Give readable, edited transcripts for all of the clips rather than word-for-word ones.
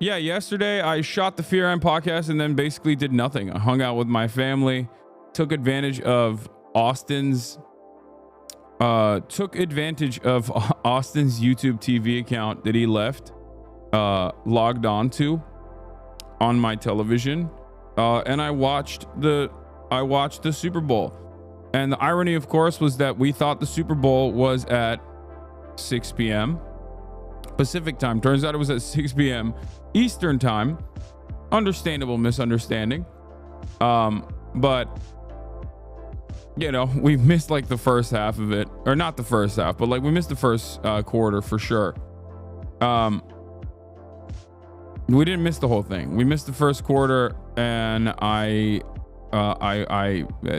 Yeah, yesterday I shot the Fear I'm podcast and then basically did nothing. I hung out with my family, took advantage of Austin's YouTube TV account that he left logged on to on my television, and I watched the Super Bowl. And the irony, of course, was that we thought the Super Bowl was at 6 p.m. Pacific time. Turns out it was at 6 p.m. Eastern time. Understandable misunderstanding. But you know, we missed like the first half of it, or not the first half, but like we missed the first quarter for sure. We didn't miss the whole thing. We missed the first quarter, and I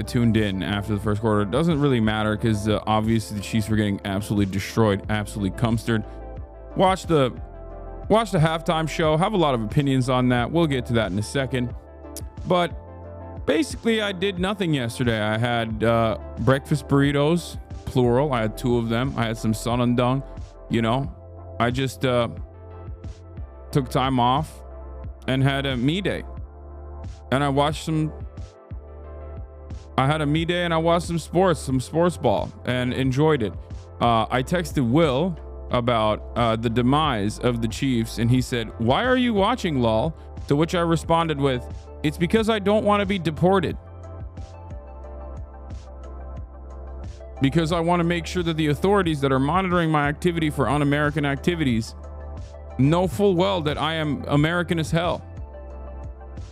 tuned in after the first quarter. It doesn't really matter because obviously the Chiefs were getting absolutely destroyed, absolutely cumstered. Watch the halftime show. Have a lot of opinions on that. We'll get to that in a second. But basically, I did nothing yesterday. I had breakfast burritos, plural. I had 2 of them. I had some sonandong. You know, I just took time off and had a me day. And I watched some. I had a me day and I watched some sports ball, and enjoyed it. I texted Will about the demise of the Chiefs, and he said, "Why are you watching, lol?" To which I responded with, "It's because I don't want to be deported. Because I want to make sure that the authorities that are monitoring my activity for un-American activities know full well that I am American as hell."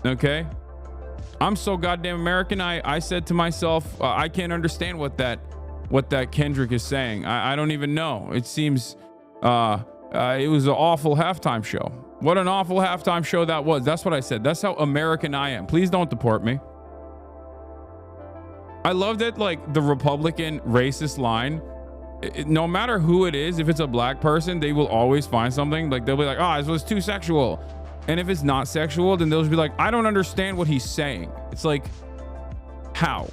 Okay? I'm so goddamn American. I said to myself, I can't understand what that Kendrick is saying. I don't even know. It seems it was an awful halftime show. What an awful halftime show that was. That's what I said. That's how American I am. Please don't deport me. I love that, like, the Republican racist line. No matter who it is, if it's a black person, they will always find something. Like, they'll be like, "Oh, this was too sexual." And if it's not sexual, then they'll just be like, "I don't understand what he's saying." It's like, how?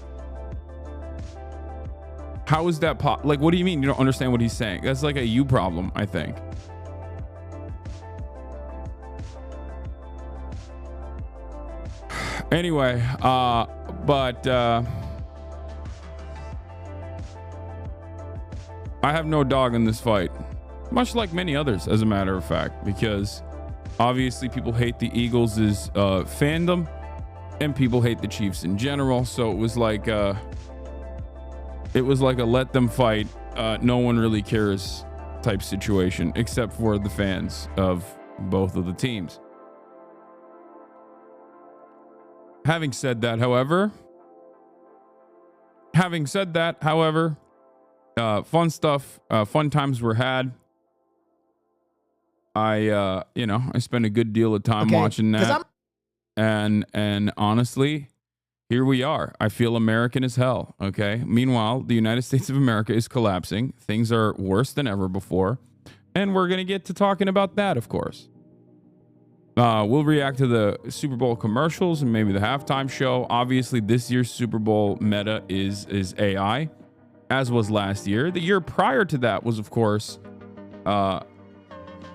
How is that like, what do you mean you don't understand what he's saying? That's like a you problem, I think. Anyway, but I have no dog in this fight, much like many others, as a matter of fact, because obviously people hate the Eagles' fandom, and people hate the Chiefs in general. So it was like a let them fight, no one really cares type situation, except for the fans of both of the teams. Having said that, however, fun stuff, fun times were had. I spent a good deal of time watching that, and honestly, here we are. I feel American as hell. Okay. Meanwhile, the United States of America is collapsing. Things are worse than ever before, and we're gonna get to talking about that, of course. We'll react to the Super Bowl commercials and maybe the halftime show. Obviously, this year's Super Bowl meta is AI, as was last year. The year prior to that was, of course,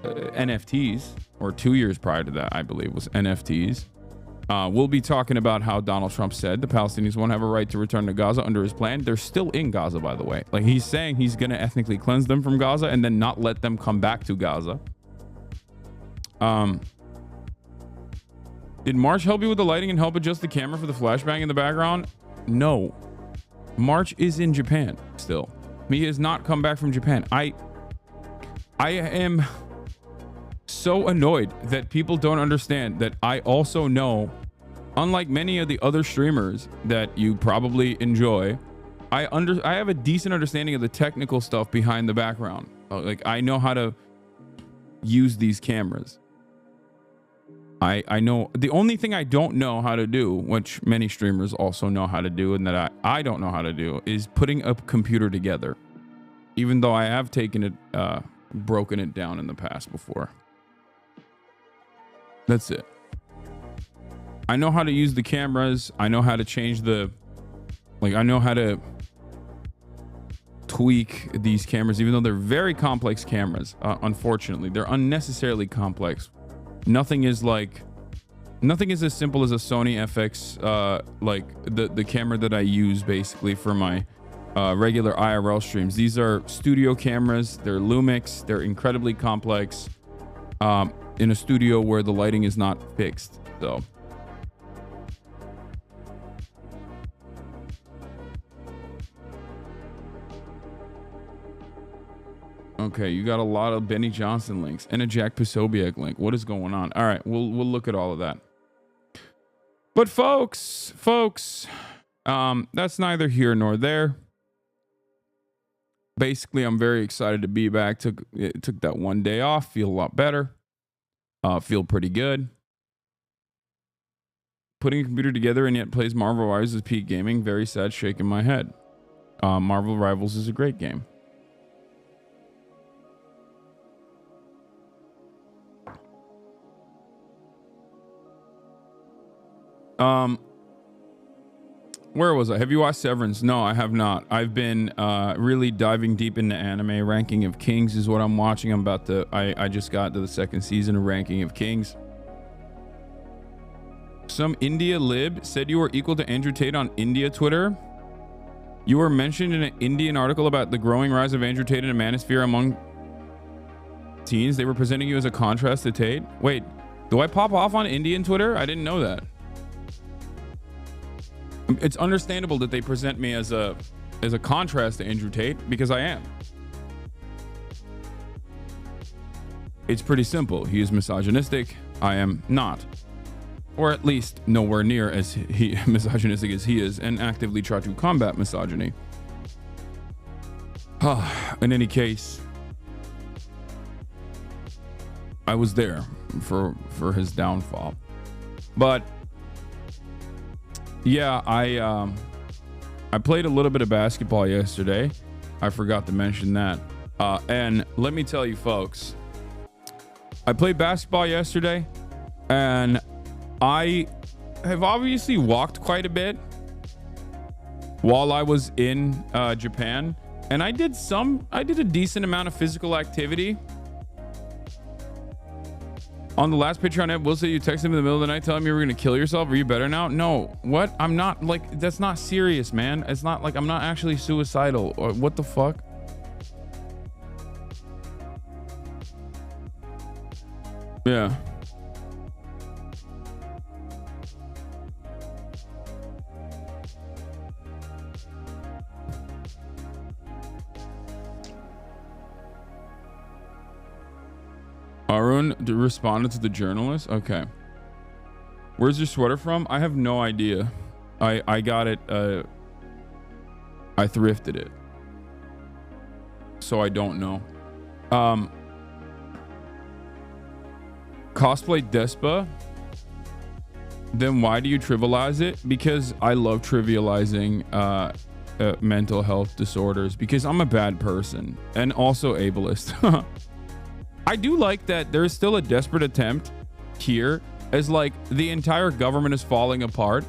NFTs, or 2 years prior to that, I believe, was NFTs. We'll be talking about how Donald Trump said the Palestinians won't have a right to return to Gaza under his plan. They're still in Gaza, by the way. Like, he's saying he's going to ethnically cleanse them from Gaza and then not let them come back to Gaza. Did March help you with the lighting and help adjust the camera for the flashbang in the background? No. March is in Japan still. He has not come back from Japan. I am so annoyed that people don't understand that I also know, unlike many of the other streamers that you probably enjoy, I have a decent understanding of the technical stuff behind the background. Like, I know how to use these cameras. I know the only thing I don't know how to do, which many streamers also know how to do, and that I don't know how to do, is putting a computer together. Even though I have taken it, broken it down in the past before. That's it. I know how to use the cameras. I know how to change I know how to tweak these cameras, even though they're very complex cameras. Unfortunately, they're unnecessarily complex. Nothing is as simple as a Sony FX, like the camera that I use basically for my regular IRL streams. These are studio cameras. They're Lumix. They're incredibly complex in a studio where the lighting is not fixed. So okay, you got a lot of Benny Johnson links and a Jack Posobiec link. What is going on? All right, we'll look at all of that. But folks, that's neither here nor there. Basically, I'm very excited to be back. Took that one day off. Feel a lot better. Feel pretty good. Putting a computer together and yet plays Marvel Rivals is peak gaming. Very sad, shaking my head. Marvel Rivals is a great game. Where was I? Have you watched Severance? No, I have not. I've been really diving deep into anime. Ranking of Kings is what I'm watching. I just got to the second season of Ranking of Kings. Some India lib said you were equal to Andrew Tate on India Twitter. You were mentioned in an Indian article about the growing rise of Andrew Tate in a manosphere among teens. They were presenting you as a contrast to Tate. Wait, do I pop off on Indian Twitter? I didn't know that. It's understandable that they present me as a contrast to Andrew Tate because I am. It's pretty simple. He is misogynistic. I am not. Or at least nowhere near as misogynistic as he is, and actively try to combat misogyny. In any case, I was there for his downfall. But yeah, I played a little bit of basketball yesterday. I forgot to mention that. And let me tell you, folks, I played basketball yesterday, and I have obviously walked quite a bit while I was in Japan, and I did a decent amount of physical activity. On the last picture on it, Will said you texted him in the middle of the night telling me you were going to kill yourself. Are you better now? No. What? I'm not, like, that's not serious, man. It's not like I'm not actually suicidal. Or what the fuck? Yeah. Arun responded to the journalist. Okay. Where's your sweater from? I have no idea. I got it. I thrifted it. So I don't know. Cosplay Despa. Then why do you trivialize it? Because I love trivializing mental health disorders because I'm a bad person and also ableist. I do like that there's still a desperate attempt here as like the entire government is falling apart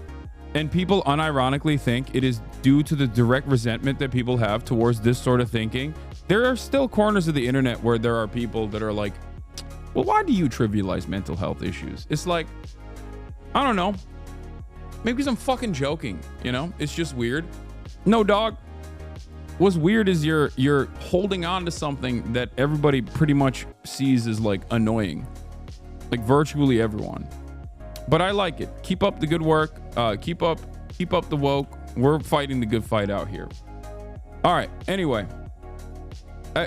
and people unironically think it is due to the direct resentment that people have towards this sort of thinking. There are still corners of the internet where there are people that are like, well, why do you trivialize mental health issues? It's like, I don't know. Maybe because I'm fucking joking, you know? It's just weird. No, dog. What's weird is you're holding on to something that everybody pretty much sees as like annoying, like virtually everyone. But I like it. Keep up the good work. Keep up the woke. We're fighting the good fight out here. All right. Anyway,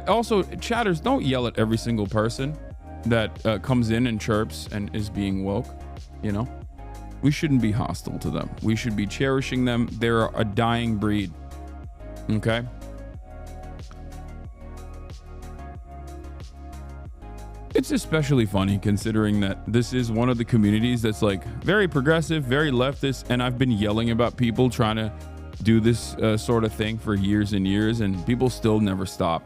also chatters, don't yell at every single person that comes in and chirps and is being woke. You know, we shouldn't be hostile to them. We should be cherishing them. They're a dying breed. Okay. It's especially funny considering that this is one of the communities that's like very progressive, very leftist, and I've been yelling about people trying to do this sort of thing for years and years, and people still never stop.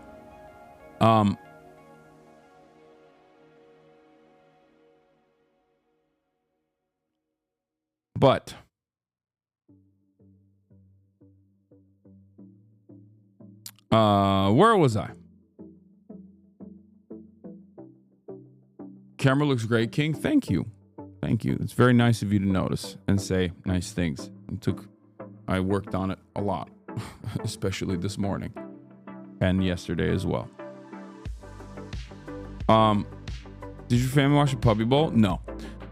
But where was I? Camera looks great, King. Thank you. Thank you. It's very nice of you to notice and say nice things. I worked on it a lot, especially this morning and yesterday as well. Did your family watch the Puppy Bowl? No.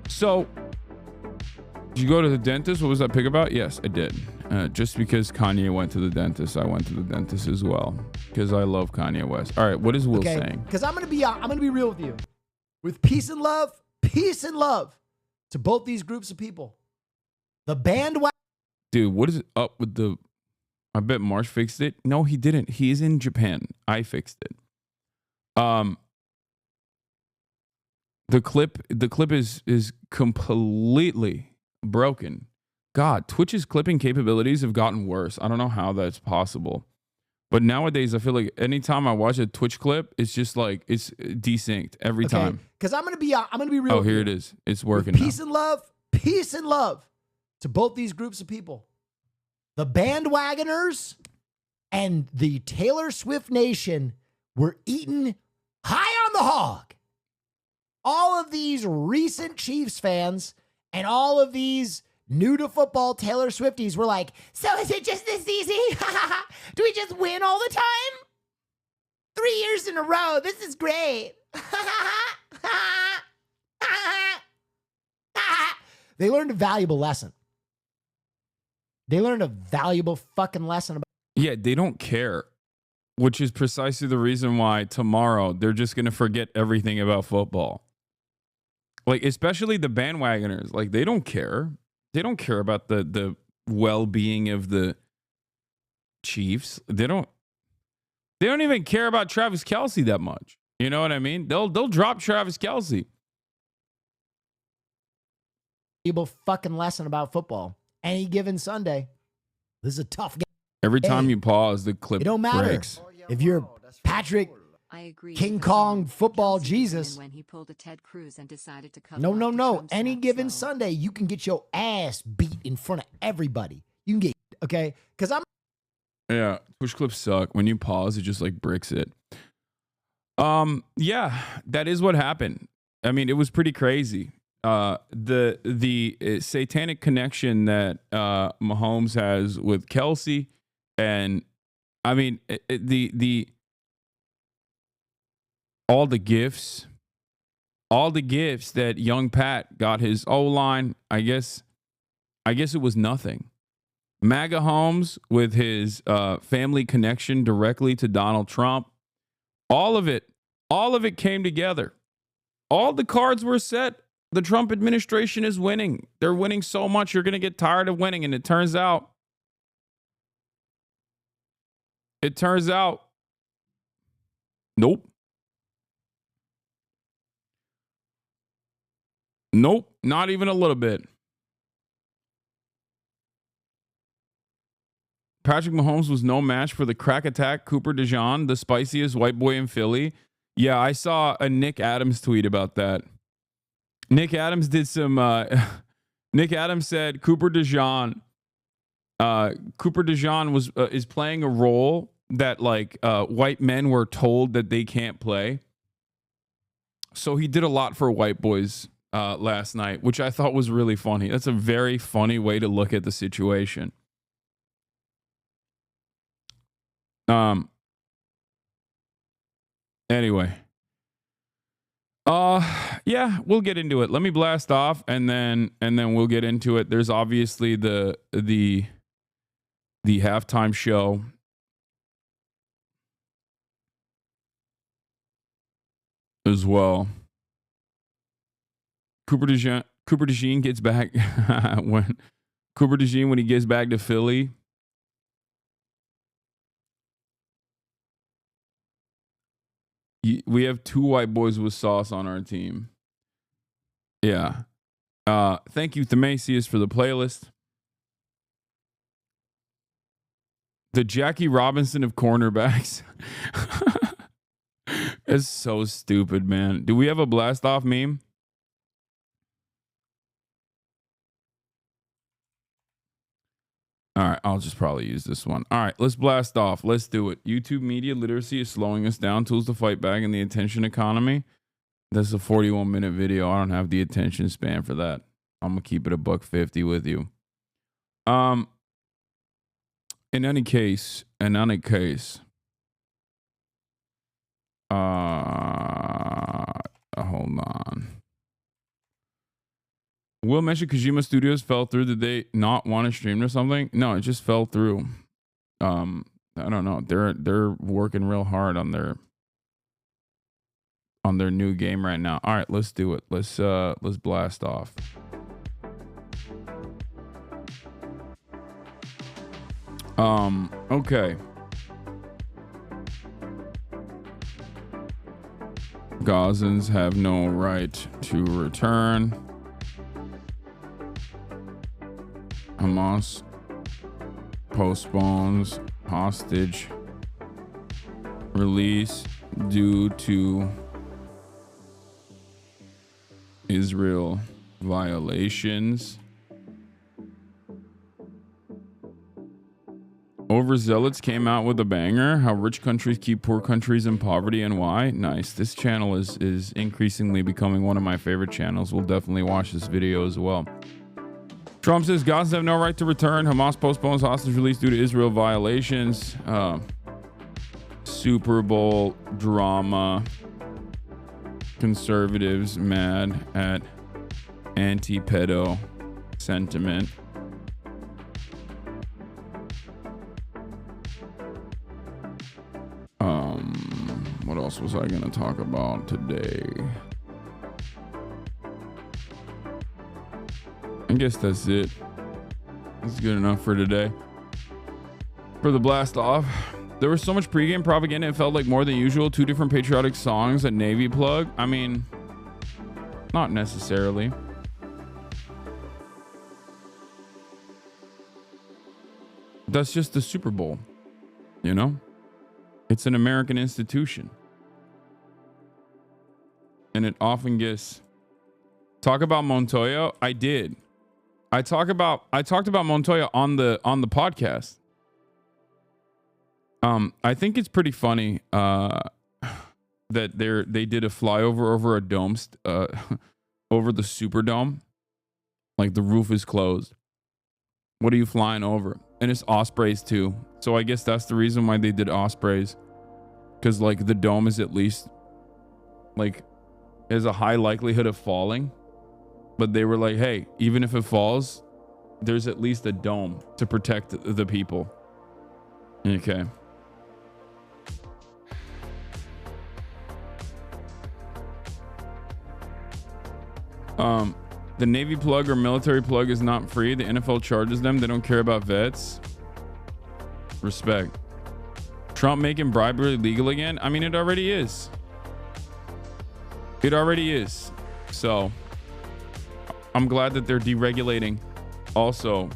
So, did you go to the dentist? What was that pick about? Yes, I did. Just because Kanye went to the dentist, I went to the dentist as well because I love Kanye West. All right, what is Will saying? Because I'm gonna be real with you. With peace and love to both these groups of people. The bandwagon. Dude, what is up with the? I bet Marsh fixed it. No, he didn't. He's in Japan. I fixed it. The clip is completely broken. God, Twitch's clipping capabilities have gotten worse. I don't know how that's possible. But nowadays, I feel like anytime I watch a Twitch clip, it's just like it's desynced every time. Because I'm gonna be real. Oh, here it is. It's working. Peace and love to both these groups of people. The bandwagoners and the Taylor Swift Nation were eaten high on the hog. All of these recent Chiefs fans and all of these new to football Taylor Swifties were like, so is it just this easy? Do we just win all the time? 3 years in a row. This is great. They learned a valuable lesson. They learned a valuable fucking lesson about. Yeah, they don't care, which is precisely the reason why tomorrow they're just going to forget everything about football. Like, especially the bandwagoners. Like, they don't care. They don't care about the well-being of the Chiefs. They don't even care about Travis Kelce that much. You know what I mean? They'll drop Travis Kelce. Valuable fucking lesson about football. Any given Sunday, this is a tough game. Every time you pause, the clip it don't matter breaks. If you're Patrick I agree. King Kong football Jesus. When he pulled a Ted Cruz and decided to No. Any given Sunday, you can get your ass beat in front of everybody. You can get, okay? Because Yeah, Twitch clips suck. When you pause, it just like bricks it. Yeah, that is what happened. I mean, it was pretty crazy. The satanic connection that Mahomes has with Kelce, and I mean all the gifts that young Pat got his O-line. I guess it was nothing. MAGA Holmes with his family connection directly to Donald Trump. All of it came together. All the cards were set. The Trump administration is winning. They're winning so much, you're going to get tired of winning. And it turns out, nope, not even a little bit. Patrick Mahomes was no match for the crack attack Cooper DeJean, the spiciest white boy in Philly. Yeah, I saw a Nick Adams tweet about that. Nick Adams did some. Nick Adams said Cooper DeJean is playing a role that like white men were told that they can't play. So he did a lot for white boys last night, which I thought was really funny. That's a very funny way to look at the situation. Anyway. Yeah, we'll get into it. Let me blast off and then we'll get into it. There's obviously the halftime show. As well. Cooper DeJean gets back when he gets back to Philly. We have two white boys with sauce on our team. Yeah. Thank you, Themasius, for the playlist. The Jackie Robinson of cornerbacks. It's so stupid, man. Do we have a blast off meme? All right, I'll just probably use this one. All right, let's blast off. Let's do it. YouTube media literacy is slowing us down. Tools to fight back in the attention economy. That's a 41-minute video. I don't have the attention span for that. I'm gonna keep it $1.50 with you. In any case, hold on. Will mentioned Kojima Studios fell through. Did they not want to stream or something? No, it just fell through. I don't know. They're working real hard on their new game right now. All right, let's do it. Let's blast off. Okay. Gazans have no right to return. Hamas postpones hostage release due to Israel violations. Overzealots came out with a banger. How rich countries keep poor countries in poverty and why. Nice. This channel is increasingly becoming one of my favorite channels. We'll definitely watch this video as well. Trump says Gazans have no right to return. Hamas postpones hostage release due to Israel violations. Super Bowl drama. Conservatives mad at anti-pedo sentiment. What else was I going to talk about today? I guess that's it. That's good enough for today. For the blast off, there was so much pregame propaganda, it felt like more than usual. 2 different patriotic songs at Navy Plug. I mean, not necessarily. That's just the Super Bowl, you know? It's an American institution. And it often gets... Talk about Montoya? I did. I talked about Montoya on the podcast. I think it's pretty funny that they did a flyover over a dome, over the Superdome. Like the roof is closed. What are you flying over? And it's Ospreys too. So I guess that's the reason why they did Ospreys. Because like the dome is at least like there's a high likelihood of falling. But they were like, hey, even if it falls, there's at least a dome to protect the people. Okay. The Navy plug or military plug is not free. The NFL charges them. They don't care about vets. Respect. Trump making bribery legal again? I mean, it already is. It already is. So I'm glad that they're deregulating. Also,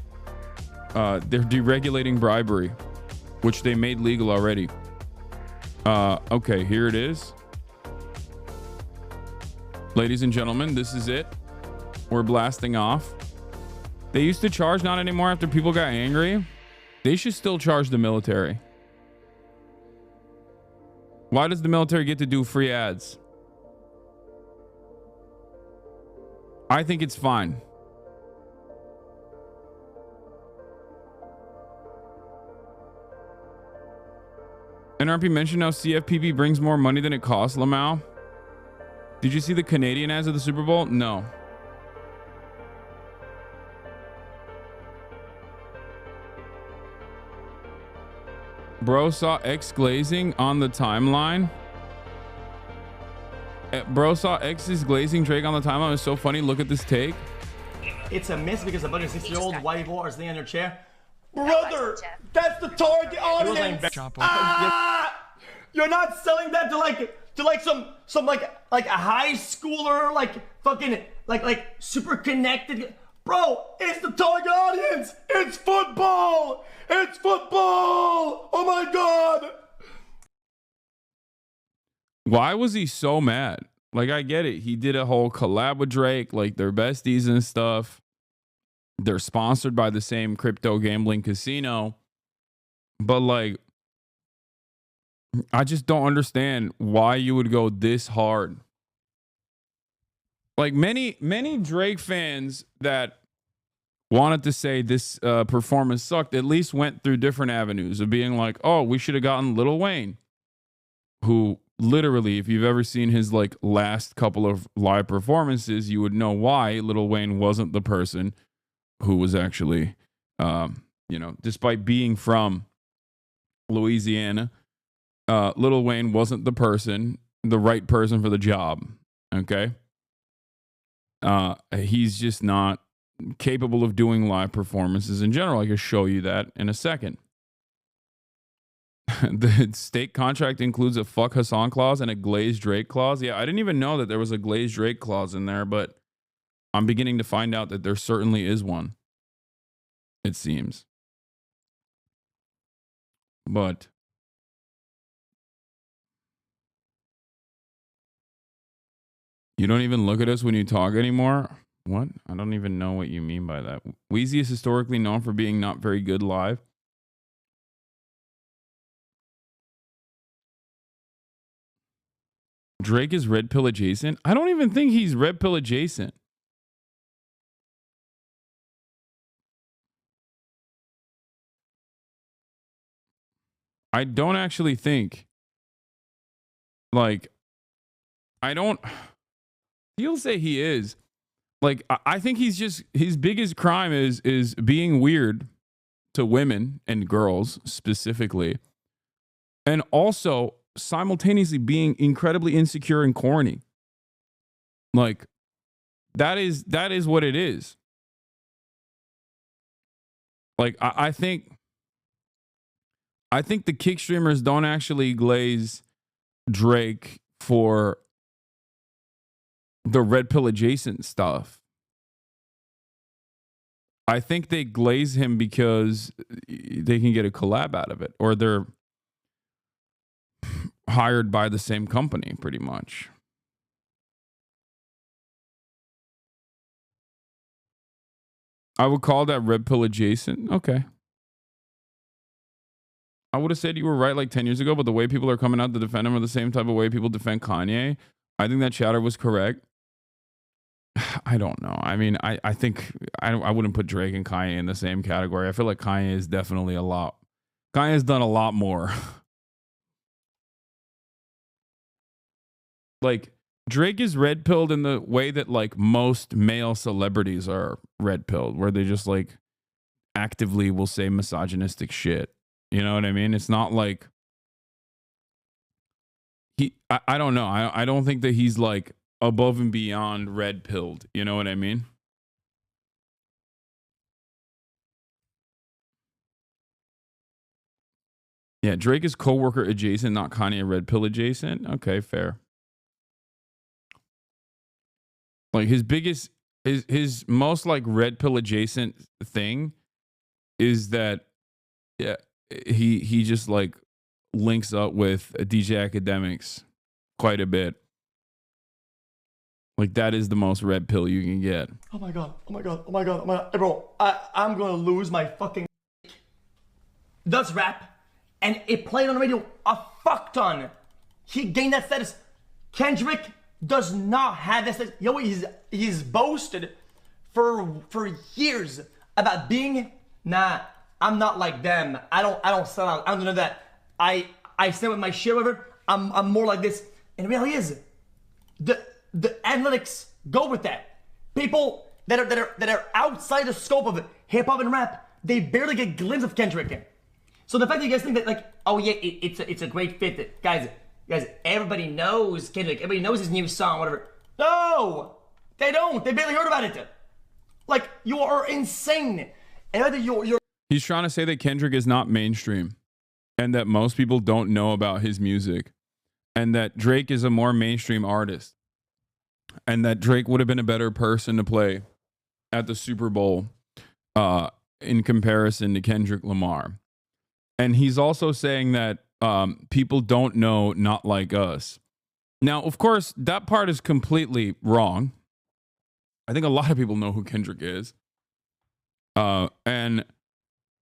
they're deregulating bribery, which they made legal already. Okay, here it is. Ladies and gentlemen, this is it. We're blasting off. They used to charge, not anymore after people got angry. They should still charge the military. Why does the military get to do free ads? I think it's fine. NRP mentioned how CFPP brings more money than it costs, Lamau. Did you see the Canadian ads of the Super Bowl? No. Bro saw X glazing on the timeline. Bro saw X's glazing Drake on the timeline. It was so funny. Look at this take. It's a miss because a bunch of 60-year-old white boy are sitting on their chair. Brother, that's the target audience. You're not selling that to like some like a high schooler, like fucking like super connected. Bro, it's the target audience. It's football. It's football. Oh my God. Why was he so mad? Like, I get it. He did a whole collab with Drake, like they're besties and stuff. They're sponsored by the same crypto gambling casino. But like, I just don't understand why you would go this hard Like many Drake fans that wanted to say this performance sucked, at least went through different avenues of being like, oh, we should have gotten Lil Wayne, who literally, if you've ever seen his like last couple of live performances, you would know why Lil Wayne wasn't the person who was actually, despite being from Louisiana, Lil Wayne wasn't the right person for the job. Okay. He's just not capable of doing live performances in general. I can show you that in a second. The state contract includes a fuck Hassan clause and a glazed Drake clause. Yeah, I didn't even know that there was a glazed Drake clause in there, but I'm beginning to find out that there certainly is one. It seems. But you don't even look at us when you talk anymore? What? I don't even know what you mean by that. Wheezy is historically known for being not very good live. Drake is red pill adjacent? I don't even think he's red pill adjacent. I don't actually think. Like, I don't. He'll say he is. Like, I think he's just, his biggest crime is being weird to women and girls specifically. And also simultaneously being incredibly insecure and corny. Like, that is what it is. Like, I think the kick streamers don't actually glaze Drake for the red pill adjacent stuff. I think they glaze him because they can get a collab out of it, or they're hired by the same company pretty much. I would call that red pill adjacent. Okay. I would have said you were right like 10 years ago, but the way people are coming out to defend him are the same type of way people defend Kanye. I think that chatter was correct. I don't know. I mean, I think I wouldn't put Drake and Kanye in the same category. I feel like Kanye is definitely Kanye's done a lot more. Like, Drake is red pilled in the way that like most male celebrities are red pilled, where they just like actively will say misogynistic shit. You know what I mean? It's not like I don't know. I don't think that he's like above and beyond red pilled. You know what I mean? Yeah, Drake is coworker adjacent, not Kanye red pill adjacent. Okay, fair. Like his most like red pill adjacent thing is that he just like links up with DJ Academics quite a bit. Like, that is the most red pill you can get. Oh my god, oh my god, oh my god, oh my god. Hey, bro, I'm gonna lose my fucking does rap, and it played on the radio a fuck ton. He gained that status. Kendrick does not have that status. Yo, he's boasted for years about being, nah, I'm not like them. I don't sell out. I don't know that. I stand with my shit, whatever. I'm more like this. And the reality is, the analytics go with that. People that are outside the scope of hip hop and rap, they barely get a glimpse of Kendrick. So the fact that you guys think that, like, oh yeah, it's a great fit, guys, everybody knows Kendrick, everybody knows his new song, whatever. No, they don't. They barely heard about it. Like, you are insane. And either you're. He's trying to say that Kendrick is not mainstream, and that most people don't know about his music, and that Drake is a more mainstream artist, and that Drake would have been a better person to play at the Super Bowl in comparison to Kendrick Lamar. And he's also saying that people don't know Not Like Us. Now, of course, that part is completely wrong. I think a lot of people know who Kendrick is. And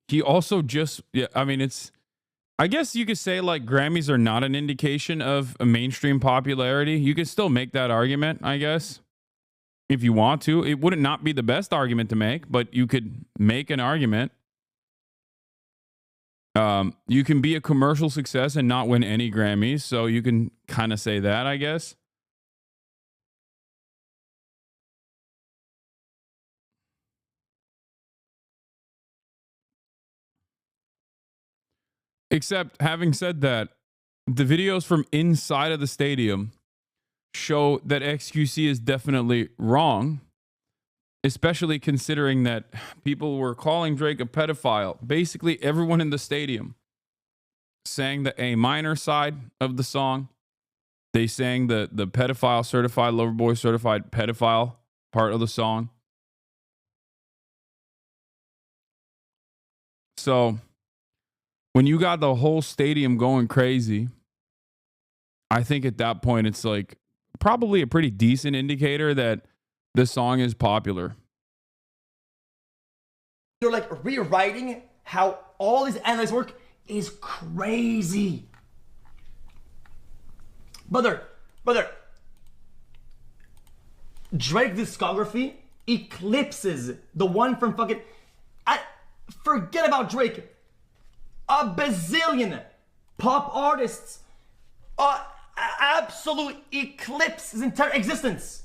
he also just, I guess you could say like Grammys are not an indication of a mainstream popularity. You could still make that argument, I guess. if you want to. It wouldn't not be the best argument to make, but you could make an argument. You can be a commercial success and not win any Grammys, so you can kind of say that, I guess. Except, having said that, the videos from inside of the stadium show that XQC is definitely wrong, especially considering that people were calling Drake a pedophile. Basically, everyone in the stadium sang the A minor side of the song. They sang the pedophile certified, lover boy certified pedophile part of the song. So when you got the whole stadium going crazy, I think at that point it's like probably a pretty decent indicator that the song is popular. You're like rewriting how all these analytics work is crazy. Brother, Drake's discography eclipses the one from fucking... forget about Drake. A bazillion pop artists absolute eclipse his entire existence.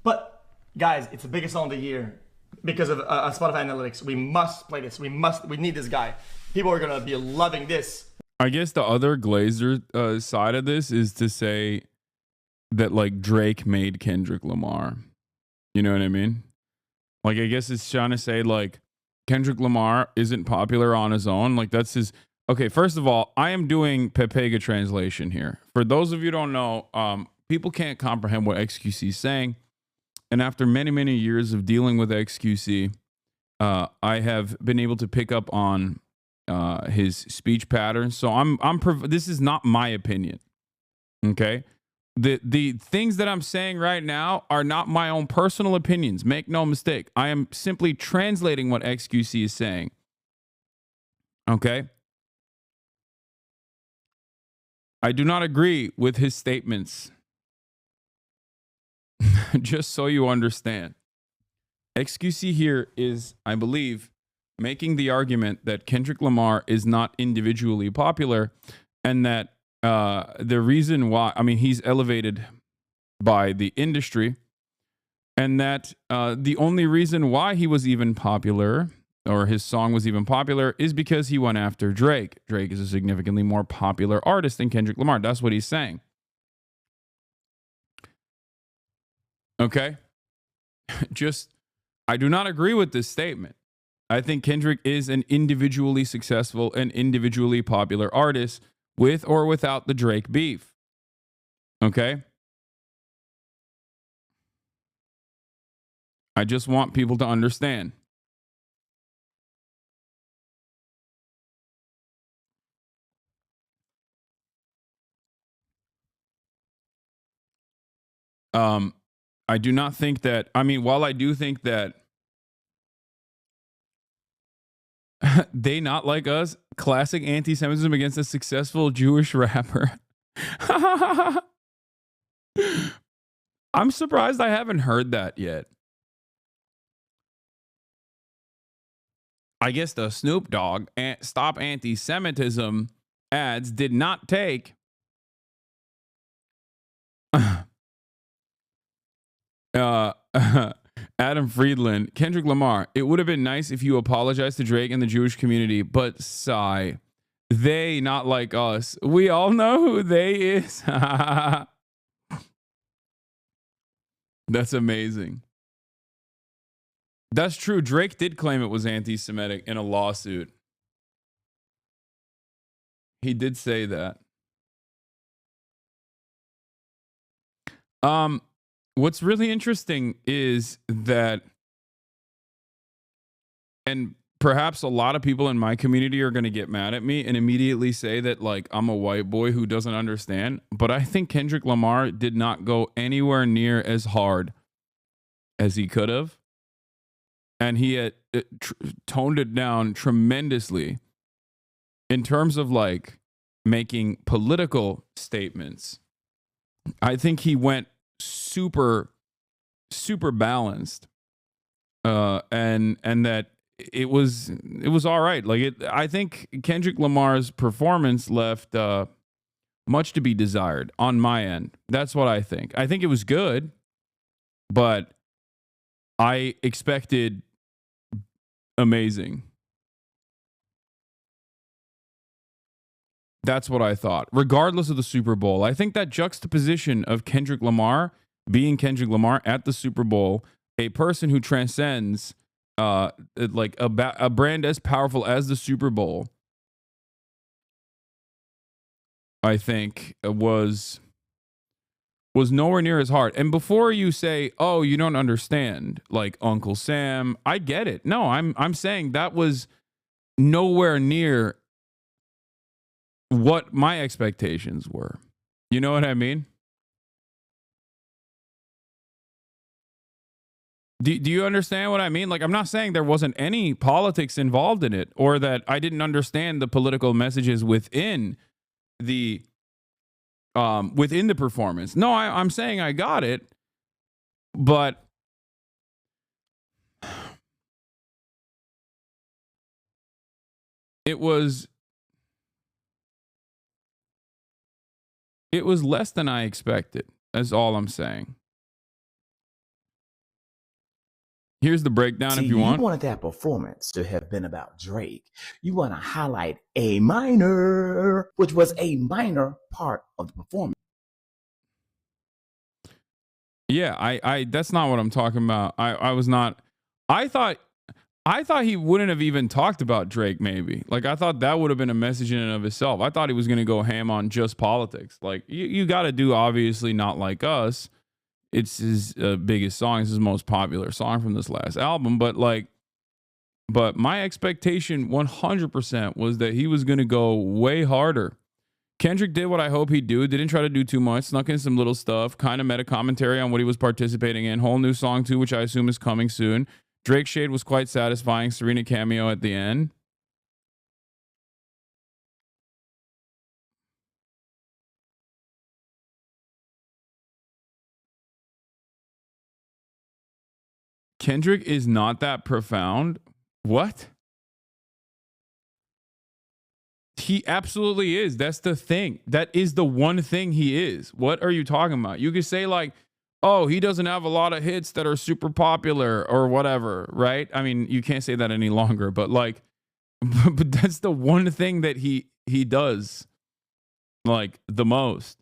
But guys, it's the biggest song of the year because of Spotify analytics. We must play this. We need this guy. People are gonna be loving this. I guess the other Glazer side of this is to say that like Drake made Kendrick Lamar. You know what I mean? Like, I guess it's trying to say like Kendrick Lamar isn't popular on his own. Like, that's his... Okay, first of all, I am doing Pepega translation here. For those of you who don't know, people can't comprehend what XQC is saying. And after many, many years of dealing with XQC, I have been able to pick up on his speech patterns. So this is not my opinion. Okay? The things that I'm saying right now are not my own personal opinions. Make no mistake. I am simply translating what XQC is saying. Okay? I do not agree with his statements. Just so you understand. XQC here is, I believe, making the argument that Kendrick Lamar is not individually popular, and that the reason why, I mean, he's elevated by the industry, and that the only reason why he was even popular, or his song was even popular, is because he went after Drake. Drake is a significantly more popular artist than Kendrick Lamar. That's what he's saying. Okay? I do not agree with this statement. I think Kendrick is an individually successful and individually popular artist with or without the Drake beef. Okay? I just want people to understand. I do not think that, I mean, while I do think that They Not Like Us, classic anti-Semitism against a successful Jewish rapper. I'm surprised I haven't heard that yet. I guess the Snoop Dogg Stop Anti-Semitism ads did not take. Adam Friedland, Kendrick Lamar, it would have been nice if you apologized to Drake and the Jewish community, but sigh. They Not Like Us. We all know who they is. That's amazing. That's true. Drake did claim it was anti-Semitic in a lawsuit. He did say that. What's really interesting is that, and perhaps a lot of people in my community are going to get mad at me and immediately say that, like, I'm a white boy who doesn't understand, but I think Kendrick Lamar did not go anywhere near as hard as he could have. And he had toned it down tremendously in terms of, like, making political statements. I think he went super super balanced, and that it was all right. Like I think Kendrick Lamar's performance left much to be desired on my end. That's what I think. I think it was good, but I expected amazing. That's what I thought. Regardless of the Super Bowl, I think that juxtaposition of Kendrick Lamar being Kendrick Lamar at the Super Bowl, a person who transcends like a brand as powerful as the Super Bowl, I think was nowhere near as hard. And before you say, "Oh, you don't understand," like Uncle Sam, I get it. No, I'm saying that was nowhere near what my expectations were. You know what I mean? Do you understand what I mean? Like, I'm not saying there wasn't any politics involved in it, or that I didn't understand the political messages within the performance. No, I'm saying I got it, but it was less than I expected. That's all I'm saying. Here's the breakdown. See, if you want. You wanted that performance to have been about Drake. You want to highlight A minor, which was a minor part of the performance. Yeah, I that's not what I'm talking about. I was not. I thought he wouldn't have even talked about Drake. Maybe, like, I thought that would have been a message in and of itself. I thought he was going to go ham on just politics. Like, you got to do, obviously, Not Like Us. It's his biggest song. It's his most popular song from this last album. But my expectation 100% was that he was going to go way harder. Kendrick did what I hope he'd do. Didn't try to do too much. Snuck in some little stuff. Kind of meta commentary on what he was participating in. Whole new song too, which I assume is coming soon. Drake shade was quite satisfying. Serena cameo at the end. Kendrick is not that profound. What? He absolutely is. That's the thing. That is the one thing he is. What are you talking about? You could say, like, oh, he doesn't have a lot of hits that are super popular or whatever, right? I mean, you can't say that any longer, but like, but that's the one thing that he does, like, the most,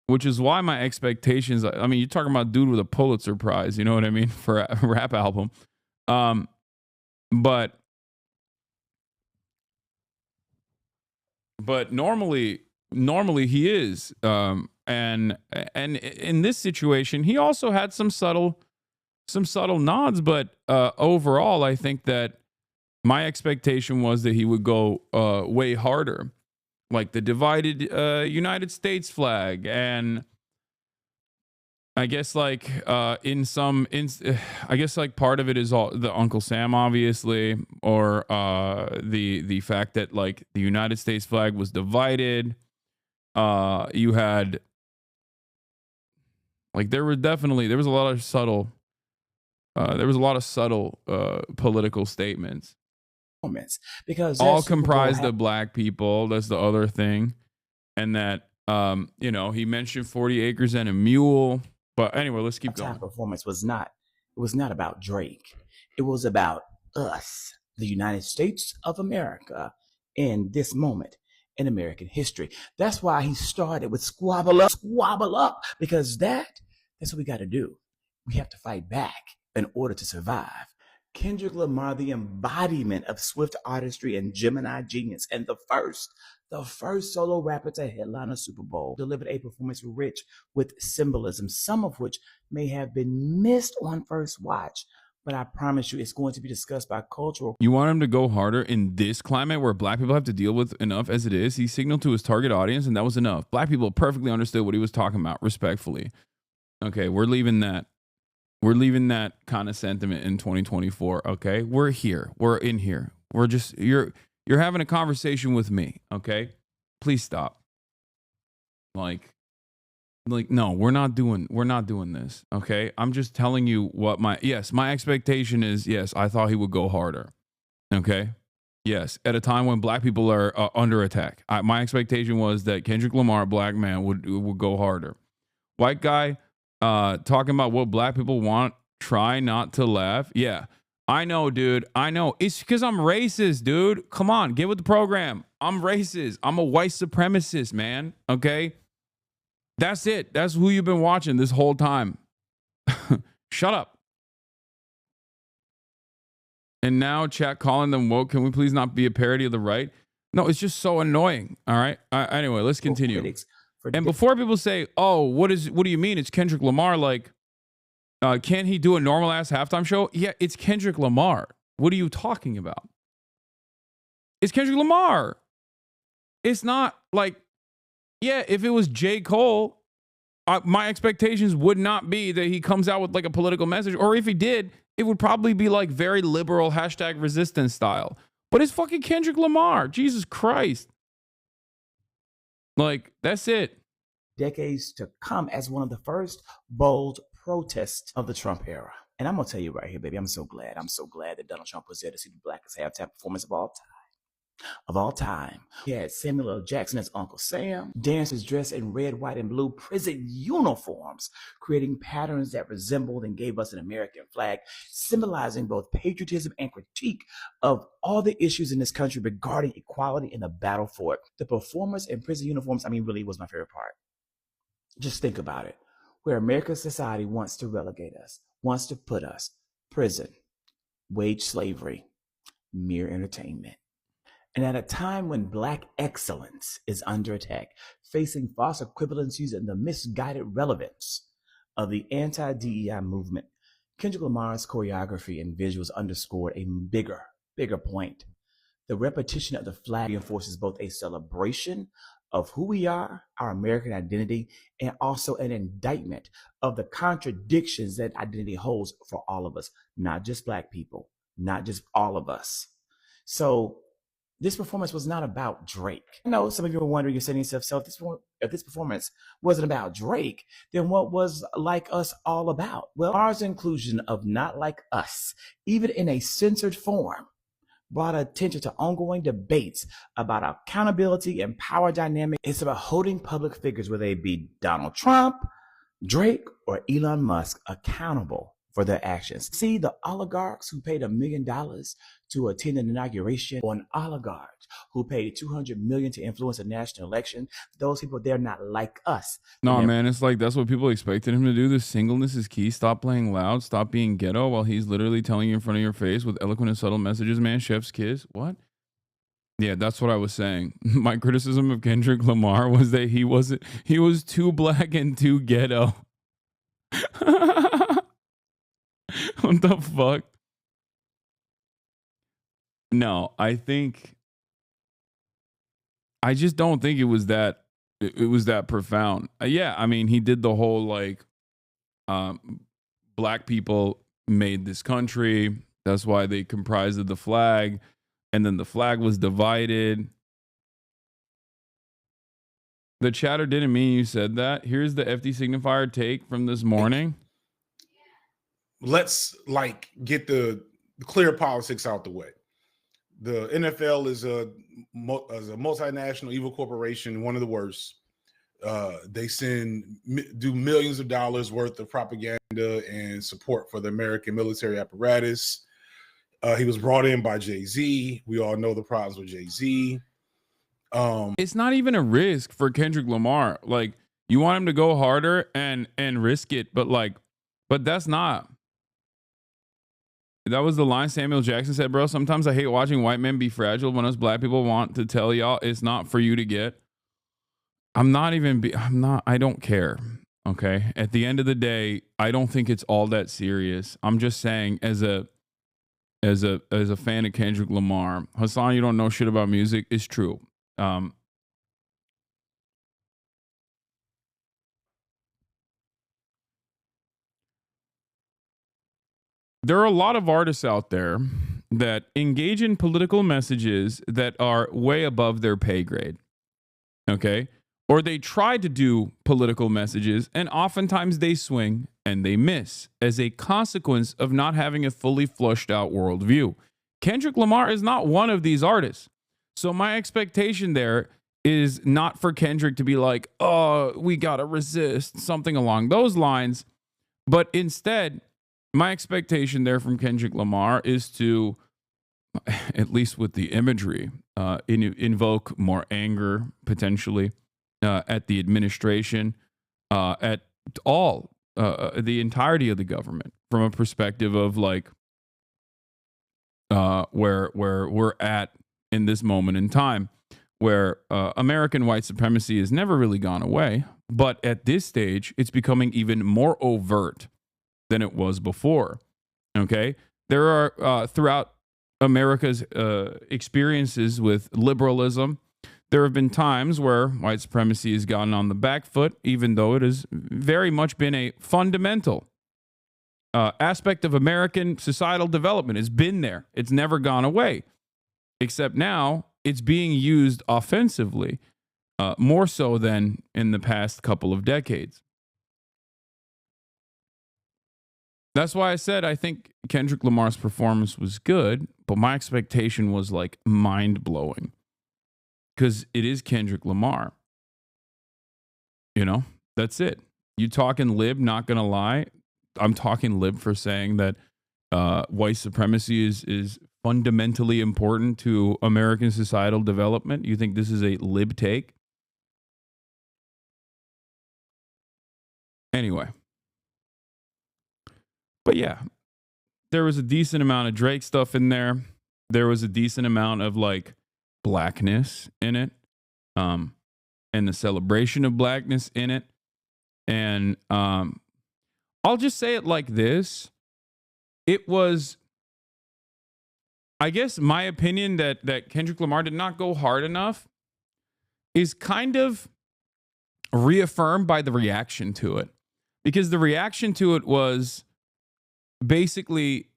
which is why my expectations, I mean, you're talking about dude with a Pulitzer Prize, you know what I mean, for a rap album. But normally he is. And in this situation, he also had some subtle nods, but overall, I think that my expectation was that he would go way harder, like the divided United States flag, and I guess like I guess like part of it is all the Uncle Sam, obviously, or the fact that like the United States flag was divided. You had like there was a lot of subtle political statements. Because all comprised of black people. That's the other thing. And that he mentioned 40 acres and a mule. But anyway, let's keep going. Performance was not about Drake. It was about us, the United States of America, in this moment in American history. That's why he started with squabble up, because that's what we got to do. We have to fight back in order to survive. Kendrick Lamar, the embodiment of swift artistry and Gemini genius, and the first solo rapper to headline a Super Bowl, delivered a performance rich with symbolism, some of which may have been missed on first watch, but I promise you it's going to be discussed by cultural. You want him to go harder in this climate where black people have to deal with enough as it is? He signaled to his target audience, and that was enough. Black people perfectly understood what he was talking about, respectfully. Okay, we're leaving that kind of sentiment in 2024. Okay, we're here. We're in here. We're just you're having a conversation with me. Okay, please stop. Like, Like, no, we're not doing this. Okay. I'm just telling you what my expectation is. Yes, I thought he would go harder. Okay. Yes. At a time when black people are under attack. My expectation was that Kendrick Lamar, black man, would go harder. White guy talking about what black people want, try not to laugh. Yeah. I know, dude. I know. It's because I'm racist, dude. Come on, get with the program. I'm racist. I'm a white supremacist, man. Okay? That's it. That's who you've been watching this whole time. Shut up. And now chat calling them woke. Can we please not be a parody of the right? No, it's just so annoying. All right. Anyway, let's continue. And before people say, "Oh, what do you mean? It's Kendrick Lamar." Like, can't he do a normal ass halftime show? Yeah, it's Kendrick Lamar. What are you talking about? It's Kendrick Lamar. It's not like, yeah, if it was J. Cole, my expectations would not be that he comes out with like a political message. Or if he did, it would probably be like very liberal #resistance style. But it's fucking Kendrick Lamar. Jesus Christ. Like, that's it. Decades to come as one of the first bold protests of the Trump era. And I'm going to tell you right here, baby, I'm so glad that Donald Trump was there to see the blackest halftime performance of all time. He had Samuel L. Jackson as Uncle Sam, dancers dressed in red, white, and blue prison uniforms, creating patterns that resembled and gave us an American flag, symbolizing both patriotism and critique of all the issues in this country regarding equality and the battle for it. The performers in prison uniforms, really was my favorite part. Just think about it. Where America's society wants to relegate us, wants to put us, prison, wage slavery, mere entertainment. And at a time when black excellence is under attack, facing false equivalencies and the misguided relevance of the anti-DEI movement, Kendrick Lamar's choreography and visuals underscored a bigger point. The repetition of the flag reinforces both a celebration of who we are, our American identity, and also an indictment of the contradictions that identity holds for all of us, not just black people, not just all of us. So this performance was not about Drake. I know some of you are wondering, you're saying to yourself, so if this performance wasn't about Drake, then what was Like Us all about? Well, Lamar's inclusion of Not Like Us, even in a censored form, brought attention to ongoing debates about accountability and power dynamics. It's about holding public figures, whether they be Donald Trump, Drake, or Elon Musk, accountable for their actions. See, the oligarchs who paid $1 million to attend an inauguration, or an oligarch who paid $200 million to influence a national election, those people, they're not like us. No, man, it's like that's what people expected him to do. The singleness is key. Stop playing loud. Stop being ghetto while he's literally telling you in front of your face with eloquent and subtle messages, man. Chef's kiss. What? Yeah, that's what I was saying. My criticism of Kendrick Lamar was that he was too black and too ghetto. What the fuck? No, I just don't think it was that profound. Yeah, he did the whole like black people made this country. That's why they comprised of the flag, and then the flag was divided. The chatter didn't mean you said that. Here's the FD signifier take from this morning. Let's get the clear politics out the way. The NFL is a multinational evil corporation, one of the worst. They do millions of dollars worth of propaganda and support for the American military apparatus. He was brought in by Jay-Z. We all know the problems with Jay-Z. It's not even a risk for Kendrick Lamar. Like, you want him to go harder and risk it, but that's not. That was the line Samuel Jackson said, bro. Sometimes I hate watching white men be fragile when us black people want to tell y'all it's not for you to get. I don't care. Okay. At the end of the day, I don't think it's all that serious. I'm just saying as a fan of Kendrick Lamar, Hasan, you don't know shit about music. It's true. There are a lot of artists out there that engage in political messages that are way above their pay grade. Okay. or they try to do political messages, and oftentimes they swing and they miss as a consequence of not having a fully flushed out worldview. Kendrick Lamar is not one of these artists. So my expectation there is not for Kendrick to be like, oh, we got to resist, something along those lines. But instead, my expectation there from Kendrick Lamar is to, at least with the imagery, invoke more anger, potentially, at the administration, at all, the entirety of the government, from a perspective of like where we're at in this moment in time, where American white supremacy has never really gone away, but at this stage, it's becoming even more overt than it was before. Okay, there are throughout America's experiences with liberalism, there have been times where white supremacy has gotten on the back foot, even though it has very much been a fundamental aspect of American societal development. It's been there. It's never gone away, except now it's being used offensively, more so than in the past couple of decades. That's why I said I think Kendrick Lamar's performance was good, but my expectation was like mind-blowing. Because it is Kendrick Lamar. You know, that's it. You talking lib, not going to lie. I'm talking lib for saying that white supremacy is fundamentally important to American societal development. You think this is a lib take? Anyway. But yeah, there was a decent amount of Drake stuff in there. There was a decent amount of like blackness in it, and the celebration of blackness in it. And I'll just say it like this. It was, I guess, my opinion that Kendrick Lamar did not go hard enough is kind of reaffirmed by the reaction to it. Because the reaction to it was basically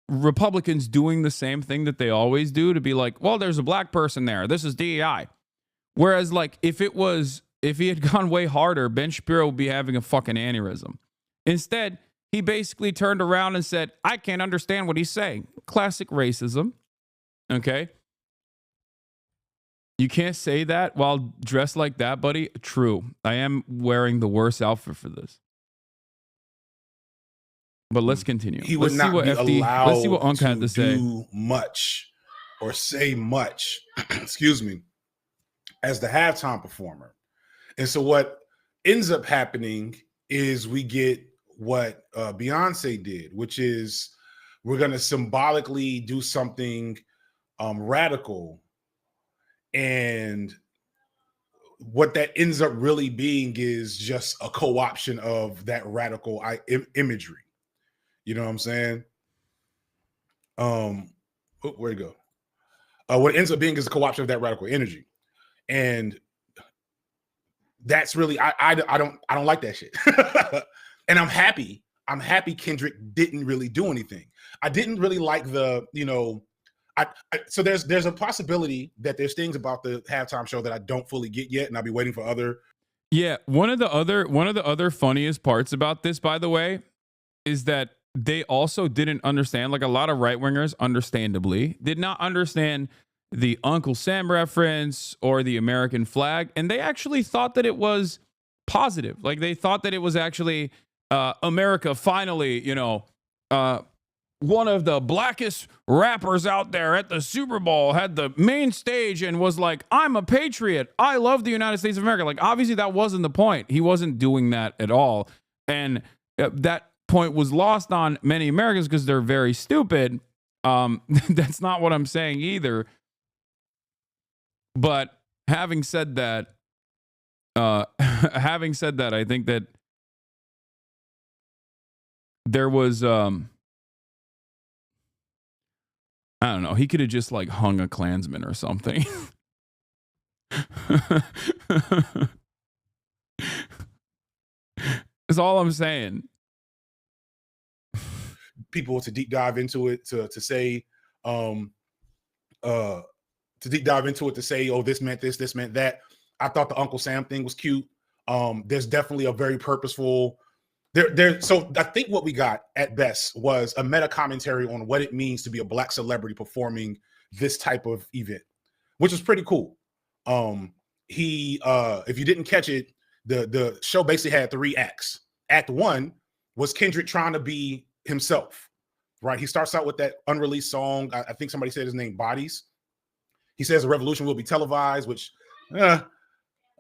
Republicans doing the same thing that they always do, to be like, well, there's a black person there. This is DEI. Whereas, like, if he had gone way harder, Ben Shapiro would be having a fucking aneurysm. Instead, he basically turned around and said, I can't understand what he's saying. Classic racism. Okay? You can't say that while dressed like that, buddy. True. I am wearing the worst outfit for this. But let's continue. He would not be allowed let's see what Unc had to say. Do much or say much, excuse me, as the halftime performer. And so what ends up happening is we get what Beyonce did, which is we're going to symbolically do something radical. And what that ends up really being is just a co-option of that radical imagery. You know what I'm saying? Where'd it go? What it ends up being is a co-option of that radical energy. And that's really, I don't like that shit. And I'm happy Kendrick didn't really do anything. I didn't really like the, you know, so there's a possibility that there's things about the halftime show that I don't fully get yet, and I'll be waiting for other. Yeah, one of the other funniest parts about this, by the way, is that they also didn't understand, like a lot of right-wingers, understandably, did not understand the Uncle Sam reference or the American flag, and they actually thought that it was positive. Like, they thought that it was actually America finally, you know, one of the blackest rappers out there at the Super Bowl had the main stage and was like, I'm a patriot. I love the United States of America. Like, obviously that wasn't the point. He wasn't doing that at all. And that point was lost on many Americans because they're very stupid. That's not what I'm saying either. But having said that, I think that there was, I don't know, he could have just like hung a Klansman or something. That's all I'm saying. People to deep dive into it to say, to deep dive into it to say, oh, this meant this meant that. I thought the Uncle Sam thing was cute. There's definitely a very purposeful. So I think what we got at best was a meta commentary on what it means to be a Black celebrity performing this type of event, which was pretty cool. If you didn't catch it, the show basically had 3 acts. Act 1 was Kendrick trying to be himself, right? He starts out with that unreleased song. I think somebody said his name, Bodies. He says the revolution will be televised, which, and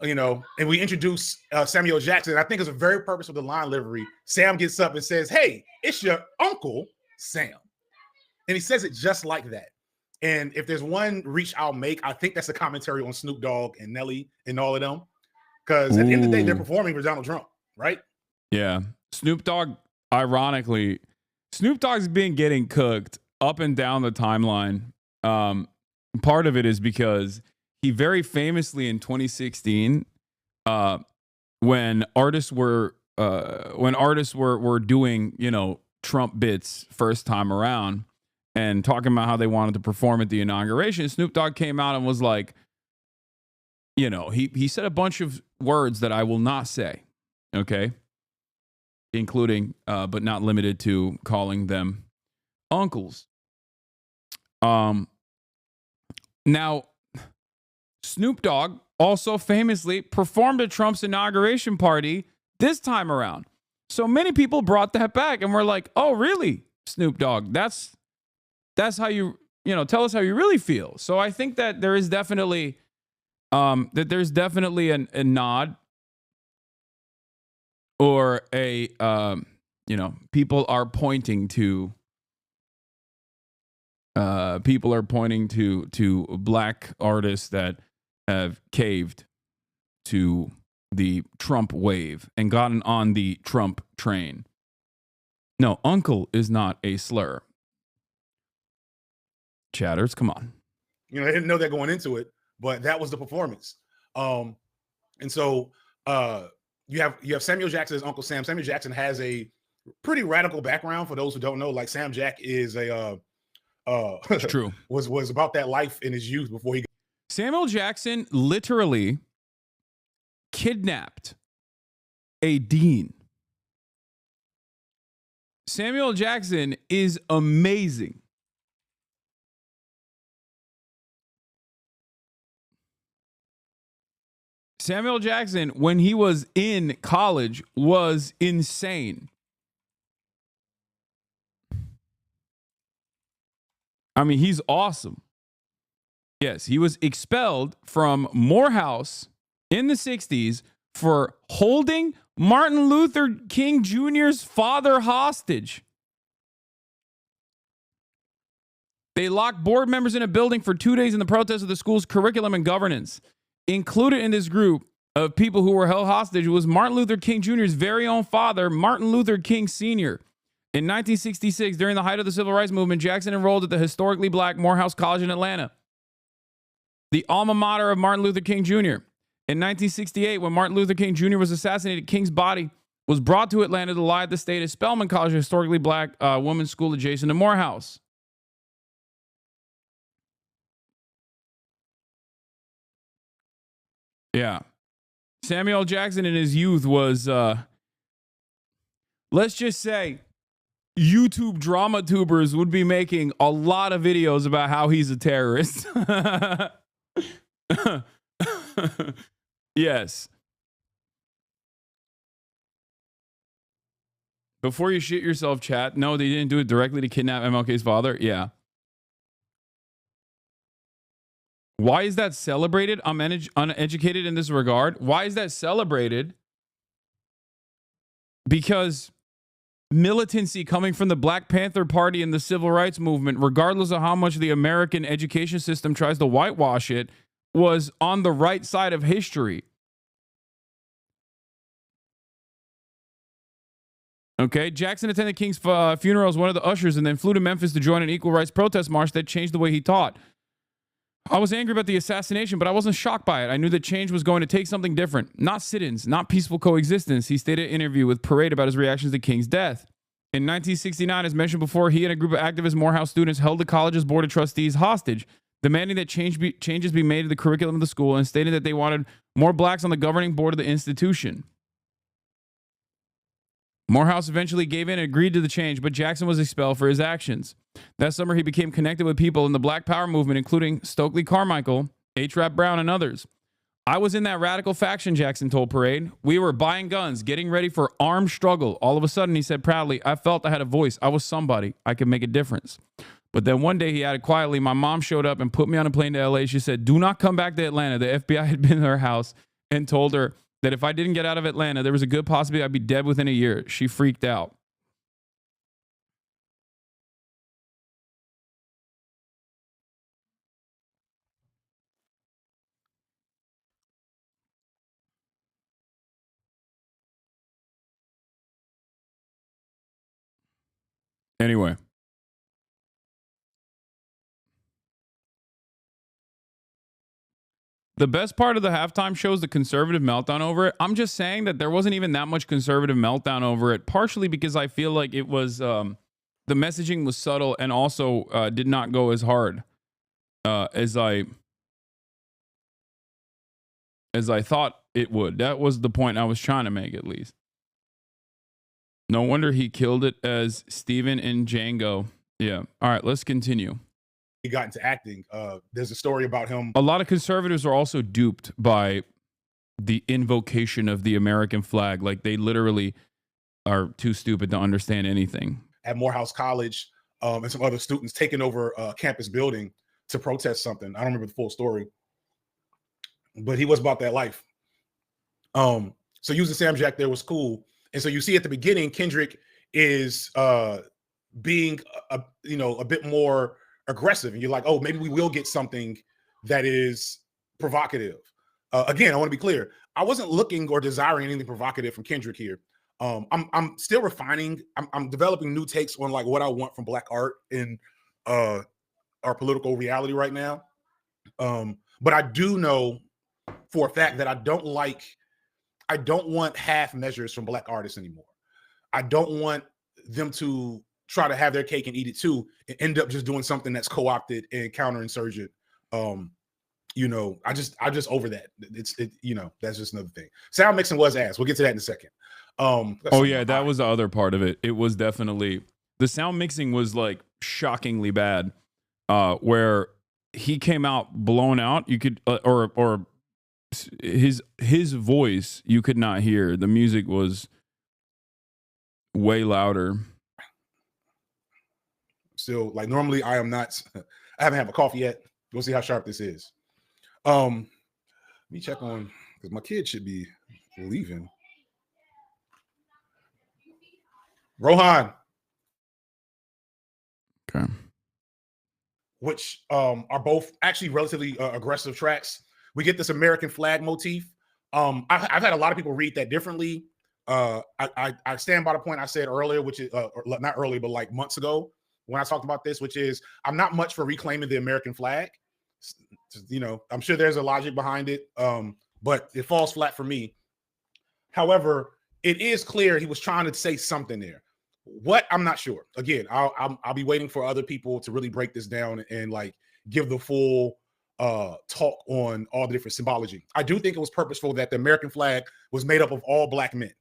we introduce Samuel Jackson. I think it's a very purposeful the line delivery. Sam gets up and says, "Hey, it's your Uncle Sam." And he says it just like that. And if there's one reach I'll make, I think that's a commentary on Snoop Dogg and Nelly and all of them. Because at the end of the day, they're performing for Donald Trump, right? Yeah. Snoop Dogg, ironically, Snoop Dogg's been getting cooked up and down the timeline. Part of it is because he very famously in 2016, when artists were doing, Trump bits first time around and talking about how they wanted to perform at the inauguration, Snoop Dogg came out and was like, he said a bunch of words that I will not say, okay? Including, but not limited to, calling them uncles. Now, Snoop Dogg also famously performed at Trump's inauguration party this time around. So many people brought that back and were like, "Oh, really, Snoop Dogg? That's how you tell us how you really feel." So I think that there is definitely a nod or a people are pointing to Black artists that have caved to the Trump wave and gotten on the Trump train. No, uncle is not a slur. Chatters, come on. I didn't know that going into it, but that was the performance. And so you have Samuel Jackson as Uncle Sam. Samuel Jackson has a pretty radical background. For those who don't know, like Sam Jack is it's true. was about that life in his youth before he. Samuel Jackson literally kidnapped a dean. Samuel Jackson is amazing. Samuel Jackson, when he was in college, was insane. I mean, he's awesome. Yes, he was expelled from Morehouse in the 60s for holding Martin Luther King Jr.'s father hostage. They locked board members in a building for 2 days in the protest of the school's curriculum and governance. Included in this group of people who were held hostage was Martin Luther King Jr.'s very own father, Martin Luther King Sr. In 1966, during the height of the Civil Rights Movement, Jackson enrolled at the historically Black Morehouse College in Atlanta, the alma mater of Martin Luther King Jr. In 1968, when Martin Luther King Jr. was assassinated, King's body was brought to Atlanta to lie at the state at Spelman College, a historically Black women's school adjacent to Morehouse. Yeah. Samuel Jackson in his youth was, let's just say, YouTube drama tubers would be making a lot of videos about how he's a terrorist. Yes. Before you shit yourself, chat. No, they didn't do it directly to kidnap MLK's father. Yeah. Why is that celebrated? I'm uneducated in this regard. Why is that celebrated? Because militancy coming from the Black Panther Party and the Civil Rights Movement, regardless of how much the American education system tries to whitewash it, was on the right side of history. Okay, Jackson attended King's funeral as one of the ushers and then flew to Memphis to join an equal rights protest march that changed the way he taught. I was angry about the assassination, but I wasn't shocked by it. I knew that change was going to take something different. Not sit-ins, not peaceful coexistence. He stated in an interview with Parade about his reactions to King's death. In 1969, as mentioned before, he and a group of activist Morehouse students held the college's board of trustees hostage, demanding that changes be made to the curriculum of the school and stating that they wanted More blacks on the governing board of the institution. Morehouse eventually gave in and agreed to the change, but Jackson was expelled for his actions. That summer, he became connected with people in the Black Power movement, including Stokely Carmichael, H. Rap Brown, and others. I was in that radical faction, Jackson told Parade. We were buying guns, getting ready for armed struggle. All of a sudden, he said proudly, I felt I had a voice. I was somebody. I could make a difference. But then one day, he added quietly, my mom showed up and put me on a plane to LA. She said, do not come back to Atlanta. The FBI had been in her house and told her that if I didn't get out of Atlanta, there was a good possibility I'd be dead within a year. She freaked out. Anyway. The best part of the halftime show is the conservative meltdown over it. I'm just saying that there wasn't even that much conservative meltdown over it, partially because I feel like it was the messaging was subtle and also did not go as hard as I thought it would. That was the point I was trying to make, at least. No wonder he killed it as Steven in Django. Yeah. All right, let's continue. He got into acting. There's a story about him. A lot of conservatives are also duped by the invocation of the American flag. Like, they literally are too stupid to understand anything. At Morehouse College, and some other students taking over a campus building to protest something. I don't remember the full story, but he was about that life. So using Sam Jack there was cool. And so you see at the beginning, Kendrick is being a bit more aggressive, and you're like, oh, maybe we will get something that is provocative. Again, I want to be clear. I wasn't looking or desiring anything provocative from Kendrick here. I'm still refining. I'm developing new takes on like what I want from Black art in our political reality right now. But I do know for a fact that I don't want half measures from Black artists anymore. I don't want them to try to have their cake and eat it too, and end up just doing something that's co-opted and counterinsurgent. I just over that. That's just another thing. Sound mixing was ass. We'll get to that in a second. That was the other part of it. It was definitely, the sound mixing was like shockingly bad, where he came out blown out. You could, or his voice, you could not hear. The music was way louder. Still, like, normally I haven't had a coffee yet. We'll see how sharp this is. Let me check on, because my kid should be leaving. Rohan. Okay. Which are both actually relatively aggressive tracks. We get this American flag motif. I've had a lot of people read that differently. I stand by the point I said earlier, which is not earlier, but like months ago when I talked about this, which is I'm not much for reclaiming the American flag. I'm sure there's a logic behind it, but it falls flat for me. However, it is clear he was trying to say something there. What? I'm not sure. Again, I'll be waiting for other people to really break this down and like give the full talk on all the different symbology. I do think it was purposeful that the American flag was made up of all Black men,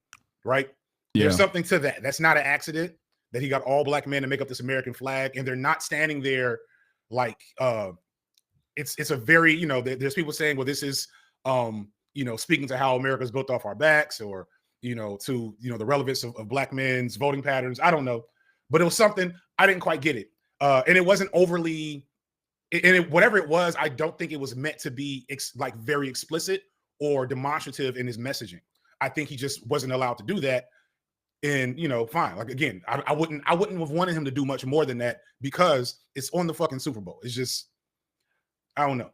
right? Yeah. There's something to that. That's not an accident that he got all Black men to make up this American flag, and they're not standing there like it's a very, there's people saying, well, this is speaking to how America's built off our backs, or to the relevance of Black men's voting patterns. I don't know, but it was something I didn't quite get it, and it wasn't overly. And whatever it was, I don't think it was meant to be very explicit or demonstrative in his messaging. I think he just wasn't allowed to do that. And fine. Like, again, I wouldn't have wanted him to do much more than that, because it's on the fucking Super Bowl. It's just, I don't know.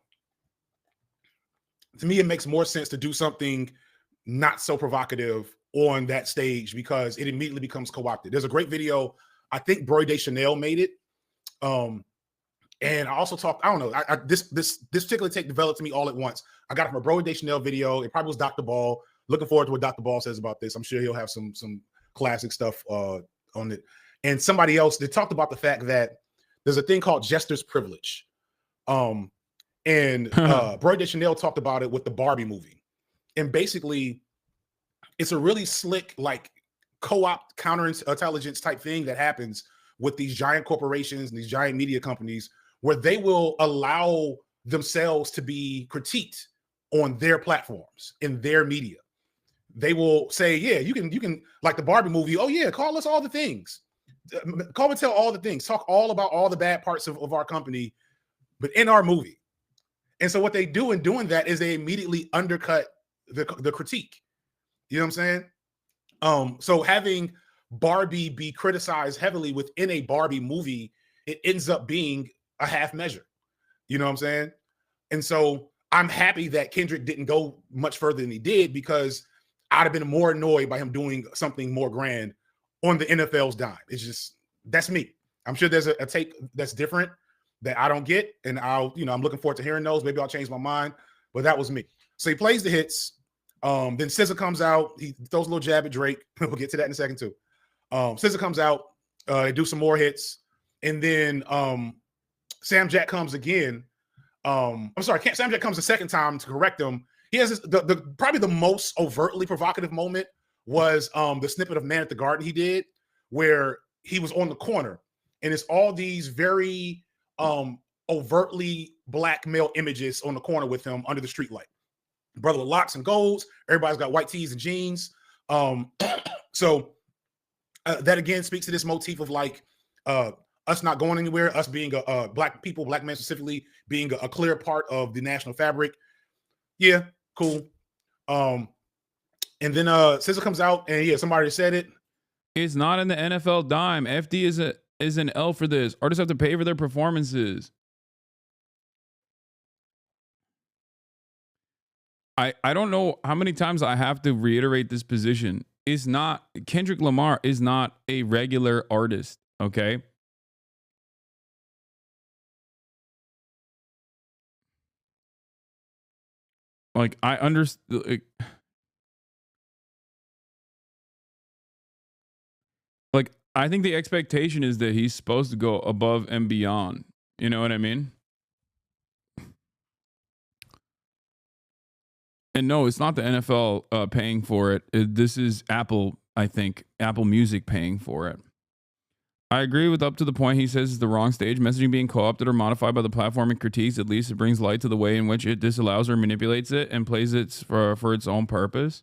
To me, it makes more sense to do something not so provocative on that stage, because it immediately becomes co-opted. There's a great video. I think Broy Deschanel made it. And I also talked, I don't know, this particular take developed to me all at once. I got it from a Broy Deschanel video. It probably was Dr. Ball. Looking forward to what Dr. Ball says about this. I'm sure he'll have some classic stuff on it. And somebody else, they talked about the fact that there's a thing called jester's privilege. And Broy Deschanel talked about it with the Barbie movie. And basically, it's a really slick, like co-op counterintelligence type thing that happens with these giant corporations and these giant media companies, where they will allow themselves to be critiqued on their platforms, in their media. They will say, yeah, you can like the Barbie movie. Oh yeah, call us all the things. Call and tell all the things. Talk all about all the bad parts of our company, but in our movie. And so what they do in doing that is they immediately undercut the critique. You know what I'm saying? So having Barbie be criticized heavily within a Barbie movie, it ends up being a half measure. You know what I'm saying? And so I'm happy that Kendrick didn't go much further than he did, because I'd have been more annoyed by him doing something more grand on the NFL's dime. It's just, that's me. I'm sure there's a take that's different that I don't get. And I'm looking forward to hearing those. Maybe I'll change my mind, but that was me. So he plays the hits. Then SZA comes out. He throws a little jab at Drake. We'll get to that in a second too. SZA comes out. They do some more hits. And then Sam Jack comes again. Sam Jack comes the second time to correct him. He has the probably the most overtly provocative moment was the snippet of Man at the Garden he did, where he was on the corner, and it's all these very overtly black male images on the corner with him under the streetlight. Brother with locks and golds. Everybody's got white tees and jeans. So that again speaks to this motif of like us not going anywhere, us being a black people, black men specifically, being a clear part of the national fabric. Yeah, cool. And then SZA comes out, and yeah, somebody said it. It's not in the NFL dime. FD is an L for this. Artists have to pay for their performances. I don't know how many times I have to reiterate this position. It's not, Kendrick Lamar is not a regular artist, okay? Like, I understand. Like, I think the expectation is that he's supposed to go above and beyond. You know what I mean? And no, it's not the NFL paying for it. This is Apple, I think, Apple Music paying for it. I agree with up to the point he says is the wrong stage. Messaging being co-opted or modified by the platform and critiques, at least it brings light to the way in which it disallows or manipulates it and plays it for its own purpose.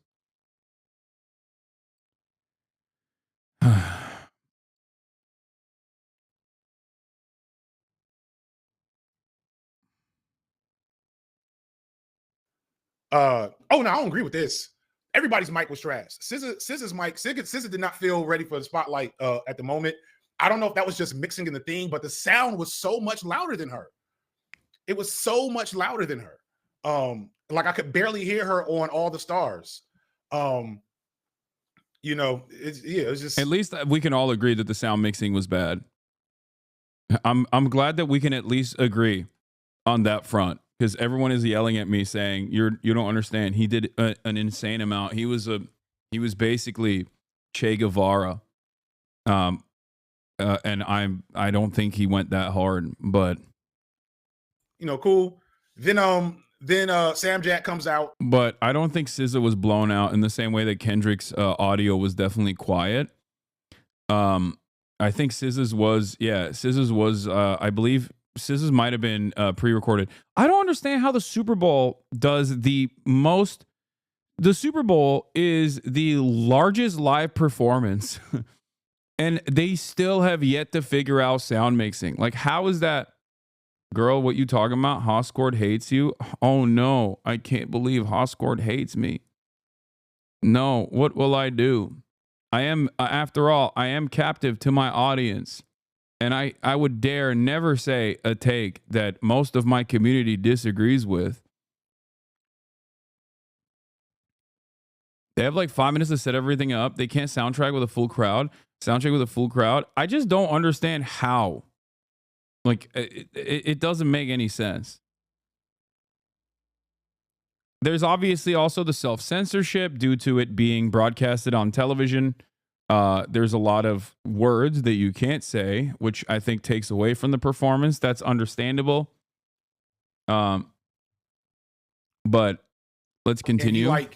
No, I don't agree with this. Everybody's mic was trash. SZA's mic, SZA did not feel ready for the spotlight at the moment. I don't know if that was just mixing in the thing, but the sound was so much louder than her. It was so much louder than her. Like I could barely hear her on All the Stars. It's just, at least we can all agree that the sound mixing was bad. I'm glad that we can at least agree on that front, because everyone is yelling at me saying you don't understand. He did an insane amount. He was basically Che Guevara. And I don't think he went that hard, but cool. Then Sam Jack comes out. But I don't think SZA was blown out in the same way that Kendrick's audio was definitely quiet. I think SZA's was, I believe SZA's might have been pre-recorded. I don't understand how the Super Bowl does the Super Bowl is the largest live performance and they still have yet to figure out sound mixing. Like, how is that? Girl, what you talking about? Hoscord hates you? Oh no, I can't believe Hoscord hates me. No, what will I do? I am, after all, I am captive to my audience. And I would dare never say a take that most of my community disagrees with. They have like 5 minutes to set everything up. They can't soundtrack with a full crowd. I just don't understand how. Like, it doesn't make any sense. There's obviously also the self-censorship due to it being broadcasted on television. There's a lot of words that you can't say, which I think takes away from the performance. That's understandable. But let's continue. And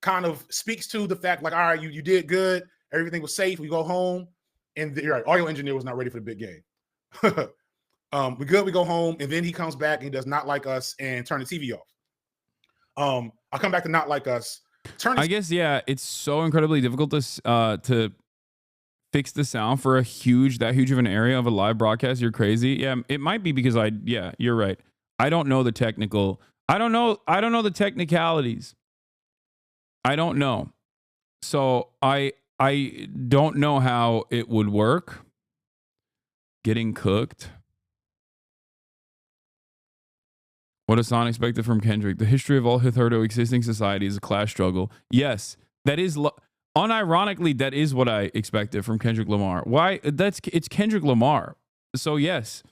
kind of speaks to the fact, like, all right, you did good, everything was safe, we go home, and you're right, audio engineer was not ready for the big game. We good, we go home, and then he comes back and he does not like us and turn the TV off. I'll come back to not like us. I guess, yeah, it's so incredibly difficult to fix the sound for that huge of an area of a live broadcast. You're crazy. Yeah, it might be because you're right. I don't know the technicalities. I don't know. So I don't know how it would work. Getting cooked. What Hasan expected from Kendrick. The history of all hitherto existing society is a class struggle. Yes, that is unironically, that is what I expected from Kendrick Lamar. Why? It's Kendrick Lamar. So yes,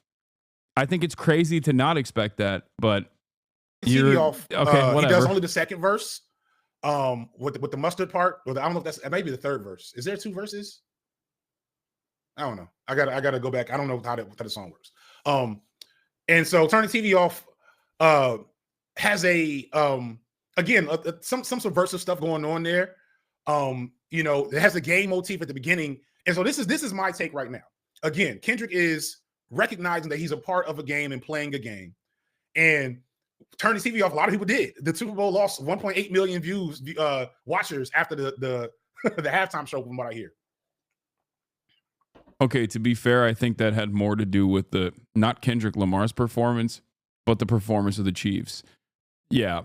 I think it's crazy to not expect that, but you're off. Okay. Whatever. He does only the second verse. With the mustard part, or I don't know if that's maybe the third verse. Is there 2 verses? I don't know. I gotta go back. I don't know how the song works. And so turn the TV off. Has a again some subversive stuff going on there. It has a game motif at the beginning, and so this is my take right now. Again, Kendrick is recognizing that he's a part of a game and playing a game, and turn the TV off. A lot of people did. The Super Bowl lost 1.8 million views, watchers after the the halftime show, from what I hear. Okay, to be fair, I think that had more to do with not Kendrick Lamar's performance, but the performance of the Chiefs. Yeah.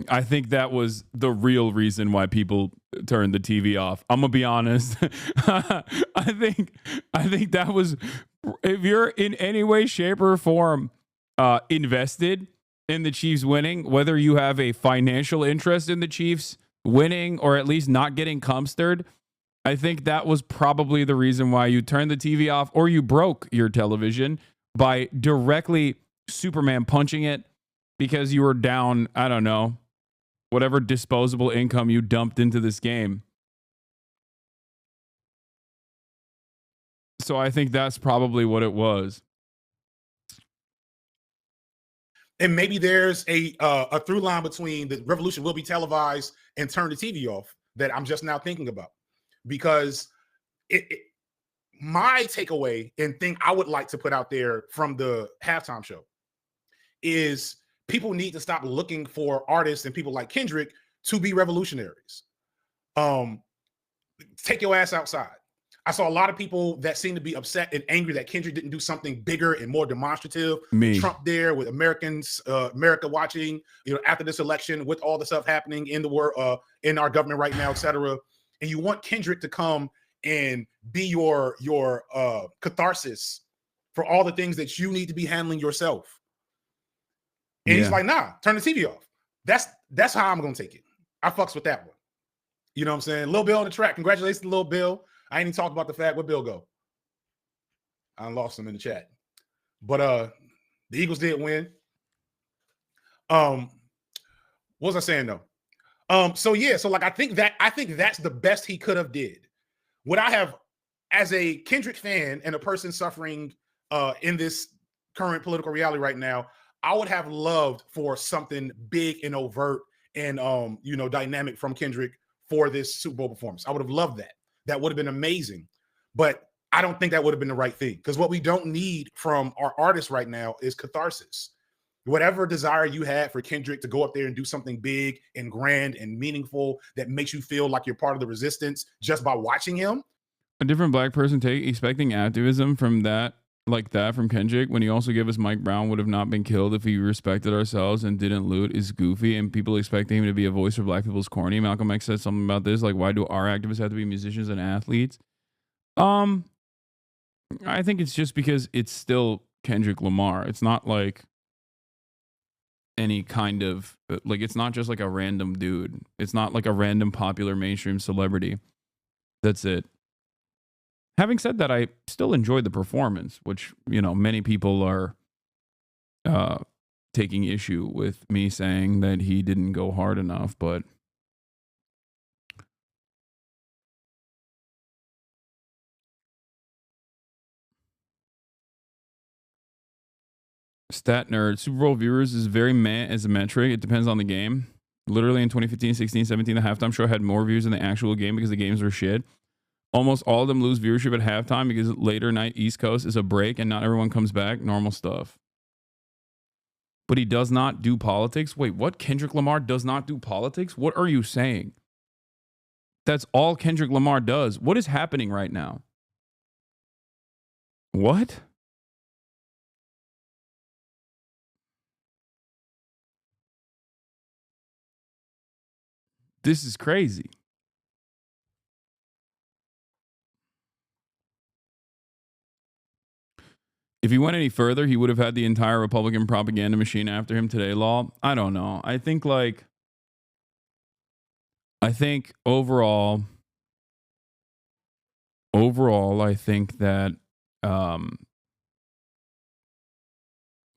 I think that was the real reason why people turned the TV off. I'm gonna be honest. I think that was, if you're in any way, shape, or form invested in the Chiefs winning, whether you have a financial interest in the Chiefs winning or at least not getting cumstered, I think that was probably the reason why you turned the TV off, or you broke your television by directly Superman punching it because you were down, I don't know, whatever disposable income you dumped into this game. So I think that's probably what it was. And maybe there's a through line between the revolution will be televised and turn the TV off that I'm just now thinking about, because my takeaway and thing I would like to put out there from the halftime show is people need to stop looking for artists and people like Kendrick to be revolutionaries. Take your ass outside. I saw a lot of people that seem to be upset and angry that Kendrick didn't do something bigger and more demonstrative. Me. Trump there with America watching, after this election, with all the stuff happening in the world, in our government right now, et cetera. And you want Kendrick to come and be your catharsis for all the things that you need to be handling yourself. And he's like, nah, turn the TV off. That's how I'm gonna take it. I fucks with that one. You know what I'm saying? Lil Bill on the track. Congratulations to Lil Bill. I ain't even talked about the fact where Bill go. I lost him in the chat. But the Eagles did win. What was I saying though? So I think that's the best he could have did. Would I have, as a Kendrick fan and a person suffering in this current political reality right now, I would have loved for something big and overt and dynamic from Kendrick for this Super Bowl performance. I would have loved that. That would have been amazing. But I don't think that would have been the right thing, because what we don't need from our artists right now is catharsis. Whatever desire you had for Kendrick to go up there and do something big and grand and meaningful that makes you feel like you're part of the resistance just by watching him. A different black person expecting activism from from Kendrick, when he also gave us Mike Brown would have not been killed if we respected ourselves and didn't loot, is goofy, and people expecting him to be a voice for black people's corny. Malcolm X said something about this, like, why do our activists have to be musicians and athletes? I think it's just because it's still Kendrick Lamar. It's not like any kind of, it's not just like a random dude. It's not like a random popular mainstream celebrity. That's it. Having said that, I still enjoyed the performance, which, many people are taking issue with me saying that he didn't go hard enough, but Stat Nerd, Super Bowl viewers is very meh as a metric. It depends on the game. Literally in 2015, 16, 17, the halftime show had more views than the actual game because the games were shit. Almost all of them lose viewership at halftime because later night East Coast is a break and not everyone comes back. Normal stuff. But he does not do politics? Wait, what? Kendrick Lamar does not do politics? What are you saying? That's all Kendrick Lamar does. What is happening right now? What? This is crazy. If he went any further, he would have had the entire Republican propaganda machine after him today, Law. I don't know. I think overall, I think that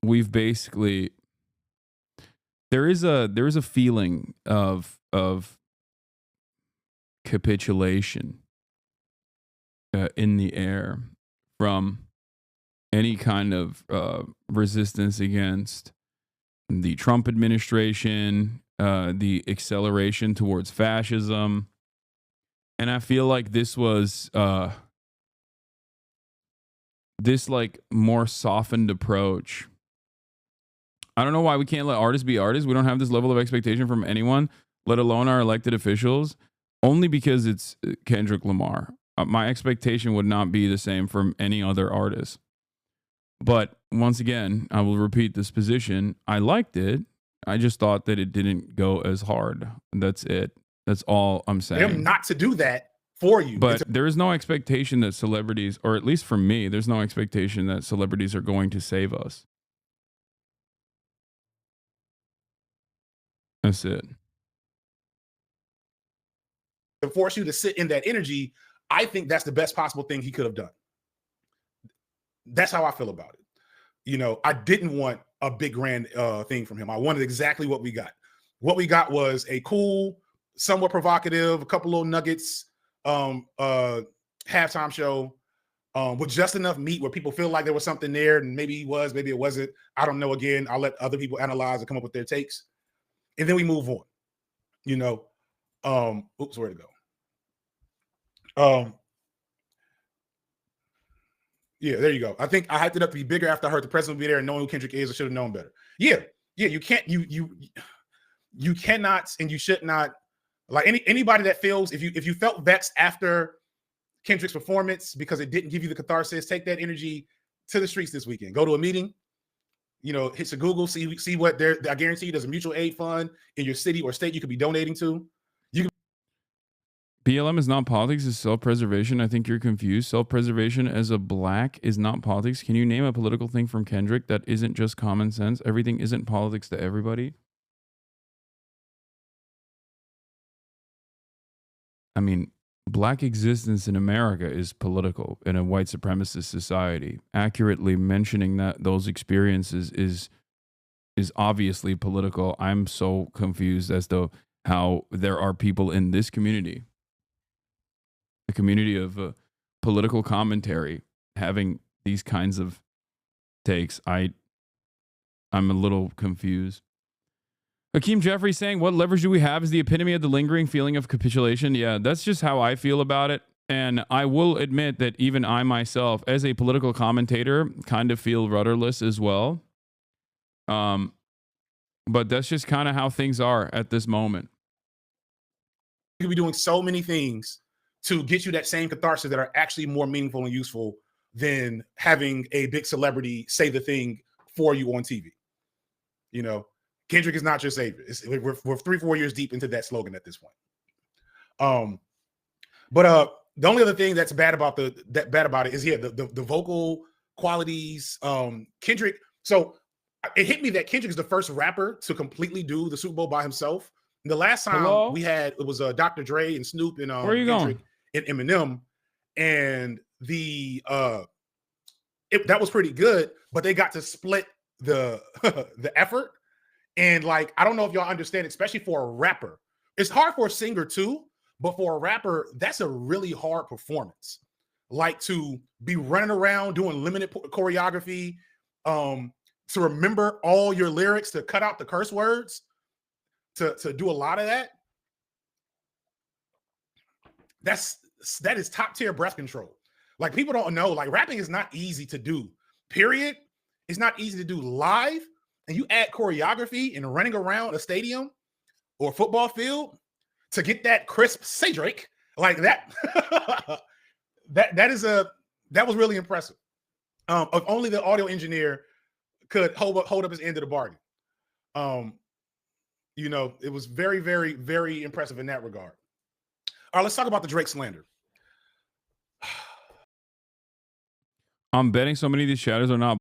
we've basically there is a feeling of capitulation in the air from any kind of resistance against the Trump administration, the acceleration towards fascism. And I feel like this was this like more softened approach. I don't know why we can't let artists be artists. We don't have this level of expectation from anyone, let alone our elected officials, only because it's Kendrick Lamar. My expectation would not be the same from any other artist. But once again, I will repeat this position. I liked it. I just thought that it didn't go as hard. That's it. That's all I'm saying. Them not to do that for you. But there is no expectation that celebrities, or at least for me, there's no expectation that celebrities are going to save us. That's it. To force you to sit in that energy, I think that's the best possible thing he could have done. That's how I feel about it. You know, I didn't want a big grand thing from him. I wanted exactly what we got. What we got was a cool, somewhat provocative, a couple little nuggets, halftime show with just enough meat where people feel like there was something there, and maybe he was, maybe it wasn't. I don't know. Again, I'll let other people analyze and come up with their takes, and then we move on. You know, oops, where to go? Yeah, there you go. I think I hyped it up to be bigger after I heard the president would be there and knowing who Kendrick is. I should have known better. Yeah, you can't, you cannot, and you should not, like anybody that feels, if you felt vexed after Kendrick's performance because it didn't give you the catharsis, take that energy to the streets this weekend. Go to a meeting, you know, hit your Google, see what I guarantee you there's a mutual aid fund in your city or state you could be donating to. BLM is not politics, it's self-preservation. I think you're confused. Self-preservation as a black is not politics. Can you name a political thing from Kendrick that isn't just common sense? Everything isn't politics to everybody. I mean, black existence in America is political in a white supremacist society. Accurately mentioning that those experiences is obviously political. I'm so confused as to how there are people in this community, a community of political commentary, having these kinds of takes. I'm a little confused. Hakeem Jeffrey saying, what leverage do we have is the epitome of the lingering feeling of capitulation. Yeah, that's just how I feel about it. And I will admit that even I myself, as a political commentator, kind of feel rudderless as well. But that's just kind of how things are at this moment. You could be doing so many things to get you that same catharsis that are actually more meaningful and useful than having a big celebrity say the thing for you on TV. You know, Kendrick is not your savior. We're 3-4 years deep into that slogan at this point. But the only other thing that's bad about it is the vocal qualities. Kendrick. So it hit me that Kendrick is the first rapper to completely do the Super Bowl by himself. And the last time we had, it was Dr. Dre and Snoop and Where are you Kendrick going? and Eminem, and that was pretty good. But they got to split the effort. And like, I don't know if y'all understand, especially for a rapper, it's hard for a singer too, but for a rapper, that's a really hard performance. Like to be running around doing limited choreography, to remember all your lyrics, to cut out the curse words. to do a lot of that, that is top tier breath control. Like, people don't know, like, rapping is not easy to do, period. It's not easy to do live. And you add choreography and running around a stadium or a football field to get that crisp say Drake like that. that was really impressive. If only the audio engineer could hold up his end of the bargain. You know, it was very, very, very impressive in that regard. All right, let's talk about the Drake slander. I'm betting so many of these shadows are not.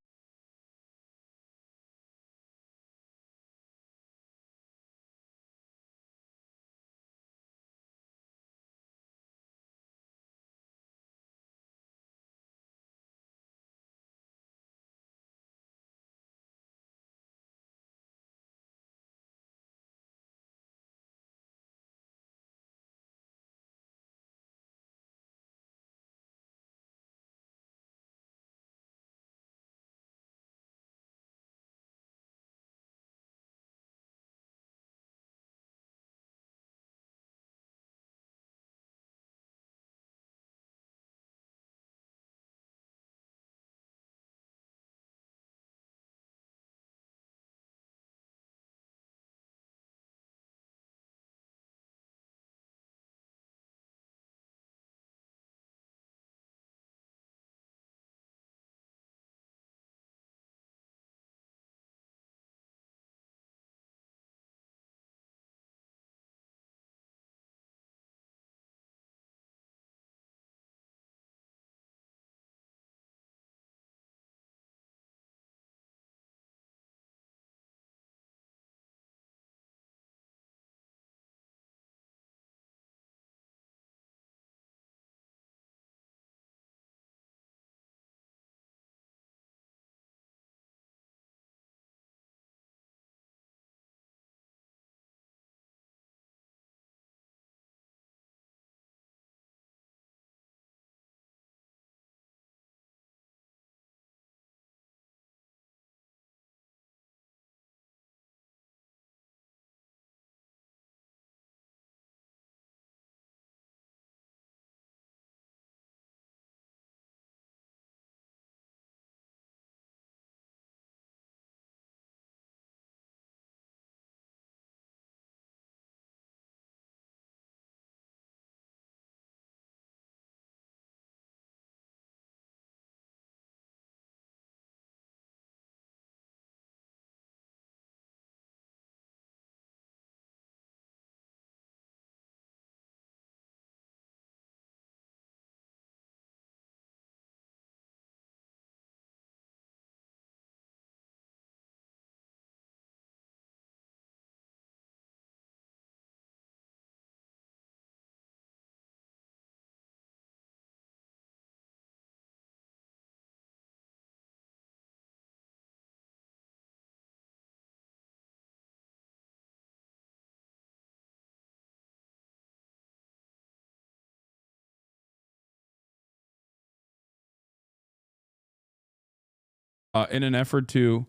In an effort to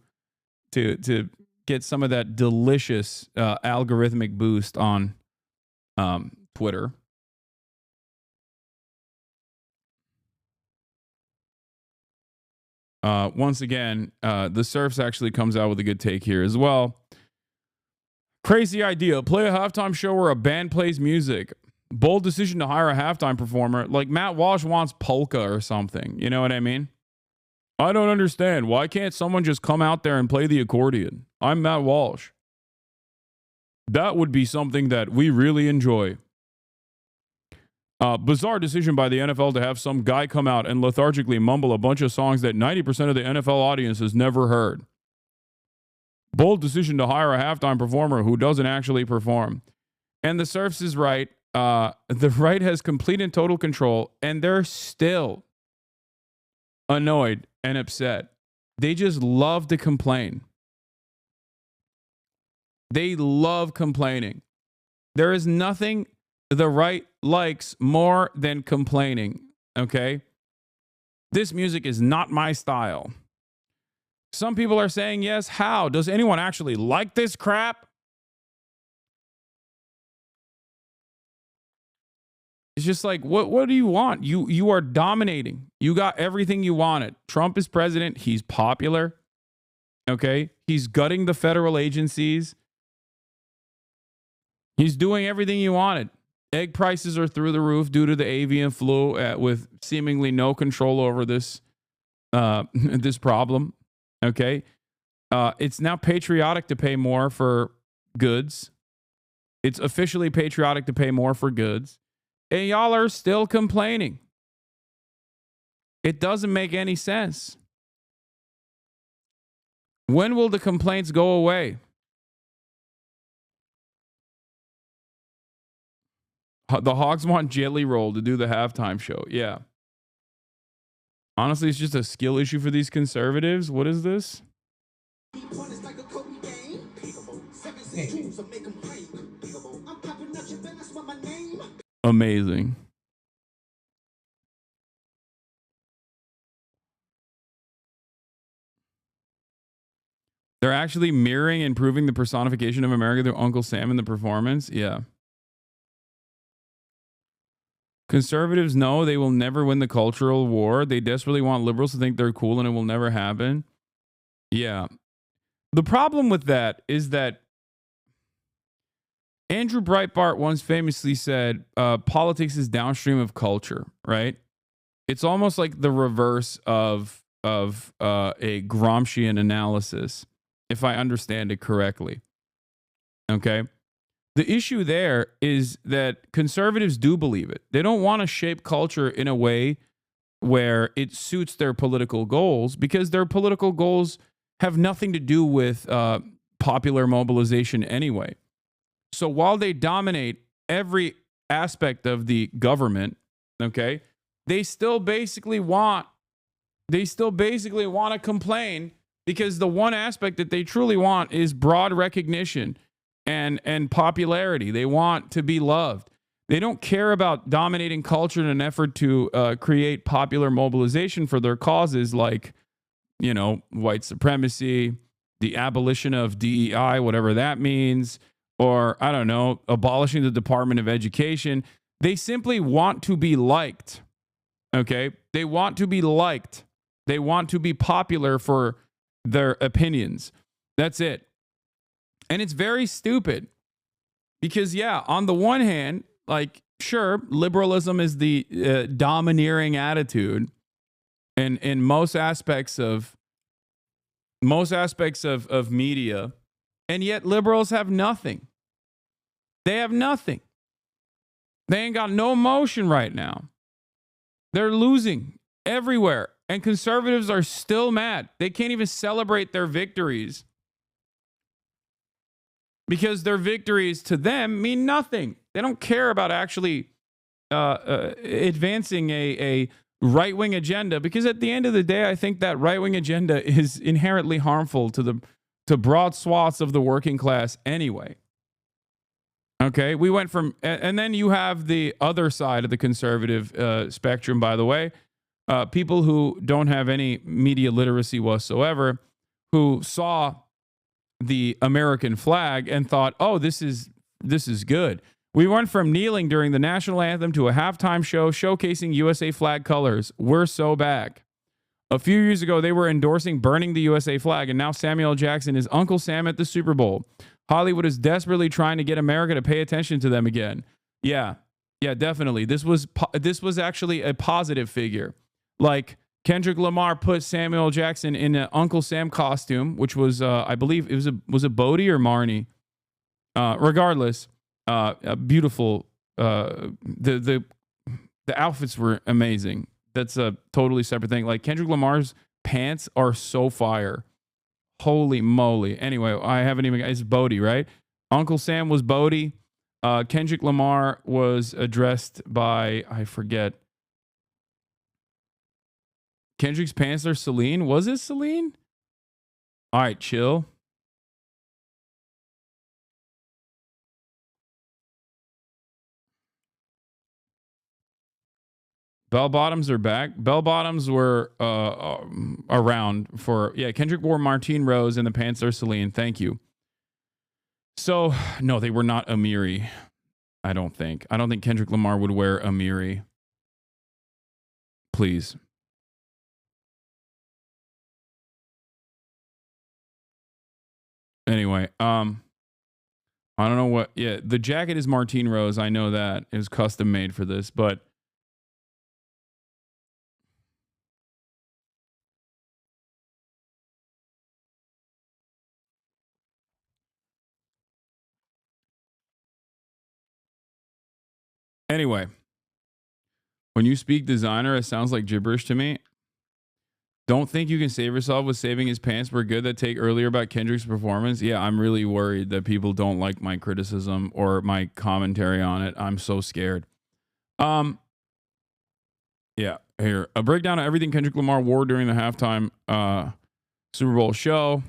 get some of that delicious algorithmic boost on Twitter. Once again, the Surfs actually comes out with a good take here as well. Crazy idea. Play a halftime show where a band plays music. Bold decision to hire a halftime performer. Like Matt Walsh wants polka or something. You know what I mean? I don't understand. Why can't someone just come out there and play the accordion? I'm Matt Walsh. That would be something that we really enjoy. Bizarre decision by the NFL to have some guy come out and lethargically mumble a bunch of songs that 90% of the NFL audience has never heard. Bold decision to hire a halftime performer who doesn't actually perform. And the Surfs is right. The right has complete and total control, and they're still annoyed and upset. They just love to complain. They love complaining. There is nothing the right likes more than complaining, okay? This music is not my style. Some people are saying, yes, how? Does anyone actually like this crap? It's just like, what do you want? You are dominating. You got everything you wanted. Trump is president. He's popular. Okay. He's gutting the federal agencies. He's doing everything you wanted. Egg prices are through the roof due to the avian flu, with seemingly no control over this this problem. Okay. It's now patriotic to pay more for goods. It's officially patriotic to pay more for goods. And y'all are still complaining. It doesn't make any sense. When will the complaints go away? The Hogs want Jelly Roll to do the halftime show. Yeah. Honestly, it's just a skill issue for these conservatives. What is this? Amazing. They're actually mirroring and proving the personification of America through Uncle Sam in the performance. Yeah. Conservatives know they will never win the cultural war. They desperately want liberals to think they're cool and it will never happen. Yeah. The problem with that is that Andrew Breitbart once famously said, politics is downstream of culture, right? It's almost like the reverse of a Gramscian analysis, if I understand it correctly. Okay? The issue there is that conservatives do believe it. They don't want to shape culture in a way where it suits their political goals, because their political goals have nothing to do with popular mobilization anyway. So while they dominate every aspect of the government, okay, they still basically want to complain, because the one aspect that they truly want is broad recognition and popularity. They want to be loved. They don't care about dominating culture in an effort to create popular mobilization for their causes, like, you know, white supremacy, the abolition of DEI, whatever that means, or, I don't know, abolishing the Department of Education. They simply want to be liked. Okay? They want to be liked. They want to be popular for their opinions. That's it. And it's very stupid, because, yeah, on the one hand, like, sure, liberalism is the domineering attitude in most aspects of media, and yet liberals have nothing. They have nothing. They ain't got no emotion right now. They're losing everywhere, and conservatives are still mad. They can't even celebrate their victories, because their victories to them mean nothing. They don't care about actually advancing a right-wing agenda, because at the end of the day, I think that right-wing agenda is inherently harmful to broad swaths of the working class anyway. Okay, we went from, and then you have the other side of the conservative spectrum, by the way, people who don't have any media literacy whatsoever, who saw the American flag and thought, oh, this is good. We went from kneeling during the national anthem to a halftime show showcasing USA flag colors. We're so back. A few years ago, they were endorsing burning the USA flag, and now Samuel L. Jackson is Uncle Sam at the Super Bowl. Hollywood is desperately trying to get America to pay attention to them again. Yeah, definitely. This was actually a positive figure. Like, Kendrick Lamar put Samuel L. Jackson in an Uncle Sam costume, which was, I believe, was it Bodie or Marnie? Regardless, beautiful. The outfits were amazing. That's a totally separate thing. Like, Kendrick Lamar's pants are so fire. Holy moly. Anyway, I haven't even, it's Bodie, right? Uncle Sam was Bodie. Kendrick Lamar was addressed by, I forget. Kendrick's pants are Celine. Was it Celine? All right, chill. Bell bottoms are back. Bell bottoms were around for, yeah, Kendrick wore Martine Rose and the pants are Celine. Thank you. So, no, they were not Amiri. I don't think Kendrick Lamar would wear a Miri. Please. Anyway, I don't know what. Yeah, the jacket is Martine Rose. I know that it was custom made for this, but anyway, when you speak designer, it sounds like gibberish to me. Don't think you can save yourself with saving his pants for good that take earlier about Kendrick's performance. Yeah, I'm really worried that people don't like my criticism or my commentary on it. I'm so scared. Yeah, here. A breakdown of everything Kendrick Lamar wore during the halftime Super Bowl show.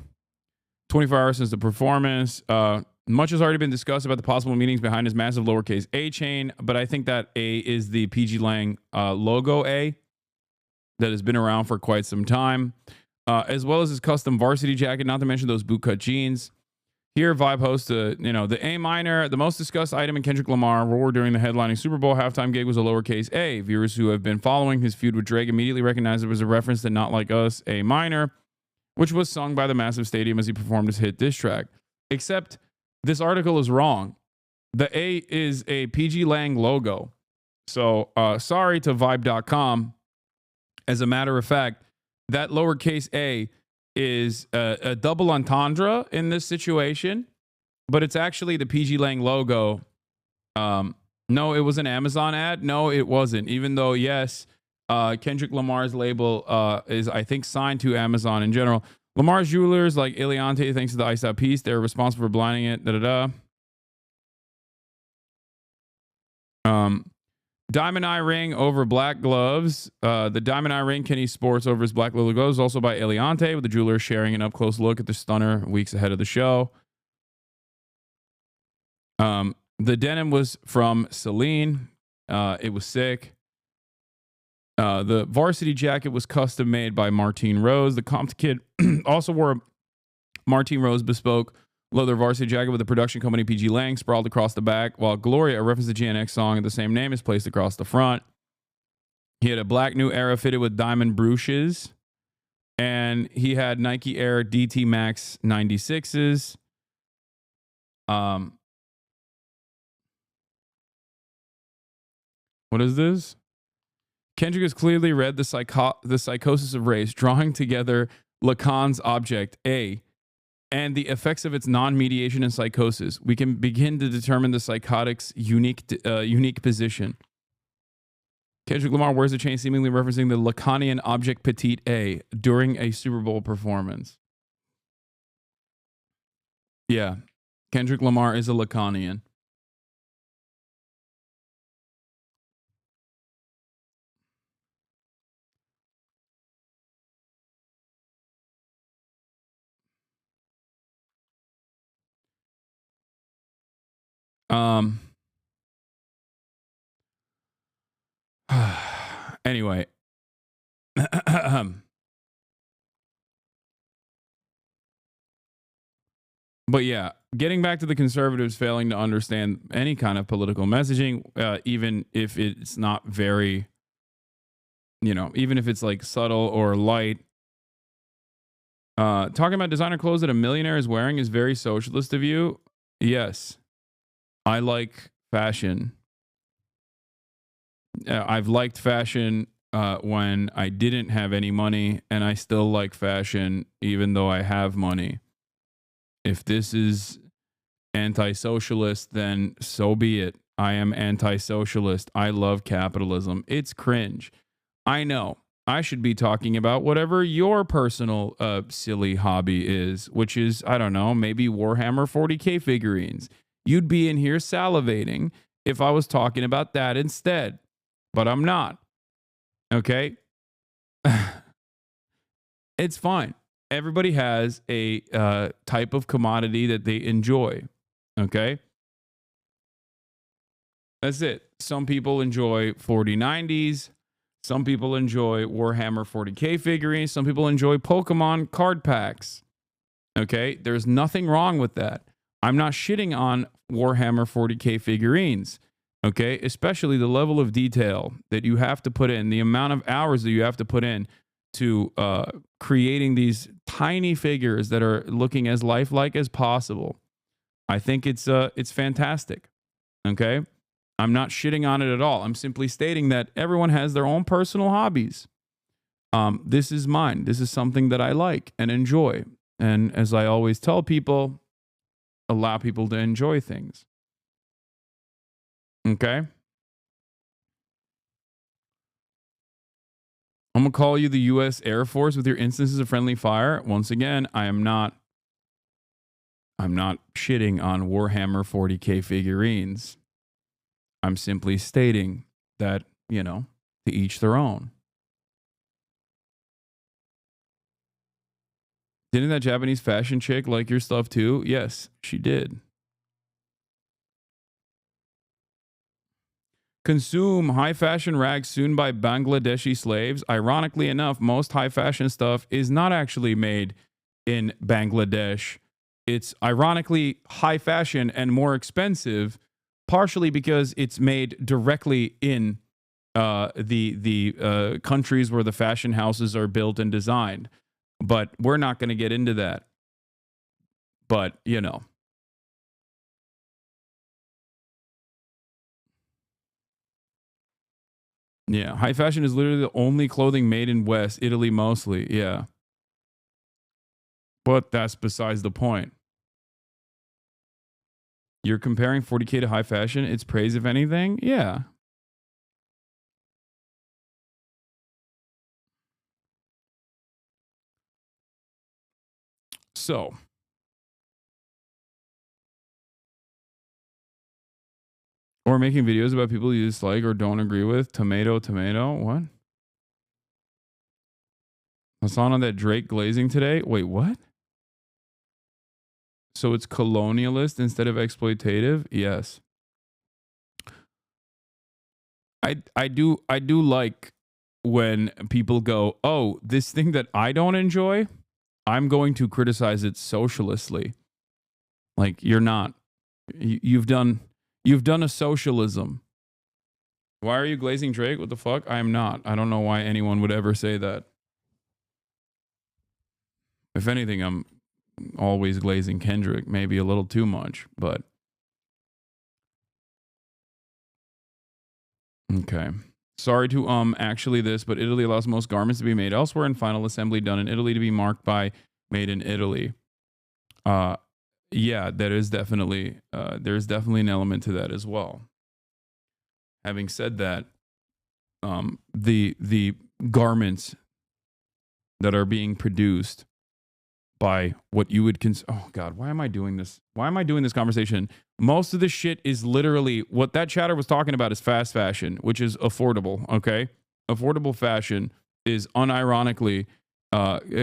24 hours since the performance. Much has already been discussed about the possible meanings behind his massive lowercase A chain, but I think that A is the PG Lang logo A that has been around for quite some time, as well as his custom varsity jacket, not to mention those bootcut jeans. Here, Vibe hosts, the A minor, the most discussed item in Kendrick Lamar wore during the headlining Super Bowl halftime gig was a lowercase A. Viewers who have been following his feud with Drake immediately recognized it was a reference to Not Like Us, A minor, which was sung by the massive stadium as he performed his hit diss track. Except this article is wrong. The A is a PG Lang logo. So sorry to Vibe.com. As a matter of fact, that lowercase A is a double entendre in this situation, but it's actually the PG Lang logo. No, it was an Amazon ad. No, it wasn't. Even though, yes, Kendrick Lamar's label is, I think, signed to Amazon in general. Lamar's jewelers like Eliante, thanks to the iced out piece, they're responsible for blinding it. Diamond Eye ring over black gloves. The Diamond Eye ring Kenny sports over his black little gloves, also by Eliante, with the jeweler sharing an up close look at the stunner weeks ahead of the show. The denim was from Celine. It was sick. The varsity jacket was custom made by Martine Rose. The Compton kid also wore a Martine Rose bespoke leather varsity jacket with the production company PG Lang sprawled across the back, while Gloria, a reference to GNX song of the same name, is placed across the front. He had a black New Era fitted with diamond brooches, and he had Nike Air DT Max 96s. What is this? Kendrick has clearly read the psychosis of race, drawing together Lacan's object, A, and the effects of its non-mediation and psychosis. We can begin to determine the psychotic's unique position. Kendrick Lamar wears a chain seemingly referencing the Lacanian object petite A during a Super Bowl performance. Yeah, Kendrick Lamar is a Lacanian. Anyway. But yeah, getting back to the conservatives failing to understand any kind of political messaging, even if it's not very, even if it's like subtle or light. Talking about designer clothes that a millionaire is wearing is very socialist of you. Yes. I like fashion. I've liked fashion when I didn't have any money, and I still like fashion even though I have money. If this is anti-socialist, then so be it. I am anti-socialist. I love capitalism. It's cringe. I know. I should be talking about whatever your personal silly hobby is, which is, I don't know, maybe Warhammer 40K figurines. You'd be in here salivating if I was talking about that instead. But I'm not. Okay? It's fine. Everybody has a type of commodity that they enjoy. Okay? That's it. Some people enjoy 4090s. Some people enjoy Warhammer 40K figurines. Some people enjoy Pokemon card packs. Okay? There's nothing wrong with that. I'm not shitting on Warhammer 40K figurines, okay? Especially the level of detail that you have to put in, the amount of hours that you have to put in to creating these tiny figures that are looking as lifelike as possible. I think it's fantastic, okay? I'm not shitting on it at all. I'm simply stating that everyone has their own personal hobbies. This is mine. This is something that I like and enjoy. And as I always tell people, allow people to enjoy things. Okay? I'm going to call you the U.S. Air Force with your instances of friendly fire. Once again, I'm not shitting on Warhammer 40K figurines. I'm simply stating that, to each their own. Didn't that Japanese fashion chick like your stuff too? Yes, she did. Consume high fashion rags sewn by Bangladeshi slaves. Ironically enough, most high fashion stuff is not actually made in Bangladesh. It's ironically high fashion and more expensive, partially because it's made directly in the countries where the fashion houses are built and designed. But we're not going to get into that. But, Yeah, high fashion is literally the only clothing made in West Italy mostly. Yeah. But that's besides the point. You're comparing 40K to high fashion? It's praise, if anything? Yeah. So, or making videos about people you dislike or don't agree with. Tomato. What? Hasan on that Drake glazing today? Wait, what? So it's colonialist instead of exploitative? Yes. I do like when people go, "Oh, this thing that I don't enjoy, I'm going to criticize it socialistly." Like, you're not. You've done a socialism. Why are you glazing Drake? What the fuck? I am not. I don't know why anyone would ever say that. If anything, I'm always glazing Kendrick, maybe a little too much, but okay. Sorry to actually this, but Italy allows most garments to be made elsewhere and final assembly done in Italy to be marked by made in Italy. Yeah, that is definitely there's definitely an element to that as well. Having said that, the garments that are being produced by what you would oh god, why am I doing this? Why am I doing this conversation? Most of the shit is literally what that chatter was talking about is fast fashion, which is affordable, okay? Affordable fashion is unironically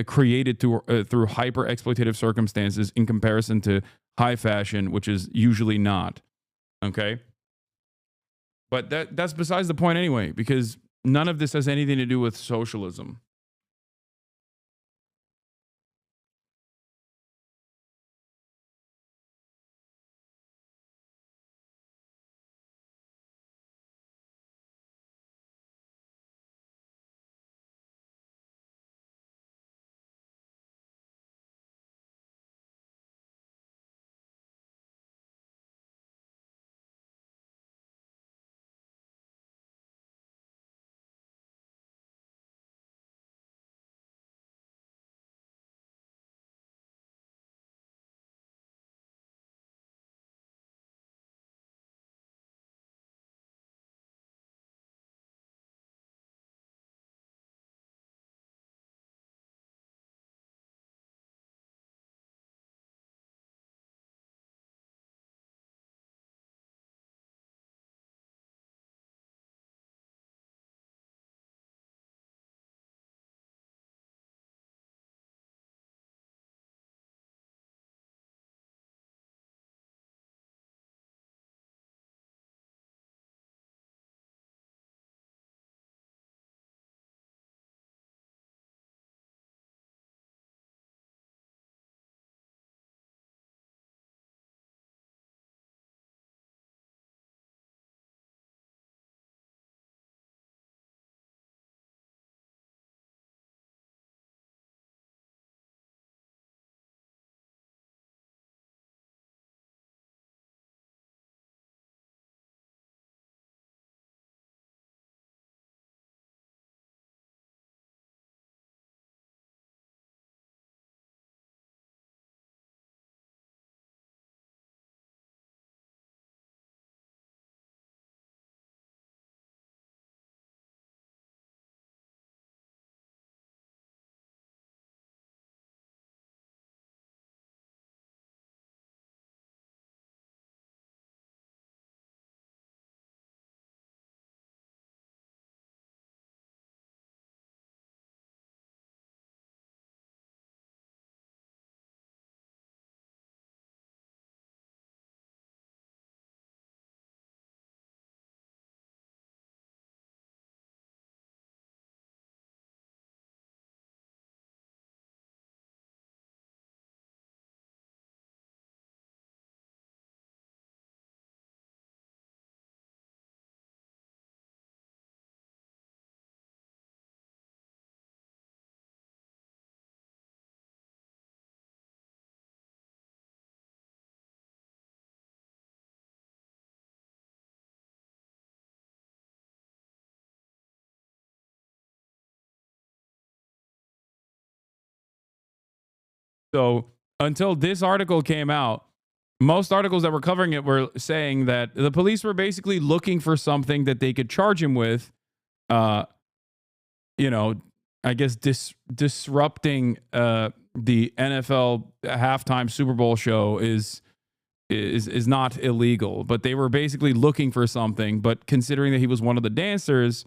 created through hyper exploitative circumstances in comparison to high fashion, which is usually not, okay? But that's besides the point anyway, because none of this has anything to do with socialism. So until this article came out, most articles that were covering it were saying that the police were basically looking for something that they could charge him with, you know, I guess disrupting the NFL halftime Super Bowl show is not illegal, but they were basically looking for something. But considering that he was one of the dancers,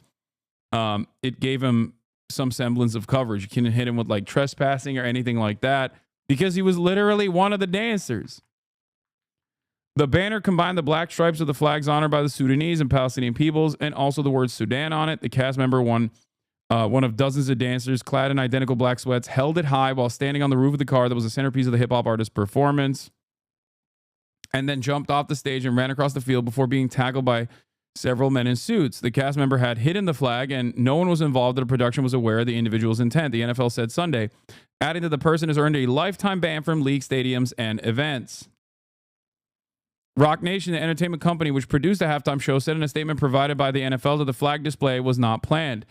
it gave him some semblance of coverage. You couldn't hit him with like trespassing or anything like that because he was literally one of the dancers. The banner combined the black stripes with the flags honored by the Sudanese and Palestinian peoples and also the word Sudan on it. The cast member, one of dozens of dancers clad in identical black sweats, held it high while standing on the roof of the car that was the centerpiece of the hip-hop artist's performance, and then jumped off the stage and ran across the field before being tackled by several men in suits. The cast member had hidden the flag, and no one was involved in the production was aware of the individual's intent, the NFL said Sunday, adding that the person has earned a lifetime ban from league stadiums and events. Rock Nation, the entertainment company which produced the halftime show, said in a statement provided by the NFL that the flag display was not planned.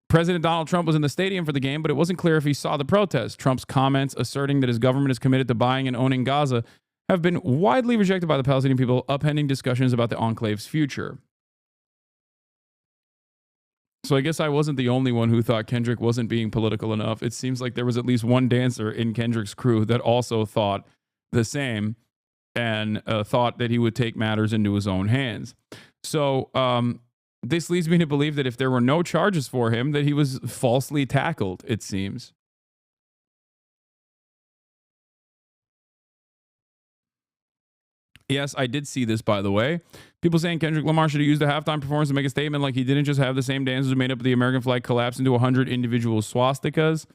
President Donald Trump was in the stadium for the game, but it wasn't clear if he saw the protest. Trump's comments asserting that his government is committed to buying and owning Gaza have been widely rejected by the Palestinian people, upending discussions about the enclave's future. So I guess I wasn't the only one who thought Kendrick wasn't being political enough. It seems like there was at least one dancer in Kendrick's crew that also thought the same and thought that he would take matters into his own hands. So this leads me to believe that if there were no charges for him, that he was falsely tackled, it seems. Yes, I did see this, by the way. People saying Kendrick Lamar should have used the halftime performance to make a statement like he didn't just have the same dancers who made up the American flag collapse into 100 individual swastikas.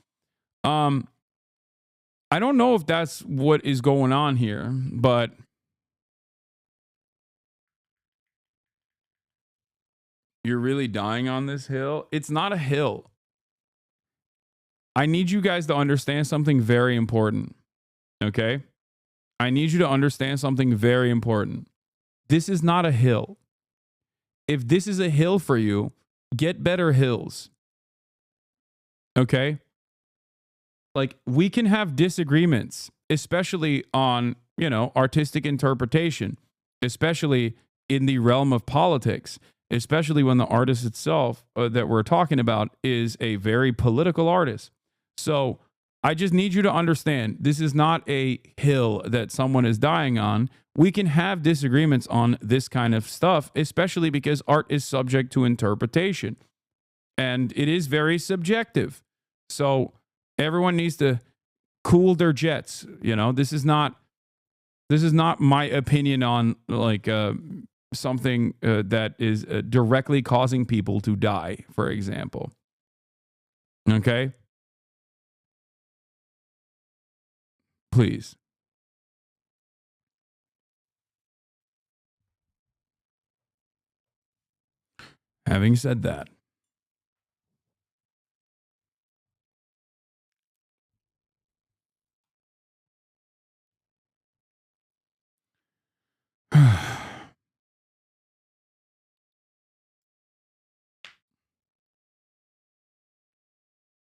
I don't know if that's what is going on here, but you're really dying on this hill. It's not a hill. I need you guys to understand something very important. Okay? I need you to understand something very important. This is not a hill. If this is a hill for you, get better hills. Okay? Like, we can have disagreements, especially on, artistic interpretation, especially in the realm of politics, especially when the artist itself that we're talking about is a very political artist. So I just need you to understand, this is not a hill that someone is dying on. We can have disagreements on this kind of stuff, especially because art is subject to interpretation. And it is very subjective. So everyone needs to cool their jets. This is not my opinion on something that is directly causing people to die, for example. Okay? Please. Having said that,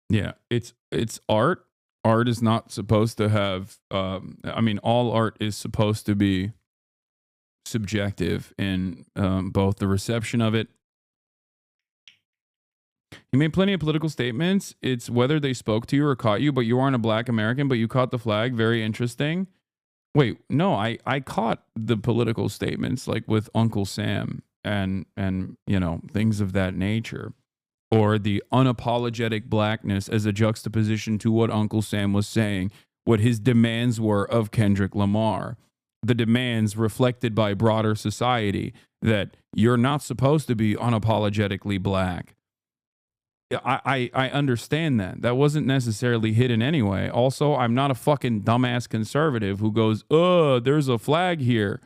yeah, it's art. Art is not supposed to have, all art is supposed to be subjective in both the reception of it. He made plenty of political statements. It's whether they spoke to you or caught you, but you aren't a black American, but you caught the flag. Very interesting. Wait, no, I caught the political statements like with Uncle Sam and things of that nature. Or the unapologetic blackness as a juxtaposition to what Uncle Sam was saying, what his demands were of Kendrick Lamar. The demands reflected by broader society that you're not supposed to be unapologetically black. I understand that. That wasn't necessarily hidden anyway. Also, I'm not a fucking dumbass conservative who goes, there's a flag here,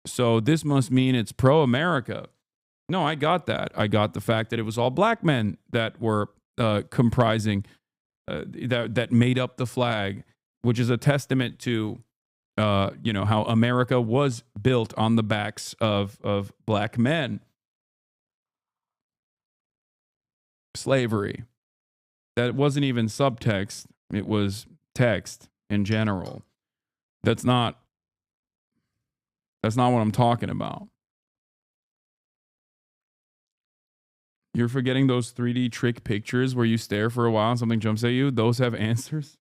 so this must mean it's pro-America. No, I got that. I got the fact that it was all black men that were comprising, that made up the flag, which is a testament to, how America was built on the backs of black men. Slavery. That wasn't even subtext. It was text. in general. That's not what I'm talking about. You're forgetting those 3D trick pictures where you stare for a while and something jumps at you? Those have answers?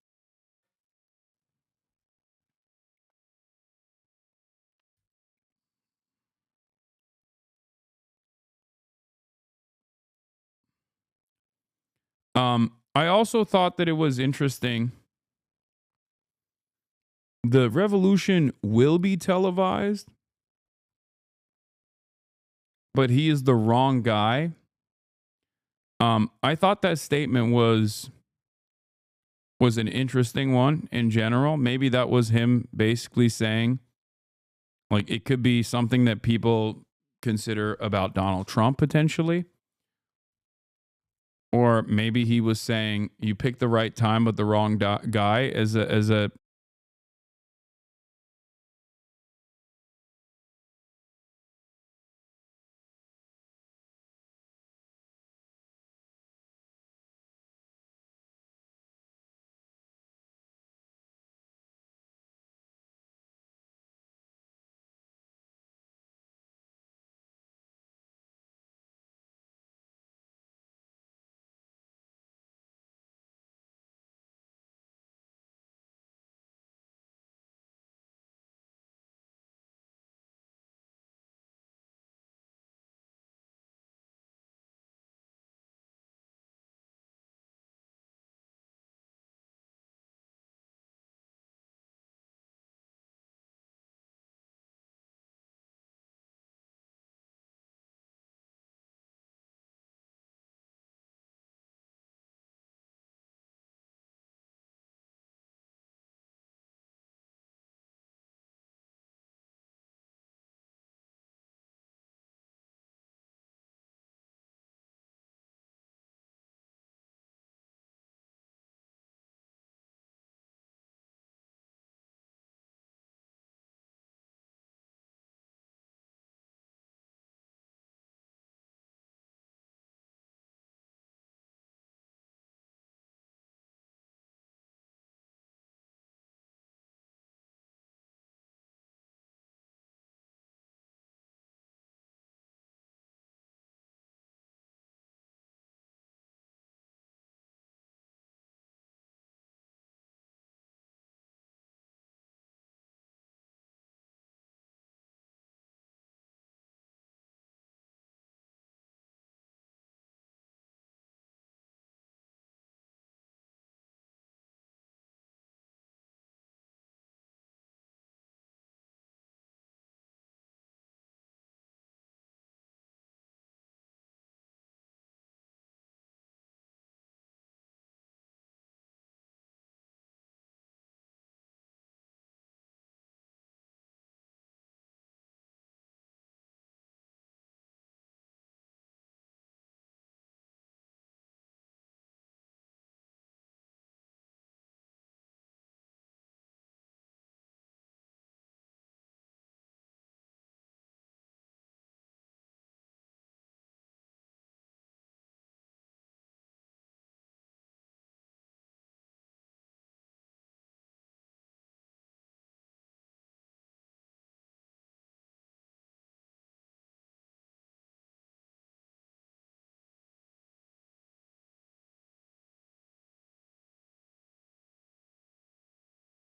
I also thought that it was interesting. The revolution will be televised, but he is the wrong guy. I thought that statement was an interesting one in general. Maybe that was him basically saying, like, it could be something that people consider about Donald Trump potentially. Or maybe he was saying you picked the right time but the wrong guy as a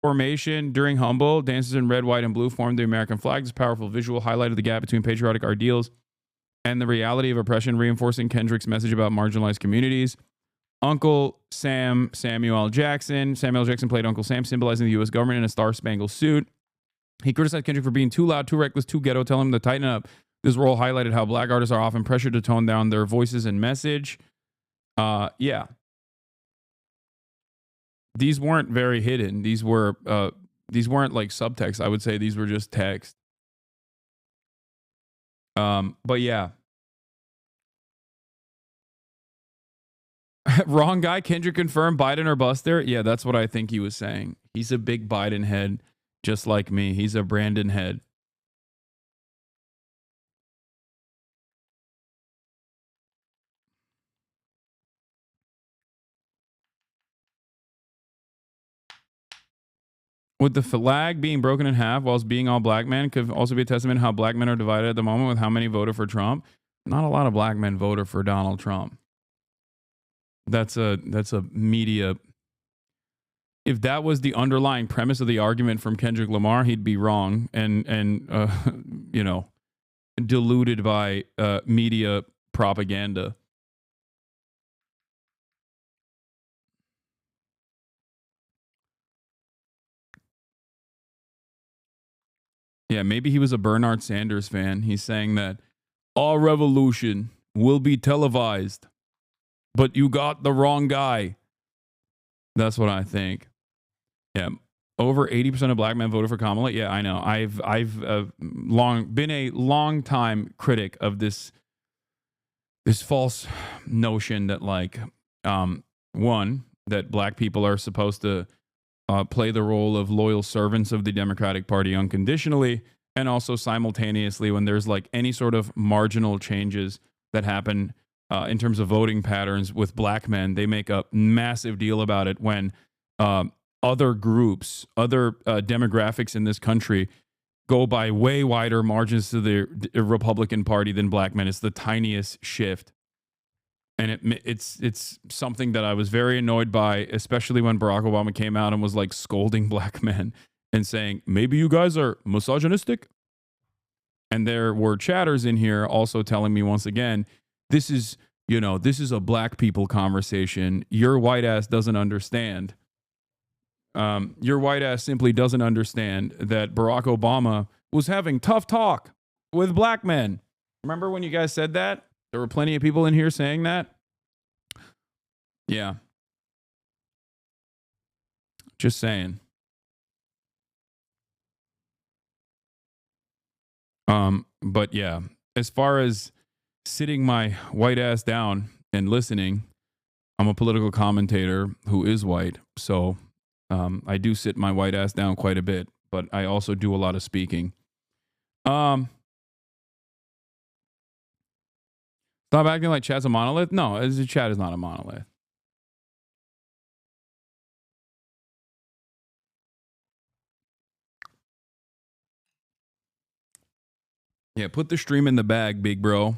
formation during Humble, dances in red, white, and blue formed the American flag. This powerful visual highlighted the gap between patriotic ideals and the reality of oppression, reinforcing Kendrick's message about marginalized communities. Uncle Sam, Samuel Jackson played Uncle Sam, symbolizing the U.S. government in a star-spangled suit. He criticized Kendrick for being too loud, too reckless, too ghetto, telling him to tighten up. This role highlighted how black artists are often pressured to tone down their voices and message. Yeah. These weren't very hidden. These weren't like subtext. I would say these were just text. But yeah. Wrong guy. Kendrick confirmed Biden or Buster. Yeah, that's what I think he was saying. He's a big Biden head, just like me. He's a Brandon head. Would the flag being broken in half whilst being all black men could also be a testament to how black men are divided at the moment with how many voted for Trump? Not a lot of black men voted for Donald Trump. That's a media. If that was the underlying premise of the argument from Kendrick Lamar, he'd be wrong and you know, diluted by media propaganda. Yeah, maybe he was a Bernard Sanders fan. He's saying that our revolution will be televised, but you got the wrong guy. That's what I think. Yeah, over 80% of black men voted for Kamala. Yeah, I know. I've been a long time critic of this false notion that like one, that black people are supposed to play the role of loyal servants of the Democratic Party unconditionally, and also simultaneously when there's like any sort of marginal changes that happen in terms of voting patterns with black men, they make a massive deal about it when other groups, other demographics in this country go by way wider margins to the Republican Party than black men. It's the tiniest shift. And it's something that I was very annoyed by, especially when Barack Obama came out and was like scolding black men and saying, maybe you guys are misogynistic. And there were chatters in here also telling me once again, this is a black people conversation. Your white ass doesn't understand. Your white ass simply doesn't understand that Barack Obama was having tough talk with black men. Remember when you guys said that? There were plenty of people in here saying that. Yeah. Just saying. But yeah, as far as sitting my white ass down and listening, I'm a political commentator who is white. So I do sit my white ass down quite a bit, but I also do a lot of speaking. Stop acting like chat's a monolith. No, chat is not a monolith. Yeah, put the stream in the bag, big bro.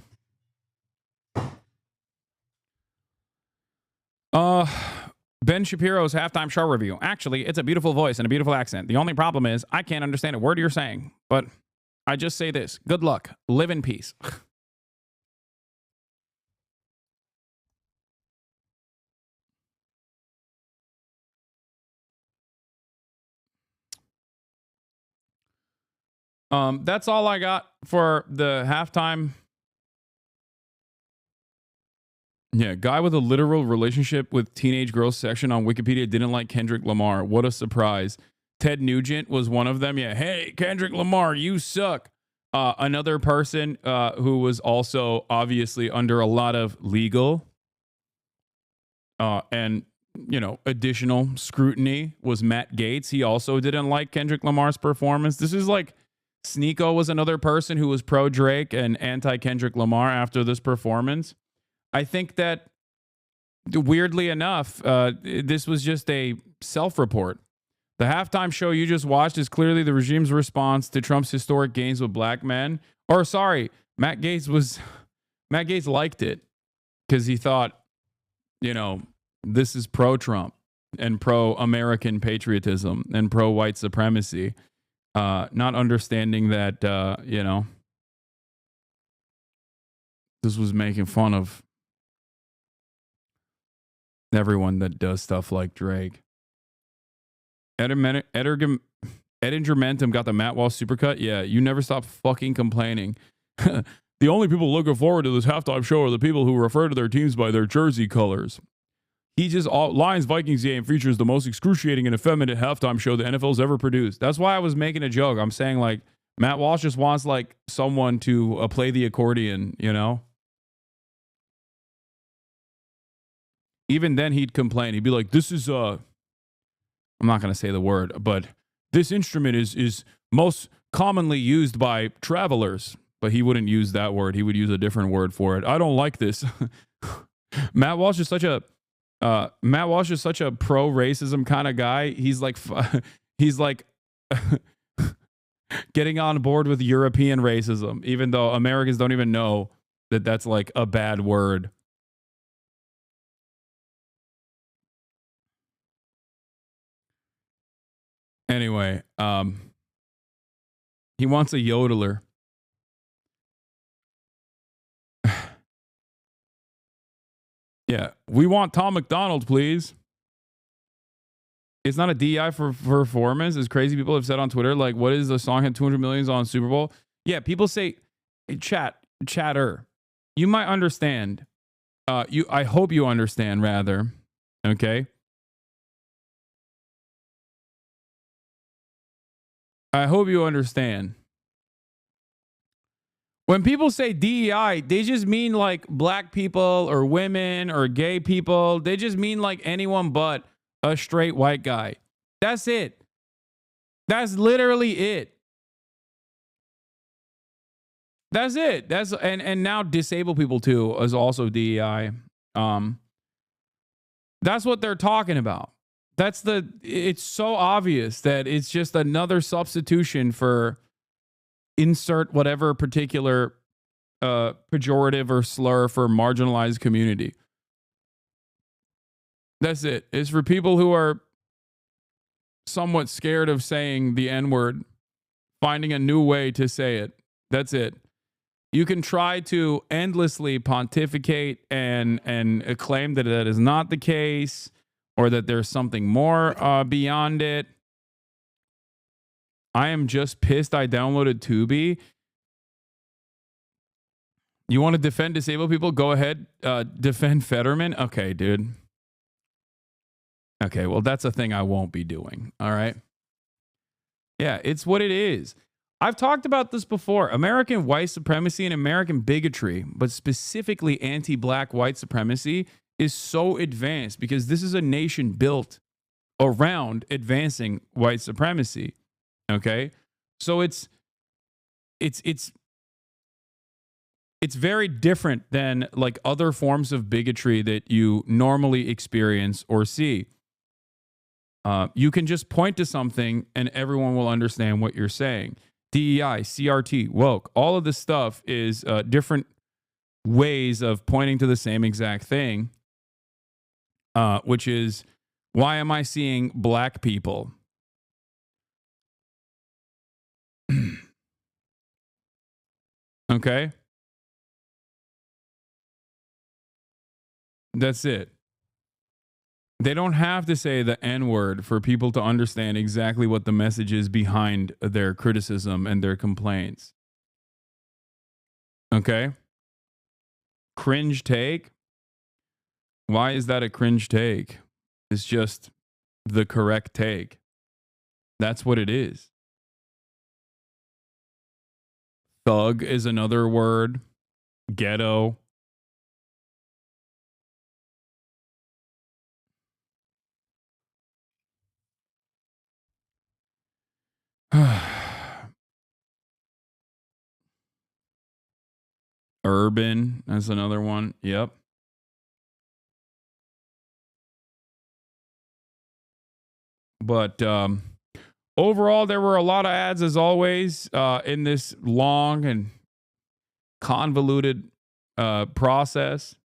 Ben Shapiro's halftime show review. Actually, it's a beautiful voice and a beautiful accent. The only problem is I can't understand a word you're saying. But I just say this. Good luck. Live in peace. That's all I got for the halftime. Yeah, guy with a literal relationship with teenage girls section on Wikipedia didn't like Kendrick Lamar. What a surprise. Ted Nugent was one of them. Yeah, hey, Kendrick Lamar, you suck. Another person who was also obviously under a lot of legal and, additional scrutiny was Matt Gaetz. He also didn't like Kendrick Lamar's performance. This is like Sneeko was another person who was pro Drake and anti Kendrick Lamar after this performance. I think that weirdly enough, this was just a self-report. The halftime show you just watched is clearly the regime's response to Trump's historic gains with black men. Or sorry, Matt Gaetz liked it because he thought, this is pro-Trump and pro-American patriotism and pro-white supremacy. Not understanding that, this was making fun of everyone that does stuff like Drake. Edinger Mentum got the Matt Walsh supercut. Yeah, you never stop fucking complaining. The only people looking forward to this halftime show are the people who refer to their teams by their jersey colors. Lions-Vikings game features the most excruciating and effeminate halftime show the NFL's ever produced. That's why I was making a joke. I'm saying, like, Matt Walsh just wants, like, someone to play the accordion, Even then, he'd complain. He'd be like, this is, I'm not going to say the word, but this instrument is most commonly used by travelers. But he wouldn't use that word. He would use a different word for it. I don't like this. Matt Walsh is such a pro-racism kind of guy. He's like getting on board with European racism, even though Americans don't even know that that's like a bad word. Anyway, he wants a yodeler. Yeah, we want Tom McDonald, please. It's not a DEI for performance, as crazy people have said on Twitter. Like, what is the song had 200 millions on Super Bowl? Yeah, people say, chatter. You might understand. I hope you understand, rather. Okay. I hope you understand. When people say DEI, they just mean like black people or women or gay people. They just mean like anyone but a straight white guy. That's it. That's literally it. That's it. That's and now disabled people too is also DEI. That's what they're talking about. It's so obvious that it's just another substitution for insert whatever particular pejorative or slur for marginalized community. That's it. It's for people who are somewhat scared of saying the N-word, finding a new way to say it. That's it. You can try to endlessly pontificate and claim that that is not the case, or that there's something more beyond it. I am just pissed I downloaded Tubi. You want to defend disabled people? Go ahead. Defend Fetterman? Okay, dude. Okay, well, that's a thing I won't be doing. All right. Yeah, it's what it is. I've talked about this before. American white supremacy and American bigotry, but specifically anti-black white supremacy, is so advanced because this is a nation built around advancing white supremacy. Okay? So it's very different than like other forms of bigotry that you normally experience or see. You can just point to something and everyone will understand what you're saying. DEI, CRT, woke, all of this stuff is different ways of pointing to the same exact thing, which is, why am I seeing black people? Okay? That's it. They don't have to say the N-word for people to understand exactly what the message is behind their criticism and their complaints. Okay? Cringe take? Why is that a cringe take? It's just the correct take. That's what it is. Thug is another word. Ghetto. Urban, that's another one. Yep. But overall, there were a lot of ads, as always, in this long and convoluted process.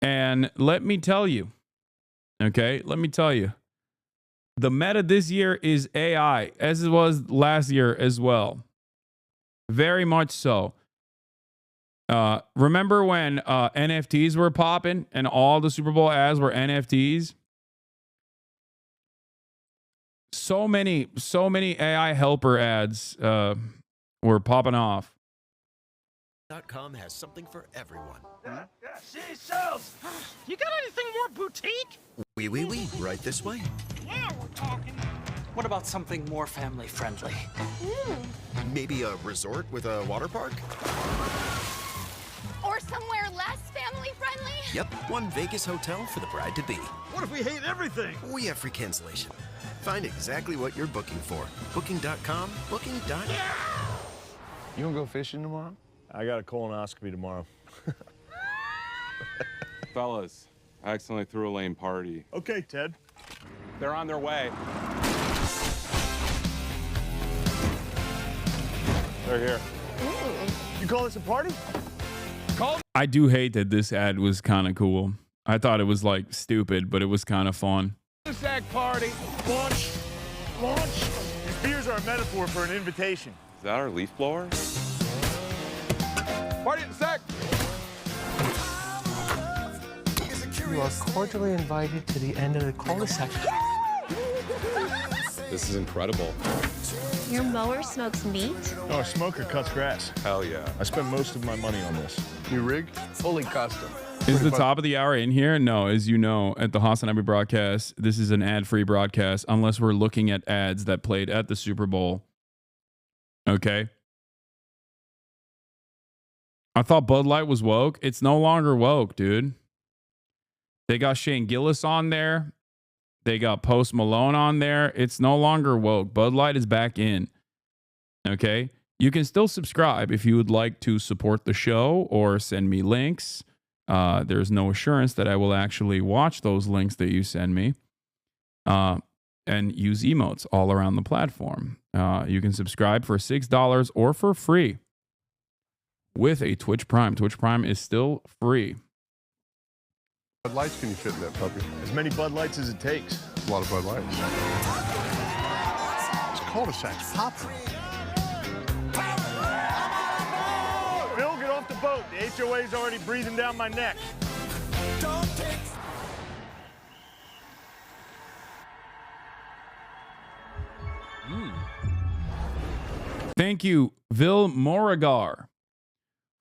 And let me tell you, okay, the meta this year is AI, as it was last year as well. Very much so. Remember when NFTs were popping and all the Super Bowl ads were NFTs? So many AI helper ads were popping off. .com has something for everyone. Yeah, she sells. You got anything more boutique? Oui, right this way. Yeah, we're talking. What about something more family friendly? Maybe a resort with a water park? Or somewhere less family friendly? Yep, one Vegas hotel for the bride-to-be. What if we hate everything? We have free cancellation. Find exactly what you're booking for. Booking.com, booking.com. You wanna go fishing tomorrow? I got a colonoscopy tomorrow. Fellas, I accidentally threw a lame party. Okay, Ted. They're on their way. They're here. You call this a party? I do hate that this ad was kind of cool. I thought it was like stupid, but it was kind of fun. Sack party. Launch. These beers are a metaphor for an invitation. Is that our leaf blower? Party at the sack. You are cordially invited to the end of the cul-de-sac. This is incredible. Your mower smokes meat? Oh, a smoker cuts grass. Hell yeah. I spent most of my money on this. New rig? Fully custom. Is the top of the hour in here? No, as you know, at the HasanAbi broadcast, this is an ad-free broadcast unless we're looking at ads that played at the Super Bowl. Okay. I thought Bud Light was woke. It's no longer woke, dude. They got Shane Gillis on there. They got Post Malone on there. It's no longer woke. Bud Light is back in. Okay. You can still subscribe if you would like to support the show or send me links. There's no assurance that I will actually watch those links that you send me and use emotes all around the platform. You can subscribe for $6 or for free with a Twitch Prime. Twitch Prime is still free. Bud Lights can you fit in that puppy? As many Bud Lights as it takes. A lot of Bud Lights. It's cul-de-sacs popping. Bill, get off the boat. The HOA's already breathing down my neck. Thank you, Vil Moragar,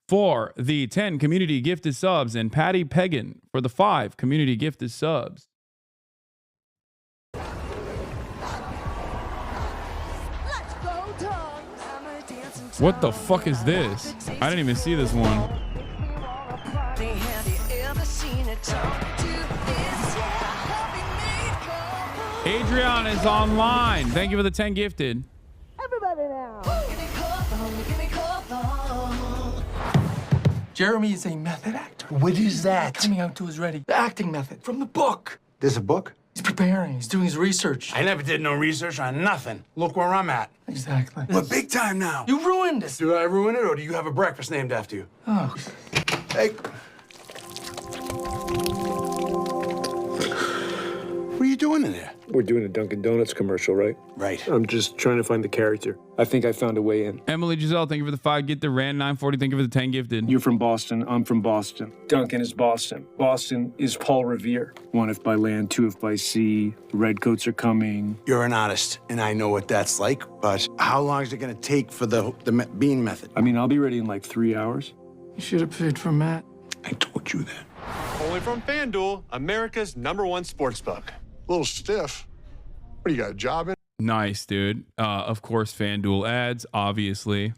for the 10 community gifted subs, and Patty Pegan for the 5 community gifted subs. What the fuck is this? I didn't even see this one. Adrian is online. Thank you for the 10 gifted. Jeremy is a method actor. What is that? Coming out to his ready. The acting method from the book. There's a book? He's preparing. He's doing his research. I never did no research on nothing. Look where I'm at. Exactly. We're big time now. You ruined it. Do I ruin it, or do you have a breakfast named after you? Oh. Hey. What are you doing in there? We're doing a Dunkin' Donuts commercial, right? Right. I'm just trying to find the character. I think I found a way in. Emily Giselle, thank you for the 5 gifted. Rand 940, thank you for the 10 gifted. You're from Boston. I'm from Boston. Duncan is Boston. Boston is Paul Revere. 1 if by land, 2 if by sea. The redcoats are coming. You're an artist, and I know what that's like, but how long is it going to take for the bean method? I mean, I'll be ready in like 3 hours. You should have paid for Matt. I told you that. Only from FanDuel, America's #1 sportsbook. A little stiff. What, do you got a job in? Nice, dude. Of course, FanDuel ads, obviously.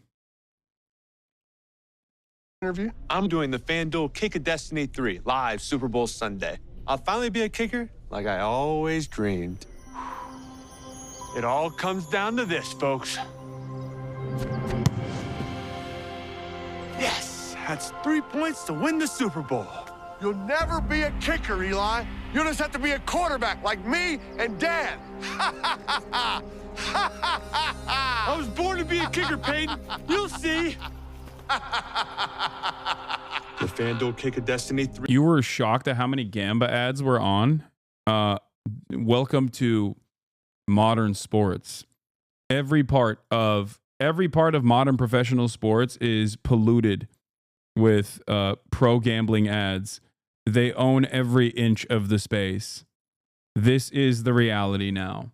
Interview? I'm doing the FanDuel Kick of Destiny 3 live Super Bowl Sunday. I'll finally be a kicker like I always dreamed. It all comes down to this, folks. Yes, that's 3 points to win the Super Bowl. You'll never be a kicker, Eli. You'll just have to be a quarterback like me and Dad. I was born to be a kicker, Peyton. You'll see. The FanDuel Kick of Destiny 3. You were shocked at how many Gamba ads were on? Welcome to modern sports. Every part of modern professional sports is polluted with pro gambling ads. They own every inch of the space. This is the reality now.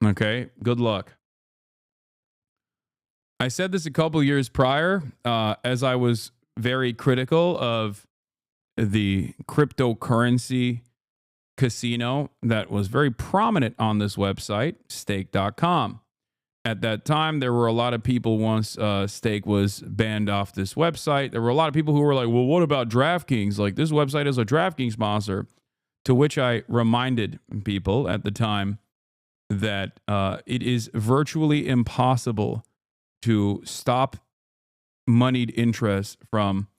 Okay, good luck. I said this a couple years prior as I was very critical of the cryptocurrency casino that was very prominent on this website, stake.com. At that time, there were a lot of people once Stake was banned off this website. There were a lot of people who were like, well, what about DraftKings? Like, this website is a DraftKings sponsor. To which I reminded people at the time that it is virtually impossible to stop moneyed interest from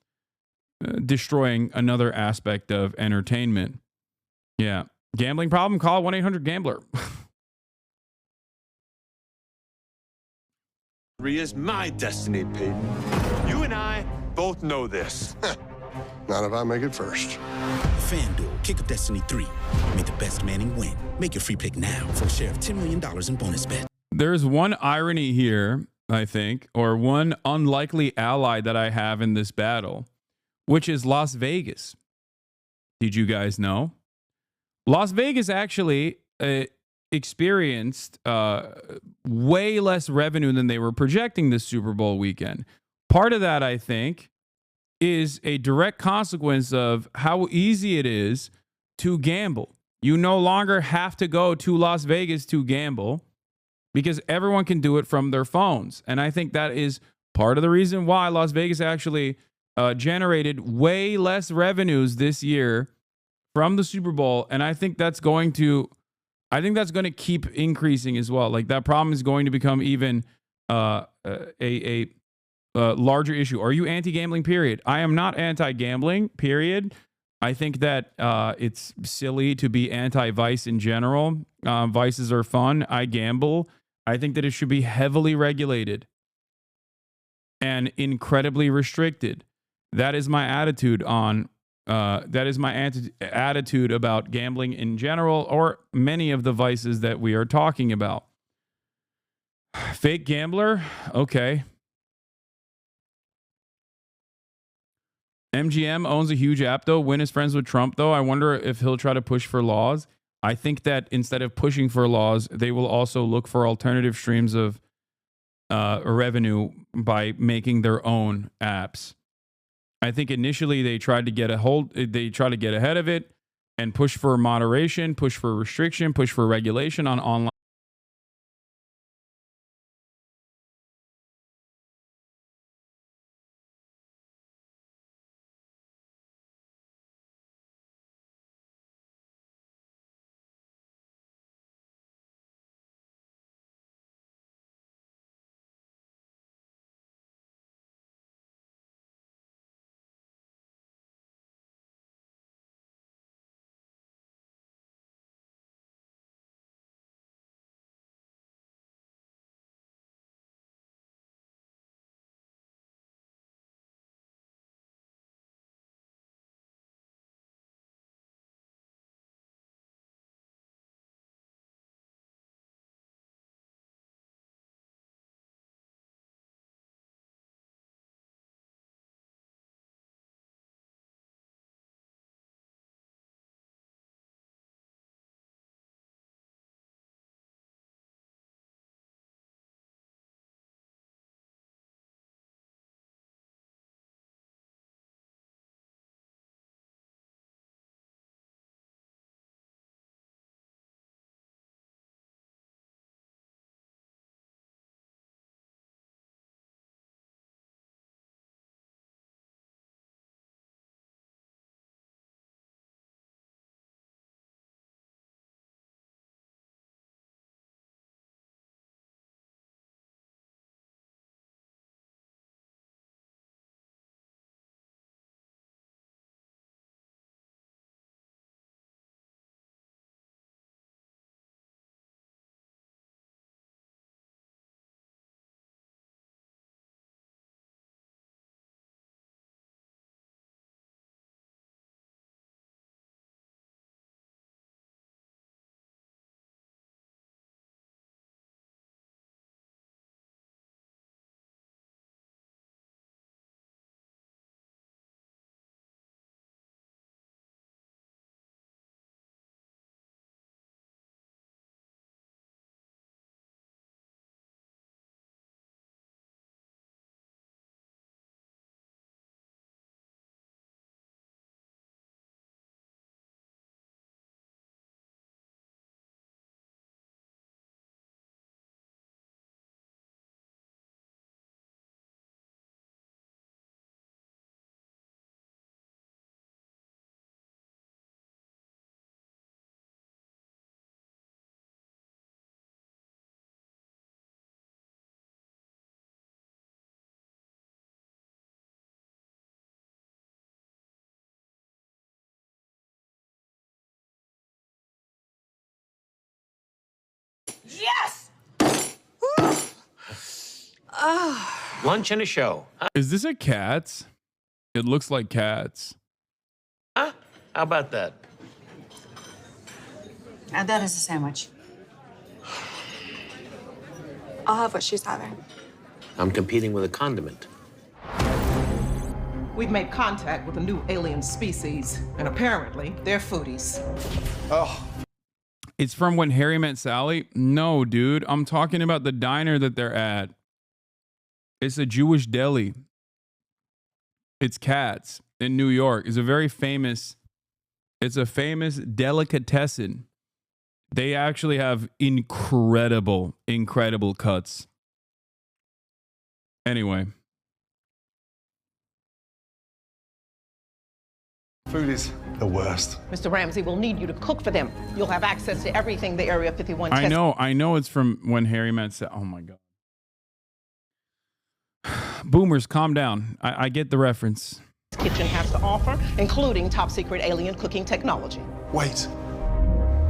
destroying another aspect of entertainment. Yeah. Gambling problem? Call 1-800-GAMBLER. 3 is my destiny, Peyton. You and I both know this. Not if I make it first. FanDuel, kick of Destiny 3. May the best Manning win. Make your free pick now for a share of $10 million in bonus bet. There's one irony here, I think, or one unlikely ally that I have in this battle, which is Las Vegas. Did you guys know? Las Vegas actually experienced way less revenue than they were projecting this Super Bowl weekend. Part of that, I think, is a direct consequence of how easy it is to gamble. You no longer have to go to Las Vegas to gamble because everyone can do it from their phones. And I think that is part of the reason why Las Vegas actually generated way less revenues this year from the Super Bowl. And I think that's going to keep increasing as well. Like, that problem is going to become even a larger issue. Are you anti-gambling, period? I am not anti-gambling, period. I think that it's silly to be anti-vice in general. Vices are fun. I gamble. I think that it should be heavily regulated and incredibly restricted. That is my attitude on attitude about gambling in general, or many of the vices that we are talking about. Fake gambler? Okay. MGM owns a huge app, though. Win is friends with Trump, though. I wonder if he'll try to push for laws. I think that instead of pushing for laws, they will also look for alternative streams of revenue by making their own apps. I think initially they tried to get ahead of it and push for moderation, push for restriction, push for regulation on online. Yes! Lunch and a show. Is this a Cats? It looks like Cats. Huh? How about that? And that is a sandwich. I'll have what she's having. I'm competing with a condiment. We've made contact with a new alien species, and apparently they're foodies. Oh. It's from When Harry Met Sally? No, dude. I'm talking about the diner that they're at. It's a Jewish deli. It's Cats in New York. It's a famous delicatessen. They actually have incredible cuts. Anyway. Food is the worst. Mr. Ramsey, we'll need you to cook for them. You'll have access to everything the Area 51 I know it's from When Harry Met Sally. Oh my God. Boomers, calm down. I get the reference. kitchen has to offer, including top secret alien cooking technology. Wait.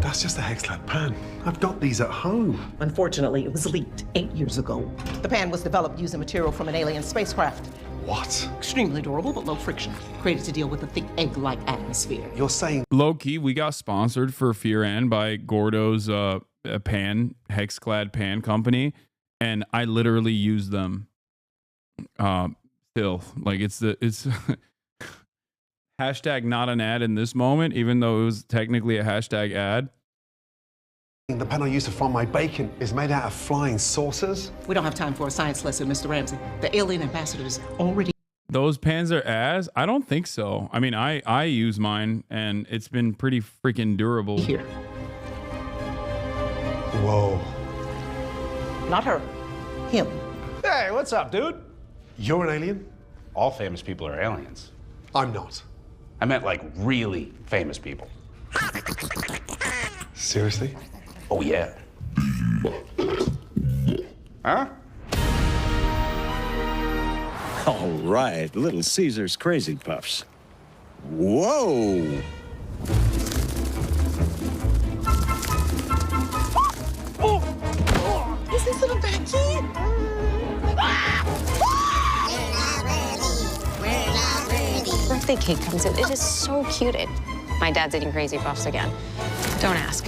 That's just a Hexclad pan. I've got these at home. Unfortunately, it was leaked 8 years ago. The pan was developed using material from an alien spacecraft. What? Extremely durable, but low friction. Created to deal with a thick egg-like atmosphere. You're saying... Low-key, we got sponsored for Fearan by Gordo's pan, Hexclad pan company, and I literally use them still. Like, it's hashtag not an ad in this moment, even though it was technically a hashtag ad. The pan I use to fry my bacon is made out of flying saucers. We don't have time for a science lesson, Mr. Ramsey. The alien ambassadors already... Those pans are ass? I don't think so. I mean, I use mine, and it's been pretty freaking durable. Here. Whoa. Not her. Him. Hey, what's up, dude? You're an alien? All famous people are aliens. I'm not. I meant like really famous people. Seriously? Oh, yeah. Huh? All right, Little Caesar's Crazy Puffs. Whoa! Is this little Becky? Birthday cake comes in. It is so cute. My dad's eating Crazy Puffs again. Don't ask.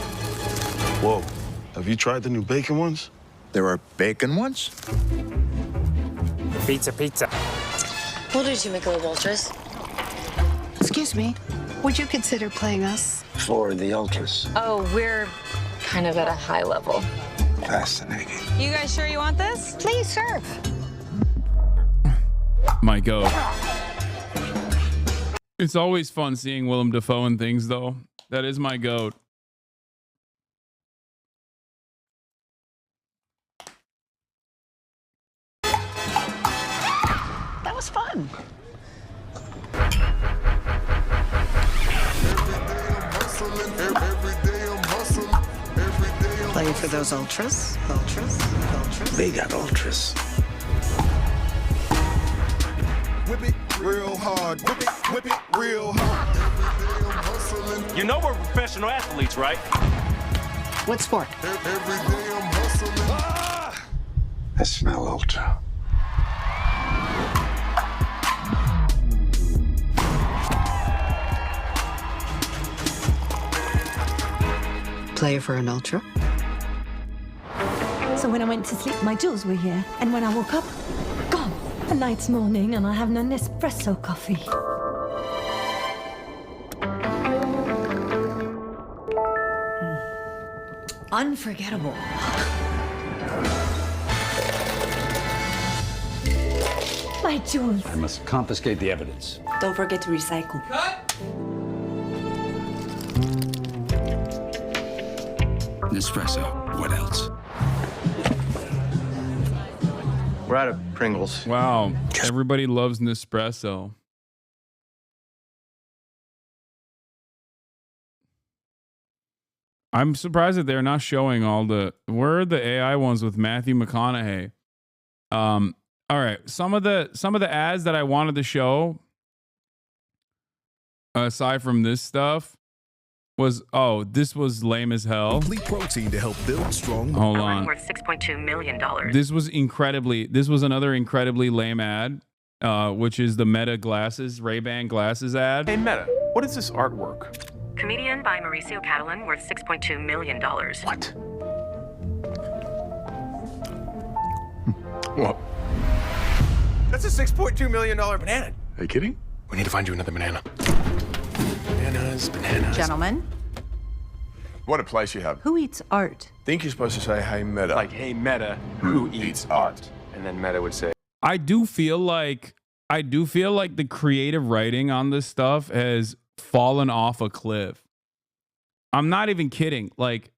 Whoa. Have you tried the new bacon ones? There are bacon ones? Pizza. We'll do 2 Michelob Ultras. Excuse me, would you consider playing us? For the ultras. Oh, we're kind of at a high level. Fascinating. You guys sure you want this? Please serve. My goat. It's always fun seeing Willem Dafoe in things, though. That is my goat. That was fun. Playing for those ultras. They got ultras. Whip it real hard. Whip it real hard. You know we're professional athletes, right? What sport? Every day I'm hustling. I smell ultra. Player for an ultra? So when I went to sleep, my jewels were here. And when I woke up, gone. A night's morning, and I have an espresso coffee. Unforgettable. My jewels. I must confiscate the evidence. Don't forget to recycle. Nespresso. What else? We're out of Pringles. Wow. Everybody loves Nespresso. I'm surprised that they're not showing all the... Where are the AI ones with Matthew McConaughey? All right. Some of the ads that I wanted to show, aside from this stuff, was, oh, this was lame as hell. Complete protein to help build strong. Hold on. Worth $6.2 million. This was another incredibly lame ad, which is the Meta glasses, Ray-Ban glasses ad. Hey, Meta, what is this artwork? Comedian by Mauricio Catalan, worth $6.2 million. What? What? That's a $6.2 million banana. Are you kidding? We need to find you another banana. Bananas. Gentlemen, What a place you have. who eats art? Think you're supposed to say, hey, Meta. Like, hey, Meta, who eats art? And then Meta would say, I do feel like the creative writing on this stuff has fallen off a cliff. I'm not even kidding. Like,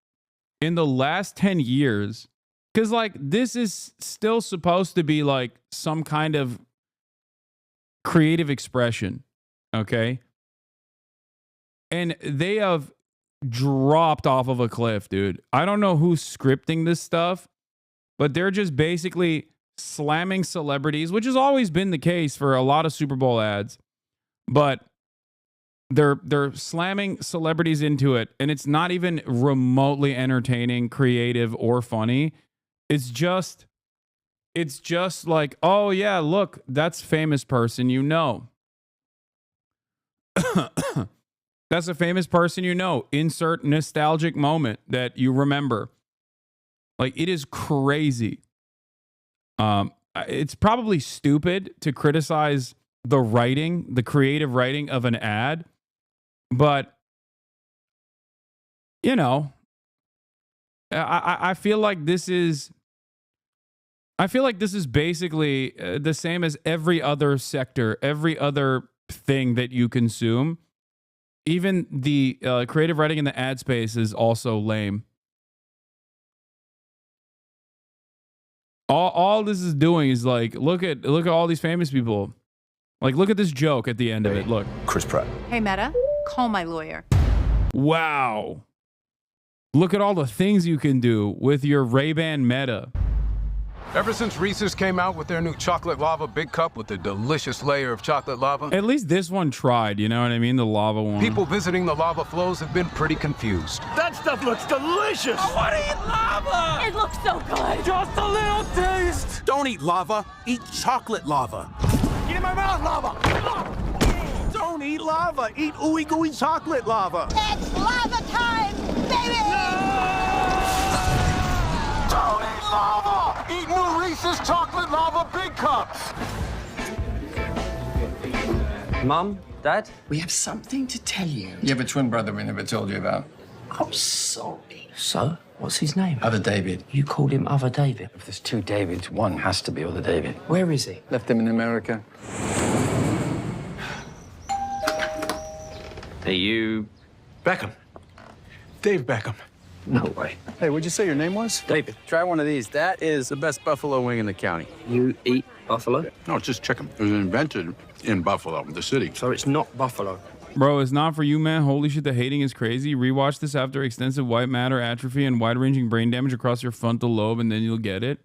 in the last 10 years, because like this is still supposed to be like some kind of creative expression, okay? And they have dropped off of a cliff, dude. I don't know who's scripting this stuff, but they're just basically slamming celebrities, which has always been the case for a lot of Super Bowl ads. But they're slamming celebrities into it, and it's not even remotely entertaining, creative, or funny. It's just like, oh yeah, look, that's famous person, you know. That's a famous person, you know. Insert nostalgic moment that you remember. Like, it is crazy. It's probably stupid to criticize the writing, the creative writing of an ad, but you know, I feel like this is basically the same as every other sector, every other thing that you consume. Even the creative writing in the ad space is also lame. All this is doing is like, look at all these famous people. Like, look at this joke at the end of it. Look. Chris Pratt. Hey, Meta, call my lawyer. Wow. Look at all the things you can do with your Ray-Ban Meta. Ever since Reese's came out with their new chocolate lava big cup with a delicious layer of chocolate lava, At least this one tried, you know what I mean? The lava one. people visiting the lava flows have been pretty confused. That stuff looks delicious. I want to eat lava. It looks so good. Just a little taste. Don't eat lava, eat chocolate lava. Get in my mouth, lava. Don't eat lava, eat ooey gooey chocolate lava. It's lava time, baby! Don't eat lava. Eat new Reese's chocolate lava big cups. Mom, Dad? We have something to tell you. You have a twin brother we never told you about. I'm sorry. So? What's his name? Other David. You called him Other David? If there's two Davids, one has to be Other David. Where is he? Left him in America. Are you... Beckham. Dave Beckham. No way. Hey, what'd you say your name was? David, try one of these. That is the best buffalo wing in the county. You eat buffalo? No, it's just chicken. It was invented in Buffalo, the city. So it's not buffalo. Bro, it's not for you, man. Holy shit, the hating is crazy. Rewatch this after extensive white matter atrophy and wide-ranging brain damage across your frontal lobe, and then you'll get it.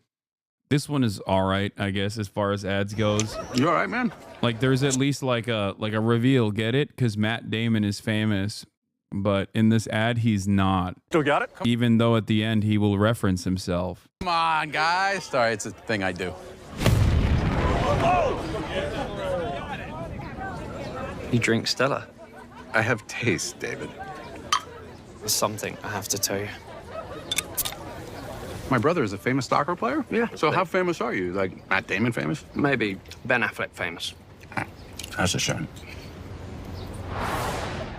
This one is all right, I guess, as far as ads goes. You all right, man? Like, there's at least like a reveal, get it? Because Matt Damon is famous, but in this ad, he's not. Still got it? Even though at the end, he will reference himself. Come on, guys. Sorry, it's a thing I do. You drink Stella? I have taste, David. There's something I have to tell you. My brother is a famous soccer player? Yeah. So how famous are you? Like Matt Damon famous? Maybe Ben Affleck famous. That's a shame.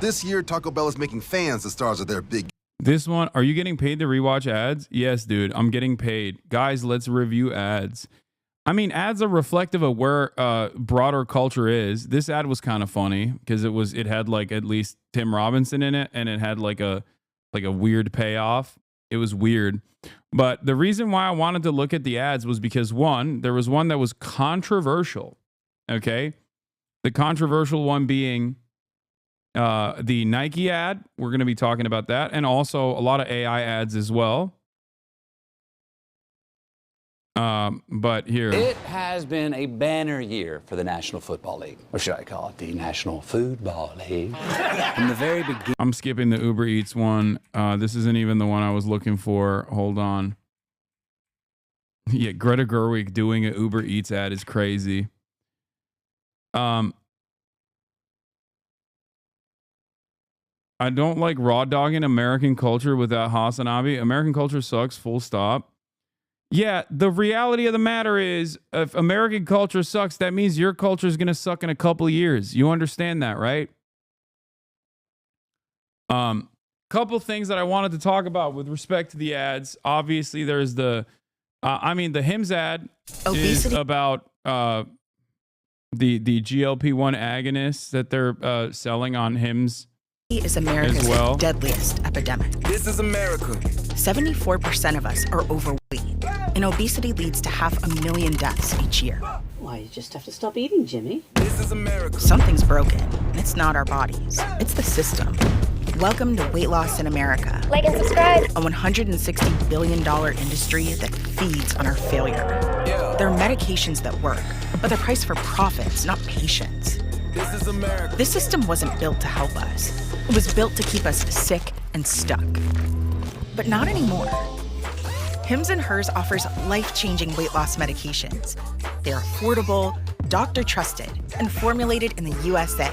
This year, Taco Bell is making fans the stars of their big. This one, are you getting paid to rewatch ads? Yes, dude, I'm getting paid. Guys, let's review ads. I mean, ads are reflective of where broader culture is. This ad was kind of funny because it had like at least Tim Robinson in it, and it had like a weird payoff. It was weird. But the reason why I wanted to look at the ads was because one, there was one that was controversial. Okay. The controversial one being the Nike ad. We're going to be talking about that. And also a lot of AI ads as well. But here. It has been a banner year for the National Football League. Or should I call it the National Football League? From the very beginning. I'm skipping the Uber Eats one. This isn't even the one I was looking for. Hold on. Yeah, Greta Gerwig doing an Uber Eats ad is crazy. I don't like raw dogging American culture without HasanAbi. American culture sucks, full stop. Yeah, the reality of the matter is, if American culture sucks, that means your culture is going to suck in a couple of years. You understand that, right? Couple things that I wanted to talk about with respect to the ads. Obviously, there's the Hims ad is about the GLP-1 agonists that they're selling on Hims. Is America's as well. deadliest epidemic. This is America. 74% of us are overweight, and obesity leads to 500,000 deaths each year. Why, you just have to stop eating, Jimmy. This is America. Something's broken, and it's not our bodies. It's the system. Welcome to Weight Loss in America. Like and subscribe. A $160 billion industry that feeds on our failure. Yeah. There are medications that work, but they're priced for profits, not patients. This is America. This system wasn't built to help us. It was built to keep us sick and stuck. But not anymore. Hims & Hers offers life-changing weight loss medications. They're affordable, doctor-trusted, and formulated in the USA.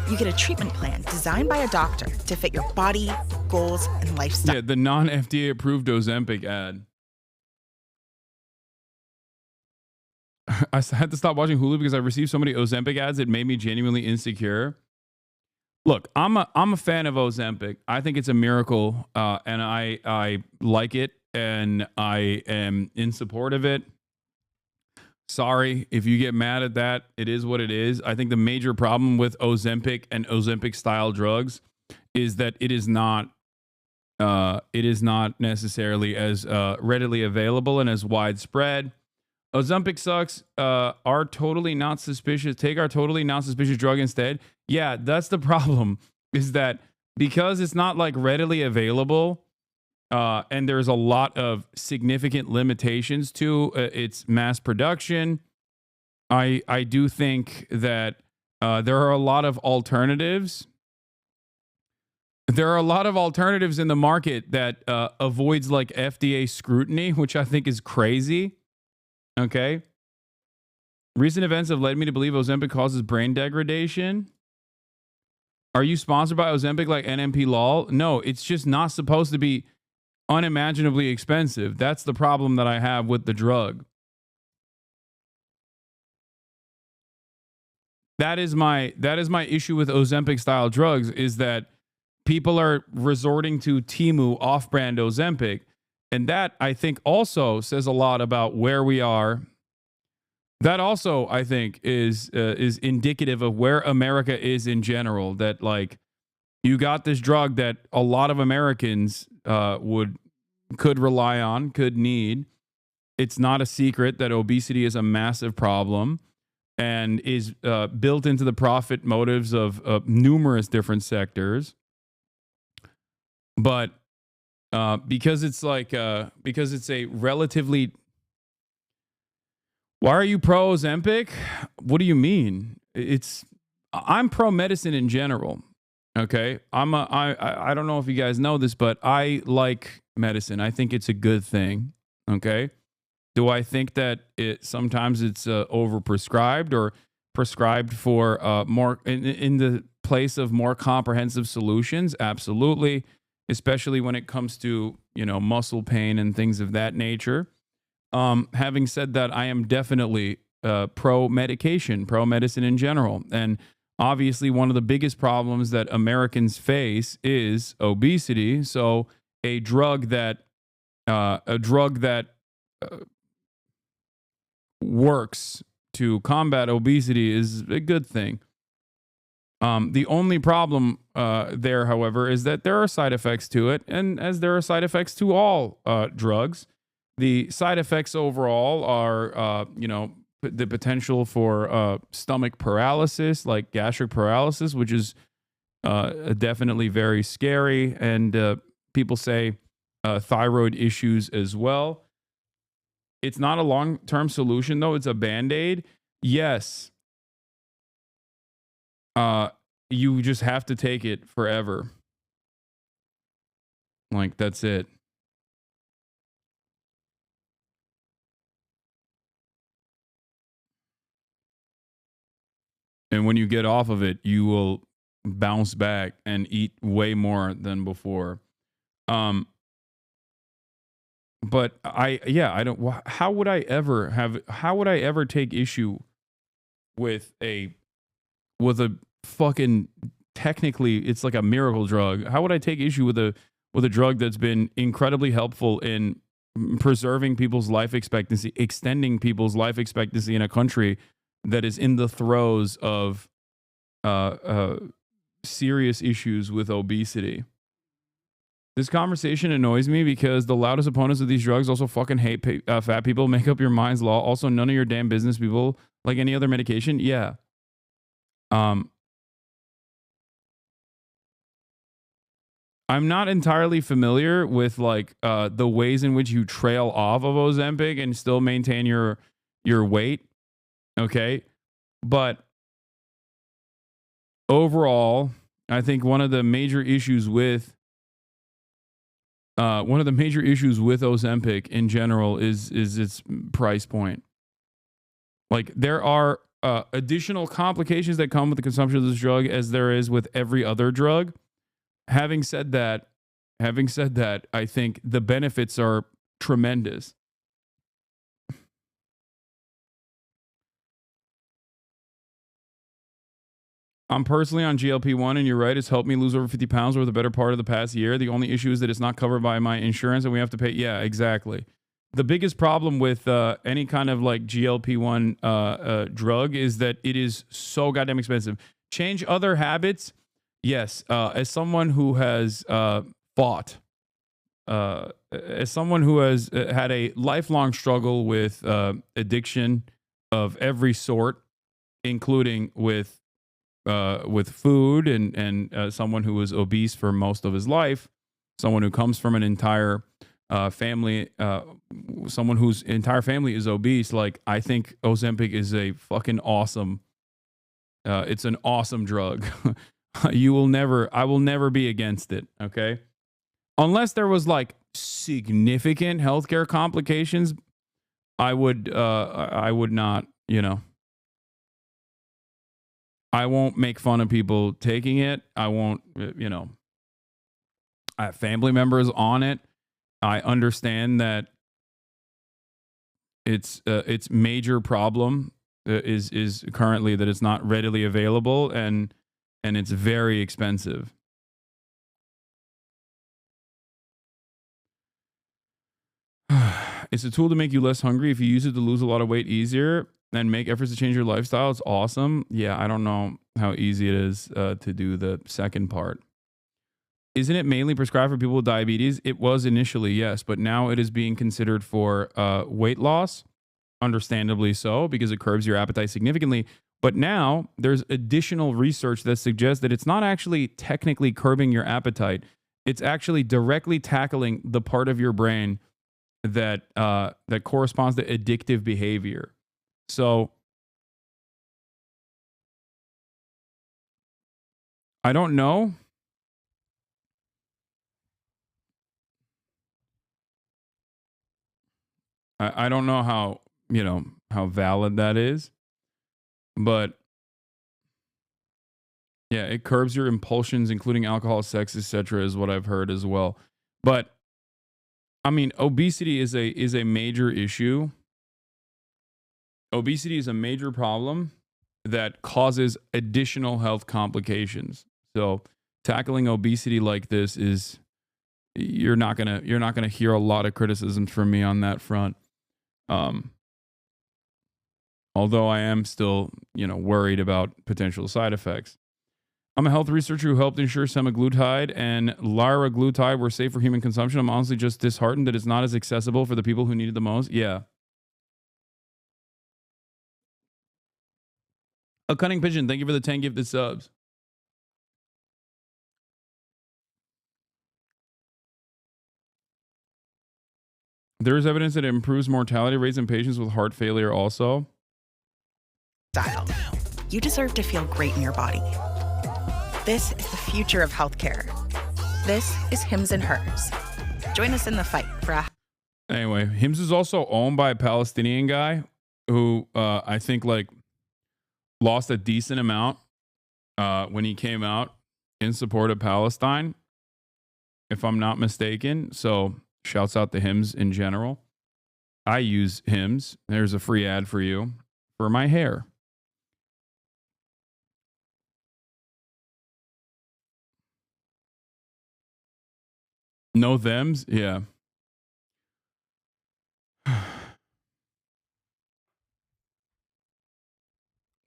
You get a treatment plan designed by a doctor to fit your body, goals, and lifestyle. Yeah, the non-FDA approved Ozempic ad. I had to stop watching Hulu because I received so many Ozempic ads. It made me genuinely insecure. Look, I'm a fan of Ozempic. I think it's a miracle, and I like it, and I am in support of it. Sorry if you get mad at that. It is what it is. I think the major problem with Ozempic and Ozempic style drugs is that it is not necessarily as readily available and as widespread. Ozempic sucks. Are totally not suspicious. Take our totally not suspicious drug instead. Yeah, that's the problem. Is that because it's not like readily available, and there's a lot of significant limitations to its mass production. I do think that there are a lot of alternatives. There are a lot of alternatives in the market that avoids like FDA scrutiny, which I think is crazy. Okay. Recent events have led me to believe Ozempic causes brain degradation. Are you sponsored by Ozempic like NMP lol? No, it's just not supposed to be unimaginably expensive. That's the problem that I have with the drug. That is my issue with Ozempic style drugs, is that people are resorting to Temu off-brand Ozempic. And that, I think, also says a lot about where we are. That also, I think, is indicative of where America is in general. That, like, you got this drug that a lot of Americans could rely on, could need. It's not a secret that obesity is a massive problem and is built into the profit motives of numerous different sectors. But because it's a relatively. Why are you pro Ozempic? What do you mean? I'm pro medicine in general. Okay, I don't know if you guys know this, but I like medicine. I think it's a good thing. Okay, do I think that sometimes it's overprescribed or prescribed for more in the place of more comprehensive solutions? Absolutely. Especially when it comes to, muscle pain and things of that nature. Having said that, I am definitely pro-medication, pro-medicine in general. And obviously, one of the biggest problems that Americans face is obesity. So a drug that works to combat obesity is a good thing. The only problem there, however, is that there are side effects to it, and as there are side effects to all drugs, the side effects overall are, the potential for stomach paralysis, like gastric paralysis, which is definitely very scary, and people say thyroid issues as well. It's not a long-term solution, though. It's a Band-Aid. Yes. You just have to take it forever. Like, that's it. And when you get off of it, you will bounce back and eat way more than before. But I don't, how would I ever take issue with a fucking, technically it's like a miracle drug. How would I take issue with a drug that's been incredibly helpful in preserving people's life expectancy, extending people's life expectancy in a country that is in the throes of serious issues with obesity? This conversation annoys me because the loudest opponents of these drugs also fucking hate fat people. Make up your mind's law. Also, none of your damn business, people. Like any other medication. Yeah. I'm not entirely familiar with like the ways in which you trail off of Ozempic and still maintain your weight. Okay. But overall, I think one of the major issues with Ozempic in general is its price point. Like, there are additional complications that come with the consumption of this drug, as there is with every other drug. Having said that, I think the benefits are tremendous. I'm personally on GLP-1, and you're right, it's helped me lose over 50 pounds over the better part of the past year. The only issue is that it's not covered by my insurance, and we have to pay. Yeah, exactly. The biggest problem with any kind of like GLP-1 drug is that it is so goddamn expensive. Change other habits. Yes. As someone who has fought, as someone who has had a lifelong struggle with addiction of every sort, including with food, and someone who was obese for most of his life, someone who comes from an entire family, someone whose entire family is obese. Like, I think Ozempic is a fucking awesome, it's an awesome drug. I will never be against it. Okay. Unless there was like significant healthcare complications, I would not, I won't make fun of people taking it. I won't, I have family members on it. I understand that its major problem is currently that it's not readily available, and it's very expensive. It's a tool to make you less hungry. If you use it to lose a lot of weight easier and make efforts to change your lifestyle, it's awesome. Yeah, I don't know how easy it is to do the second part. Isn't it mainly prescribed for people with diabetes? It was initially, yes, but now it is being considered for weight loss, understandably so, because it curbs your appetite significantly. But now there's additional research that suggests that it's not actually technically curbing your appetite. It's actually directly tackling the part of your brain that that corresponds to addictive behavior. So I don't know. I don't know how, how valid that is, but yeah, it curbs your impulsions, including alcohol, sex, etc., is what I've heard as well. But I mean, obesity is a major issue. Obesity is a major problem that causes additional health complications. So tackling obesity like this is, you're not gonna hear a lot of criticisms from me on that front. Although I am still, worried about potential side effects. I'm a health researcher who helped ensure semaglutide and liraglutide were safe for human consumption. I'm honestly just disheartened that it's not as accessible for the people who need it the most. Yeah. A Cunning Pigeon, thank you for the 10 gifted subs. There is evidence that it improves mortality rates in patients with heart failure also. Style. You deserve to feel great in your body. This is the future of healthcare. This is Hims and Hers. Join us in the fight for a... Anyway, Hims is also owned by a Palestinian guy who I think like lost a decent amount when he came out in support of Palestine, if I'm not mistaken. So shouts out to Hims in general. I use Hims. There's a free ad for you for my hair. No thems? Yeah.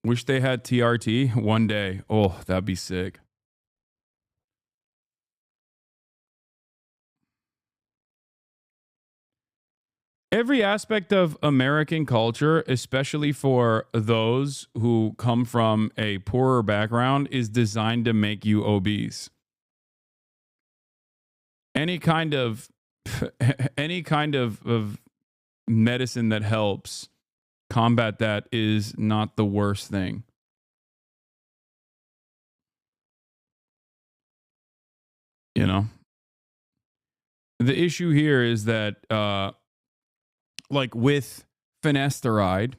Wish they had TRT one day. Oh, that'd be sick. Every aspect of American culture, especially for those who come from a poorer background, is designed to make you obese. Any kind of medicine that helps combat that is not the worst thing. You know? The issue here is that like with finasteride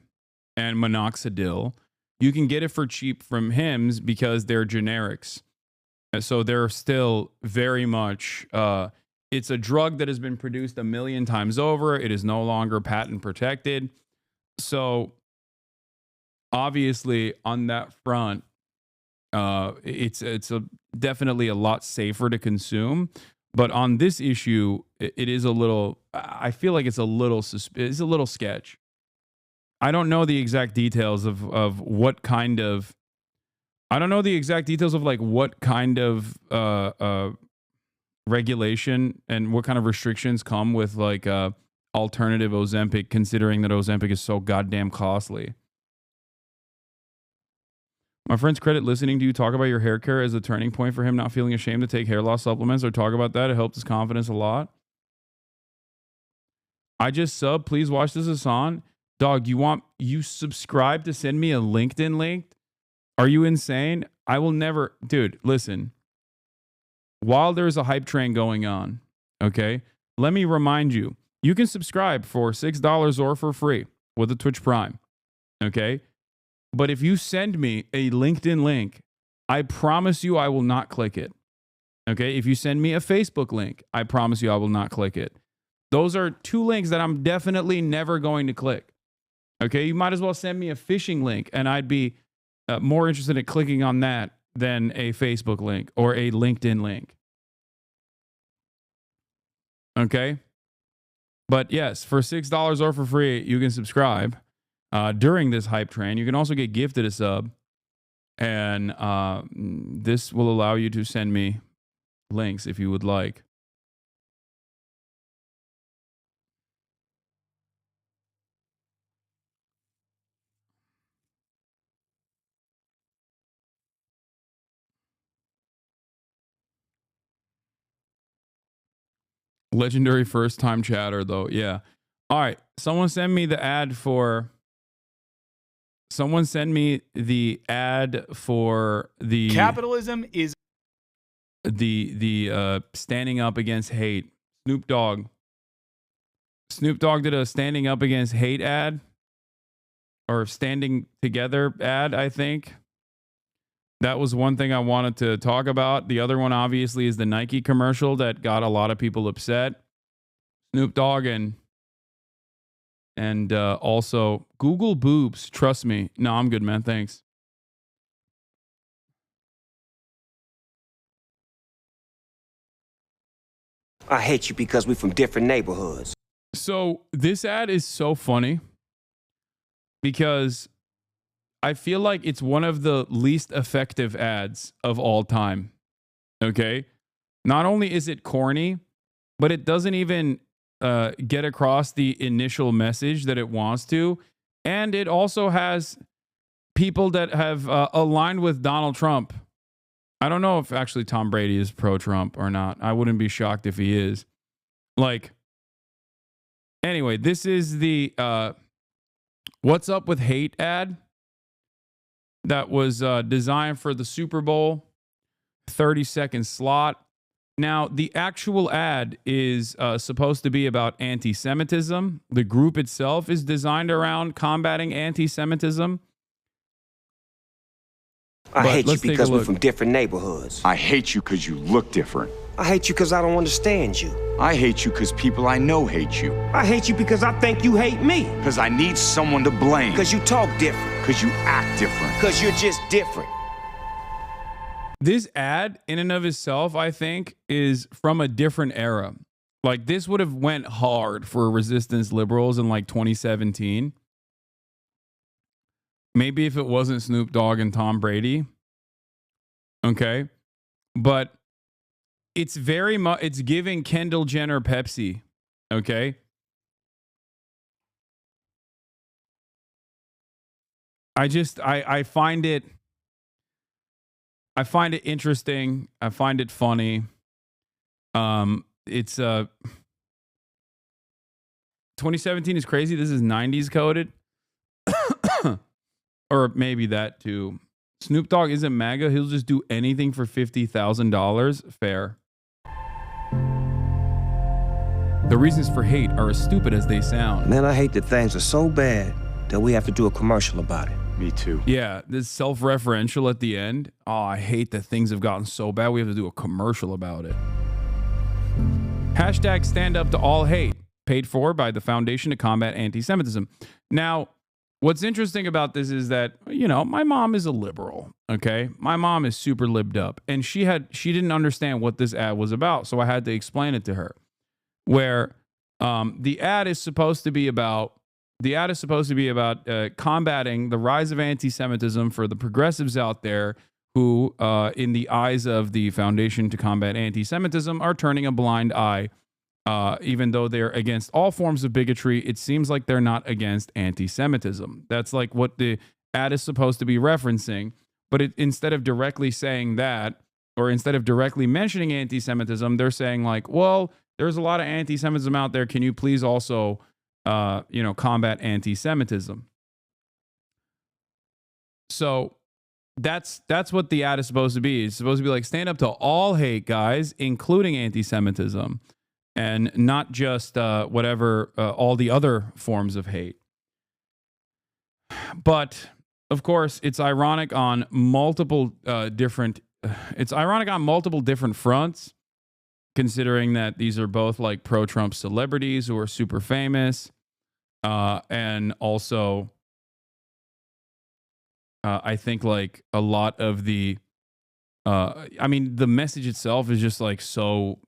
and minoxidil, you can get it for cheap from Hims because they're generics. So they're still very much, it's a drug that has been produced 1 million times over. It is no longer patent protected. So obviously on that front, it's definitely a lot safer to consume. But on this issue, it is a little, I feel like it's a little sketch. I don't know the exact details of what kind of, I don't know the exact details of like what kind of regulation and what kind of restrictions come with like alternative Ozempic, considering that Ozempic is so goddamn costly. My friend's credit listening to you talk about your hair care as a turning point for him not feeling ashamed to take hair loss supplements or talk about that. It helped his confidence a lot. I just sub. Please watch this, Hasan. Dog, you subscribe to send me a LinkedIn link? Are you insane? I will never. Dude, listen. While there's a hype train going on, okay, let me remind you, you can subscribe for $6 or for free with a Twitch Prime, okay? But if you send me a LinkedIn link, I promise you I will not click it. Okay? If you send me a Facebook link, I promise you I will not click it. Those are two links that I'm definitely never going to click. Okay? You might as well send me a phishing link, and I'd be more interested in clicking on that than a Facebook link or a LinkedIn link. Okay? But yes, for $6 or for free, you can subscribe. During this hype train, you can also get gifted a sub, and this will allow you to send me links if you would like. Legendary first time chatter though. Yeah. All right. Someone send me the ad for the capitalism is the standing up against hate. Snoop Dogg did a standing up against hate ad, or standing together ad, I think. That was one thing I wanted to talk about. The other one, obviously, is the Nike commercial that got a lot of people upset. Snoop Dogg and also Google boobs. Trust me. No, I'm good, man. Thanks. I hate you because we're from different neighborhoods. So this ad is so funny because I feel like it's one of the least effective ads of all time. Okay? Not only is it corny, but it doesn't even get across the initial message that it wants to. And it also has people that have aligned with Donald Trump. I don't know if actually Tom Brady is pro-Trump or not. I wouldn't be shocked if he is. Like, Anyway, this is the What's Up with Hate ad that was designed for the Super Bowl, 30-second slot. Now, the actual ad is supposed to be about anti-Semitism. The group itself is designed around combating anti-Semitism. I hate you because we're from different neighborhoods. I hate you because you look different. I hate you because I don't understand you. I hate you because people I know hate you. I hate you because I think you hate me. Because I need someone to blame. Because you talk different. Because you act different. Because you're just different. This ad, in and of itself, I think, is from a different era. Like, this would have went hard for resistance liberals in, like, 2017. Maybe if it wasn't Snoop Dogg and Tom Brady. Okay. But it's very much, it's giving Kendall Jenner Pepsi. Okay. I find it interesting. I find it funny. It's 2017 is crazy. This is 90s coded. Or maybe that too. Snoop Dogg isn't MAGA. He'll just do anything for $50,000. Fair. The reasons for hate are as stupid as they sound. Man, I hate that things are so bad that we have to do a commercial about it. Me too. Yeah, this self-referential at the end. Oh, I hate that things have gotten so bad we have to do a commercial about it. Hashtag stand up to all hate. Paid for by the Foundation to Combat Anti-Semitism. Now, what's interesting about this is that, you know, my mom is a liberal, okay? My mom is super libbed up, and she didn't understand what this ad was about, so I had to explain it to her. Where the ad is supposed to be about combating the rise of anti-Semitism for the progressives out there who, in the eyes of the Foundation to Combat Anti-Semitism, are turning a blind eye. Even though they're against all forms of bigotry, it seems like they're not against anti-Semitism. That's like what the ad is supposed to be referencing. But instead of directly saying that, or instead of directly mentioning anti-Semitism, they're saying like, well, there's a lot of anti-Semitism out there. Can you please also, combat anti-Semitism? So that's what the ad is supposed to be. It's supposed to be like, stand up to all hate, guys, including anti-Semitism. And not just all the other forms of hate. But of course, it's ironic on multiple different fronts, considering that these are both like pro-Trump celebrities who are super famous, and also I think like a lot of the the message itself is just like so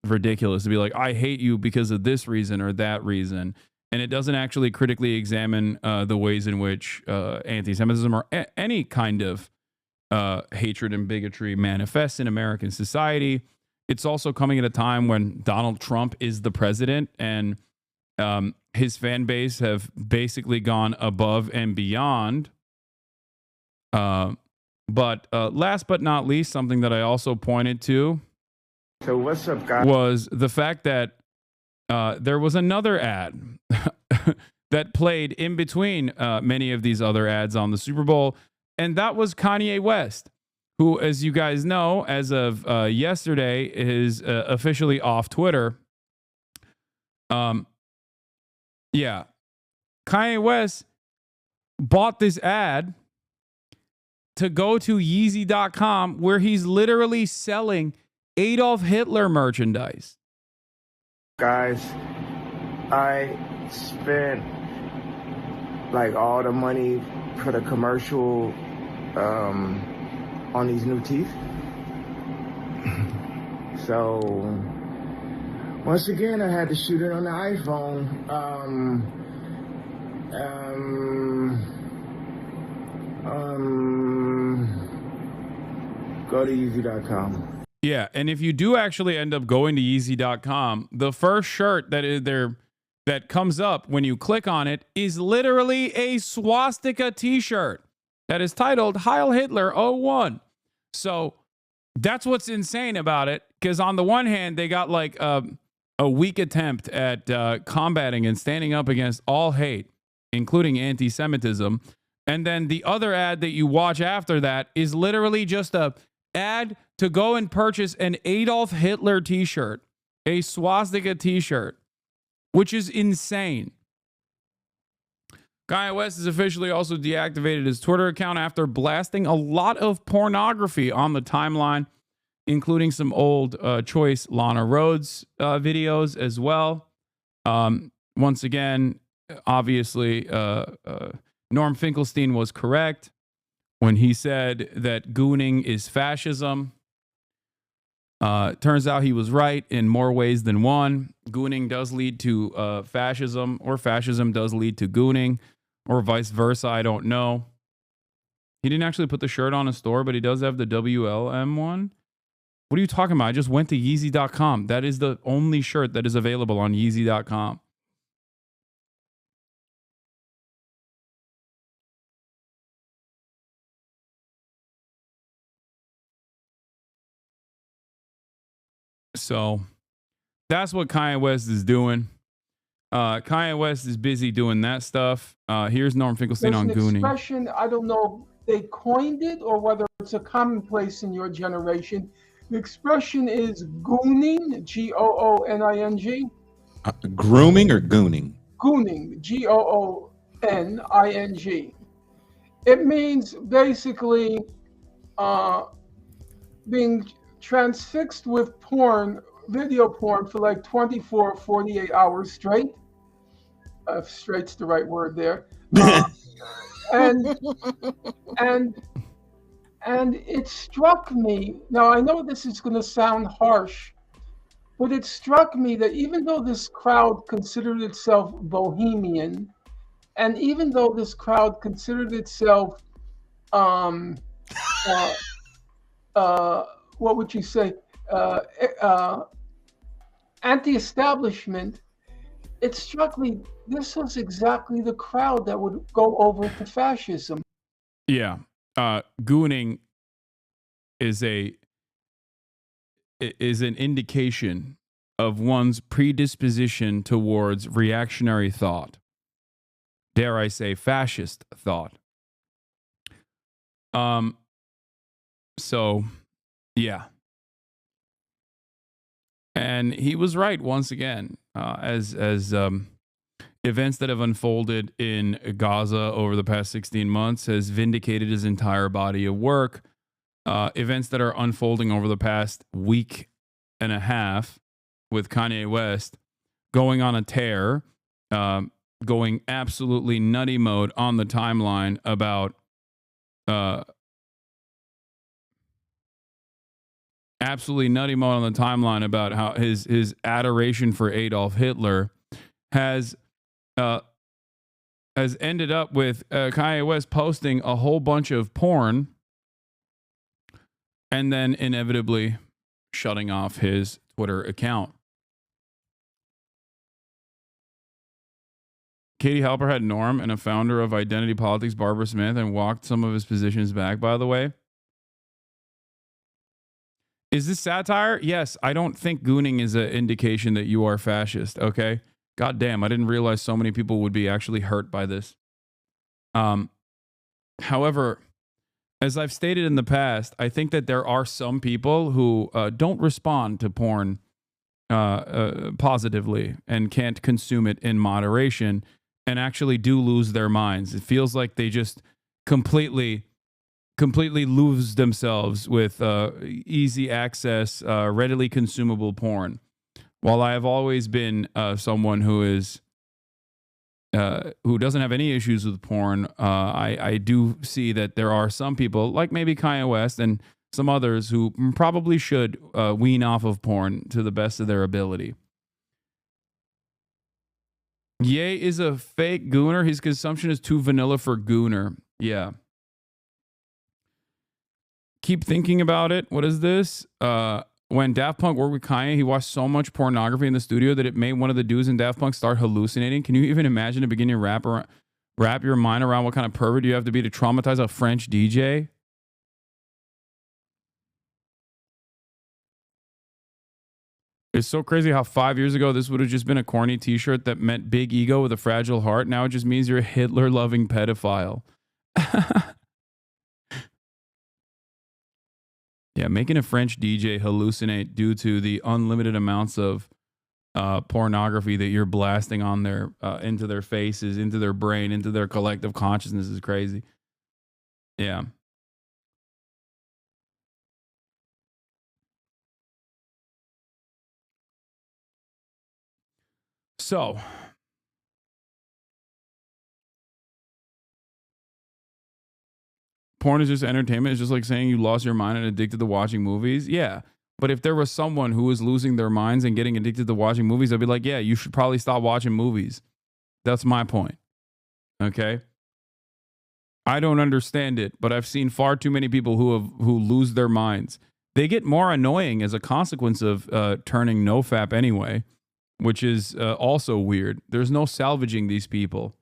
ridiculous to be like, I hate you because of this reason or that reason, and it doesn't actually critically examine the ways in which anti-Semitism or any kind of hatred and bigotry manifests in American society. It's also coming at a time when Donald Trump is the president, and his fan base have basically gone above and beyond. But last but not least, something that I also pointed to, so what's up, guys? Was the fact that there was another ad that played in between many of these other ads on the Super Bowl, and that was Kanye West, who, as you guys know, as of yesterday, is officially off Twitter. Kanye West bought this ad to go to Yeezy.com, where he's literally selling Adolf Hitler merchandise. Guys, I spent like all the money for the commercial on these new teeth. So once again, I had to shoot it on the iPhone. Go to Yeezy.com. Yeah, and if you do actually end up going to Yeezy.com, the first shirt that comes up when you click on it is literally a swastika t-shirt that is titled Heil Hitler 01. So that's what's insane about it, because on the one hand, they got like a weak attempt at combating and standing up against all hate, including anti-Semitism. And then the other ad that you watch after that is literally just a ad to go and purchase an Adolf Hitler t-shirt, a swastika t-shirt, which is insane. Kanye West has officially also deactivated his Twitter account after blasting a lot of pornography on the timeline, including some old Choice Lana Rhodes videos as well. Once again, obviously, Norm Finkelstein was correct when he said that gooning is fascism. Turns out he was right in more ways than one. Gooning does lead to fascism, or fascism does lead to gooning, or vice versa. I don't know. He didn't actually put the shirt on his store, but he does have the WLM one. What are you talking about? I just went to Yeezy.com. That is the only shirt that is available on Yeezy.com. So that's what Kanye West is doing. Kanye West is busy doing that stuff. Here's Norm Finkelstein There's on an gooning. expression, I don't know if they coined it or whether it's a commonplace in your generation. The expression is gooning, Gooning. Grooming or gooning? Gooning, Gooning. It means basically being transfixed with porn, video porn, for like 24, 48 hours straight. If straight's the right word there. And it struck me, now I know this is going to sound harsh, but it struck me that even though this crowd considered itself bohemian, and even though this crowd considered itself, what would you say, anti-establishment, it struck me this was exactly the crowd that would go over to fascism. Yeah. Gooning is an indication of one's predisposition towards reactionary thought. Dare I say fascist thought. So yeah. And he was right once again, as events that have unfolded in Gaza over the past 16 months has vindicated his entire body of work. Events that are unfolding over the past week and a half with Kanye West going on a tear, going absolutely nutty mode on the timeline about how his adoration for Adolf Hitler has ended up with Kanye West posting a whole bunch of porn and then inevitably shutting off his Twitter account. Katie Halper had Norm and a founder of Identity Politics, Barbara Smith, and walked some of his positions back, by the way. Is this satire? Yes, I don't think gooning is an indication that you are fascist, okay? God damn, I didn't realize so many people would be actually hurt by this. However, as I've stated in the past, I think that there are some people who don't respond to porn positively and can't consume it in moderation and actually do lose their minds. It feels like they just completely lose themselves with easy access, readily consumable porn. While I have always been someone who doesn't have any issues with porn, I do see that there are some people, like maybe Kanye West and some others, who probably should wean off of porn to the best of their ability. Ye is a fake gooner. His consumption is too vanilla for gooner. Yeah. Keep thinking about it. What is this? When Daft Punk worked with Kanye, he watched so much pornography in the studio that it made one of the dudes in Daft Punk start hallucinating. Can you even imagine a beginning wrap your mind around what kind of pervert you have to be to traumatize a French DJ? It's so crazy how 5 years ago this would have just been a corny t-shirt that meant big ego with a fragile heart. Now it just means you're a Hitler-loving pedophile. Yeah, making a French DJ hallucinate due to the unlimited amounts of pornography that you're blasting on their into their faces, into their brain, into their collective consciousness is crazy. Yeah. So, porn is just entertainment. It's just like saying you lost your mind and addicted to watching movies. Yeah. But if there was someone who was losing their minds and getting addicted to watching movies, I'd be like, yeah, you should probably stop watching movies. That's my point. Okay. I don't understand it, but I've seen far too many people who lose their minds. They get more annoying as a consequence of turning nofap anyway, which is also weird. There's no salvaging these people.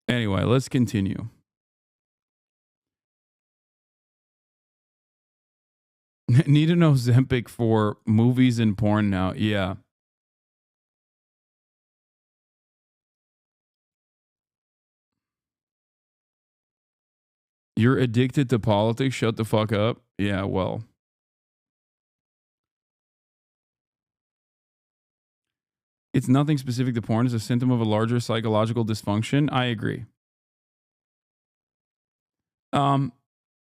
Anyway, let's continue. Need to know Zempic for movies and porn now. Yeah. You're addicted to politics? Shut the fuck up. Yeah, well. It's nothing specific to porn. It's a symptom of a larger psychological dysfunction. I agree.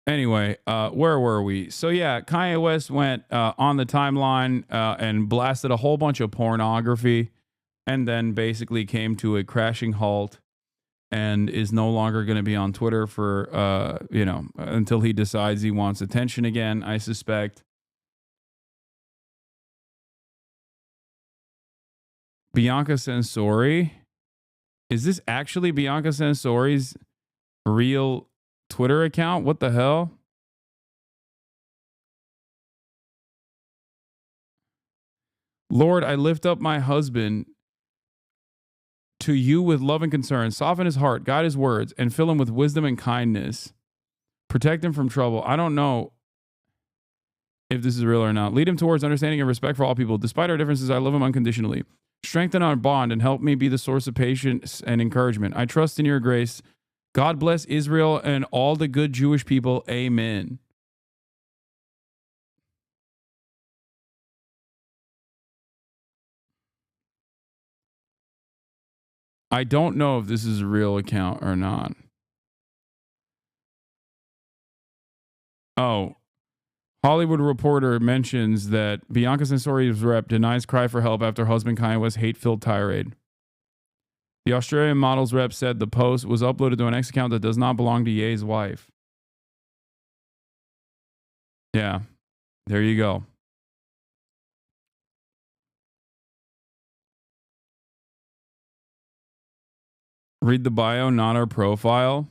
Anyway, where were we? So yeah, Kanye West went on the timeline and blasted a whole bunch of pornography and then basically came to a crashing halt and is no longer going to be on Twitter for, until he decides he wants attention again, I suspect. Bianca Sensori? Is this actually Bianca Sensori's real Twitter account? What the hell? Lord, I lift up my husband to you with love and concern. Soften his heart, guide his words, and fill him with wisdom and kindness. Protect him from trouble. I don't know if this is real or not. Lead him towards understanding and respect for all people. Despite our differences, I love him unconditionally. Strengthen our bond and help me be the source of patience and encouragement. I trust in your grace. God bless Israel and all the good Jewish people. Amen. I don't know if this is a real account or not. Oh, Hollywood Reporter mentions that Bianca Sensori's rep denies cry for help after husband Kanye West's hate-filled tirade. The Australian model's rep said the post was uploaded to an X account that does not belong to Ye's wife. Yeah, there you go. Read the bio, not our profile.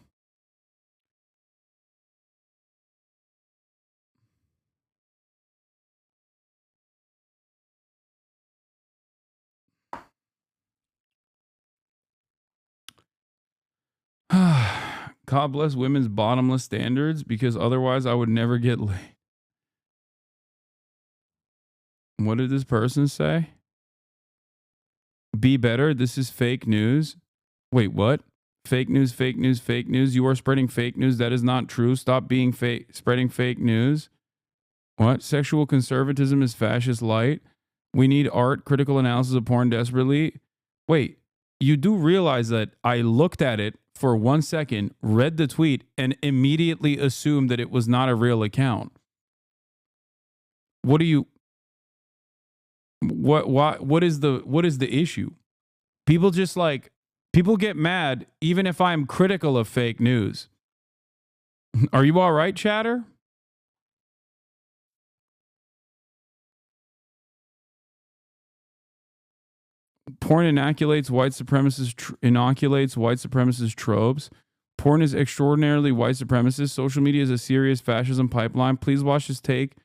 God bless women's bottomless standards because otherwise I would never get laid. What did this person say? Be better. This is fake news. Wait, what? Fake news, fake news, fake news. You are spreading fake news. That is not true. Stop being fake, spreading fake news. What? Sexual conservatism is fascist light. We need art, critical analysis of porn desperately. Wait, you do realize that I looked at it for 1 second, read the tweet, and immediately assumed that it was not a real account. What do you... What is the issue? People just like... People get mad even if I'm critical of fake news. Are you all right, chatter? Porn inoculates white supremacist tropes. Porn is extraordinarily white supremacist. Social media is a serious fascism pipeline. Please watch his take.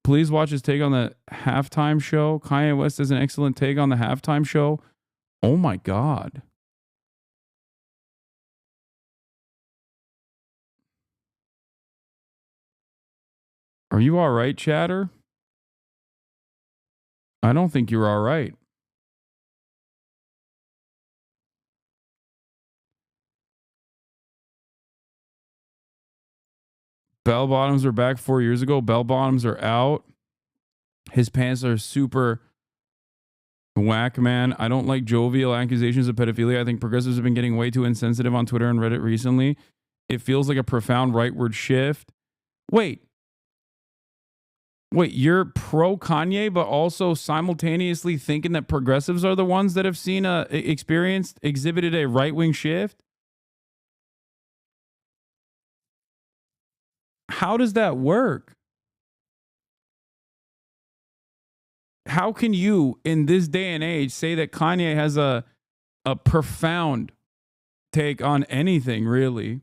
Please watch his take on the halftime show. Kanye West has an excellent take on the halftime show. Oh my God. Are you all right, chatter? I don't think you're all right. Bell bottoms are back 4 years ago. Bell bottoms are out. His pants are super whack, man. I don't like jovial accusations of pedophilia. I think progressives have been getting way too insensitive on Twitter and Reddit recently. It feels like a profound rightward shift. Wait, you're pro Kanye, but also simultaneously thinking that progressives are the ones that have seen exhibited a right wing shift? How does that work? How can you, in this day and age, say that Kanye has a profound take on anything, really,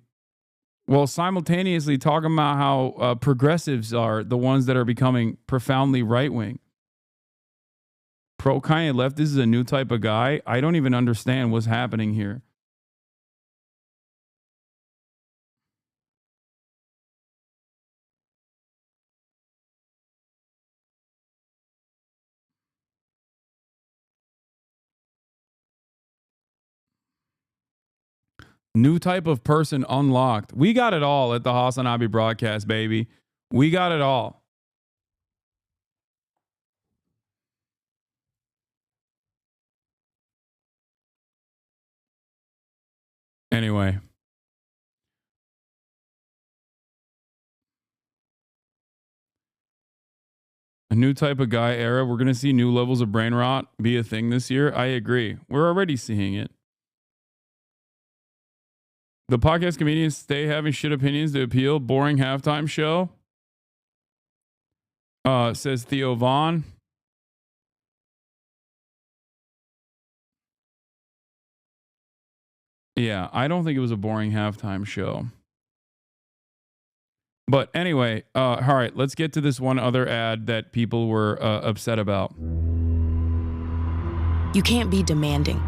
while simultaneously talking about how progressives are the ones that are becoming profoundly right wing? Pro Kanye left. This is a new type of guy. I don't even understand what's happening here. New type of person unlocked. We got it all at the HasanAbi broadcast, baby. We got it all. Anyway. A new type of guy era. We're going to see new levels of brain rot be a thing this year. I agree. We're already seeing it. The podcast comedians stay having shit opinions to appeal. Boring halftime show. Says Theo Vaughn. Yeah, I don't think it was a boring halftime show. But anyway, all right, let's get to this one other ad that people were upset about. You can't be demanding.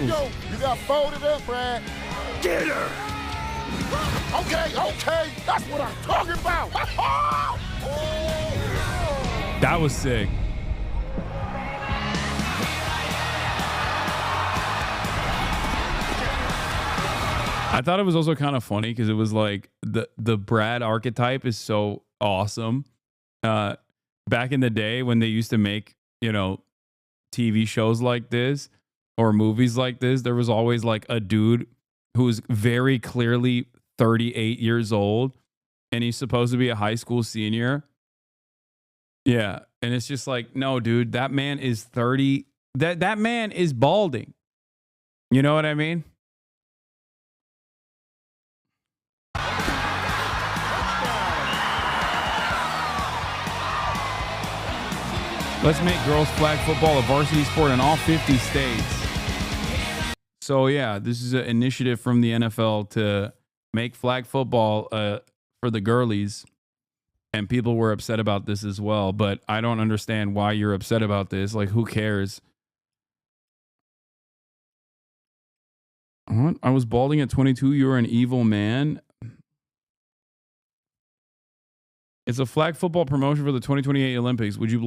ankles. You got folded up, Brad. Get her. Okay. That's what I'm talking about. That was sick. I thought it was also kind of funny because it was like the Brad archetype is so awesome. Back in the day when they used to make, TV shows like this or movies like this, there was always like a dude who's very clearly 38 years old and he's supposed to be a high school senior. Yeah. And it's just like, no, dude, that man is 30. That man is balding. You know what I mean? Let's make girls flag football a varsity sport in all 50 states. So, yeah, this is an initiative from the NFL to make flag football for the girlies. And people were upset about this as well. But I don't understand why you're upset about this. Like, who cares? What? I was balding at 22. You were an evil man. It's a flag football promotion for the 2028 Olympics. Would you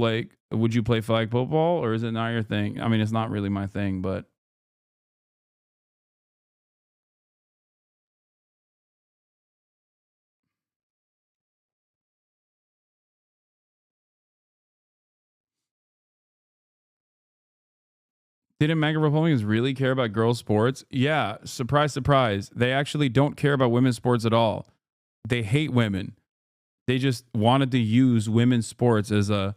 play flag football, or is it not your thing? I mean, it's not really my thing, but didn't MAGA Republicans really care about girls' sports? Yeah, surprise, surprise. They actually don't care about women's sports at all. They hate women. They just wanted to use women's sports as a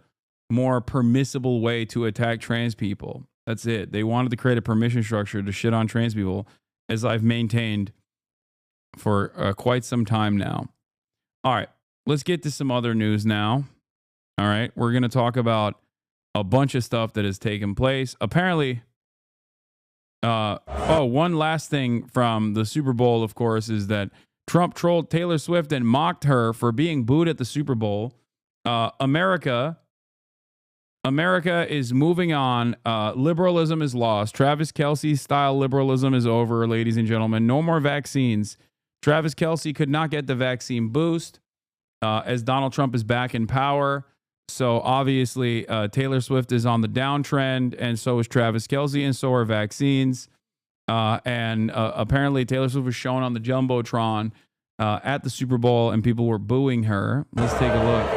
more permissible way to attack trans people. That's it. They wanted to create a permission structure to shit on trans people, as I've maintained for quite some time now. All right, let's get to some other news now. All right, we're going to talk about a bunch of stuff that has taken place. Apparently, one last thing from the Super Bowl, of course, is that Trump trolled Taylor Swift and mocked her for being booed at the Super Bowl. America is moving on. Liberalism is lost. Travis Kelce style liberalism is over, ladies and gentlemen. No more vaccines. Travis Kelce could not get the vaccine boost as Donald Trump is back in power. So obviously Taylor Swift is on the downtrend, and so is Travis Kelce, and so are vaccines. And apparently Taylor Swift was shown on the Jumbotron at the Super Bowl, and people were booing her. Let's take a look.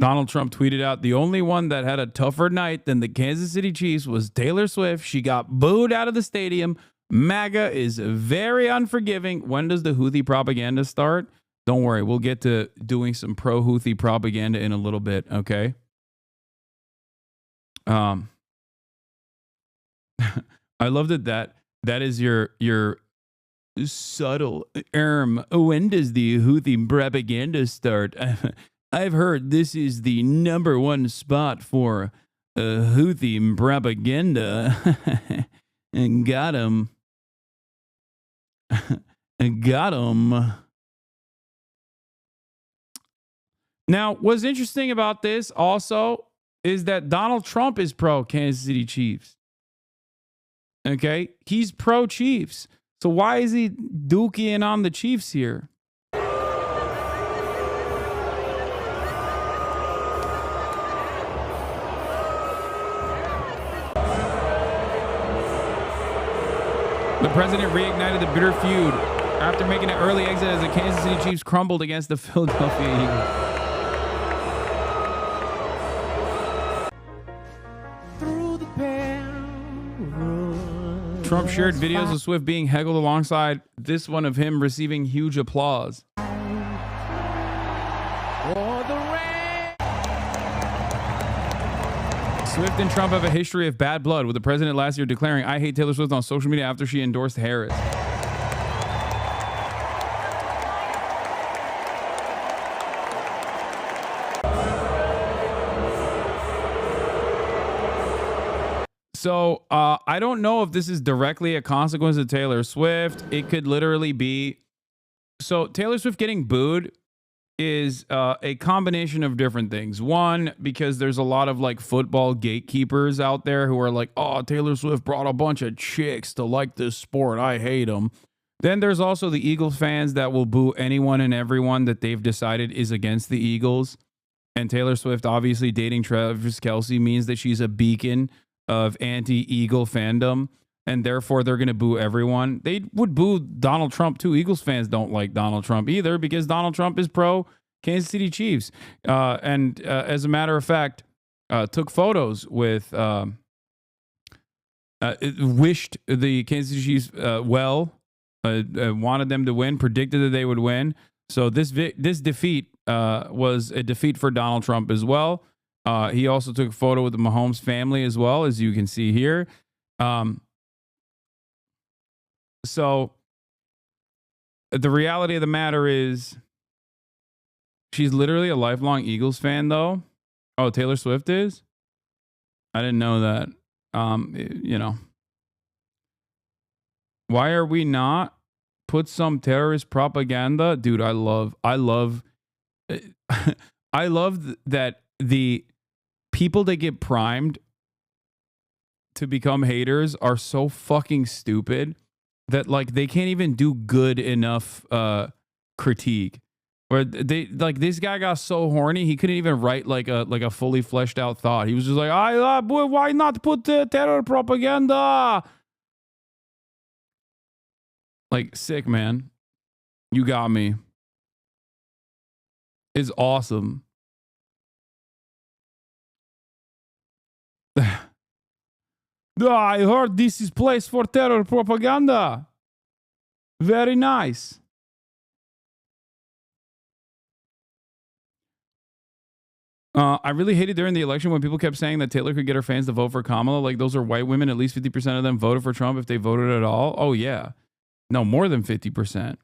Donald Trump tweeted out, the only one that had a tougher night than the Kansas City Chiefs was Taylor Swift. She got booed out of the stadium. MAGA is very unforgiving. When does the Houthi propaganda start? Don't worry. We'll get to doing some pro-Houthi propaganda in a little bit, okay? I love that is your subtle when does the Houthi propaganda start? I've heard this is the number one spot for Houthi propaganda. And got him. Got him. Now, what's interesting about this also is that Donald Trump is pro Kansas City Chiefs. Okay? He's pro Chiefs. So why is he dookie on the Chiefs here? The president reignited the bitter feud after making an early exit as the Kansas City Chiefs crumbled against the Philadelphia Eagles. Trump shared videos of Swift being heckled alongside this one of him receiving huge applause. Swift and Trump have a history of bad blood, with the president last year declaring, I hate Taylor Swift on social media after she endorsed Harris. So I don't know if this is directly a consequence of Taylor Swift. It could literally be. So Taylor Swift getting booed is a combination of different things. One, because there's a lot of like football gatekeepers out there who are like, oh, Taylor Swift brought a bunch of chicks to like this sport. I hate them. Then there's also the Eagles fans that will boo anyone and everyone that they've decided is against the Eagles. And Taylor Swift obviously dating Travis Kelce means that she's a beacon of anti-Eagle fandom, and therefore they're going to boo everyone. They would boo Donald Trump too. Eagles fans don't like Donald Trump either because Donald Trump is pro Kansas City Chiefs. And as a matter of fact, took photos with, wished the Kansas City Chiefs well, wanted them to win, predicted that they would win. So this defeat was a defeat for Donald Trump as well. He also took a photo with the Mahomes family as well, as you can see here. So the reality of the matter is she's literally a lifelong Eagles fan, though. Oh, Taylor Swift is? I didn't know that. You know. Why are we not? Put some terrorist propaganda. Dude, I love that the people that get primed to become haters are so fucking stupid that like they can't even do good enough critique. Where they like this guy got so horny he couldn't even write like a fully fleshed out thought. He was just like, why not put terror propaganda? Like, sick, man. You got me. Is awesome. I heard this is place for terror propaganda. Very nice. I really hated during the election when people kept saying that Taylor could get her fans to vote for Kamala. Like, those are white women. At least 50% of them voted for Trump if they voted at all. Oh, yeah. No, more than 50%.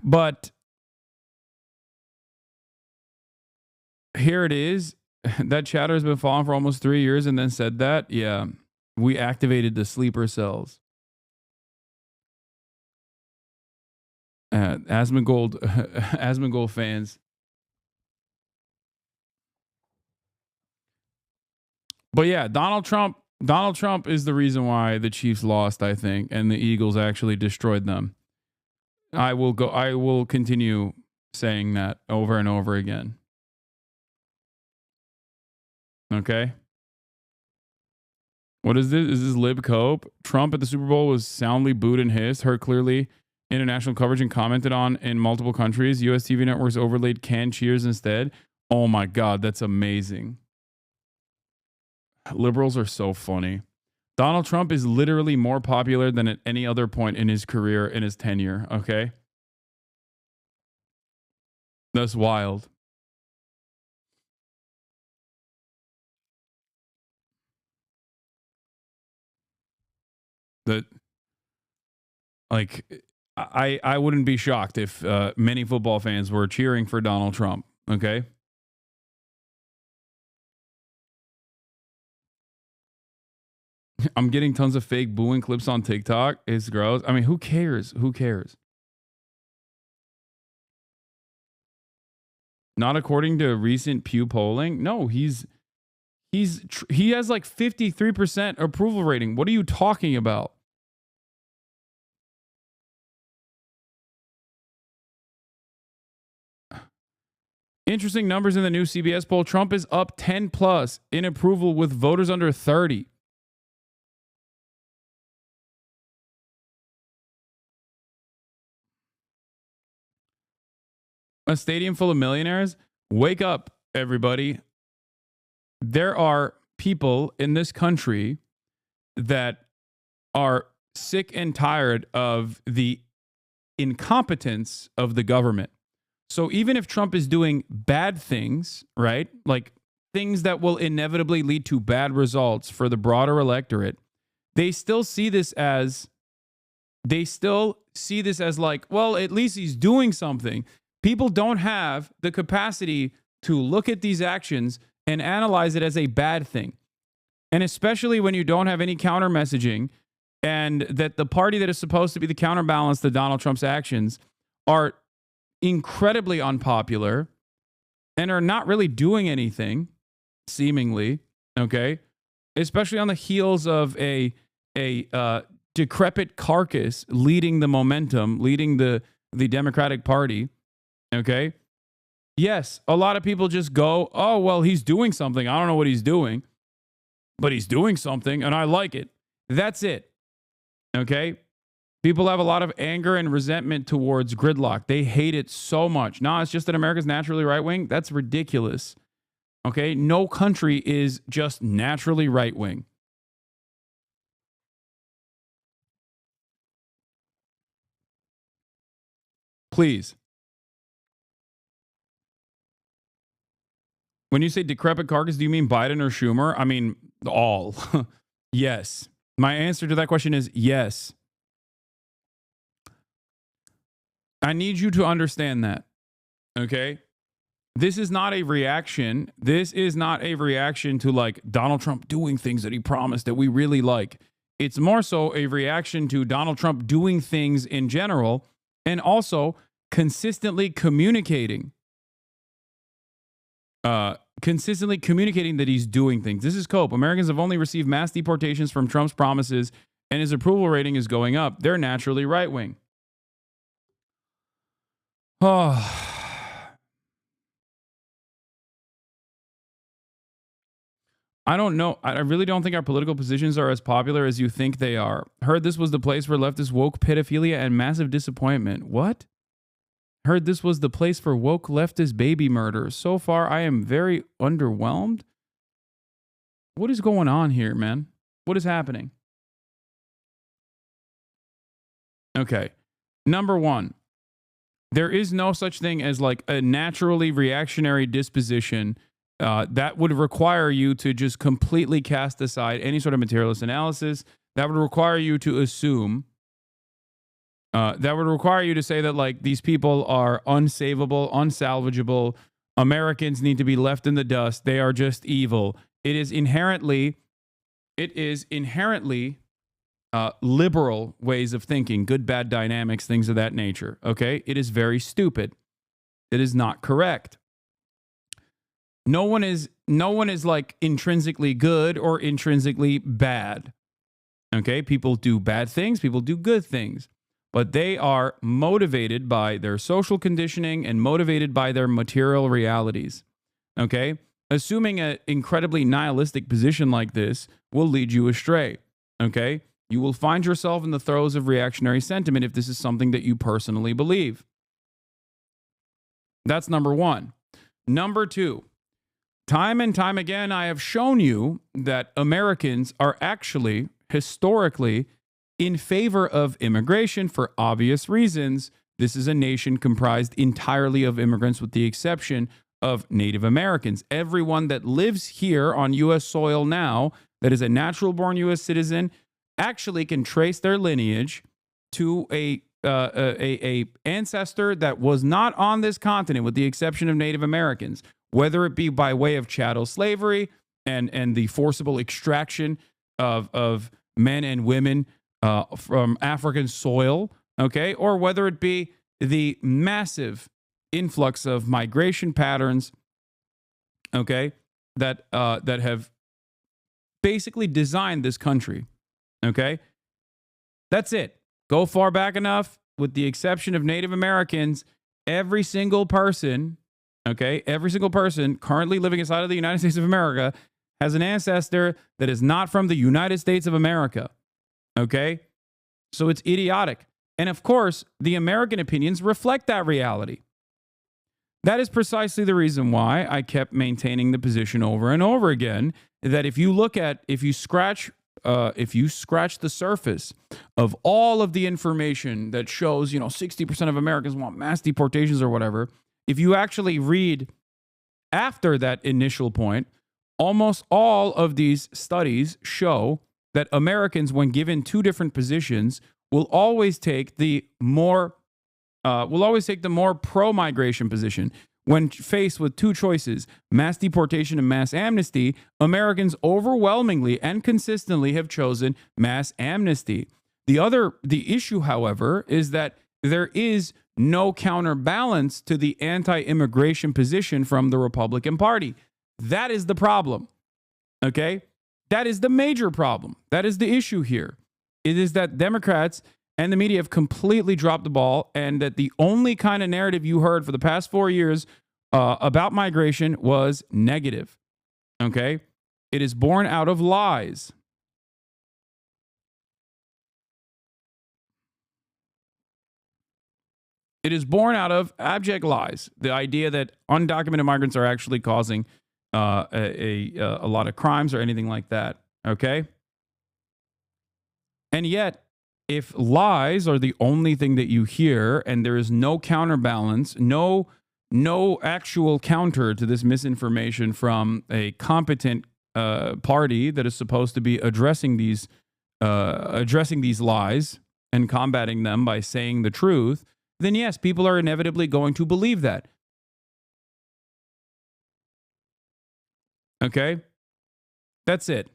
But here it is. That chatter has been falling for almost 3 years and then said that. Yeah, we activated the sleeper cells. Asmongold fans. But yeah, Donald Trump is the reason why the Chiefs lost, I think, and the Eagles actually destroyed them. I will continue saying that over and over again. Okay? What is this? Is this Lib Cope? Trump at the Super Bowl was soundly booed and hissed, heard clearly international coverage and commented on in multiple countries. US TV networks overlaid canned cheers instead. Oh my God, that's amazing. Liberals are so funny. Donald Trump is literally more popular than at any other point in his career, in his tenure, okay? That's wild. That, like, I wouldn't be shocked if many football fans were cheering for Donald Trump, okay? I'm getting tons of fake booing clips on TikTok. It's gross. I mean, who cares? Who cares? Not according to recent Pew polling. No, he has like 53% approval rating. What are you talking about? Interesting numbers in the new CBS poll. Trump is up 10 plus in approval with voters under 30. A stadium full of millionaires? Wake up, everybody. There are people in this country that are sick and tired of the incompetence of the government. So even if Trump is doing bad things, right? Like things that will inevitably lead to bad results for the broader electorate, they still see this as they still see this as like, well, at least he's doing something. People don't have the capacity to look at these actions and analyze it as a bad thing. And especially when you don't have any counter messaging, and that the party that is supposed to be the counterbalance to Donald Trump's actions are incredibly unpopular and are not really doing anything, seemingly, okay? Especially on the heels of a decrepit carcass leading the momentum, leading the Democratic Party, okay? Yes, a lot of people just go, oh, well, he's doing something. I don't know what he's doing, but he's doing something, and I like it. That's it. Okay? People have a lot of anger and resentment towards gridlock. They hate it so much. No, it's just that America's naturally right-wing. That's ridiculous. Okay? No country is just naturally right-wing. Please. When you say decrepit carcass, do you mean Biden or Schumer? I mean, all. Yes. My answer to that question is yes. I need you to understand that, okay? This is not a reaction. This is not a reaction to like Donald Trump doing things that he promised that we really like. It's more so a reaction to Donald Trump doing things in general and also consistently communicating. Consistently communicating that he's doing things. This is Cope. Americans have only received mass deportations from Trump's promises, and his approval rating is going up. They're naturally right-wing. Oh. I don't know. I really don't think our political positions are as popular as you think they are. Heard this was the place for leftist woke pedophilia and massive disappointment. What? Heard this was the place for woke leftist baby murder. So far, I am very underwhelmed. What is going on here, man? What is happening? Okay. Number one, there is no such thing as like a naturally reactionary disposition that would require you to just completely cast aside any sort of materialist analysis. That would require you to assume. That would require you to say that like these people are unsavable, unsalvageable. Americans need to be left in the dust. They are just evil. It is inherently liberal ways of thinking, good, bad dynamics, things of that nature. Okay, it is very stupid. It is not correct. No one is like intrinsically good or intrinsically bad. Okay, people do bad things, people do good things, but they are motivated by their social conditioning and motivated by their material realities. Okay, assuming an incredibly nihilistic position like this will lead you astray. Okay, you will find yourself in the throes of reactionary sentiment if this is something that you personally believe. That's number one. Number two, time and time again, I have shown you that Americans are actually historically in favor of immigration for obvious reasons. This is a nation comprised entirely of immigrants with the exception of Native Americans. Everyone that lives here on U.S. soil now that is a natural-born U.S. citizen actually can trace their lineage to a ancestor that was not on this continent with the exception of Native Americans, whether it be by way of chattel slavery and the forcible extraction of men and women from African soil, okay, or whether it be the massive influx of migration patterns, okay, that have basically designed this country, okay? That's it. Go far back enough, with the exception of Native Americans, every single person, okay, every single person currently living inside of the United States of America has an ancestor that is not from the United States of America, okay? So it's idiotic. And of course, the American opinions reflect that reality. That is precisely the reason why I kept maintaining the position over and over again, that if you scratch the surface of all of the information that shows, 60% of Americans want mass deportations or whatever, if you actually read after that initial point, almost all of these studies show that Americans, when given two different positions, will always take the more pro-migration position. When faced with two choices, mass deportation and mass amnesty, Americans overwhelmingly and consistently have chosen mass amnesty. The issue, however, is that there is no counterbalance to the anti-immigration position from the Republican Party. That is the problem. Okay? That is the major problem. That is the issue here. It is that Democrats and the media have completely dropped the ball, and that the only kind of narrative you heard for the past 4 years about migration was negative. Okay? It is born out of lies. It is born out of abject lies. The idea that undocumented migrants are actually causing a lot of crimes or anything like that. Okay? And yet, if lies are the only thing that you hear and there is no counterbalance, no actual counter to this misinformation from a competent party that is supposed to be addressing these lies and combating them by saying the truth, then yes, people are inevitably going to believe that. Okay? That's it.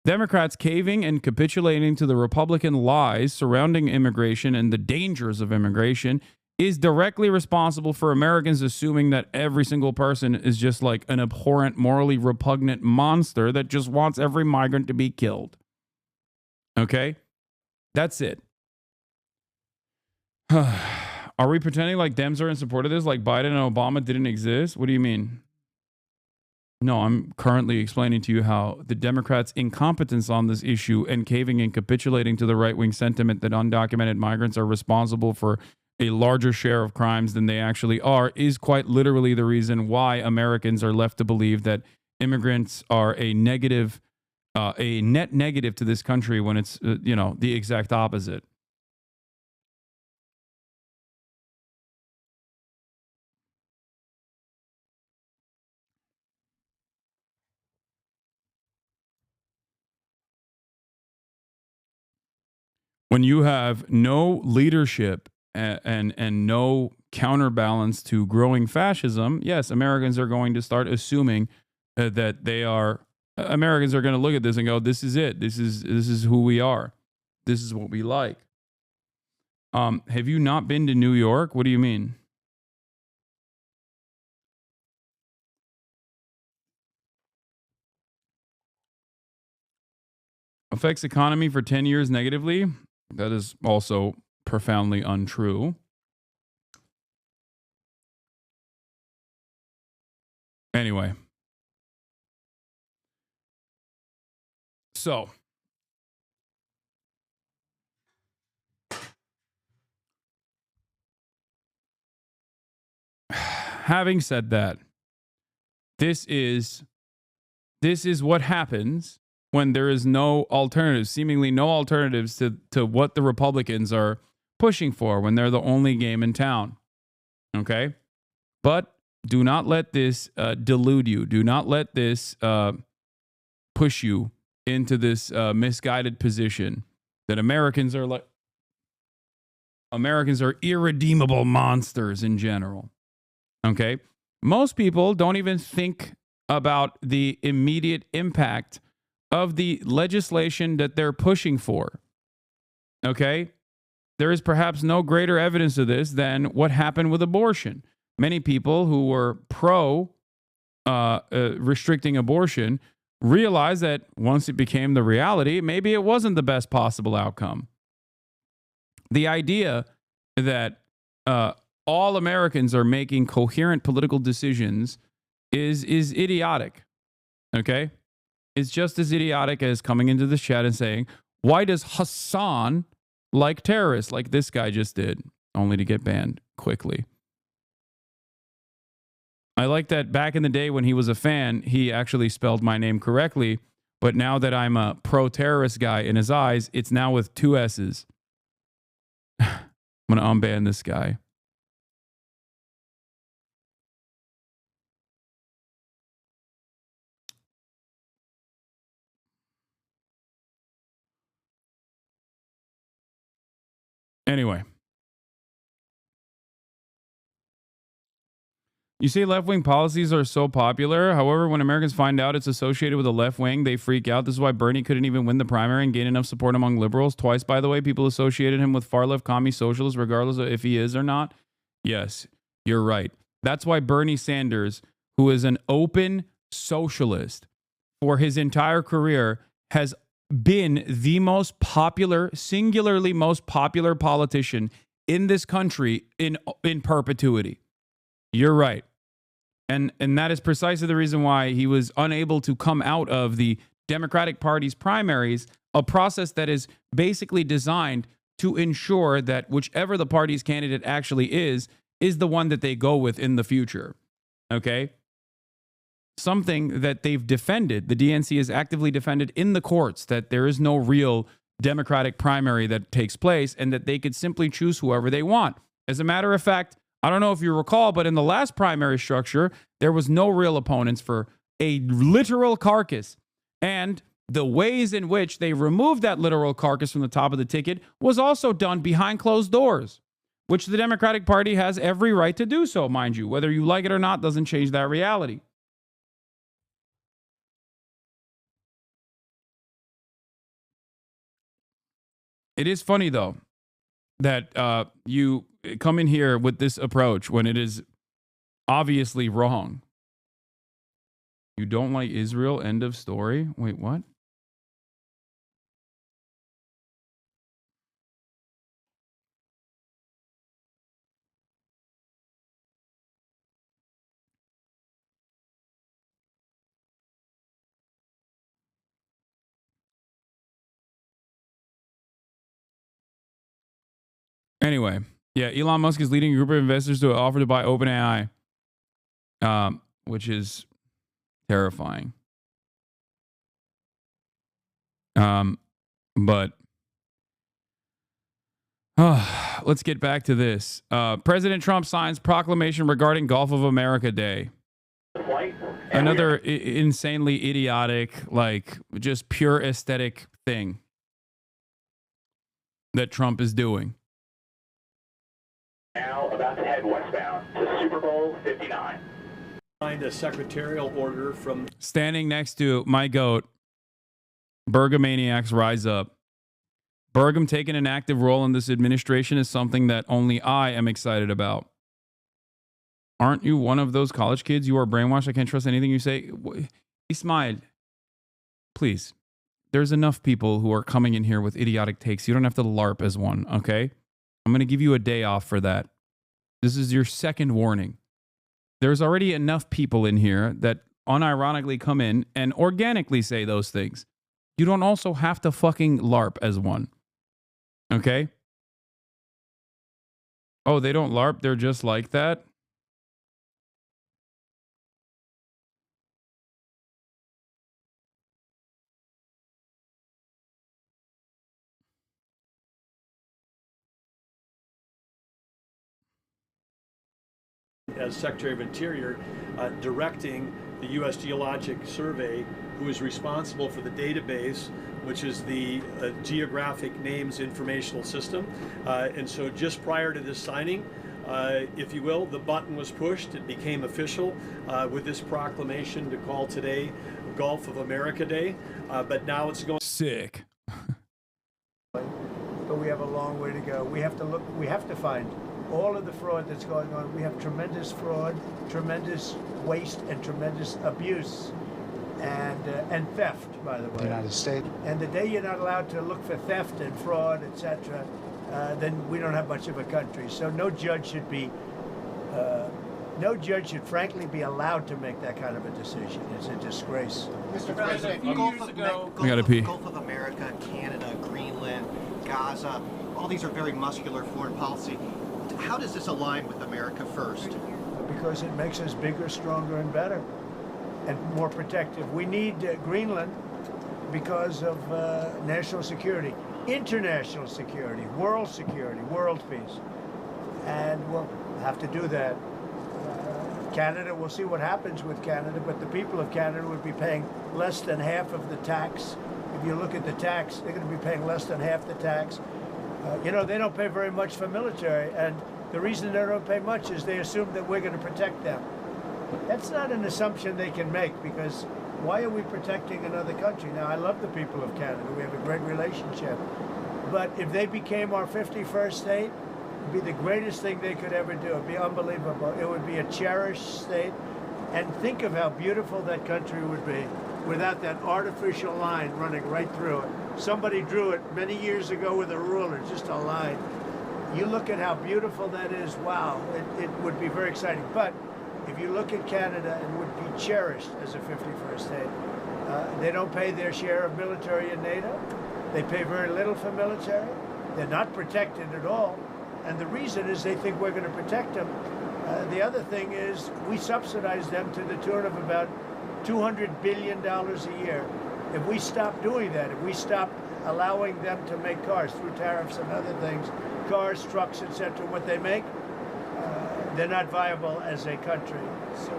Democrats caving and capitulating to the Republican lies surrounding immigration and the dangers of immigration is directly responsible for Americans assuming that every single person is just like an abhorrent, morally repugnant monster that just wants every migrant to be killed. Okay? That's it. Are we pretending like Dems are in support of this, like Biden and Obama didn't exist? What do you mean? No, I'm currently explaining to you how the Democrats' incompetence on this issue and caving and capitulating to the right-wing sentiment that undocumented migrants are responsible for a larger share of crimes than they actually are is quite literally the reason why Americans are left to believe that immigrants are a negative, a net negative to this country when it's, the exact opposite. When you have no leadership and no counterbalance to growing fascism, yes, Americans are going to start assuming that they are. Americans are going to look at this and go, "This is it. This is who we are. This is what we like." Have you not been to New York? What do you mean? Affects economy for 10 years negatively? That is also profoundly untrue. Anyway. So. Having said that, this is what happens when there is no alternatives, seemingly no alternatives to what the Republicans are pushing for when they're the only game in town. Okay? But do not let this delude you. Do not let this push you into this misguided position that Americans are irredeemable monsters in general. Okay? Most people don't even think about the immediate impact of the legislation that they're pushing for. Okay? There is perhaps no greater evidence of this than what happened with abortion. Many people who were pro restricting abortion realized that once it became the reality, maybe it wasn't the best possible outcome. The idea that all Americans are making coherent political decisions is idiotic. Okay? It's just as idiotic as coming into this chat and saying, why does Hasan like terrorists like this guy just did, only to get banned quickly? I like that back in the day when he was a fan, he actually spelled my name correctly. But now that I'm a pro-terrorist guy in his eyes, it's now with 2 S's. I'm going to unban this guy. Anyway. You say left-wing policies are so popular. However, when Americans find out it's associated with the left wing, they freak out. This is why Bernie couldn't even win the primary and gain enough support among liberals. Twice, by the way, people associated him with far-left commie socialists, regardless of if he is or not. Yes, you're right. That's why Bernie Sanders, who is an open socialist for his entire career, has been the most popular, singularly most popular politician in this country in perpetuity. You're right. And that is precisely the reason why he was unable to come out of the Democratic Party's primaries, a process that is basically designed to ensure that whichever the party's candidate actually is the one that they go with in the future. Okay? Something that they've defended, the DNC has actively defended in the courts, that there is no real Democratic primary that takes place and that they could simply choose whoever they want. As a matter of fact, I don't know if you recall, but in the last primary structure, there was no real opponents for a literal carcass. And the ways in which they removed that literal carcass from the top of the ticket was also done behind closed doors, which the Democratic Party has every right to do so, mind you. Whether you like it or not doesn't change that reality. It is funny, though, that you come in here with this approach when it is obviously wrong. You don't like Israel, end of story? Wait, what? Anyway, yeah, Elon Musk is leading a group of investors to offer to buy OpenAI, which is terrifying. But let's get back to this. President Trump signs proclamation regarding Gulf of America Day. Another insanely idiotic, like just pure aesthetic thing that Trump is doing. Now about to head westbound to Super Bowl 59. Find a secretarial order from standing next to my goat. Bergamaniacs rise up. Bergam taking an active role in this administration is something that only I am excited about. Aren't you one of those college kids? You are brainwashed. I can't trust anything you say. Ismail, please. There's enough people who are coming in here with idiotic takes. You don't have to LARP as one, okay? I'm going to give you a day off for that. This is your second warning. There's already enough people in here that unironically come in and organically say those things. You don't also have to fucking LARP as one. Okay? Oh, they don't LARP. They're just like that. As Secretary of Interior, directing the U.S. Geologic Survey, who is responsible for the database, which is the Geographic Names Informational System. And so just prior to this signing, if you will, the button was pushed. It became official with this proclamation to call today Gulf of America Day. But now it's going... Sick. But we have a long way to go. We have to look, we have to find all of the fraud that's going on. We have tremendous fraud, tremendous waste, and tremendous abuse, and theft, by the way. The United States. And the day you're not allowed to look for theft and fraud, etc., then we don't have much of a country. So no judge should be, frankly be allowed to make that kind of a decision. It's a disgrace. Mr. President, Gulf of America, Canada, Greenland, Gaza, all these are very muscular foreign policy. How does this align with America first? Because it makes us bigger, stronger, and better, and more protective. We need Greenland because of national security, international security, world peace. And we'll have to do that. Canada, we'll see what happens with Canada, but the people of Canada would be paying less than half of the tax. If you look at the tax, they're going to be paying less than half the tax. You know, they don't pay very much for military, and the reason they don't pay much is they assume that we're going to protect them. That's not an assumption they can make, because why are we protecting another country? Now, I love the people of Canada. We have a great relationship. But if they became our 51st state, it would be the greatest thing they could ever do. It would be unbelievable. It would be a cherished state. And think of how beautiful that country would be without that artificial line running right through it. Somebody drew it many years ago with a ruler, just a line. You look at how beautiful that is, wow, it would be very exciting. But if you look at Canada, it would be cherished as a 51st state. They don't pay their share of military in NATO. They pay very little for military. They're not protected at all. And the reason is they think we're going to protect them. The other thing is we subsidize them to the tune of about $200 billion a year. If we stop doing that, if we stop allowing them to make cars through tariffs and other things, cars, trucks, etc., what they make, they're not viable as a country. So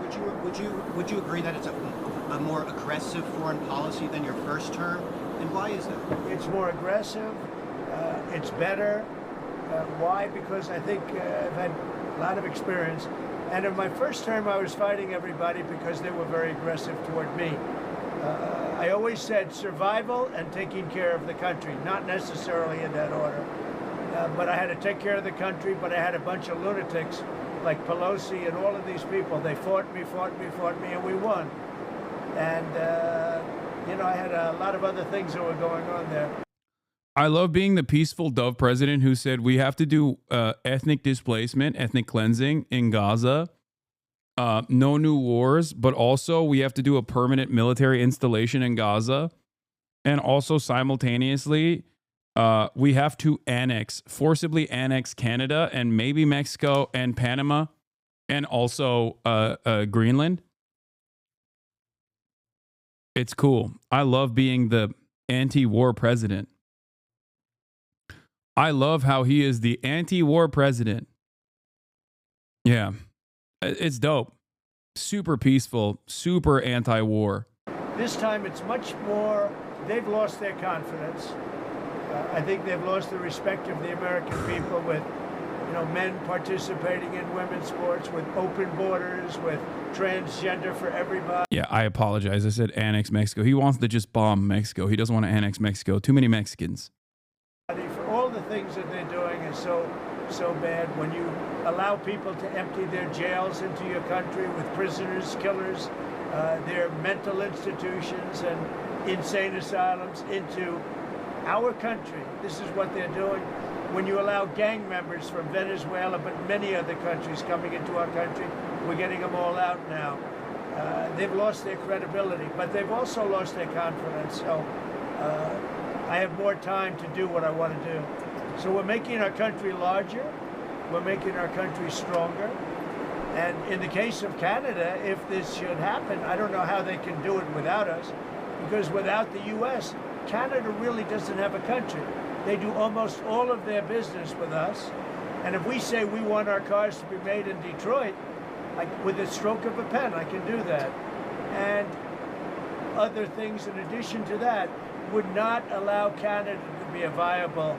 would you agree that it's a more aggressive foreign policy than your first term? And why is that? It's more aggressive. It's better. Why? Because I think I've had a lot of experience. And in my first term, I was fighting everybody because they were very aggressive toward me. I always said survival and taking care of the country, not necessarily in that order. But I had to take care of the country, but I had a bunch of lunatics like Pelosi and all of these people. They fought me, and we won. And, you know, I had a lot of other things that were going on there. I love being the peaceful dove president who said we have to do ethnic displacement, ethnic cleansing in Gaza. No new wars, but also we have to do a permanent military installation in Gaza. And also simultaneously, we have to forcibly annex Canada and maybe Mexico and Panama and also Greenland. It's cool. I love being the anti-war president. I love how he is the anti-war president. Yeah, it's dope. Super peaceful, super anti-war. This time it's much more, they've lost their confidence. I think they've lost the respect of the American people with, you know, men participating in women's sports, with open borders, with transgender for everybody. Yeah, I apologize. I said annex Mexico. He wants to just bomb Mexico. He doesn't want to annex Mexico. Too many Mexicans. For all the things that they're doing is so bad. When you allow people to empty their jails into your country with prisoners, killers, their mental institutions and insane asylums into our country, this is what they're doing. When you allow gang members from Venezuela, but many other countries coming into our country, we're getting them all out now. They've lost their credibility, but they've also lost their confidence. So I have more time to do what I want to do. So we're making our country larger. We're making our country stronger. And in the case of Canada, if this should happen, I don't know how they can do it without us, because without the U.S., Canada really doesn't have a country. They do almost all of their business with us. And if we say we want our cars to be made in Detroit, with a stroke of a pen, I can do that. And other things in addition to that would not allow Canada to be a viable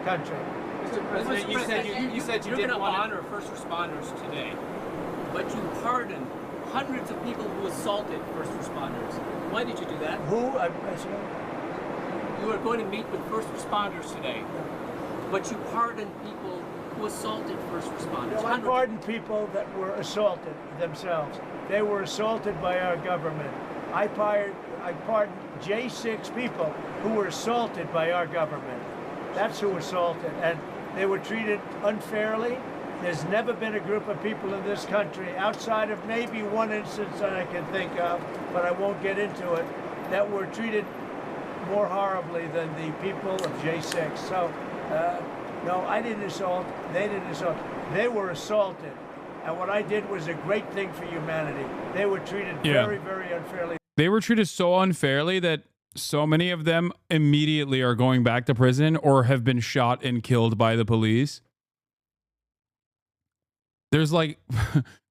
country. Mr. President, you said you didn't want to honor first responders today, but you pardoned hundreds of people who assaulted first responders. Why did you do that? Who? You were going to meet with first responders today, but you pardoned people who assaulted first responders. No, I pardoned people that were assaulted themselves. They were assaulted by our government. I pardoned J6 people who were assaulted by our government. That's who assaulted, and they were treated unfairly. There's never been a group of people in this country, outside of maybe one instance that I can think of, but I won't get into it, that were treated more horribly than the people of J6. So, no, I didn't assault. They didn't assault. They were assaulted, and what I did was a great thing for humanity. They were treated very, very unfairly. They were treated so unfairly that so many of them immediately are going back to prison or have been shot and killed by the police. There's like,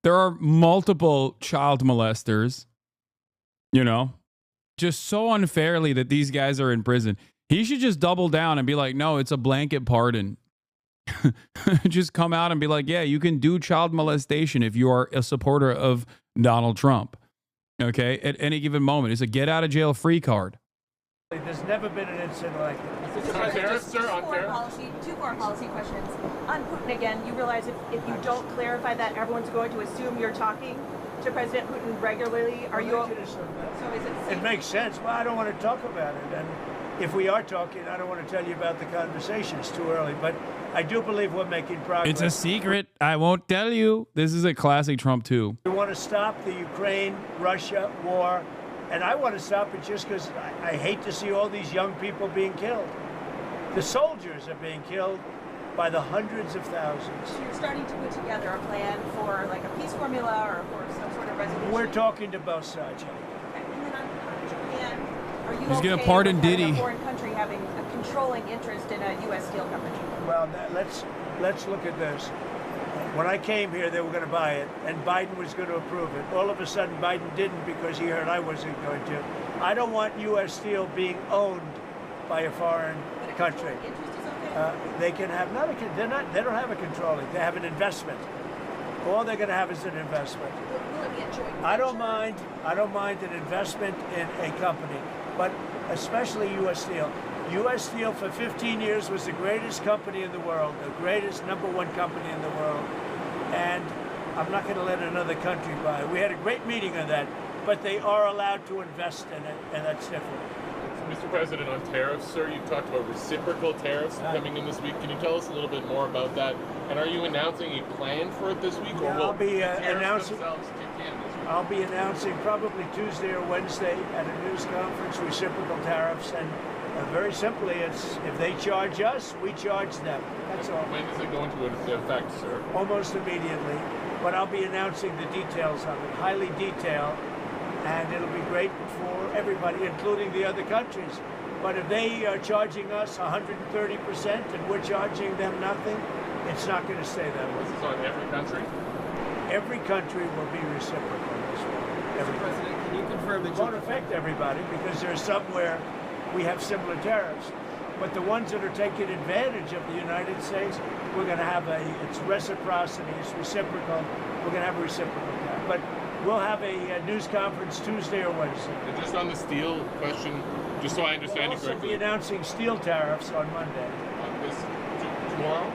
there are multiple child molesters, you know, just so unfairly that these guys are in prison. He should just double down and be like, no, it's a blanket pardon. Just come out and be like, yeah, you can do child molestation if you are a supporter of Donald Trump. Okay, at any given moment. It's a get out of jail free card. There's never been an incident like this. On tariffs, sir? On tariffs? Two foreign policy questions. On Putin again, you realize if you don't clarify that, everyone's going to assume you're talking to President Putin regularly. Are you? So is it? It makes sense. Well, I don't want to talk about it, and if we are talking, I don't want to tell you about the conversation. It's too early, but I do believe we're making progress. It's a secret. I won't tell you. This is a classic Trump too. We want to stop the Ukraine-Russia war, and I want to stop it just because I hate to see all these young people being killed. The soldiers are being killed by the hundreds of thousands. So you're starting to put together a plan for like a peace formula or for some sort of resolution? We're talking to both sides. Okay. And then on Japan, are you He's gonna okay pardon with having Diddy. a foreign country having a controlling interest in a U.S. steel company? Well, let's look at this. When I came here, they were going to buy it, and Biden was going to approve it. All of a sudden, Biden didn't because he heard I wasn't going to. I don't want U.S. steel being owned by a foreign country. They can have they don't have a controlling. They have an investment. All they're going to have is an investment. Will it be a joint I don't mind an investment in a company, but especially U.S. Steel. U.S. Steel for 15 years was the greatest company in the world, the greatest #1 company in the world, and I'm not going to let another country buy it. We had a great meeting on that, but they are allowed to invest in it, and that's different. Mr. President, on tariffs, sir, you talked about reciprocal tariffs coming in this week. Can you tell us a little bit more about that? And are you announcing a plan for it this week, or will I'll be tariffs announcing. themselves kick in this week? I'll be announcing probably Tuesday or Wednesday at a news conference reciprocal tariffs, and very simply, it's if they charge us, we charge them. That's all. When is it going to affect, sir? Almost immediately, but I'll be announcing the details of it, highly detailed, and it'll be great for everybody, including the other countries. But if they are charging us 130% and we're charging them nothing, it's not going to stay that way. This is on every country? Every country will be reciprocal in this one. Every President, can you confirm that it won't affect everybody because there's somewhere we have similar tariffs. But the ones that are taking advantage of the United States, we're going to have it's reciprocity, it's reciprocal. We're going to have a reciprocal tariff. But we'll have a news conference Tuesday or Wednesday. And just on the steel question, just so I understand you We'll also correctly. be announcing steel tariffs on Monday. On this tomorrow?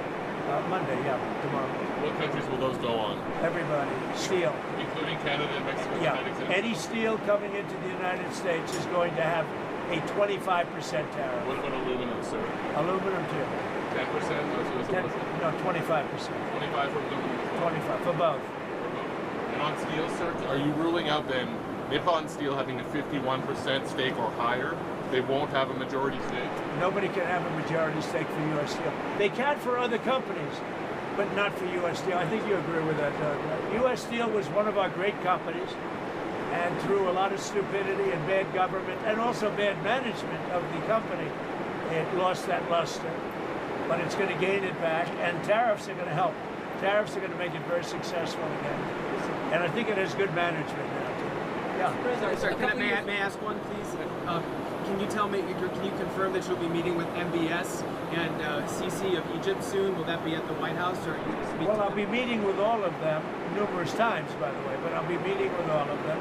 Monday, yeah, tomorrow. What countries will those go on? Everybody, steel. Including Canada and Mexico? Yeah, any steel coming into the United States is going to have a 25% tariff. What about aluminum, sir? Aluminum too. 10%? No, 25%. 25 for aluminum? 25 for both. And on steel, sir, are you ruling out then Nippon Steel having a 51% stake or higher? They won't have a majority stake? Nobody can have a majority stake for U.S. Steel. They can for other companies, but not for U.S. Steel. I think you agree with that, Doug. U.S. Steel was one of our great companies, and through a lot of stupidity and bad government and also bad management of the company, it lost that luster. But it's going to gain it back, and tariffs are going to help. Tariffs are going to make it very successful again. And I think it has good management now, too. Yeah. Sorry, may I ask one, please? Can you tell me, can you confirm that you'll be meeting with MBS and Sisi of Egypt soon? Will that be at the White House, or are you going to speak? Well, I'll be meeting with all of them numerous times, by the way, but I'll be meeting with all of them.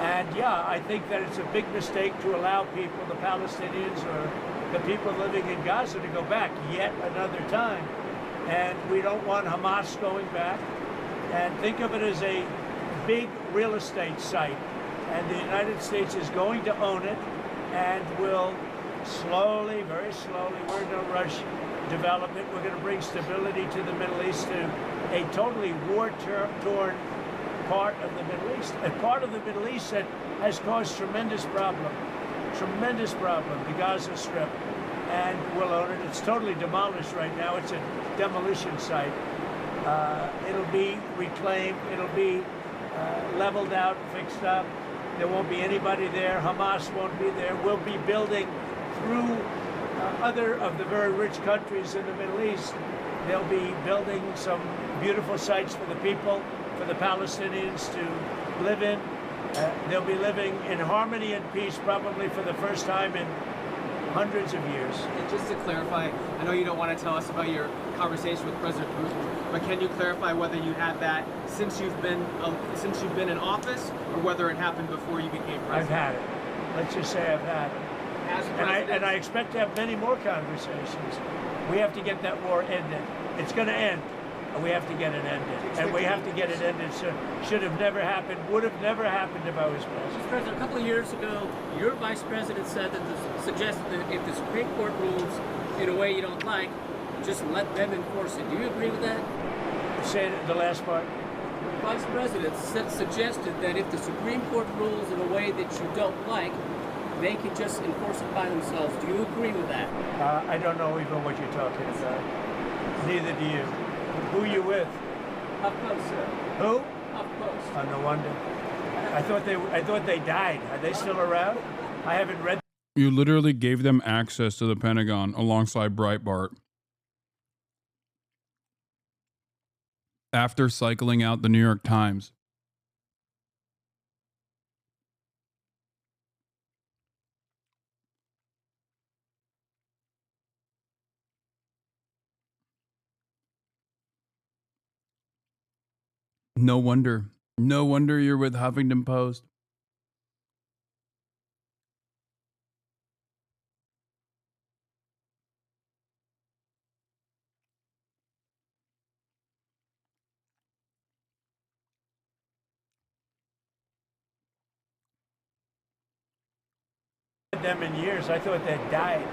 And yeah, I think that it's a big mistake to allow people, the Palestinians or the people living in Gaza, to go back yet another time. And we don't want Hamas going back. And think of it as a big real estate site. And the United States is going to own it and will slowly, very slowly, we're in no rush, develop it. We're going to bring stability to the Middle East, to a totally war-torn part of the Middle East. A part of the Middle East that has caused tremendous problem, the Gaza Strip. And we'll own it. It's totally demolished right now. It's a demolition site. It'll be reclaimed. It'll be leveled out, fixed up. There won't be anybody there. Hamas won't be there. We'll be building through other of the very rich countries in the Middle East. They'll be building some beautiful sites for the people, for the Palestinians to live in. They'll be living in harmony and peace probably for the first time in hundreds of years. And just to clarify, I know you don't want to tell us about your conversation with President Putin, but can you clarify whether you had that since you've been in office, or whether it happened before you became president? I've had it. Let's just say I've had it. And I expect to have many more conversations. We have to get that war ended. It's going to end, and we have to get it ended. And we have to get it ended soon. Should have never happened, would have never happened if I was president. Mr. President, a couple of years ago, your vice president said that suggested that if the Supreme Court rules in a way you don't like, just let them enforce it. Do you agree with that? Say the last part. The vice president suggested that if the Supreme Court rules in a way that you don't like, they could just enforce it by themselves. Do you agree with that? I don't know even what you're talking about. Neither do you. Who are you with? HuffPost, sir. Who? HuffPost. Oh, no wonder. I thought they died. Are they still around? I haven't read. You literally gave them access to the Pentagon alongside Breitbart. After cycling out the New York Times. No wonder. No wonder you're with Huffington Post. Them in years. I thought they died.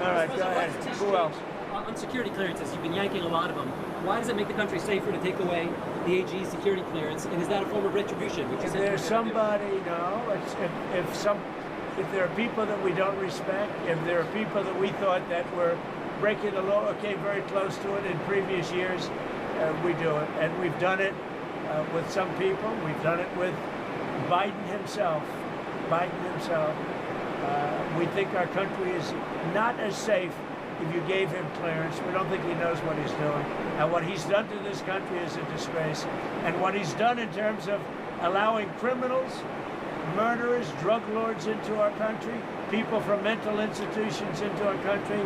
All right, go ahead. Who else? On security clearances, you've been yanking a lot of them. Why does it make the country safer to take away the AG's security clearance? And is that a form of retribution? If there's somebody, no. If there are people that we don't respect, if there are people that we thought that were breaking the law, okay, very close to it in previous years, we do it. And we've done it with some people. We've done it with Biden himself. We think our country is not as safe if you gave him clearance. We don't think he knows what he's doing. And what he's done to this country is a disgrace. And what he's done in terms of allowing criminals, murderers, drug lords into our country, people from mental institutions into our country,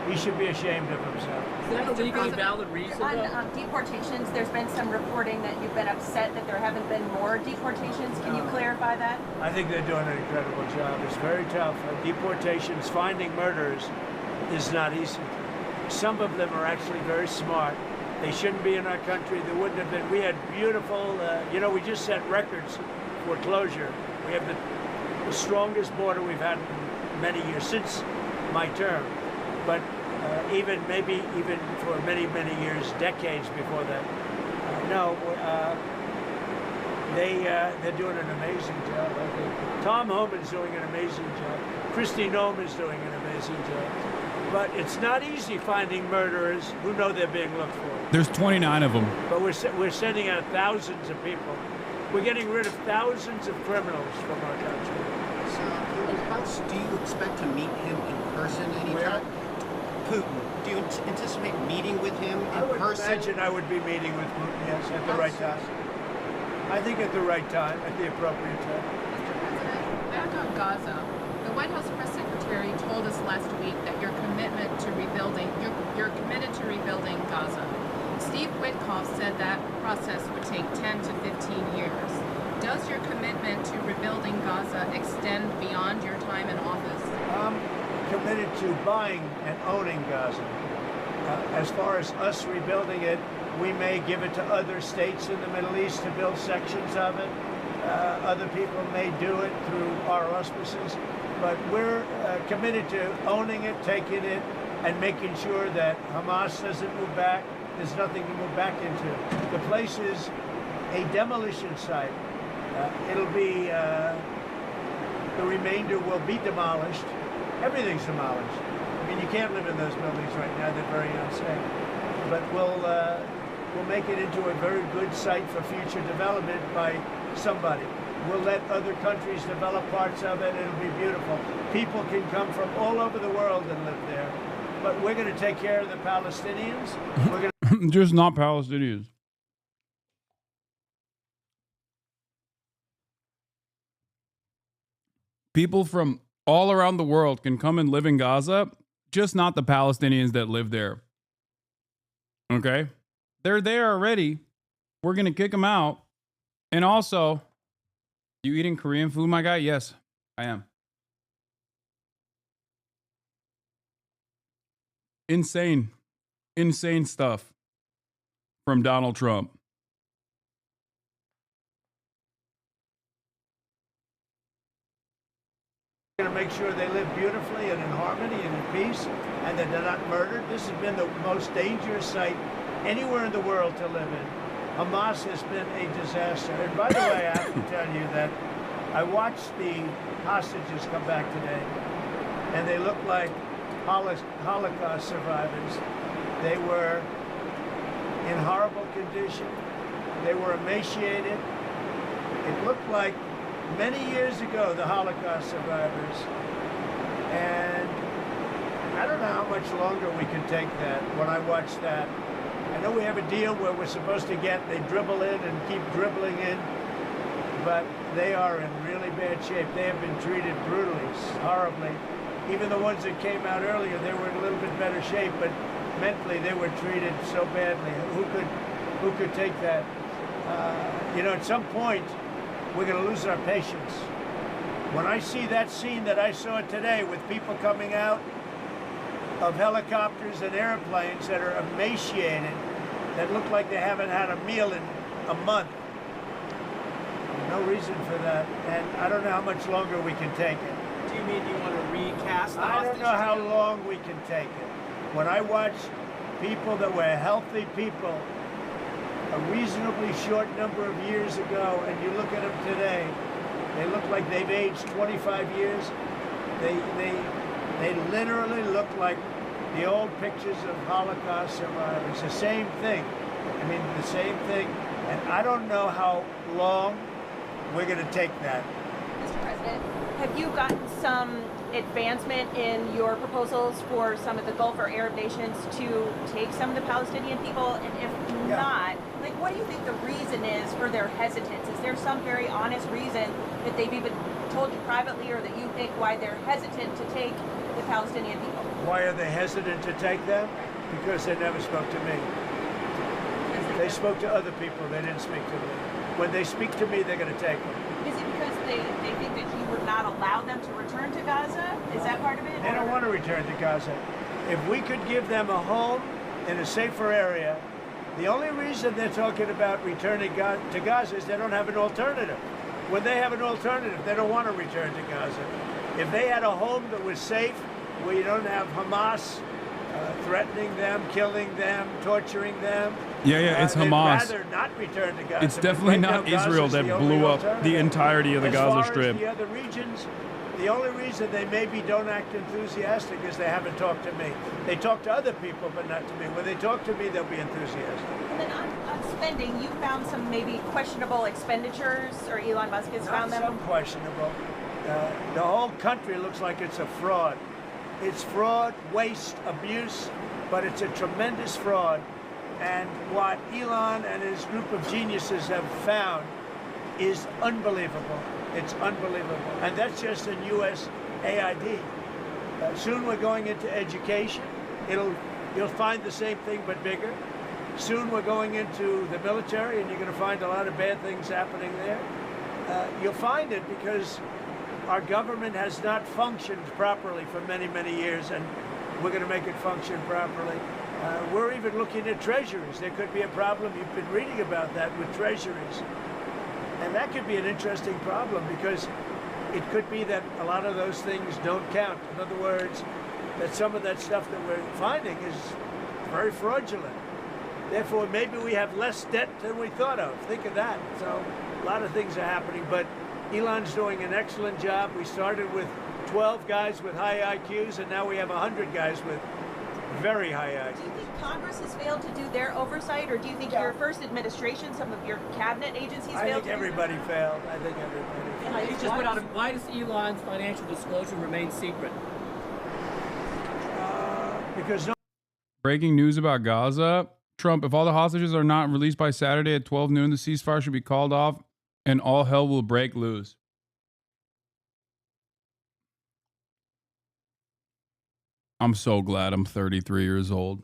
he should be ashamed of himself. Is that a legally valid reason? On deportations, there's been some reporting that you've been upset that there haven't been more deportations. Can you clarify that? I think they're doing an incredible job. It's very tough. Deportations, finding murderers is not easy. Some of them are actually very smart. They shouldn't be in our country. They wouldn't have been. We had beautiful, we just set records for closure. We have the strongest border we've had in many years, since my term. But even for many, many years, decades before that. They're doing an amazing job. I think Tom Homan's doing an amazing job. Kristi Noem's doing an amazing job. But it's not easy finding murderers who know they're being looked for. There's 29 of them. But we're sending out thousands of people. We're getting rid of thousands of criminals from our country. So, do you expect to meet him in person anytime? Putin. Do you anticipate meeting with him in person? I imagine I would be meeting with Putin, yes, at the right time. I think at the right time, at the appropriate time. Back on Gaza, the White House press secretary told us last week that you're committed to rebuilding Gaza. Steve Witkoff said that process would take 10 to 15 years. Does your commitment to rebuilding Gaza extend beyond your time in office? I'm committed to buying and owning Gaza. As far as us rebuilding it, we may give it to other states in the Middle East to build sections of it. Other people may do it through our auspices. But we're committed to owning it, taking it, and making sure that Hamas doesn't move back. There's nothing to move back into. The place is a demolition site. It'll be, the remainder will be demolished. Everything's demolished. I mean, you can't live in those buildings right now. They're very unsafe. But we'll make it into a very good site for future development by somebody. We'll let other countries develop parts of it. It'll be beautiful. People can come from all over the world and live there. But we're going to take care of the Palestinians. We're going to just not Palestinians. People from all around the world can come and live in Gaza, just not the Palestinians that live there. Okay? They're there already. We're going to kick them out. And also, you eating Korean food, my guy? Yes, I am. Insane stuff from Donald Trump. Going to make sure they live beautifully and in harmony and in peace, and that they're not murdered. This has been the most dangerous site anywhere in the world to live in. Hamas has been a disaster. And by the way, I have to tell you that I watched the hostages come back today, and they look like Holocaust survivors. They were in horrible condition. They were emaciated. It looked like many years ago, the Holocaust survivors. And I don't know how much longer we can take that when I watch that. I know we have a deal where we're supposed to they dribble in and keep dribbling in, but they are in really bad shape. They have been treated brutally, horribly. Even the ones that came out earlier, they were in a little bit better shape, but mentally they were treated so badly. Who could take that? At some point, we're going to lose our patience. When I see that scene that I saw today with people coming out of helicopters and airplanes that are emaciated, that look like they haven't had a meal in a month, no reason for that. And I don't know how much longer we can take it. Do you mean you want to recast the I don't know how long we can take it. When I watch people that were healthy people a reasonably short number of years ago, and you look at them today, they look like they've aged 25 years. They literally look like the old pictures of Holocaust survivors. The same thing. I mean, the same thing. And I don't know how long we're going to take that. Mr. President, have you gotten some advancement in your proposals for some of the Gulf or Arab nations to take some of the Palestinian people? And if not, what do you think the reason is for their hesitance? Is there some very honest reason that they've even told you privately, or that you think why they're hesitant to take the Palestinian people? Why are they hesitant to take them? Because they never spoke to me. They spoke to other people. They didn't speak to me. When they speak to me, they're going to take them. Is it because they think that you would not allow them to return to Gaza? Is that part of it? They don't want to return to Gaza. If we could give them a home in a safer area, the only reason they're talking about returning to Gaza is they don't have an alternative. When they have an alternative, they don't want to return to Gaza. If they had a home that was safe, where you don't have Hamas threatening them, killing them, torturing them. Yeah, it's Hamas. They'd rather not return to Gaza. It's definitely not Israel that blew up the entirety of the Gaza Strip. As far as the other regions, the only reason they maybe don't act enthusiastic is they haven't talked to me. They talk to other people, but not to me. When they talk to me, they'll be enthusiastic. And then on spending, you found some maybe questionable expenditures, or Elon Musk has found them? Some questionable. The whole country looks like it's a fraud. It's fraud, waste, abuse, but it's a tremendous fraud. And what Elon and his group of geniuses have found is unbelievable. It's unbelievable. And that's just in USAID. Soon we're going into education. You'll find the same thing, but bigger. Soon we're going into the military, and you're going to find a lot of bad things happening there. You'll find it because our government has not functioned properly for many, many years, and we're going to make it function properly. We're even looking at treasuries. There could be a problem. You've been reading about that with treasuries. And that could be an interesting problem, because it could be that a lot of those things don't count. In other words, that some of that stuff that we're finding is very fraudulent. Therefore, maybe we have less debt than we thought of. Think of that. So a lot of things are happening, but Elon's doing an excellent job. We started with 12 guys with high IQs, and now we have 100 guys with very high IQs. Do you think Congress has failed to do their oversight, or do you think your first administration, some of your cabinet agencies failed? I think everybody failed. I think everybody failed. Why does Elon's financial disclosure remain secret? Because Breaking news about Gaza. Trump, if all the hostages are not released by Saturday at 12 noon, the ceasefire should be called off and all hell will break loose. I'm so glad I'm 33 years old.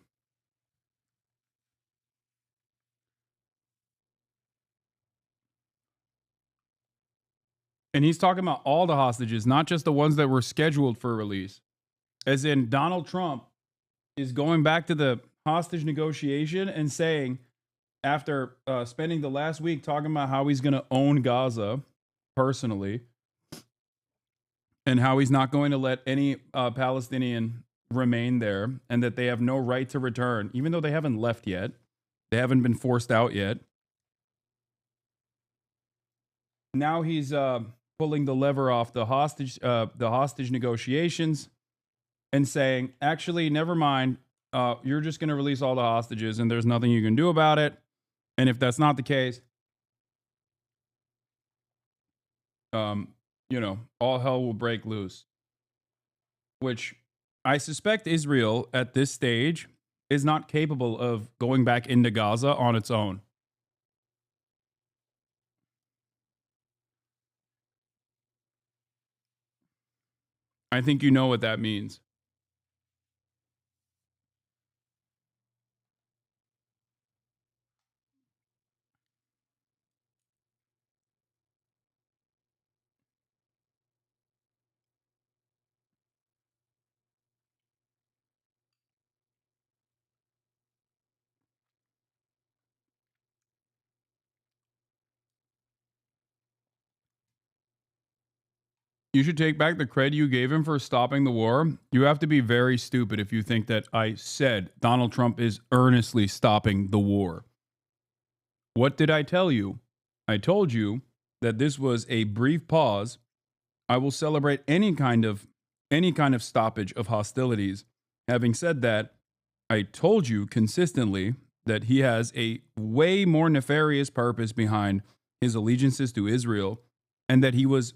And he's talking about all the hostages, not just the ones that were scheduled for release. As in, Donald Trump is going back to the hostage negotiation and saying, after spending the last week talking about how he's going to own Gaza personally, and how he's not going to let any Palestinian remain there, and that they have no right to return, even though they haven't left yet. They haven't been forced out yet. Now he's pulling the lever off the hostage negotiations and saying, actually, never mind. You're just going to release all the hostages, and there's nothing you can do about it. And if that's not the case, all hell will break loose. Which I suspect Israel at this stage is not capable of going back into Gaza on its own. I think you know what that means. You should take back the credit you gave him for stopping the war. You have to be very stupid if you think that I said Donald Trump is earnestly stopping the war. What did I tell you? I told you that this was a brief pause. I will celebrate any kind of stoppage of hostilities. Having said that, I told you consistently that he has a way more nefarious purpose behind his allegiances to Israel, and that he was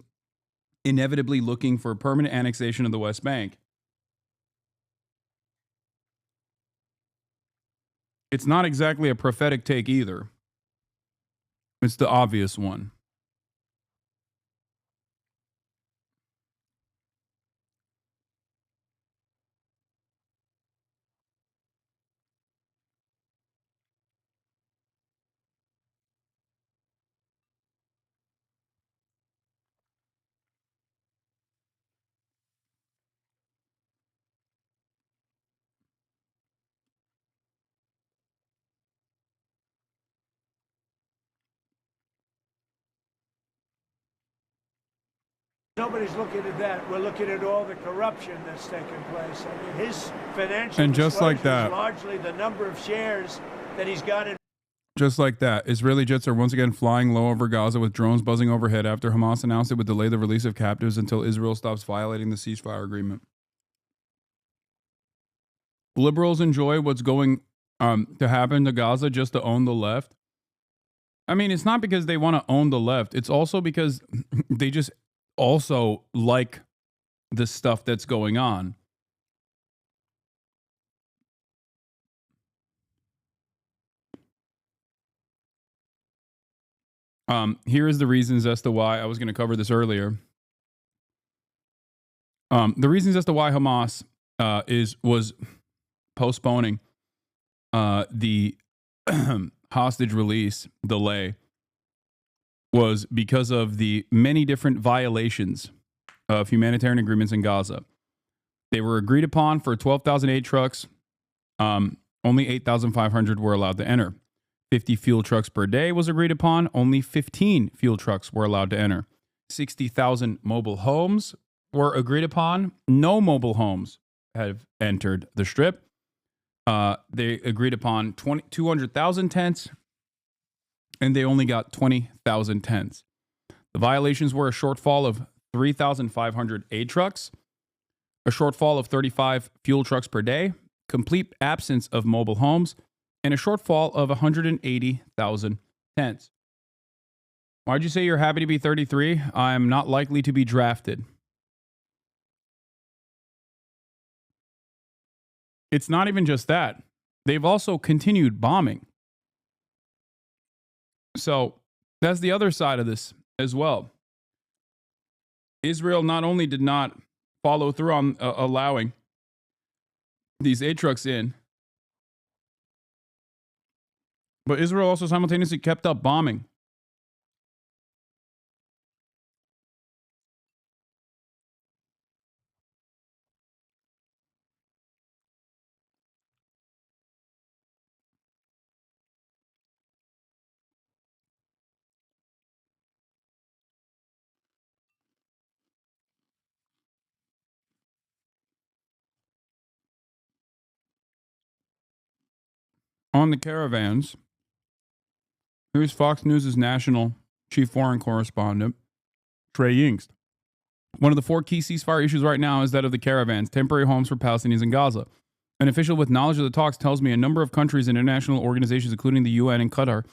inevitably looking for permanent annexation of the West Bank. It's not exactly a prophetic take either. It's the obvious one. Nobody's looking at that. We're looking at all the corruption that's taken place. I mean, his financial And just like disclosure that, is largely the number of shares that he's got in. just like that, Israeli jets are once again flying low over Gaza with drones buzzing overhead after Hamas announced it would delay the release of captives until Israel stops violating the ceasefire agreement. Liberals enjoy what's going to happen to Gaza just to own the left. I mean, it's not because they want to own the left. It's also because they just also like the stuff that's going on. Here is the reasons as to why I was going to cover this earlier. The reasons as to why Hamas was postponing the hostage release delay was because of the many different violations of humanitarian agreements in Gaza. They were agreed upon for 12,000 aid trucks. Only 8,500 were allowed to enter. 50 fuel trucks per day was agreed upon. Only 15 fuel trucks were allowed to enter. 60,000 mobile homes were agreed upon. No mobile homes have entered the strip. They agreed upon 200,000 tents, and they only got 20,000 tents. The violations were a shortfall of 3,500 aid trucks, a shortfall of 35 fuel trucks per day, complete absence of mobile homes, and a shortfall of 180,000 tents. Why'd you say you're happy to be 33? I'm not likely to be drafted. It's not even just that. They've also continued bombing. So that's the other side of this as well. Israel not only did not follow through on allowing these aid trucks in. But Israel also simultaneously kept up bombing. On the caravans, here's Fox News' national chief foreign correspondent, Trey Yingst. One of the 4 key ceasefire issues right now is that of the caravans, temporary homes for Palestinians in Gaza. An official with knowledge of the talks tells me a number of countries and international organizations, including the UN and Qatar,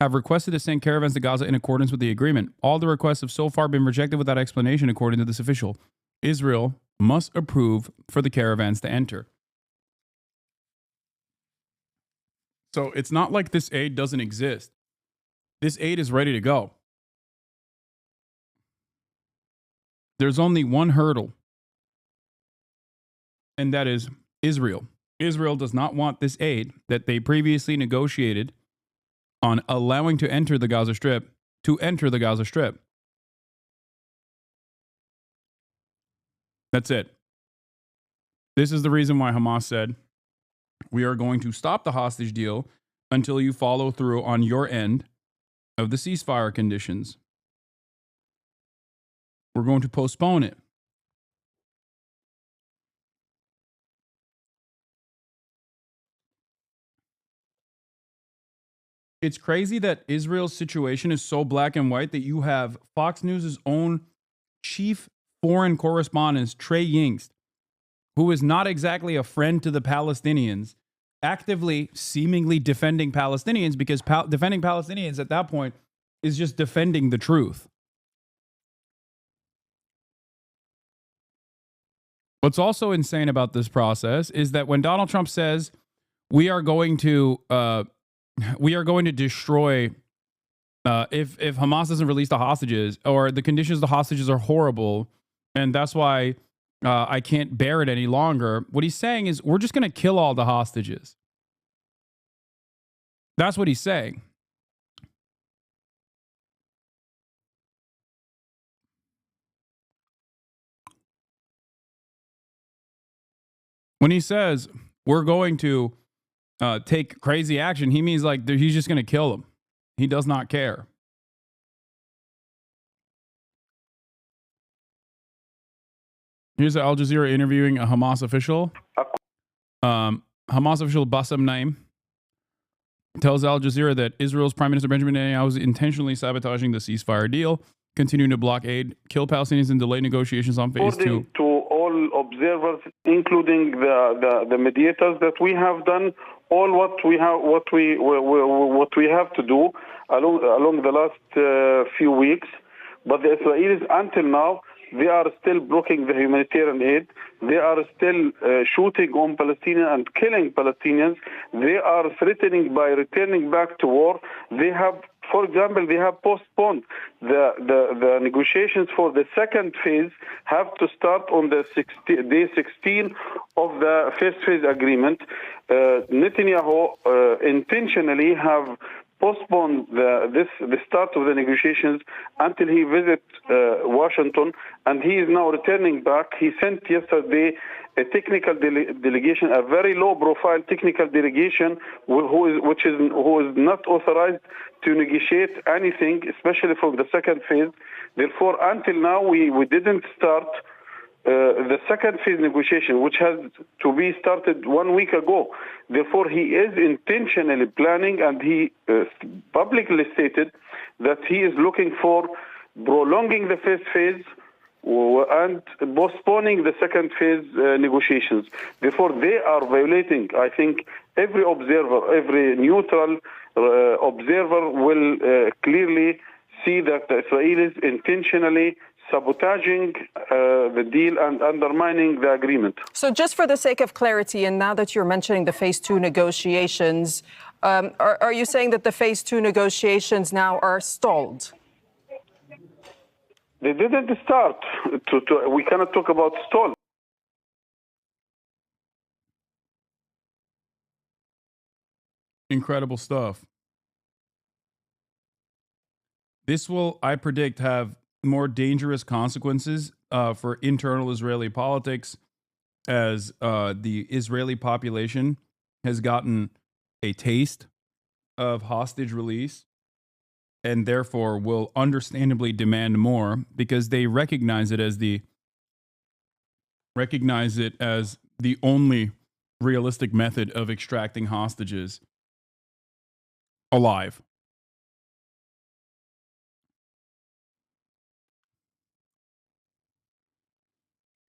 have requested to send caravans to Gaza in accordance with the agreement. All the requests have so far been rejected without explanation, according to this official. Israel must approve for the caravans to enter. So it's not like this aid doesn't exist. This aid is ready to go. There's only one hurdle, and that is Israel. Israel does not want this aid that they previously negotiated on allowing to enter the Gaza Strip to enter the Gaza Strip. That's it. This is the reason why Hamas said, we are going to stop the hostage deal until you follow through on your end of the ceasefire conditions. We're going to postpone it. It's crazy that Israel's situation is so black and white that you have Fox News' own chief foreign correspondent, Trey Yingst, who is not exactly a friend to the Palestinians, actively, seemingly defending Palestinians, because defending Palestinians at that point is just defending the truth. What's also insane about this process is that when Donald Trump says we are going to destroy if Hamas doesn't release the hostages, or the conditions of the hostages are horrible, and that's why I can't bear it any longer. What he's saying is we're just going to kill all the hostages. That's what he's saying. When he says we're going to take crazy action, he means like he's just going to kill them. He does not care. Here's Al Jazeera interviewing a Hamas official. Hamas official Bassem Naim tells Al Jazeera that Israel's Prime Minister Benjamin Netanyahu is intentionally sabotaging the ceasefire deal, continuing to block aid, kill Palestinians, and delay negotiations on phase 2. To all observers, including the mediators, that we have done all what we have to do along the last few weeks, but the Israelis until now, they are still blocking the humanitarian aid. They are still shooting on Palestinians and killing Palestinians. They are threatening by returning back to war. They have, for example, they have postponed the negotiations for the second phase have to start on the day 16 of the first phase agreement. Netanyahu intentionally have postpone the start of the negotiations until he visits Washington, and he is now returning back. He sent yesterday a technical delegation, a very low-profile technical delegation, who is not authorized to negotiate anything, especially from the second phase. Therefore, until now, we didn't start the second phase negotiation, which has to be started 1 week ago. Therefore, he is intentionally planning, and he publicly stated that he is looking for prolonging the first phase and postponing the second phase negotiations. Therefore, they are violating, I think, every observer, every neutral observer will clearly see that the Israelis intentionally sabotaging the deal and undermining the agreement. So just for the sake of clarity, and now that you're mentioning the phase 2 negotiations, are you saying that the phase 2 negotiations now are stalled? They didn't start. We cannot talk about stall. Incredible stuff. This will, I predict, have more dangerous consequences for internal Israeli politics as the Israeli population has gotten a taste of hostage release and therefore will understandably demand more because they recognize it as the only realistic method of extracting hostages alive.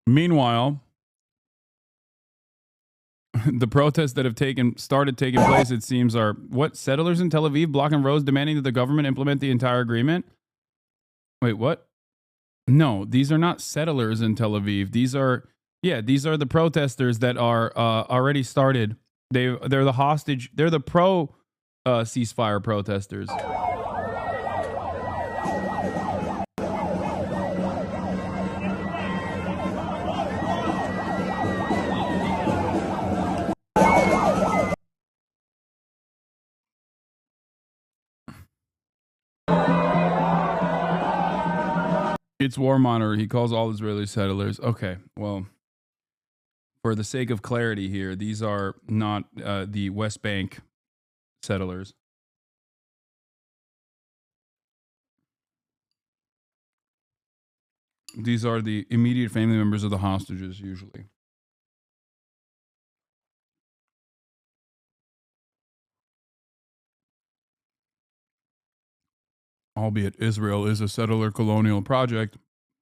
Meanwhile, the protests that have started taking place, it seems, are what? Settlers in Tel Aviv blocking roads demanding that the government implement the entire agreement? Wait, what? No, these are not settlers in Tel Aviv. These are the protesters that are already started. They're the pro ceasefire protesters. It's War Monitor. He calls all Israeli settlers. Okay, well, for the sake of clarity here, these are not the West Bank settlers. These are the immediate family members of the hostages, usually. Albeit Israel is a settler colonial project,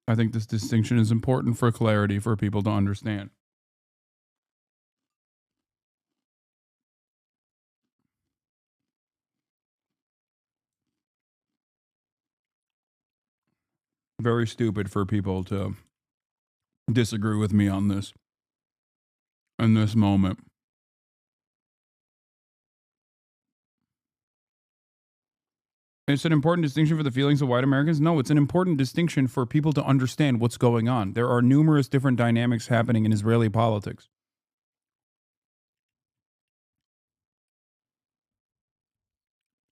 I think this distinction is important for clarity for people to understand. Very stupid for people to disagree with me on this in this moment. It's an important distinction for the feelings of white Americans? No, it's an important distinction for people to understand what's going on. There are numerous different dynamics happening in Israeli politics.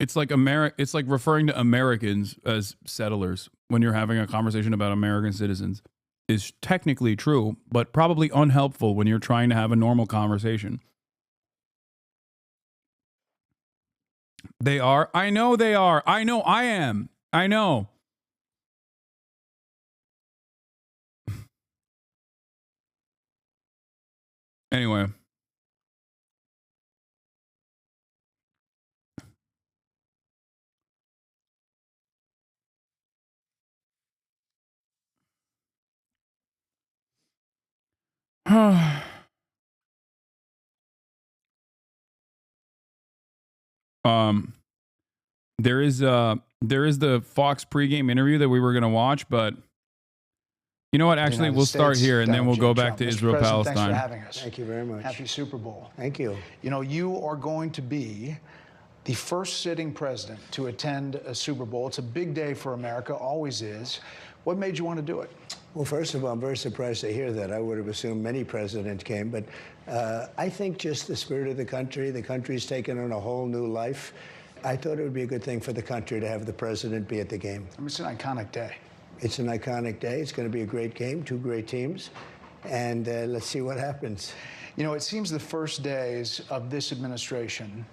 It's like it's like referring to Americans as settlers when you're having a conversation about American citizens is technically true, but probably unhelpful when you're trying to have a normal conversation. They are. I know they are. I know I am. I know. Anyway. There is the Fox pregame interview that we were going to watch, but you know what? Actually, we'll start here and then we'll go back to Israel Palestine. Thanks for having us. Thank you very much. Happy Super Bowl. Thank you. You know, you are going to be the first sitting president to attend a Super Bowl. It's a big day for America, always is. What made you want to do it? Well, first of all, I'm very surprised to hear that. I would have assumed many presidents came, but I think just the spirit of the country's taken on a whole new life. I thought it would be a good thing for the country to have the president be at the game. I mean, it's an iconic day. It's an iconic day. It's going to be a great game, two great teams, and let's see what happens. You know, it seems the first days of this administration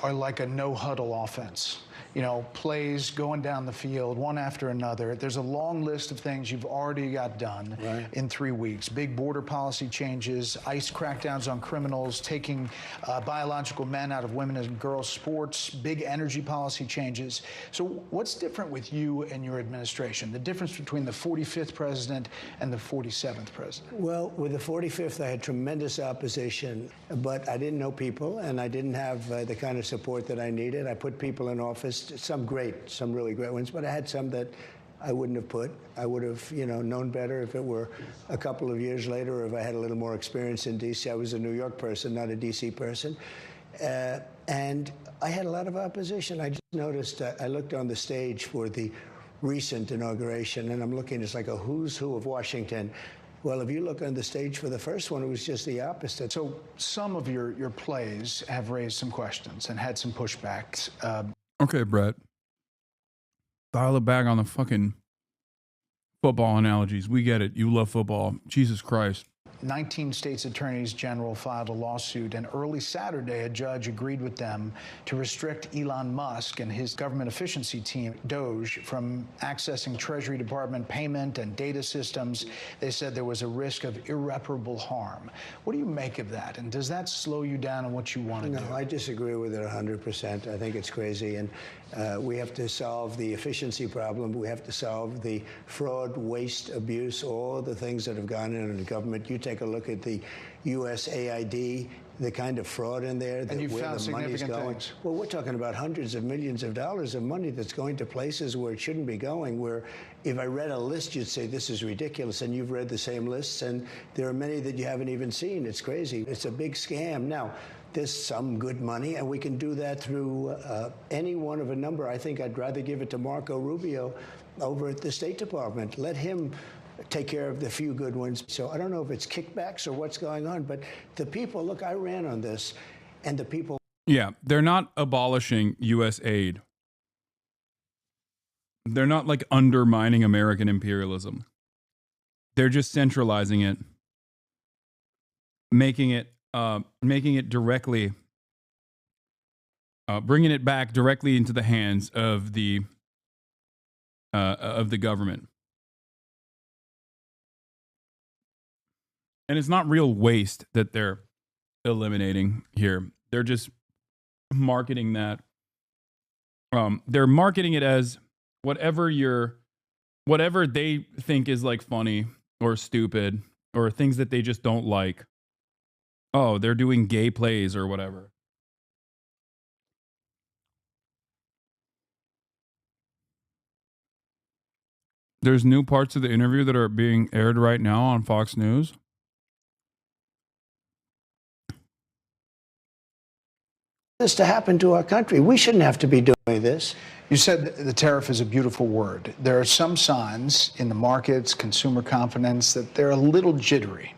are like a no-huddle offense. You know, plays going down the field, one after another. There's a long list of things you've already got done in 3 weeks. Big border policy changes, ICE crackdowns on criminals, taking biological men out of women and girls' sports, big energy policy changes. So what's different with you and your administration? The difference between the 45th president and the 47th president? Well, with the 45th, I had tremendous opposition, but I didn't know people, and I didn't have the kind of support that I needed. I put people in office, some really great ones, but I had some that I wouldn't have put. I would have, known better if it were a couple of years later, or if I had a little more experience in D.C. I was a New York person, not a D.C. person. And I had a lot of opposition. I just noticed, I looked on the stage for the recent inauguration, and I'm looking, it's like a who's who of Washington. Well, if you look on the stage for the first one, it was just the opposite. So some of your plays have raised some questions and had some pushbacks. Okay, Brett. Dial it back on the fucking football analogies. We get it. You love football. Jesus Christ. 19 states' attorneys general filed a lawsuit, and early Saturday, a judge agreed with them to restrict Elon Musk and his government efficiency team, Doge, from accessing Treasury Department payment and data systems. They said there was a risk of irreparable harm. What do you make of that? And does that slow you down on what you want to do? No, I disagree with it 100%. I think it's crazy. And we have to solve the efficiency problem. We have to solve the fraud, waste, abuse, all the things that have gone in the government. You take a look at the USAID, the kind of fraud in there, And you where found the money's significant going. things. Well, we're talking about hundreds of millions of dollars of money that's going to places where it shouldn't be going, where if I read a list, you'd say this is ridiculous, and you've read the same lists, and there are many that you haven't even seen. It's crazy. It's a big scam. Now, there's some good money, and we can do that through any one of a number. I think I'd rather give it to Marco Rubio over at the State Department. Let him take care of the few good ones. So I don't know if it's kickbacks or what's going on, but the people, look, I ran on this, and the people. Yeah, they're not abolishing U.S. aid. They're not like undermining American imperialism. They're just centralizing it, making it directly, bringing it back directly into the hands of the government. And it's not real waste that they're eliminating here. They're just marketing that. They're marketing it as whatever they think is like funny or stupid or things that they just don't like. Oh, they're doing gay plays or whatever. There's new parts of the interview that are being aired right now on Fox News. This to happen to our country. We shouldn't have to be doing this. You said the tariff is a beautiful word. There are some signs in the markets, consumer confidence, that they're a little jittery.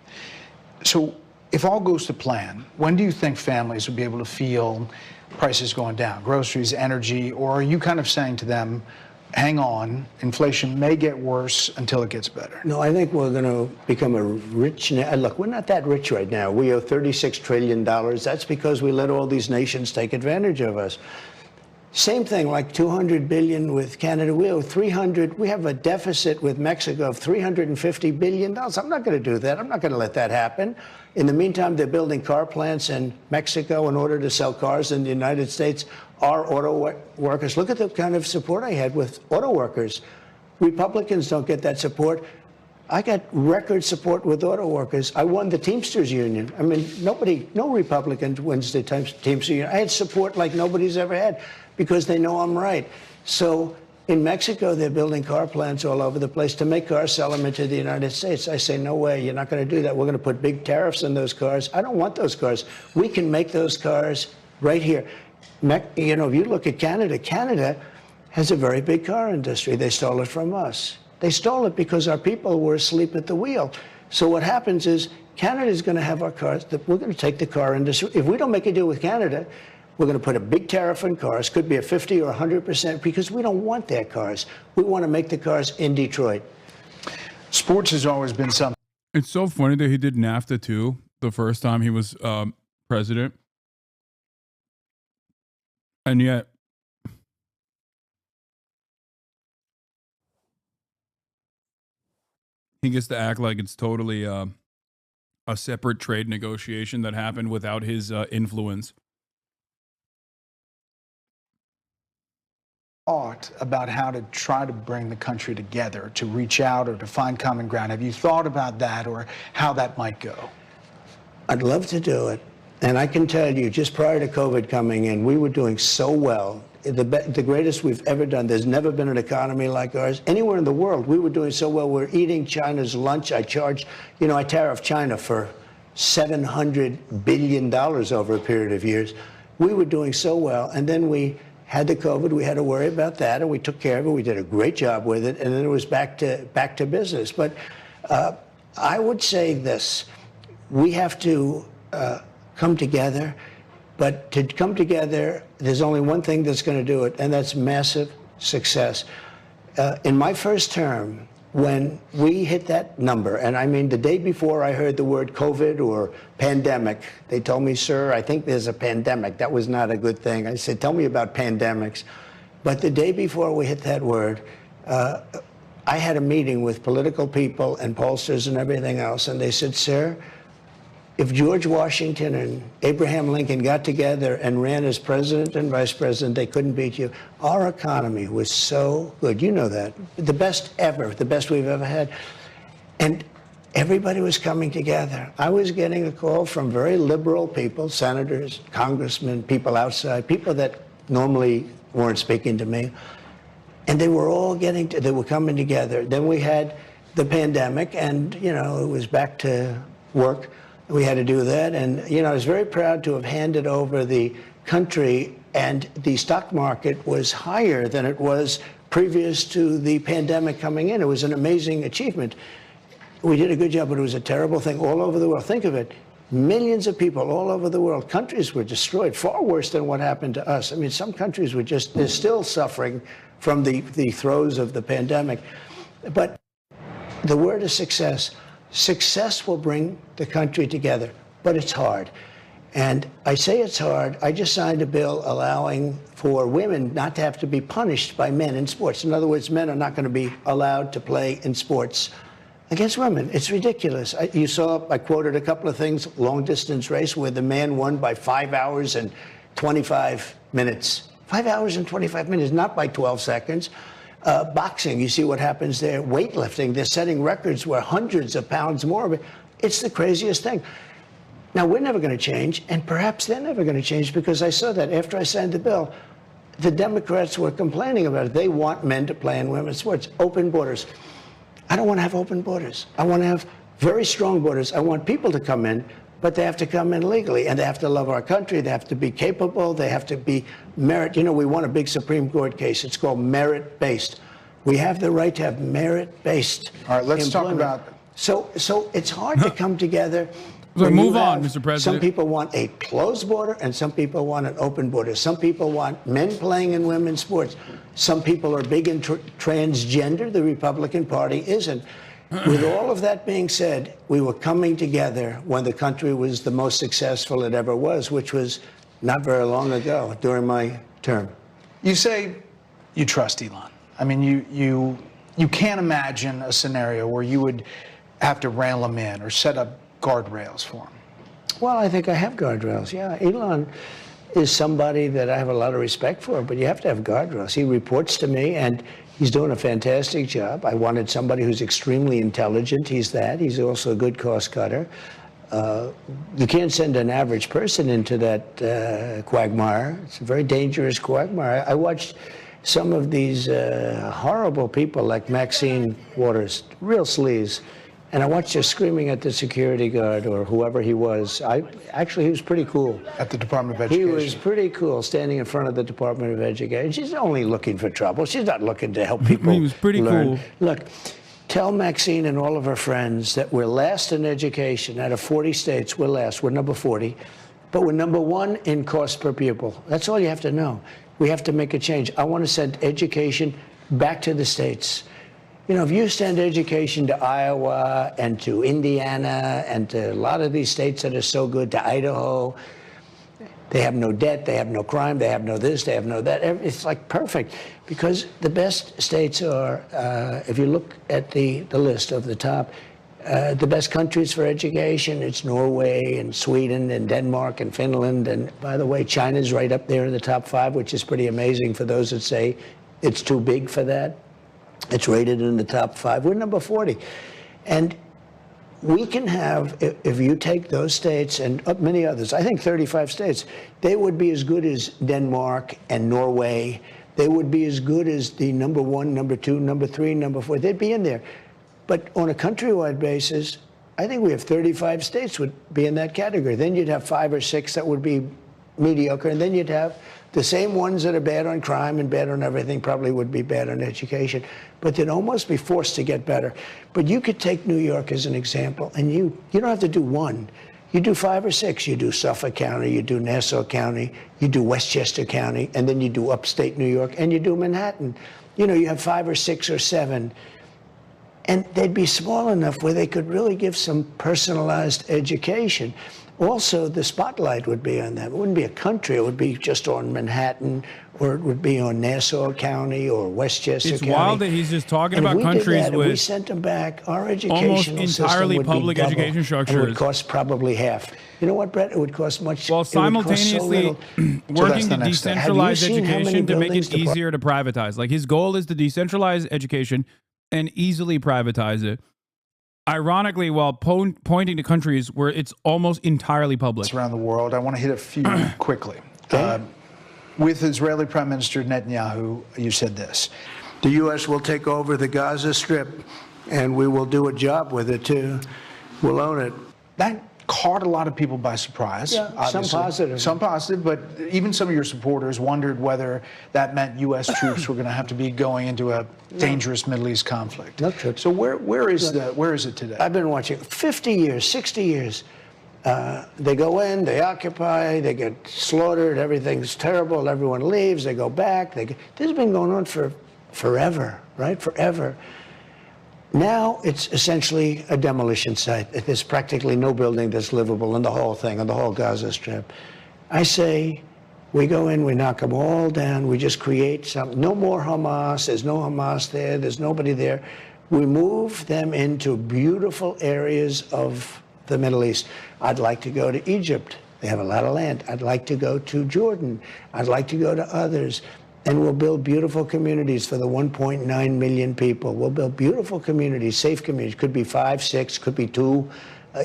So if all goes to plan, when do you think families will be able to feel prices going down, groceries, energy, or are you kind of saying to them, hang on, inflation may get worse until it gets better? No, I think we're going to become a rich. Look, we're not that rich right now. We owe $36 trillion. That's because we let all these nations take advantage of us. Same thing, like $200 billion with Canada. We owe $300. We have a deficit with Mexico of $350 billion. I'm not going to do that. I'm not going to let that happen. In the meantime, they're building car plants in Mexico in order to sell cars in the United States. Our auto workers, look at the kind of support I had with auto workers. Republicans don't get that support. I got record support with auto workers. I won the Teamsters Union. I mean, no Republican wins the Teamsters Union. I had support like nobody's ever had because they know I'm right. So in Mexico, they're building car plants all over the place to make cars, sell them into the United States. I say, no way, you're not going to do that. We're going to put big tariffs on those cars. I don't want those cars. We can make those cars right here. You know, if you look at Canada, Canada has a very big car industry. They stole it from us. They stole it because our people were asleep at the wheel. So what happens is Canada is going to have our cars. We're going to take the car industry. If we don't make a deal with Canada, we're going to put a big tariff on cars. Could be a 50 or 100% because we don't want their cars. We want to make the cars in Detroit. Sports has always been something. It's so funny that he did NAFTA too the first time he was president. And yet, he gets to act like it's totally a separate trade negotiation that happened without his influence. Thought about how to try to bring the country together, to reach out or to find common ground. Have you thought about that or how that might go? I'd love to do it. And I can tell you, just prior to COVID coming in, we were doing so well. The greatest we've ever done. There's never been an economy like ours. Anywhere in the world, we were doing so well. We're eating China's lunch. I tariffed China for $700 billion over a period of years. We were doing so well. And then we had the COVID. We had to worry about that, and we took care of it. We did a great job with it. And then it was back to business. But I would say this. We have to come together, but to come together, there's only one thing that's going to do it, and that's massive success. In my first term, when we hit that number, and I mean the day before I heard the word COVID or pandemic, they told me, sir, I think there's a pandemic. That was not a good thing. I said, tell me about pandemics. But the day before we hit that word, I had a meeting with political people and pollsters and everything else, and they said, sir, if George Washington and Abraham Lincoln got together and ran as president and vice president, they couldn't beat you. Our economy was so good. You know that. The best ever, the best we've ever had. And everybody was coming together. I was getting a call from very liberal people, senators, congressmen, people outside, people that normally weren't speaking to me. And they were all they were coming together. Then we had the pandemic, and, you know, it was back to work. We had to do that. And, you know, I was very proud to have handed over the country, and the stock market was higher than it was previous to the pandemic coming in. It was an amazing achievement. We did a good job, but it was a terrible thing all over the world. Think of it. Millions of people all over the world, countries were destroyed, far worse than what happened to us. I mean, some countries were they're still suffering from the throes of the pandemic. But the word is success. Success will bring the country together, but it's hard. And I say it's hard. I just signed a bill allowing for women not to have to be punished by men in sports. In other words, men are not going to be allowed to play in sports against women. It's ridiculous. You saw, I quoted a couple of things, long distance race where the man won by 5 hours and 25 minutes. 5 hours and 25 minutes, not by 12 seconds. Boxing, you see what happens there. Weightlifting, they're setting records where hundreds of pounds more of it. It's the craziest thing. Now, we're never going to change, and perhaps they're never going to change, because I saw that after I signed the bill, the Democrats were complaining about it. They want men to play in women's sports. Open borders. I don't want to have open borders. I want to have very strong borders. I want people to come in, but they have to come in legally, and they have to love our country. They have to be capable. They have to be merit. You know, we won a big Supreme Court case. It's called merit-based. We have the right to have merit-based. All right, let's talk about. So it's hard to come together. So move on, Mr. President. Some people want a closed border, and some people want an open border. Some people want men playing in women's sports. Some people are big in transgender. The Republican Party isn't. With all of that being said, we were coming together when the country was the most successful it ever was, which was not very long ago during my term. You say you trust Elon. I mean, you can't imagine a scenario where you would have to rail him in or set up guardrails for him. Well, I think I have guardrails. Yeah, Elon is somebody that I have a lot of respect for, but you have to have guardrails. He reports to me, and he's doing a fantastic job. I wanted somebody who's extremely intelligent. He's that. He's also a good cost cutter. You can't send an average person into that quagmire. It's a very dangerous quagmire. I watched some of these horrible people like Maxine Waters, real sleaze. And I watched her screaming at the security guard or whoever he was. Actually, he was pretty cool. At the Department of Education. He was pretty cool, standing in front of the Department of Education. She's only looking for trouble. She's not looking to help people He was pretty learn. cool. Look, tell Maxine and all of her friends that we're last in education. Out of 40 states, we're last. We're number 40. But we're number 1 in cost per pupil. That's all you have to know. We have to make a change. I want to send education back to the states. You know, if you send education to Iowa and to Indiana and to a lot of these states that are so good, to Idaho, they have no debt, they have no crime, they have no this, they have no that. It's like perfect, because the best states are, if you look at the list of the top, the best countries for education, it's Norway and Sweden and Denmark and Finland. And by the way, China's right up there in the top 5, which is pretty amazing for those that say it's too big for that. It's rated in the top 5. We're number 40. And we can have, if you take those states and many others, I think 35 states, they would be as good as Denmark and Norway. They would be as good as the number 1, number 2, number 3, number 4. They'd be in there. But on a countrywide basis, I think we have 35 states would be in that category. Then you'd have 5 or 6 that would be mediocre, and then you'd have the same ones that are bad on crime and bad on everything probably would be bad on education, but they'd almost be forced to get better. But you could take New York as an example, and you don't have to do one. You do 5 or 6. You do Suffolk County, you do Nassau County, you do Westchester County, and then you do upstate New York, and you do Manhattan. You know, you have 5 or 6 or 7. And they'd be small enough where they could really give some personalized education. Also, the spotlight would be on them. It wouldn't be a country. It would be just on Manhattan, or it would be on Nassau County or Westchester County. It's wild that he's just talking about countries with we sent them back, our educational almost system entirely would public be double, education and structures. it would cost probably half. You know what, Brett? It would cost much. While it would cost so simultaneously little. working to decentralize education to make buildings it easier to privatize. Like his goal is to decentralize education and easily privatize it. Ironically, while pointing to countries where it's almost entirely public. Around the world, I want to hit a few quickly. With Israeli Prime Minister Netanyahu, you said this. The U.S. will take over the Gaza Strip, and we will do a job with it, too. We'll own it. That caught a lot of people by surprise. Yeah, obviously. Some positive, but even some of your supporters wondered whether that meant U.S. troops were going to have to be going into a dangerous Middle East conflict. No troops. So where is it today? I've been watching 50 years, 60 years. They go in, they occupy, they get slaughtered, everything's terrible, everyone leaves, they go back. This has been going on for forever, right? Forever. Now it's essentially a demolition site. There's practically no building that's livable in the whole thing, on the whole Gaza Strip. I say, we go in, we knock them all down, we just create something. No more Hamas, there's no Hamas there, there's nobody there. We move them into beautiful areas of the Middle East. I'd like to go to Egypt. They have a lot of land. I'd like to go to Jordan. I'd like to go to others. And we'll build beautiful communities for the 1.9 million people. We'll build beautiful communities, safe communities. Could be 5, 6, could be 2,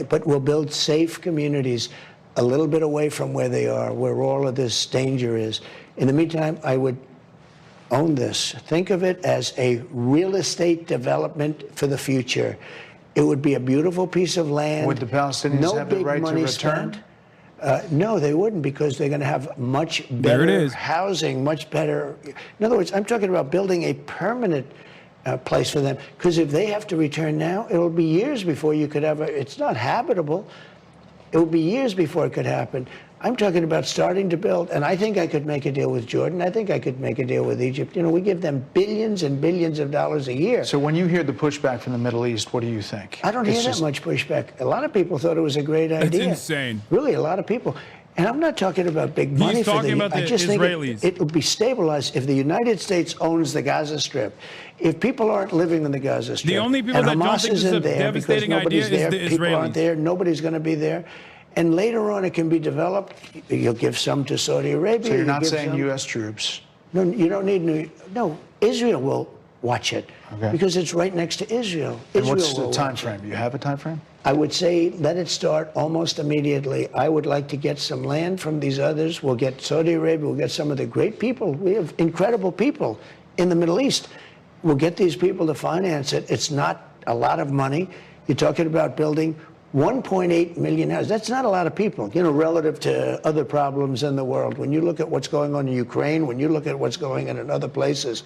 but we'll build safe communities a little bit away from where they are, where all of this danger is. In the meantime, I would own this. Think of it as a real estate development for the future. It would be a beautiful piece of land. Would the Palestinians have the right to return? Spent. No, they wouldn't, because they're going to have much better housing, much better. In other words, I'm talking about building a permanent place for them, because if they have to return now, it'll be years before you could ever, it's not habitable. It will be years before it could happen. I'm talking about starting to build, and I think I could make a deal with Jordan. I think I could make a deal with Egypt. You know, we give them billions and billions of dollars a year. So when you hear the pushback from the Middle East, what do you think? I don't hear that much pushback. A lot of people thought it was a great idea. That's insane. Really, a lot of people. And I'm not talking about big money He's for talking about the I just Israelis. think it would be stabilized if the United States owns the Gaza Strip. If people aren't living in the Gaza Strip, The only people and that don't Hamas think this is isn't a there devastating because nobody's idea is there, the people Israelis. aren't there, nobody's going to be there. And later on, it can be developed. You'll give some to Saudi Arabia. So you're not give saying some- U.S. troops? No, you don't need no. Israel will watch it because it's right next to Israel. And Israel what's the will time watch frame? Do you have a time frame? I would say let it start almost immediately. I would like to get some land from these others. We'll get Saudi Arabia. We'll get some of the great people. We have incredible people in the Middle East. We'll get these people to finance it. It's not a lot of money. You're talking about building 1.8 million houses. That's not a lot of people, you know, relative to other problems in the world. When you look at what's going on in Ukraine, when you look at what's going on in other places,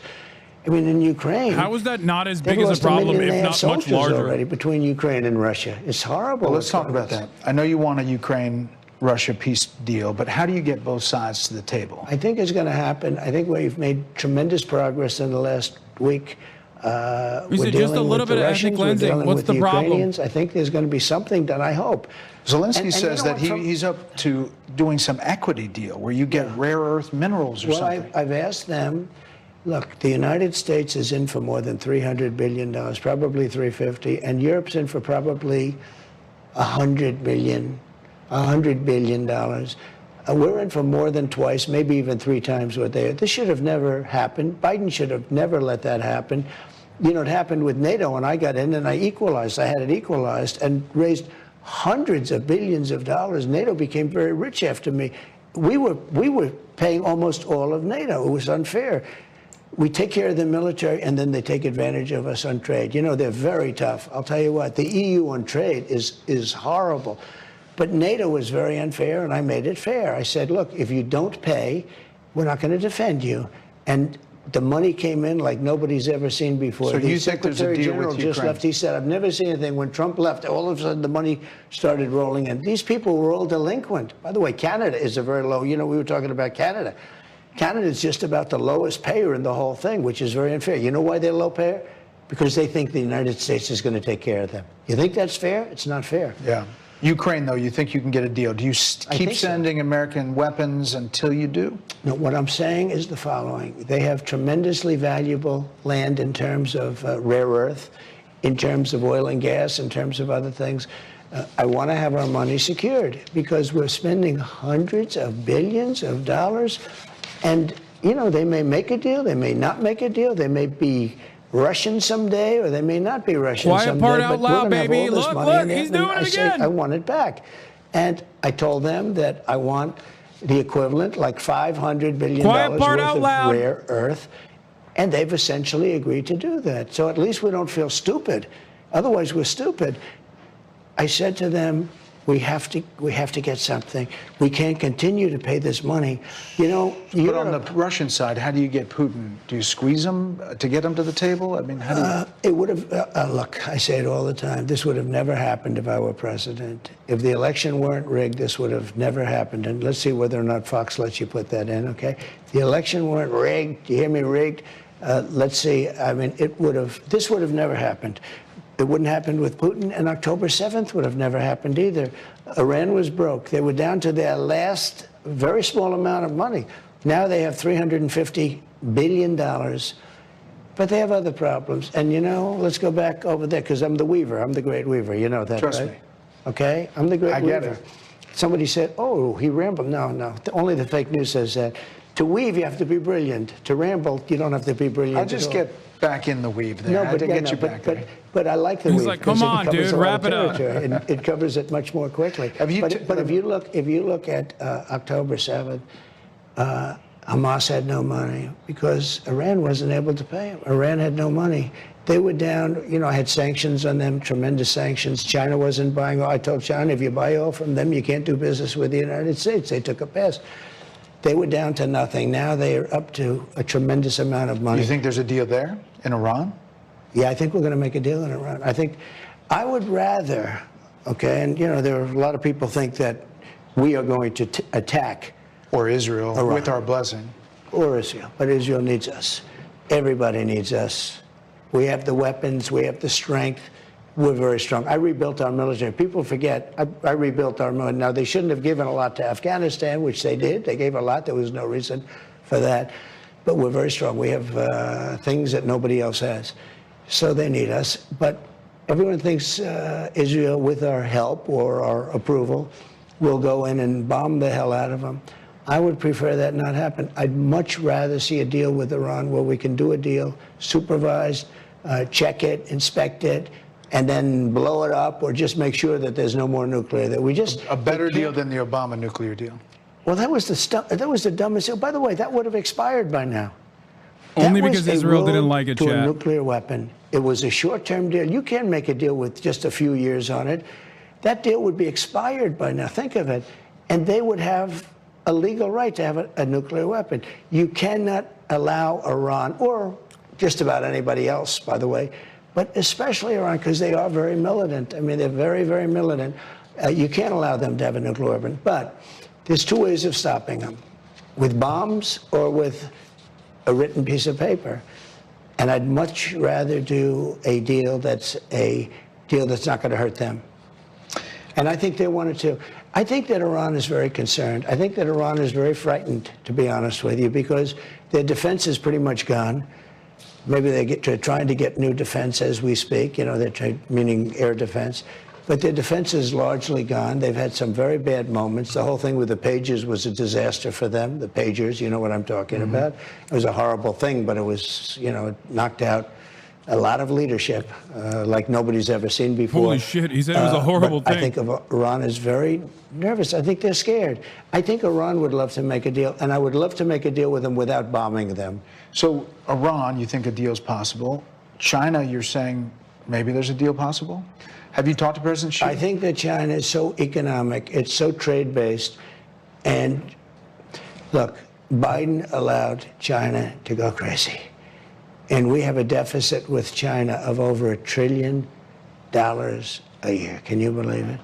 I mean, in Ukraine, How is that not as they've big as a lost problem, 1.5 million if not much soldiers larger? already between Ukraine and Russia. It's horrible. Well, let's talk about that. I know you want a Ukraine-Russia peace deal, but how do you get both sides to the table? I think it's going to happen. I think we've made tremendous progress in the last week. Is We're it just a dealing little with the bit of ethnic Russians, we're cleansing? dealing What's with the problem? Ukrainians. I think there's going to be something done, I hope. Zelensky And says you know that what, from- he's up to doing some equity deal where you get rare earth minerals or Well, something. I've asked them, look, the United States is in for more than $300 billion, probably 350, and Europe's in for probably $100 billion. We're in for more than twice, maybe even 3 times what they are. This should have never happened. Biden should have never let that happen. You know, it happened with NATO when I got in and I equalized. I had it equalized and raised hundreds of billions of dollars. NATO became very rich after me. We were paying almost all of NATO. It was unfair. We take care of the military and then they take advantage of us on trade. You know, they're very tough. I'll tell you what, the EU on trade is horrible. But NATO was very unfair, and I made it fair. I said, look, if you don't pay, we're not going to defend you. And the money came in like nobody's ever seen before. So the you think there's a Secretary deal General with just Ukraine? left. He said, I've never seen anything. When Trump left, all of a sudden the money started rolling in. These people were all delinquent. By the way, Canada is a very low, we were talking about Canada. Canada is just about the lowest payer in the whole thing, which is very unfair. You know why they're low payer? Because they think the United States is going to take care of them. You think that's fair? It's not fair. Yeah. Ukraine, though, you think you can get a deal? Do you keep sending American weapons until you do? No, what I'm saying is the following. They have tremendously valuable land in terms of rare earth, in terms of oil and gas, in terms of other things. I want to have our money secured because we're spending hundreds of billions of dollars. And, they may make a deal, they may not make a deal, they may be Russian someday, or they may not be Russian Quiet someday. part out but loud, we're gonna baby. have all this Look, money look, in he's there, and doing it I say, again. I want it back. And I told them that I want the equivalent, like $500 billion Quiet part worth out of loud. rare earth. And they've essentially agreed to do that. So at least we don't feel stupid. Otherwise, we're stupid. I said to them, we have to get something. We can't continue to pay this money. But on the Russian side, how do you get Putin? Do you squeeze him to get him to the table? I mean, how do you? It would have, look, I say it all the time, this would have never happened if I were president. If the election weren't rigged, this would have never happened. And let's see whether or not Fox lets you put that in, okay? If the election weren't rigged, do you hear me, rigged? Let's see, this would have never happened. It wouldn't happen with Putin, and October 7th would have never happened either. Iran was broke. They were down to their last very small amount of money. Now they have $350 billion, but they have other problems. And let's go back over there, because I'm the weaver. I'm the great weaver. You know that, Trust right? me. Okay? I'm the great weaver. I get it. Somebody said, oh, he rambled. No. Only the fake news says that. To weave, you have to be brilliant. To ramble, you don't have to be brilliant. I'll just get back in the weave there. No, but, but I like the He's weave. like, come on, dude, wrap it up. And it covers it much more quickly. But if you look at October 7th, Hamas had no money because Iran wasn't able to pay them. Iran had no money. They were down, I had sanctions on them, tremendous sanctions. China wasn't buying oil. I told China, if you buy oil from them, you can't do business with the United States. They took a pass. They were down to nothing. Now they are up to a tremendous amount of money. You think there's a deal there in Iran? Yeah, I think we're going to make a deal in Iran. I would rather, okay, and there are a lot of people think that we are going to attack. Or Israel, Iran. with our blessing. Or Israel. But Israel needs us. Everybody needs us. We have the weapons, we have the strength. We're very strong. I rebuilt our military. People forget, I rebuilt our military. Now, they shouldn't have given a lot to Afghanistan, which they did. They gave a lot. There was no reason for that. But we're very strong. We have things that nobody else has. So they need us. But everyone thinks Israel, with our help or our approval, will go in and bomb the hell out of them. I would prefer that not happen. I'd much rather see a deal with Iran where we can do a deal, supervised, check it, inspect it, and then blow it up, or just make sure that there's no more nuclear. That we just a better deal than the Obama nuclear deal. Well, that was the dumbest deal. By the way, that would have expired by now. Only because Israel didn't like it, to Chad. a nuclear weapon. It was a short-term deal. You can't make a deal with just a few years on it. That deal would be expired by now. Think of it, and they would have a legal right to have a nuclear weapon. You cannot allow Iran, or just about anybody else, by the way, but especially Iran, because they are very militant. I mean, they're very, very militant. You can't allow them to have a nuclear weapon. But there's two ways of stopping them, with bombs or with a written piece of paper. And I'd much rather do a deal that's not going to hurt them. And I think they wanted to. I think that Iran is very concerned. I think that Iran is very frightened, to be honest with you, because their defense is pretty much gone. Maybe they're trying to get new defense as we speak, meaning air defense. But their defense is largely gone. They've had some very bad moments. The whole thing with the pagers was a disaster for them, the pagers, you know what I'm talking about. It was a horrible thing, but it was, it knocked out a lot of leadership like nobody's ever seen before. Holy shit, he said it was a horrible thing. I think Iran is very nervous. I think they're scared. I think Iran would love to make a deal, and I would love to make a deal with them without bombing them. So Iran, you think a deal is possible. China, you're saying maybe there's a deal possible? Have you talked to President Xi? I think that China is so economic, it's so trade-based, and look, Biden allowed China to go crazy. And we have a deficit with China of over $1 trillion a year. Can you believe it?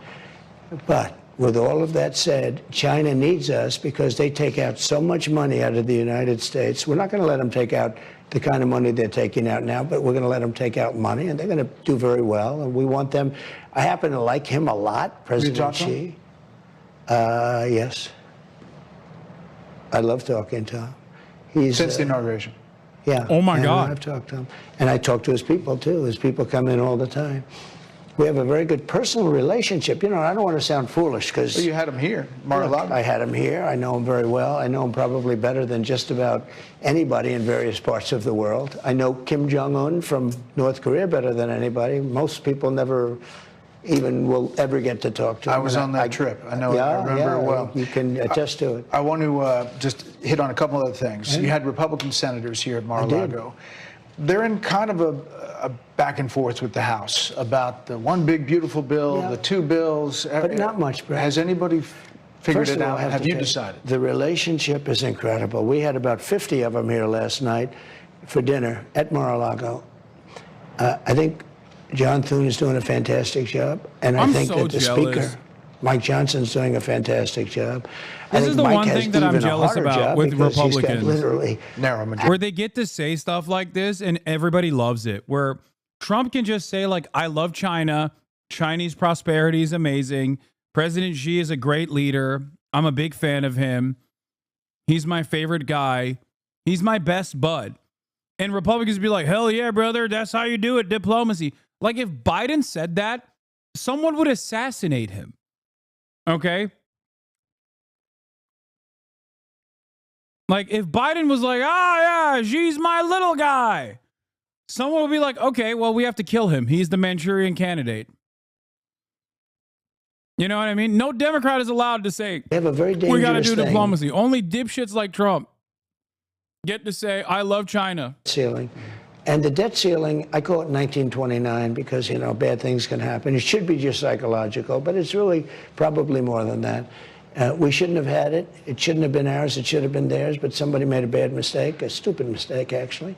But with all of that said, China needs us because they take out so much money out of the United States. We're not going to let them take out the kind of money they're taking out now, but we're going to let them take out money, and they're going to do very well. And we want them. I happen to like him a lot, President Xi. Yes. I love talking to him. He's since the inauguration. Yeah. Oh my God. I've talked to him, and I talk to his people too. His people come in all the time. We have a very good personal relationship. You know, I don't want to sound foolish because... Well, you had him here, Mar-a-Lago. I had him here. I know him very well. I know him probably better than just about anybody in various parts of the world. I know Kim Jong-un from North Korea better than anybody. Most people never even will ever get to talk to him. I was on that trip. I know. I remember it well. You can attest to it. I want to just hit on a couple other things. You had Republican senators here at Mar-a-Lago. They're in kind of a back and forth with the House about the one big beautiful bill, the two bills. But not much, Brad. Has anybody figured First it of all, out? Have you decided? The relationship is incredible. We had about 50 of them here last night for dinner at Mar-a-Lago. I think John Thune is doing a fantastic job, and I think that the Speaker, Mike Johnson's doing a fantastic job. This is the one thing that I'm jealous about with Republicans, literally narrow majority, where they get to say stuff like this and everybody loves it. Where Trump can just say, like, I love China. Chinese prosperity is amazing. President Xi is a great leader. I'm a big fan of him. He's my favorite guy. He's my best bud. And Republicans be like, hell yeah, brother. That's how you do it. Diplomacy. Like, if Biden said that, someone would assassinate him. Okay? Like, if Biden was like, yeah, Xi's my little guy, someone would be like, okay, well, we have to kill him. He's the Manchurian candidate. You know what I mean? No Democrat is allowed to say, they have a very dangerous we got to do thing. diplomacy. Only dipshits like Trump get to say, I love China. Ceiling. And the debt ceiling, I call it 1929 because, you know, bad things can happen. It should be just psychological, but it's really probably more than that. We shouldn't have had it. It shouldn't have been ours. It should have been theirs, but somebody made a bad mistake, a stupid mistake, actually,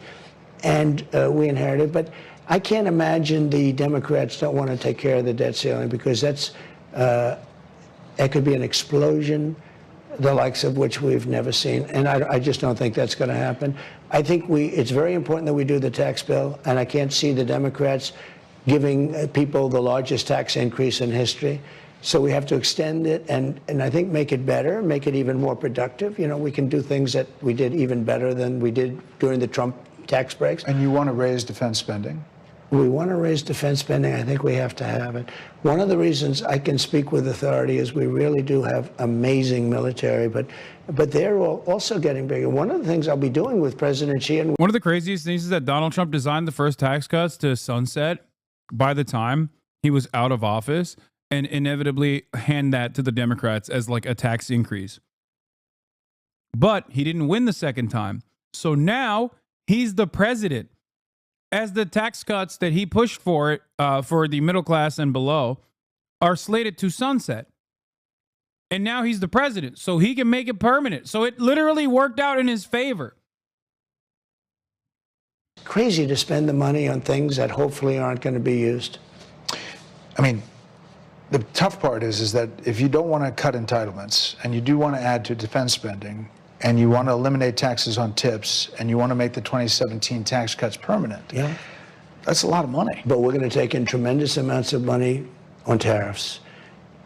and we inherited. But I can't imagine the Democrats don't want to take care of the debt ceiling because that's, it could be an explosion, the likes of which we've never seen. And I just don't think that's going to happen. I think it's very important that we do the tax bill, and I can't see the Democrats giving people the largest tax increase in history. So we have to extend it and I think make it better, make it even more productive. You know, we can do things that we did even better than we did during the Trump tax breaks. And you want to raise defense spending? We want to raise defense spending. I think we have to have it. One of the reasons I can speak with authority is we really do have amazing military, but they're also getting bigger. One of the things I'll be doing with President Xi, and one of the craziest things is that Donald Trump designed the first tax cuts to sunset by the time he was out of office and inevitably hand that to the Democrats as like a tax increase. But he didn't win the second time. So now he's the president. As the tax cuts that he pushed for the middle class and below are slated to sunset. And now he's the president, so he can make it permanent. So it literally worked out in his favor. Crazy to spend the money on things that hopefully aren't going to be used. I mean, the tough part is that if you don't want to cut entitlements and you do want to add to defense spending and you want to eliminate taxes on tips and you want to make the 2017 tax cuts permanent, that's a lot of money. But we're going to take in tremendous amounts of money on tariffs.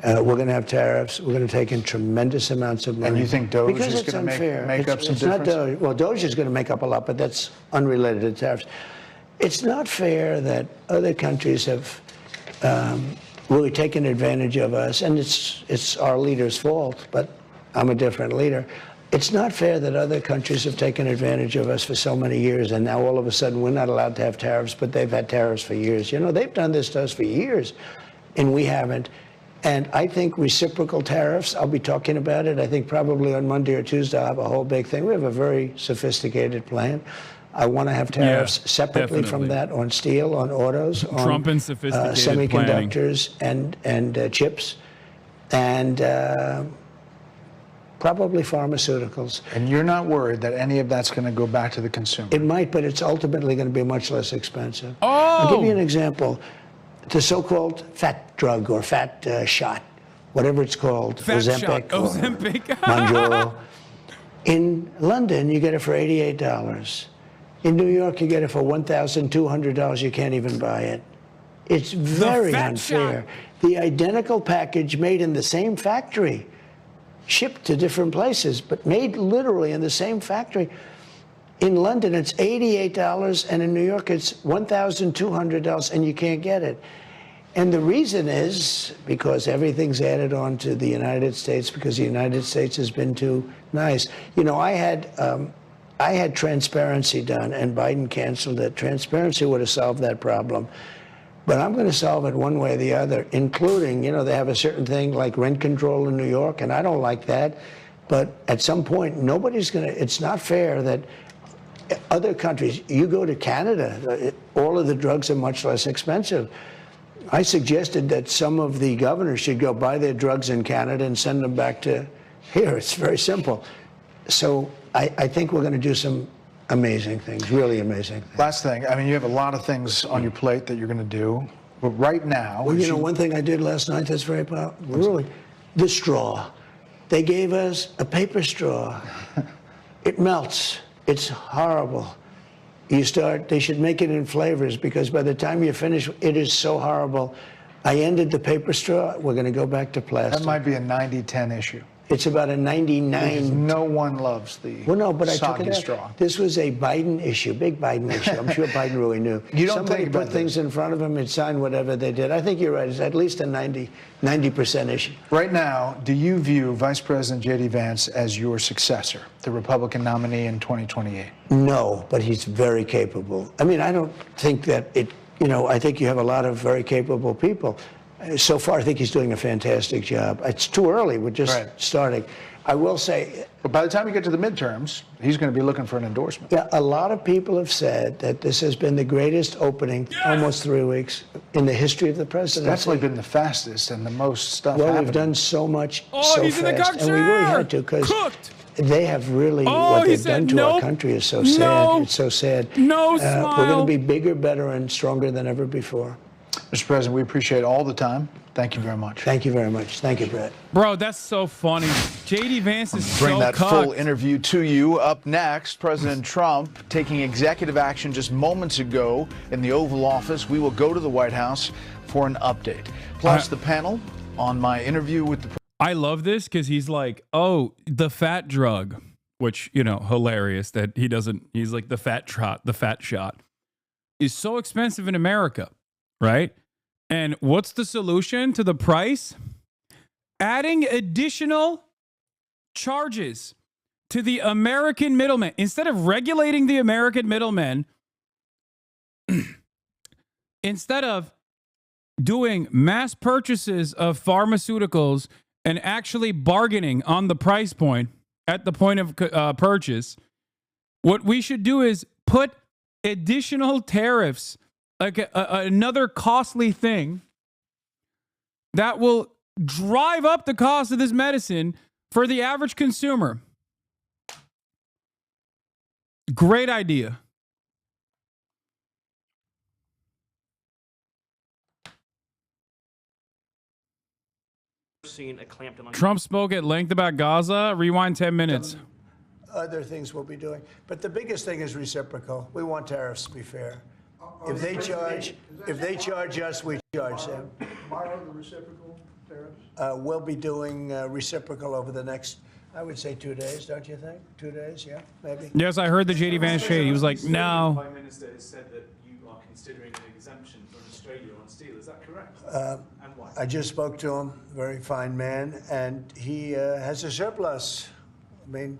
We're going to have tariffs. We're going to take in tremendous amounts of money. And you think Doge because is going to make up some it's difference? Not Doge. Well, Doge is going to make up a lot, but that's unrelated to tariffs. It's not fair that other countries have really taken advantage of us, and it's our leader's fault, but I'm a different leader. It's not fair that other countries have taken advantage of us for so many years, and now all of a sudden we're not allowed to have tariffs, but they've had tariffs for years. You know, they've done this to us for years, and we haven't. And I think reciprocal tariffs, I'll be talking about it. I think probably on Monday or Tuesday I'll have a whole big thing. We have a very sophisticated plan. I want to have tariffs separately from definitely. that on steel, on autos, on Trump and sophisticated semiconductors and chips, and probably pharmaceuticals. And you're not worried that any of that's going to go back to the consumer? It might, but it's ultimately going to be much less expensive. Oh! I'll give you an example. The so-called fat drug or fat shot, whatever it's called, Fat shot. Ozempic or Ozempic. Mounjaro. In London, you get it for $88. In New York, you get it for $1,200. You can't even buy it. It's very unfair. The identical package made in the same factory, shipped to different places, but made literally in the same factory. In London, it's $88, and in New York, it's $1,200, and you can't get it. And the reason is because everything's added on to the United States because the United States has been too nice. You know, I had transparency done, and Biden canceled it. Transparency would have solved that problem. But I'm going to solve it one way or the other, including, you know, they have a certain thing like rent control in New York, and I don't like that. But at some point, nobody's going to, it's not fair that other countries, you go to Canada, all of the drugs are much less expensive. I suggested that some of the governors should go buy their drugs in Canada and send them back to here. It's very simple. So I think we're going to do some amazing things, really amazing things. Last thing, I mean, you have a lot of things on your plate that you're going to do, but right now... Well, you know, one thing I did last night that's very powerful, really, the straw. They gave us a paper straw. It melts. It's horrible. They should make it in flavors because by the time you finish, it is so horrible. I ended the paper straw. We're going to go back to plastic. That might be a 90-10 issue. It's about a 99. Because no one loves the soggy straw. This was a Biden issue, big Biden issue. I'm sure Biden really knew. You don't Somebody think put about things in front of him and signed whatever they did. I think you're right. It's at least a 90% issue. Right now, do you view Vice President J.D. Vance as your successor, the Republican nominee in 2028? No, but he's very capable. I mean, I don't think that I think you have a lot of very capable people. So far, I think he's doing a fantastic job. It's too early. We're just starting. I will say... But by the time you get to the midterms, he's going to be looking for an endorsement. Yeah, a lot of people have said that this has been the greatest opening, almost 3 weeks, in the history of the presidency. It's definitely been the fastest and the most stuff Well, happening. we've done so much Oh, so he's fast. in the cock And we really chair! had to because Cooked! they have really, Oh, what he they've done said to our nope. country is so sad. No. It's so sad. No smile. We're going to be bigger, better, and stronger than ever before. Mr. President, we appreciate all the time. Thank you very much. Thank you very much. Thank you, Brett. Bro, that's so funny. J.D. Vance is Bring so that cooked. full interview to you. Up next, President Trump taking executive action just moments ago in the Oval Office. We will go to the White House for an update. Plus, the panel on my interview with the I love this because he's like, oh, the fat drug, which, you know, hilarious that he doesn't, he's like the fat shot is so expensive in America, right? And what's the solution to the price? Adding additional charges to the American middleman. Instead of regulating the American middlemen, instead of doing mass purchases of pharmaceuticals and actually bargaining on the price point at the point of purchase, what we should do is put additional tariffs, like another costly thing that will drive up the cost of this medicine for the average consumer. Great idea. Trump spoke at length about Gaza. Rewind 10 minutes. Other things we'll be doing. But the biggest thing is reciprocal. We want tariffs to be fair. If they charge us, we charge them. Tomorrow, the reciprocal tariffs? We'll be doing reciprocal over the next, I would say, 2 days, don't you think? 2 days, yeah, maybe. Yes, I heard the J.D. Vance shade. He was like, no. The Prime Minister has said that you are considering an exemption for Australia on steel. Is that correct? And why? I just spoke to him, very fine man, and he has a surplus. I mean,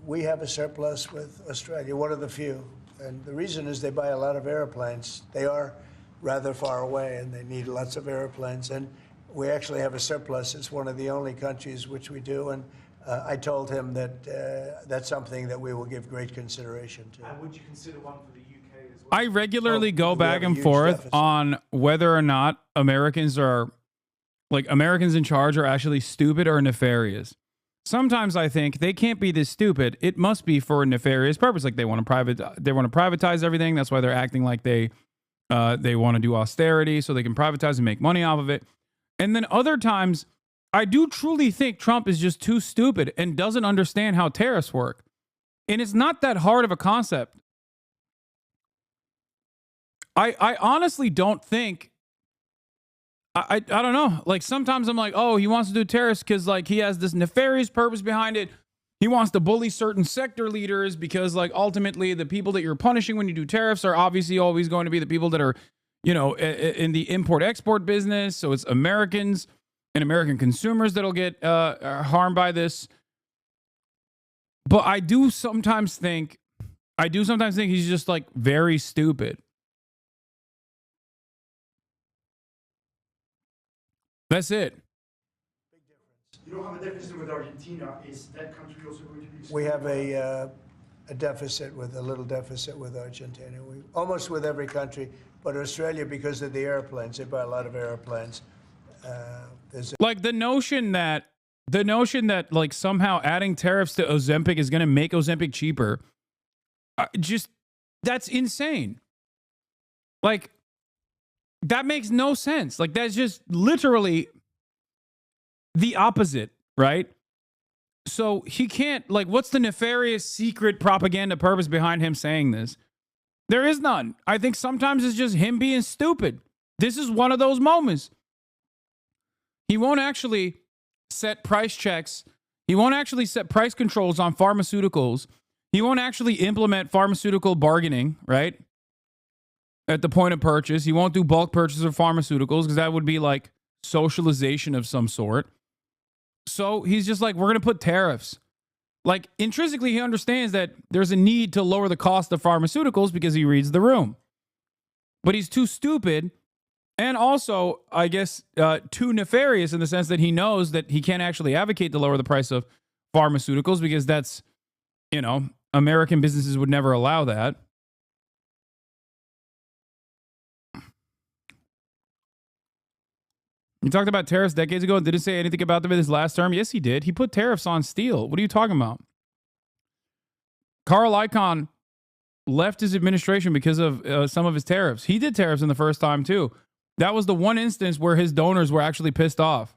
we have a surplus with Australia, one of the few. And the reason is they buy a lot of airplanes. They are rather far away, and they need lots of airplanes. And we actually have a surplus. It's one of the only countries which we do. And I told him that that's something that we will give great consideration to. And would you consider one for the UK as well? I regularly go we back have a and huge forth deficit. on whether or not Americans in charge are actually stupid or nefarious. Sometimes I think they can't be this stupid. It must be for a nefarious purpose. Like they want to privatize everything. That's why they're acting like they want to do austerity so they can privatize and make money off of it. And then other times, I do truly think Trump is just too stupid and doesn't understand how tariffs work. And it's not that hard of a concept. I honestly don't think, I don't know. Like sometimes I'm like, oh, he wants to do tariffs because like he has this nefarious purpose behind it. He wants to bully certain sector leaders because like ultimately the people that you're punishing when you do tariffs are obviously always going to be the people that are, you know, in the import-export business. So it's Americans and American consumers that'll get harmed by this. But I do sometimes think he's just like very stupid. That's it. You don't have a deficit with Argentina. Is that country also going to be? We have a little deficit with Argentina. Almost with every country, but Australia, because of the airplanes, they buy a lot of airplanes. Like the notion that like somehow adding tariffs to Ozempic is going to make Ozempic cheaper, that's insane. Like that makes no sense. Like that's just literally the opposite, right? So he can't, like, what's the nefarious secret propaganda purpose behind him saying this? There is none. I think sometimes it's just him being stupid. This is one of those moments. He won't actually set price checks. He won't actually set price controls on pharmaceuticals. He won't actually implement pharmaceutical bargaining, right? At the point of purchase. He won't do bulk purchase of pharmaceuticals because that would be like socialization of some sort. So he's just like, we're going to put tariffs. Like intrinsically, he understands that there's a need to lower the cost of pharmaceuticals because he reads the room. But he's too stupid and also, I guess, too nefarious in the sense that he knows that he can't actually advocate to lower the price of pharmaceuticals because that's, you know, American businesses would never allow that. He talked about tariffs decades ago and didn't say anything about them in his last term. Yes, he did. He put tariffs on steel. What are you talking about? Carl Icahn left his administration because of some of his tariffs. He did tariffs in the first time, too. That was the one instance where his donors were actually pissed off.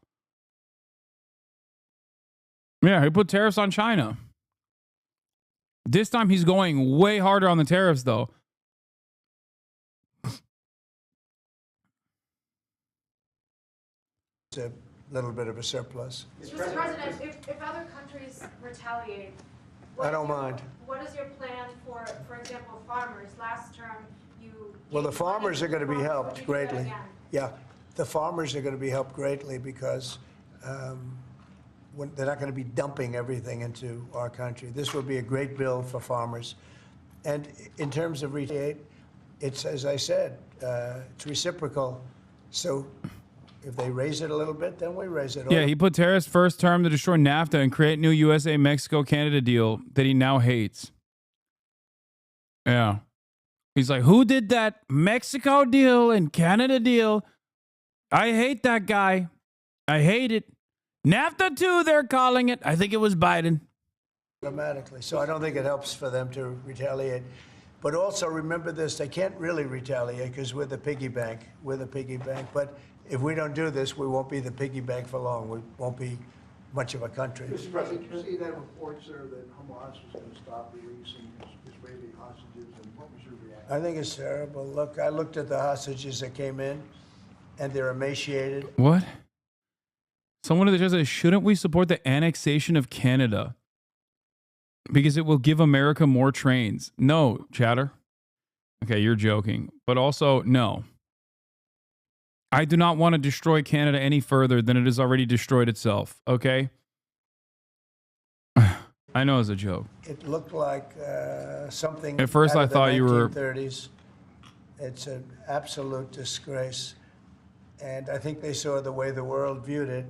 Yeah, he put tariffs on China. This time he's going way harder on the tariffs, though. A little bit of a surplus. Mr. President, if other countries retaliate, I don't mind. What is your plan for example, farmers? Last term, Well, the farmers are going to be helped greatly. again. Yeah, the farmers are going to be helped greatly because they're not going to be dumping everything into our country. This would be a great bill for farmers. And in terms of retaliate, it's, as I said, it's reciprocal. So if they raise it a little bit, then we raise it. Yeah, he put tariffs first term to destroy NAFTA and create new USA-Mexico-Canada deal that he now hates. Yeah. He's like, who did that Mexico deal and Canada deal? I hate that guy. I hate it. NAFTA too, they're calling it. I think it was Biden. Automatically. So I don't think it helps for them to retaliate. But also remember this, they can't really retaliate because we're the piggy bank. We're the piggy bank. But if we don't do this, we won't be the piggy bank for long. We won't be much of a country. Mr. President, did you see that report, sir, that Hamas was going to stop releasing Israeli hostages, and what was your reaction? I think it's terrible. Look, I looked at the hostages that came in, and they're emaciated. What? Someone in the chat says, shouldn't we support the annexation of Canada? Because it will give America more trains. No, chatter. Okay, you're joking. But also, no. I do not want to destroy Canada any further than it has already destroyed itself, okay? I know it's a joke. It looked like something. At first, out I of the thought you were. 1930s. It's an absolute disgrace, and I think they saw the way the world viewed it,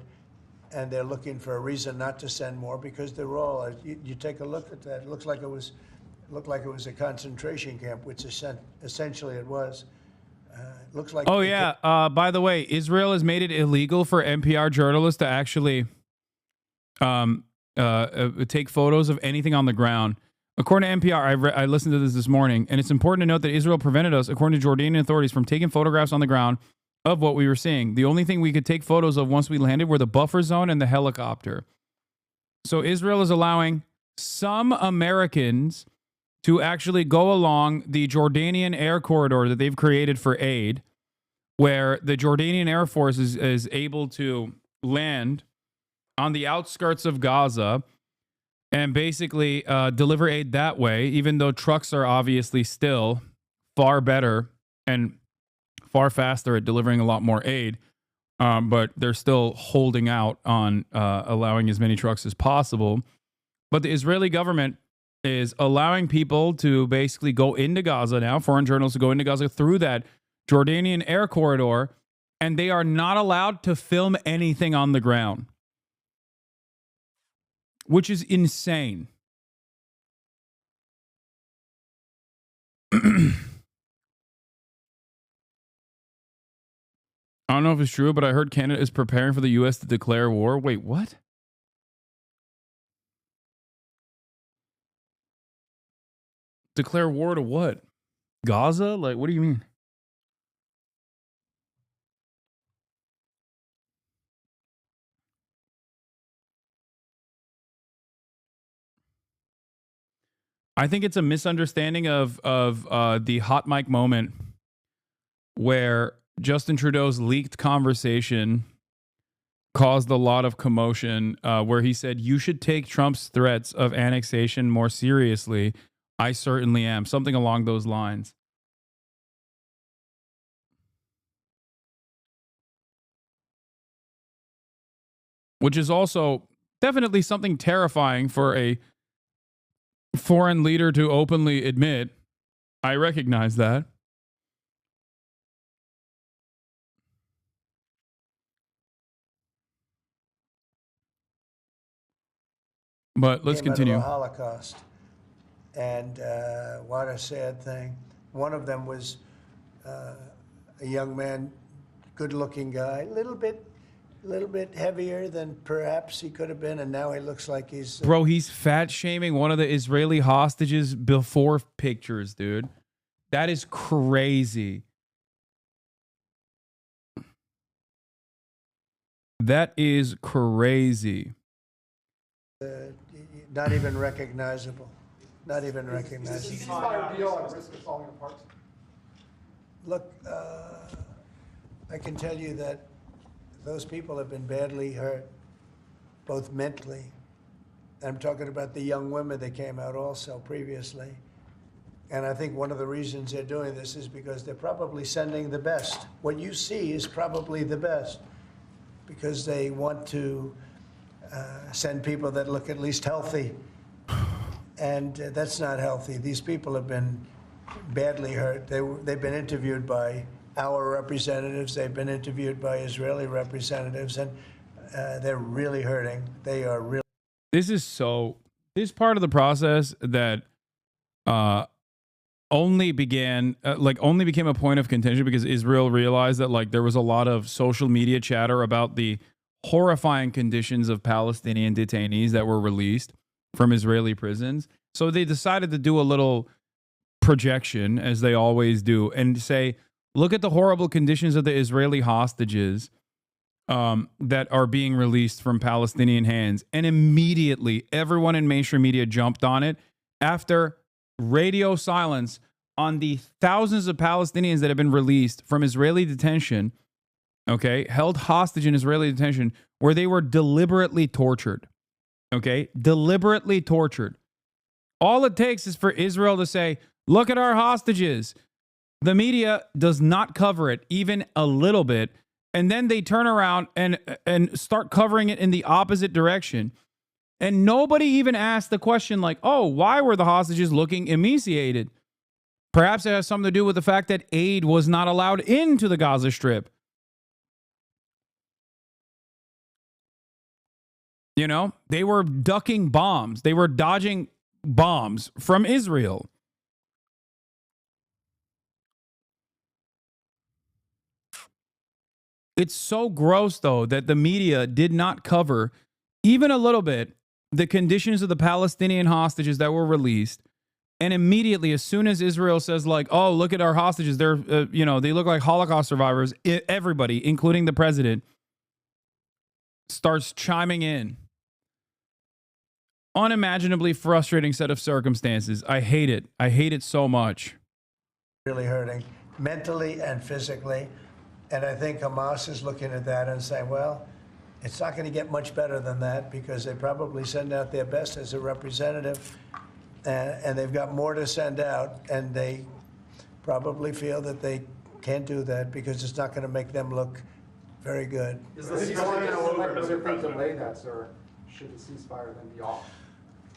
and they're looking for a reason not to send more because they're all. You take a look at that. It looked like it was a concentration camp, which essentially it was. It looks like. Oh yeah. By the way, Israel has made it illegal for NPR journalists to actually take photos of anything on the ground. According to NPR, I listened to this morning, and it's important to note that Israel prevented us, according to Jordanian authorities, from taking photographs on the ground of what we were seeing. The only thing we could take photos of once we landed were the buffer zone and the helicopter. So Israel is allowing some Americans to actually go along the Jordanian air corridor that they've created for aid, where the Jordanian Air Force is able to land on the outskirts of Gaza and basically deliver aid that way, even though trucks are obviously still far better and far faster at delivering a lot more aid. But they're still holding out on allowing as many trucks as possible. But the Israeli government is allowing people to basically go into Gaza now, foreign journalists to go into Gaza through that Jordanian air corridor, and they are not allowed to film anything on the ground, which is insane. I don't know if it's true, but I heard Canada is preparing for the U.S. to declare war. Wait, what? Declare war to what? Gaza? Like, what do you mean? I think it's a misunderstanding of the hot mic moment where Justin Trudeau's leaked conversation caused a lot of commotion, where he said, you should take Trump's threats of annexation more seriously. I certainly am. Something along those lines. Which is also definitely something terrifying for a foreign leader to openly admit. I recognize that. But let's continue. Out of the Holocaust, and what a sad thing. One of them was a young man, good-looking guy, a little bit heavier than perhaps he could have been, and now he looks like he's. Bro, he's fat shaming one of the Israeli hostages before pictures, dude. That is crazy. That is crazy. Not even recognizable. Not even recognizable. Ceasefire deal at risk of falling apart? Look, I can tell you that those people have been badly hurt, both mentally. I'm talking about the young women that came out also previously. And I think one of the reasons they're doing this is because they're probably sending the best. What you see is probably the best because they want to send people that look at least healthy. And that's not healthy. These people have been badly hurt. They've been interviewed by our representatives. They've been interviewed by Israeli representatives, and they're really hurting. They are really. This part of the process that only became a point of contention because Israel realized that like there was a lot of social media chatter about the horrifying conditions of Palestinian detainees that were released from Israeli prisons. So they decided to do a little projection, as they always do, and say, look at the horrible conditions of the Israeli hostages that are being released from Palestinian hands. And immediately, everyone in mainstream media jumped on it after radio silence on the thousands of Palestinians that have been released from Israeli detention, okay, held hostage in Israeli detention, where they were deliberately tortured, okay, deliberately tortured. All it takes is for Israel to say, look at our hostages. The media does not cover it even a little bit. And then they turn around and start covering it in the opposite direction. And nobody even asked the question like, oh, why were the hostages looking emaciated? Perhaps it has something to do with the fact that aid was not allowed into the Gaza Strip. You know, they were ducking bombs. They were dodging bombs from Israel. It's so gross, though, that the media did not cover even a little bit the conditions of the Palestinian hostages that were released. And immediately, as soon as Israel says, like, oh, look at our hostages, they're, they look like Holocaust survivors, everybody, including the president, starts chiming in. Unimaginably frustrating set of circumstances. I hate it. I hate it so much. Really hurting mentally and physically. And I think Hamas is looking at that and saying, well, it's not going to get much better than that because they probably send out their best as a representative. And they've got more to send out. And they probably feel that they can't do that because it's not going to make them look very good. Is the ceasefire delay that, sir? Should the ceasefire then be off?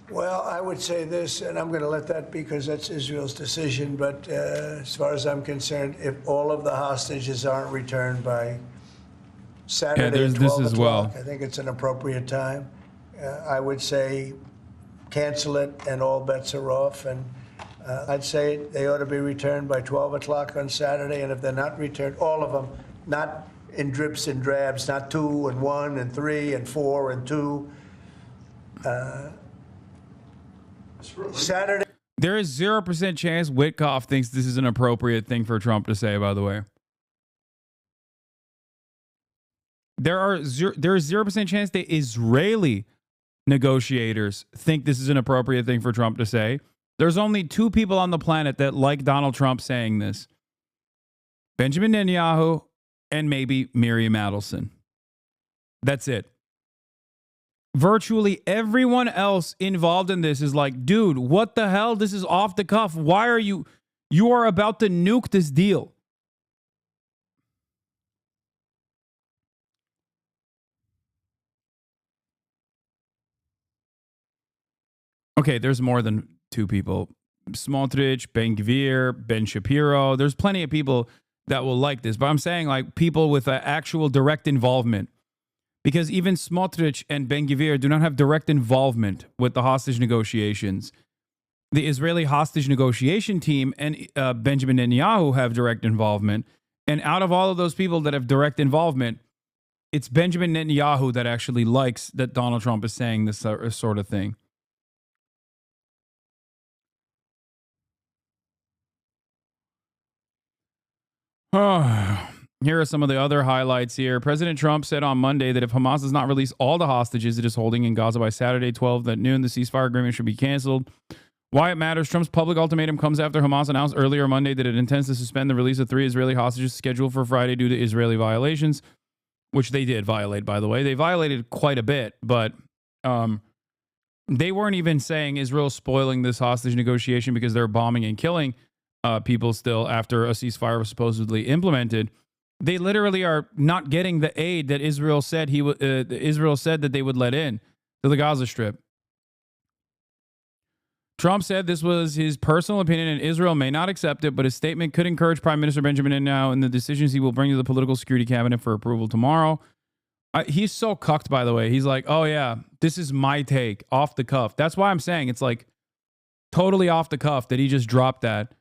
Well, I would say this, and I'm going to let that because that's Israel's decision. But as far as I'm concerned, if all of the hostages aren't returned by Saturday at 12 this as o'clock, well. I think it's an appropriate time. I would say cancel it and all bets are off. And I'd say they ought to be returned by 12 o'clock on Saturday. And if they're not returned, all of them, not in drips and drabs, not 2 and 1 and 3 and 4 and 2. Saturday. There is 0% chance Witkoff thinks this is an appropriate thing for Trump to say, by the way. There is 0% chance that Israeli negotiators think this is an appropriate thing for Trump to say. There's only 2 people on the planet that like Donald Trump saying this. Benjamin Netanyahu and maybe Miriam Adelson. That's it. Virtually everyone else involved in this is like, dude, what the hell? This is off the cuff. Why are you are about to nuke this deal? Okay, there's more than 2 people. Smotrich, Ben Gvir, Ben Shapiro. There's plenty of people that will like this. But I'm saying like people with actual direct involvement. Because even Smotrich and Ben Gvir do not have direct involvement with the hostage negotiations. The Israeli hostage negotiation team and Benjamin Netanyahu have direct involvement. And out of all of those people that have direct involvement, it's Benjamin Netanyahu that actually likes that Donald Trump is saying this sort of thing. Here are some of the other highlights here. President Trump said on Monday that if Hamas does not release all the hostages it is holding in Gaza by Saturday 12 at noon, the ceasefire agreement should be canceled. Why it matters, Trump's public ultimatum comes after Hamas announced earlier Monday that it intends to suspend the release of 3 Israeli hostages scheduled for Friday due to Israeli violations, which they did violate, by the way. They violated quite a bit, but they weren't even saying Israel's spoiling this hostage negotiation because they're bombing and killing people still after a ceasefire was supposedly implemented. They literally are not getting the aid that Israel said Israel said that they would let in to the Gaza Strip. Trump said this was his personal opinion and Israel may not accept it, but his statement could encourage Prime Minister Benjamin Netanyahu in the decisions he will bring to the political security cabinet for approval tomorrow. He's so cucked, by the way. He's like, oh yeah, this is my take, off the cuff. That's why I'm saying it's like totally off the cuff that he just dropped that.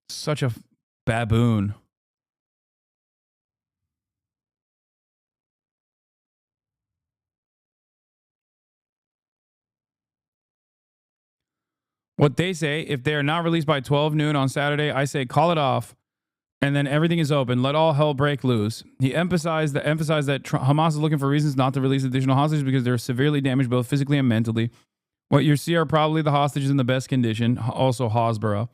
Such a baboon. What they say, if they are not released by 12 noon on Saturday, I say call it off, and then everything is open. Let all hell break loose. He emphasized that Hamas is looking for reasons not to release additional hostages because they're severely damaged both physically and mentally. What you see are probably the hostages in the best condition, also Hasbara.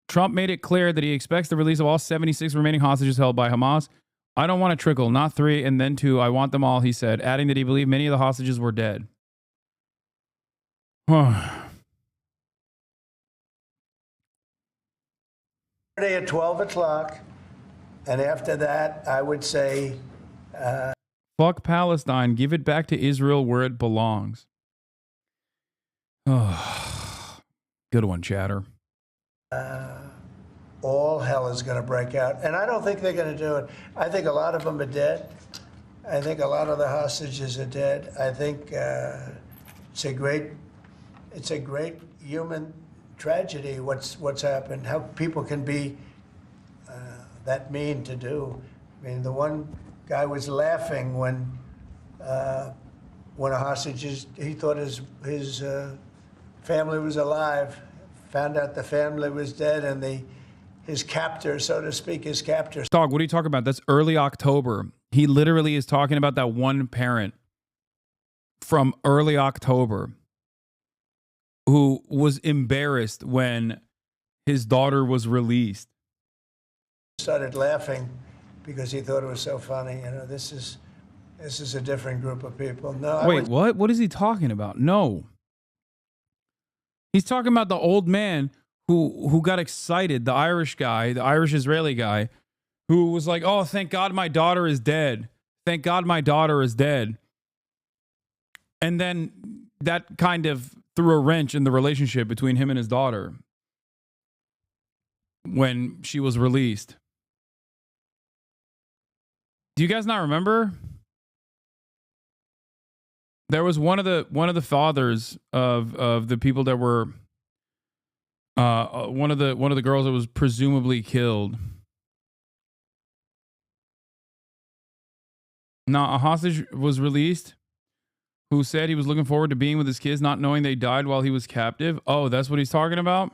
Trump made it clear that he expects the release of all 76 remaining hostages held by Hamas. I don't want to trickle, not 3 and then 2. I want them all, he said, adding that he believed many of the hostages were dead. At 12 o'clock, and after that, I would say... Fuck Palestine. Give it back to Israel where it belongs. Oh, good one, Chatter. All hell is going to break out. And I don't think they're going to do it. I think a lot of them are dead. I think a lot of the hostages are dead. I think it's a great human tragedy. What's happened? How people can be that mean to do. I mean, the one guy was laughing when a hostage he thought his family was alive, found out the family was dead, and his captor, so to speak, his captor. Dog, what are you talking about? That's early October. He literally is talking about that one parent from early October who was embarrassed when his daughter was released. Started laughing because he thought it was so funny. You know, this is a different group of people. No, wait, what? What is he talking about? No, he's talking about the old man who got excited. The Irish guy, the Irish Israeli guy, who was like, "Oh, thank God my daughter is dead. Thank God my daughter is dead." And then that kind of threw a wrench in the relationship between him and his daughter when she was released. Do you guys not remember? There was one of the fathers of the people that were one of the girls that was presumably killed. Now, a hostage was released who said he was looking forward to being with his kids, not knowing they died while he was captive. Oh, that's what he's talking about?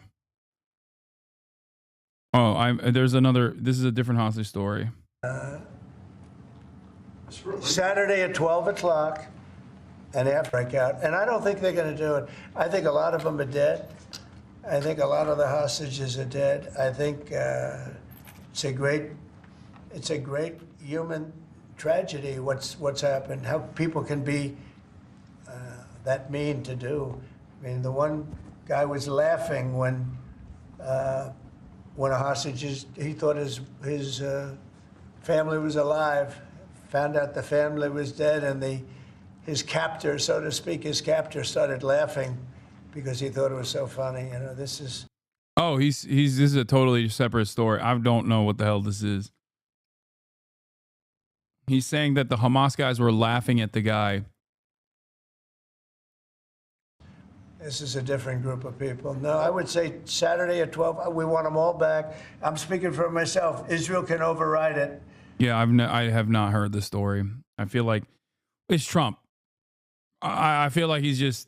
Oh, there's another. This is a different hostage story. Saturday at 12 o'clock, and they have breakout. And I don't think they're going to do it. I think a lot of them are dead. I think a lot of the hostages are dead. I think it's a great human tragedy. What's happened? How people can be that mean to do. I mean, the one guy was laughing when a hostage he thought his family was alive, found out the family was dead, and his captor, so to speak, his captor started laughing because he thought it was so funny. You know, this is. Oh, this is a totally separate story. I don't know what the hell this is. He's saying that the Hamas guys were laughing at the guy. This is a different group of people. No, I would say Saturday at 12, we want them all back. I'm speaking for myself. Israel can override it. Yeah, I have not heard the story. I feel like it's Trump. I feel like he's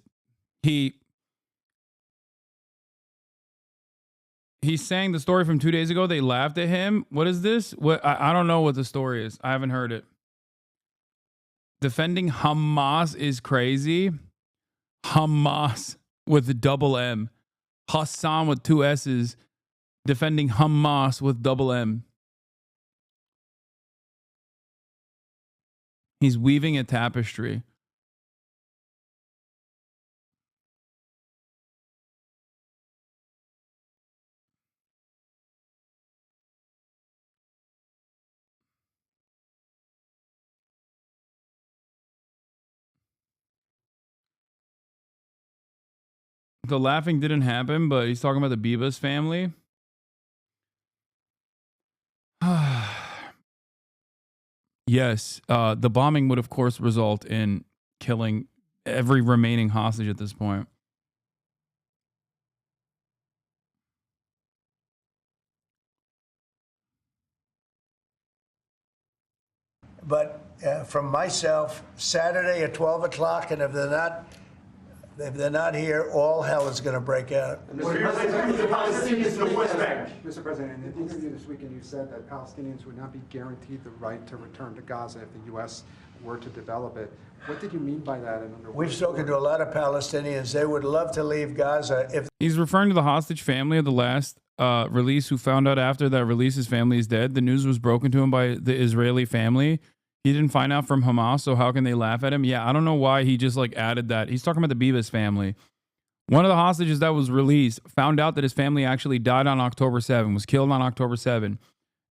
saying the story from 2 days ago. They laughed at him. What is this? What I don't know what the story is. I haven't heard it. Defending Hamas is crazy. Hamas with a double M. Hassan with two S's. Defending Hamas with double M. He's weaving a tapestry. The laughing didn't happen, but he's talking about the Bibas family. Yes, the bombing would, of course, result in killing every remaining hostage at this point. But from myself, Saturday at 12 o'clock, and if they're not here, all hell is going to break out. Mr. President, in an interview this weekend, you said that Palestinians would not be guaranteed the right to return to Gaza if the U.S. were to develop it. What did you mean by that? We've spoken to a lot of Palestinians. They would love to leave Gaza if. He's referring to the hostage family of the last release who found out after that release his family is dead. The news was broken to him by the Israeli family. He didn't find out from Hamas, so how can they laugh at him? Yeah, I don't know why he just like added that. He's talking about the Bibas family. One of the hostages that was released found out that his family actually died on October 7, was killed on October 7.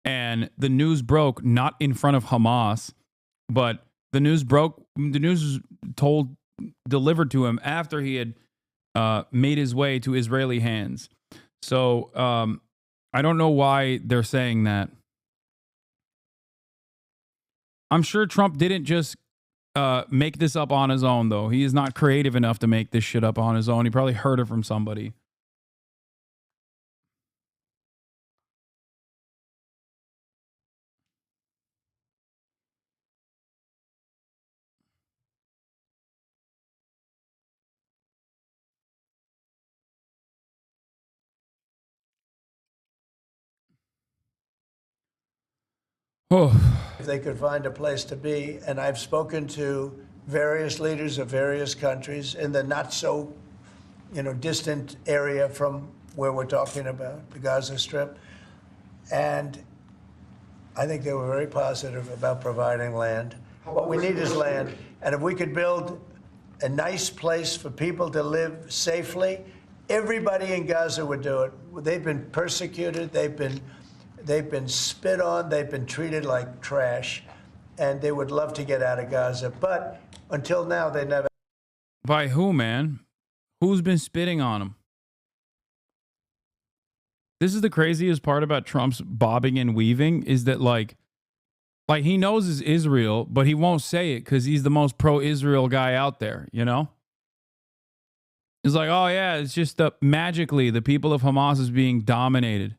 And the news broke not in front of Hamas, but the news was delivered to him after he had made his way to Israeli hands. So I don't know why they're saying that. I'm sure Trump didn't just make this up on his own, though. He is not creative enough to make this shit up on his own. He probably heard it from somebody. If they could find a place to be, and I've spoken to various leaders of various countries in the not so, distant area from where we're talking about, the Gaza Strip, and I think they were very positive about providing land. What we need is land, and if we could build a nice place for people to live safely, everybody in Gaza would do it. They've been persecuted, they've been spit on, they've been treated like trash, and they would love to get out of Gaza. But until now, they never. By who, man? Who's been spitting on them? This is the craziest part about Trump's bobbing and weaving is that like he knows it's Israel, but he won't say it because he's the most pro-Israel guy out there, you know? It's like, oh yeah, it's just magically the people of Hamas is being dominated.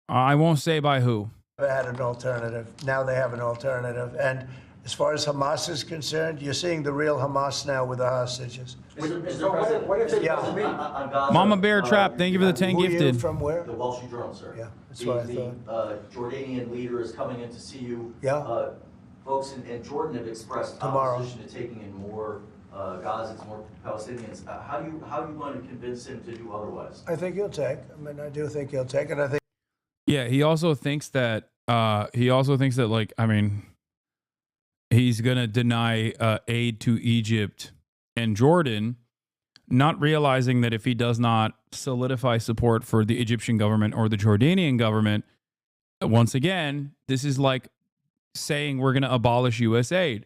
I won't say by who. Had an alternative. Now they have an alternative. And as far as Hamas is concerned, you're seeing the real Hamas now with the hostages. Mama Bear Trap, thank you for the 10 Who are you gifted. from where? The Wall Street Journal, sir. Yeah, that's what I thought. Jordanian leader is coming in to see you. Yeah. Folks in Jordan have expressed Tomorrow. opposition to taking in more Gazans, more Palestinians. How are you going to convince him to do otherwise? I think he'll take. I do think he'll take it. I think. Yeah, he also thinks that he's gonna deny aid to Egypt and Jordan, not realizing that if he does not solidify support for the Egyptian government or the Jordanian government, once again, this is like saying we're gonna abolish U.S. aid.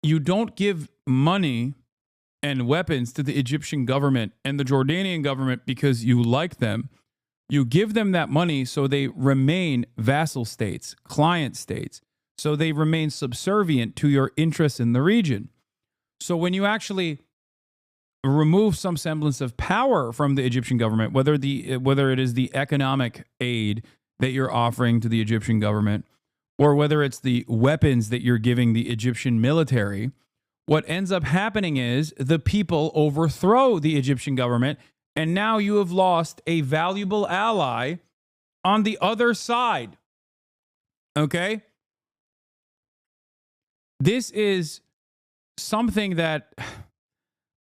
You don't give money and weapons to the Egyptian government and the Jordanian government because you like them. You give them that money so they remain vassal states, client states, so they remain subservient to your interests in the region. So when you actually remove some semblance of power from the Egyptian government, whether it is the economic aid that you're offering to the Egyptian government, or whether it's the weapons that you're giving the Egyptian military, what ends up happening is the people overthrow the Egyptian government. And now you have lost a valuable ally on the other side. Okay? This is something that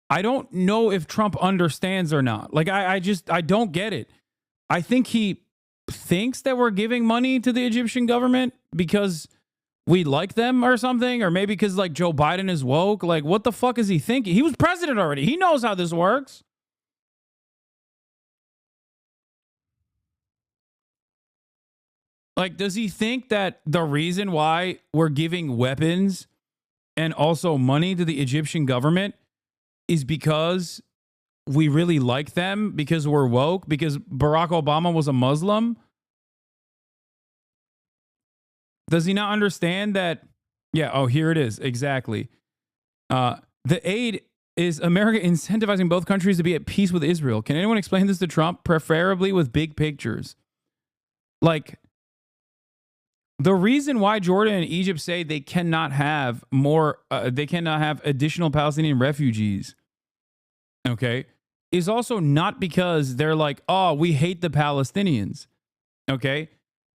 I don't know if Trump understands or not. Like, I don't get it. I think he thinks that we're giving money to the Egyptian government because we like them or something, or maybe because like Joe Biden is woke. Like, what the fuck is he thinking? He was president already. He knows how this works. Like, does he think that the reason why we're giving weapons and also money to the Egyptian government is because we really like them, because we're woke, because Barack Obama was a Muslim? Does he not understand that? Yeah, oh, here it is. Exactly. The aid is America incentivizing both countries to be at peace with Israel. Can anyone explain this to Trump? Preferably with big pictures. Like, the reason why Jordan and Egypt say they cannot have additional Palestinian refugees, okay, is also not because they're like, oh, we hate the Palestinians, okay?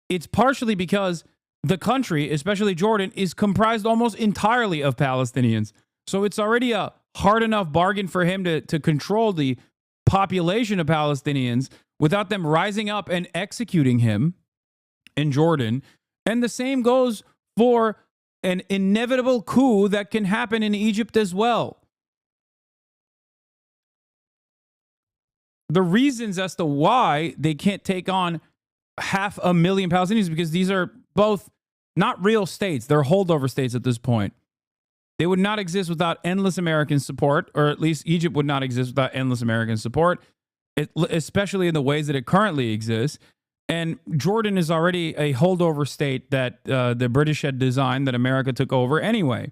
It's partially because the country, especially Jordan, is comprised almost entirely of Palestinians. So it's already a hard enough bargain for him to control the population of Palestinians without them rising up and executing him in Jordan. And the same goes for an inevitable coup that can happen in Egypt as well. The reasons as to why they can't take on 500,000 Palestinians is because these are both not real states. They're holdover states at this point. They would not exist without endless American support, or at least Egypt would not exist without endless American support, especially in the ways that it currently exists. And Jordan is already a holdover state that the British had designed that America took over anyway.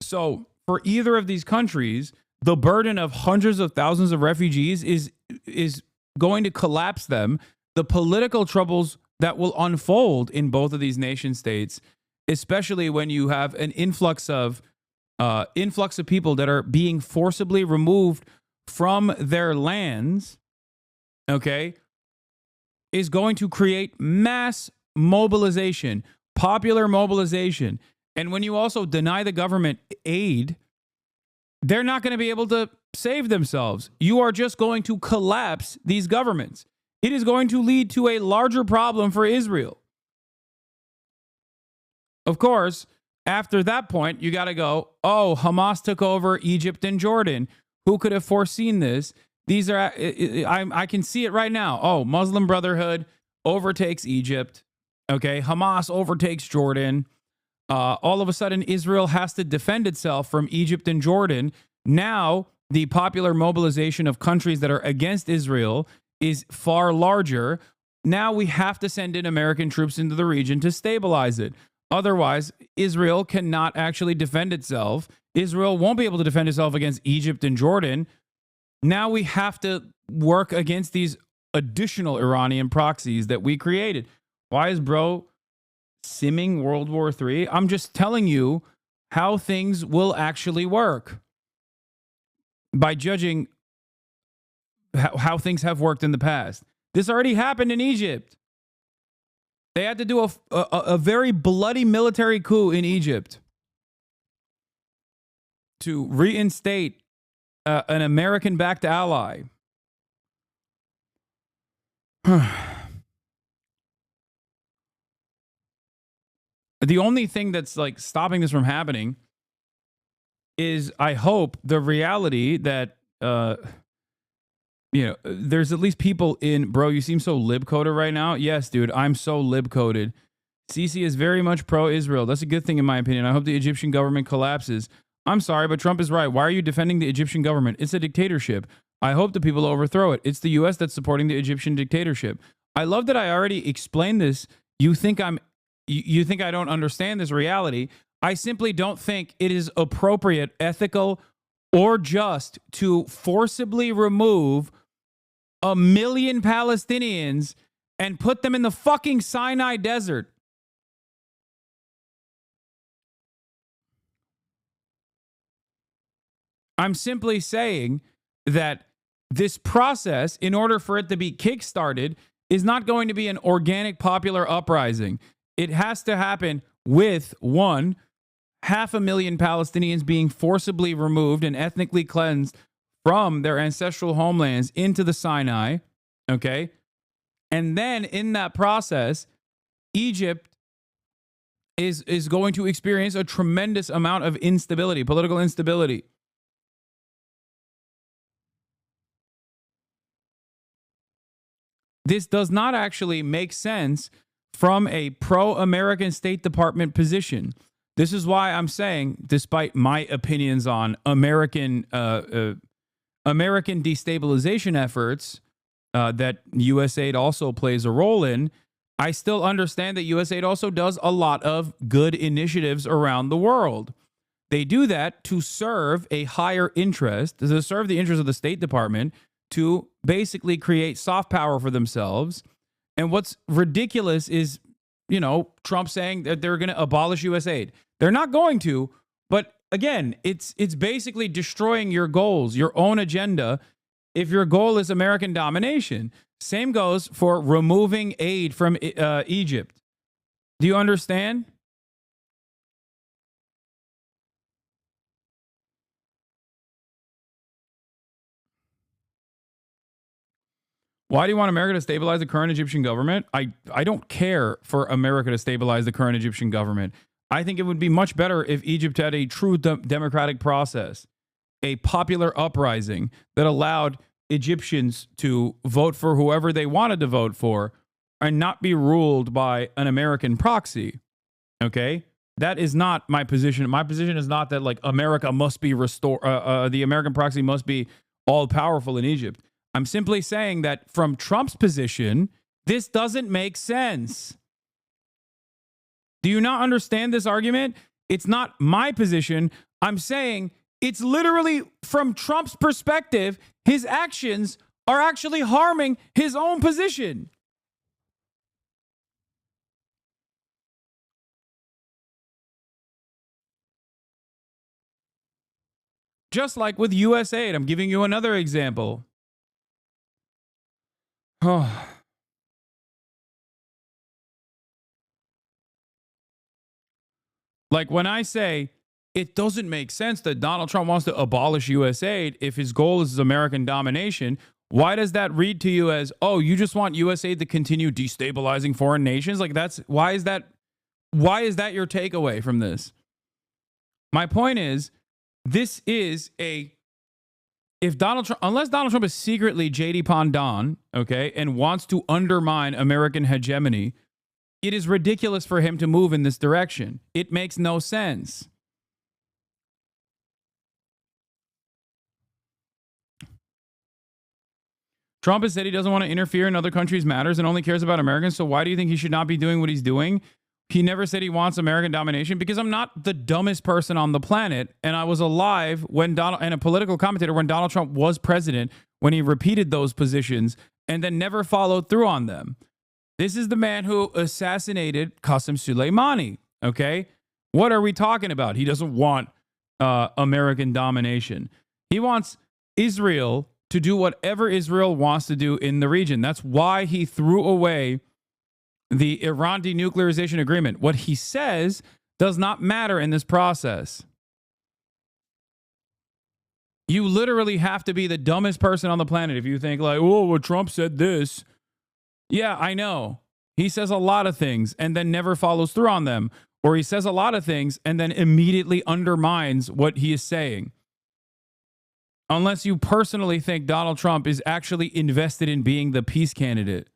So for either of these countries, the burden of hundreds of thousands of refugees is going to collapse them. The political troubles that will unfold in both of these nation states, especially when you have an influx of people that are being forcibly removed from their lands, okay, is going to create mass mobilization, popular mobilization. And when you also deny the government aid, they're not going to be able to save themselves. You are just going to collapse these governments. It is going to lead to a larger problem for Israel. Of course, after that point, you got to go, oh, Hamas took over Egypt and Jordan. Who could have foreseen this? These are, I can see it right now. Oh, Muslim Brotherhood overtakes Egypt. Okay, Hamas overtakes Jordan. All of a sudden, Israel has to defend itself from Egypt and Jordan. Now, the popular mobilization of countries that are against Israel is far larger. Now we have to send in American troops into the region to stabilize it. Otherwise, Israel cannot actually defend itself. Israel won't be able to defend itself against Egypt and Jordan. Now we have to work against these additional Iranian proxies that we created. Why is bro simming World War III? I'm just telling you how things will actually work by judging how things have worked in the past. This already happened in Egypt. They had to do a very bloody military coup in Egypt to reinstate an American-backed ally. The only thing that's like stopping this from happening is, I hope, the reality that there's at least people in, bro, you seem so lib-coded right now. Yes, dude, I'm so lib-coded. Sisi is very much pro-Israel. That's a good thing in my opinion. I hope the Egyptian government collapses. I'm sorry, but Trump is right. Why are you defending the Egyptian government? It's a dictatorship. I hope the people overthrow it. It's the U.S. that's supporting the Egyptian dictatorship. I love that I already explained this. You think I don't understand this reality. I simply don't think it is appropriate, ethical, or just to forcibly remove 1 million Palestinians and put them in the fucking Sinai desert. I'm simply saying that this process, in order for it to be kickstarted, is not going to be an organic popular uprising. It has to happen with, 1, 500,000 Palestinians being forcibly removed and ethnically cleansed from their ancestral homelands into the Sinai, okay? And then in that process, Egypt is going to experience a tremendous amount of instability, political instability. This does not actually make sense from a pro-American State Department position. This is why I'm saying, despite my opinions on American destabilization efforts that USAID also plays a role in, I still understand that USAID also does a lot of good initiatives around the world. They do that to serve a higher interest, to serve the interest of the State Department, to basically create soft power for themselves. And what's ridiculous is, Trump saying that they're going to abolish USAID. They're not going to, but again, it's basically destroying your goals, your own agenda, if your goal is American domination. Same goes for removing aid from Egypt. Do you understand? Why do you want America to stabilize the current Egyptian government? I don't care for America to stabilize the current Egyptian government. I think it would be much better if Egypt had a true democratic process, a popular uprising that allowed Egyptians to vote for whoever they wanted to vote for and not be ruled by an American proxy. Okay? That is not my position. My position is not that like America must be restored. The American proxy must be all powerful in Egypt. I'm simply saying that from Trump's position, this doesn't make sense. Do you not understand this argument? It's not my position. I'm saying it's literally from Trump's perspective, his actions are actually harming his own position. Just like with US aid, I'm giving you another example. Oh. Like when I say it doesn't make sense that Donald Trump wants to abolish US aid if his goal is American domination, why does that read to you as, oh, you just want US aid to continue destabilizing foreign nations? Like why is that your takeaway from this? My point is, this is unless Donald Trump is secretly JD Pandon, okay, and wants to undermine American hegemony, it is ridiculous for him to move in this direction. It makes no sense. Trump has said he doesn't want to interfere in other countries' matters and only cares about Americans. So why do you think he should not be doing what he's doing? He never said he wants American domination because I'm not the dumbest person on the planet. And I was alive when and a political commentator when Donald Trump was president, when he repeated those positions and then never followed through on them. This is the man who assassinated Qasem Soleimani. Okay. What are we talking about? He doesn't want American domination. He wants Israel to do whatever Israel wants to do in the region. That's why he threw away the Iran denuclearization agreement. What he says does not matter in this process. You literally have to be the dumbest person on the planet if you think like, oh, well, Trump said this. Yeah, I know. He says a lot of things and then never follows through on them. Or he says a lot of things and then immediately undermines what he is saying. Unless you personally think Donald Trump is actually invested in being the peace candidate.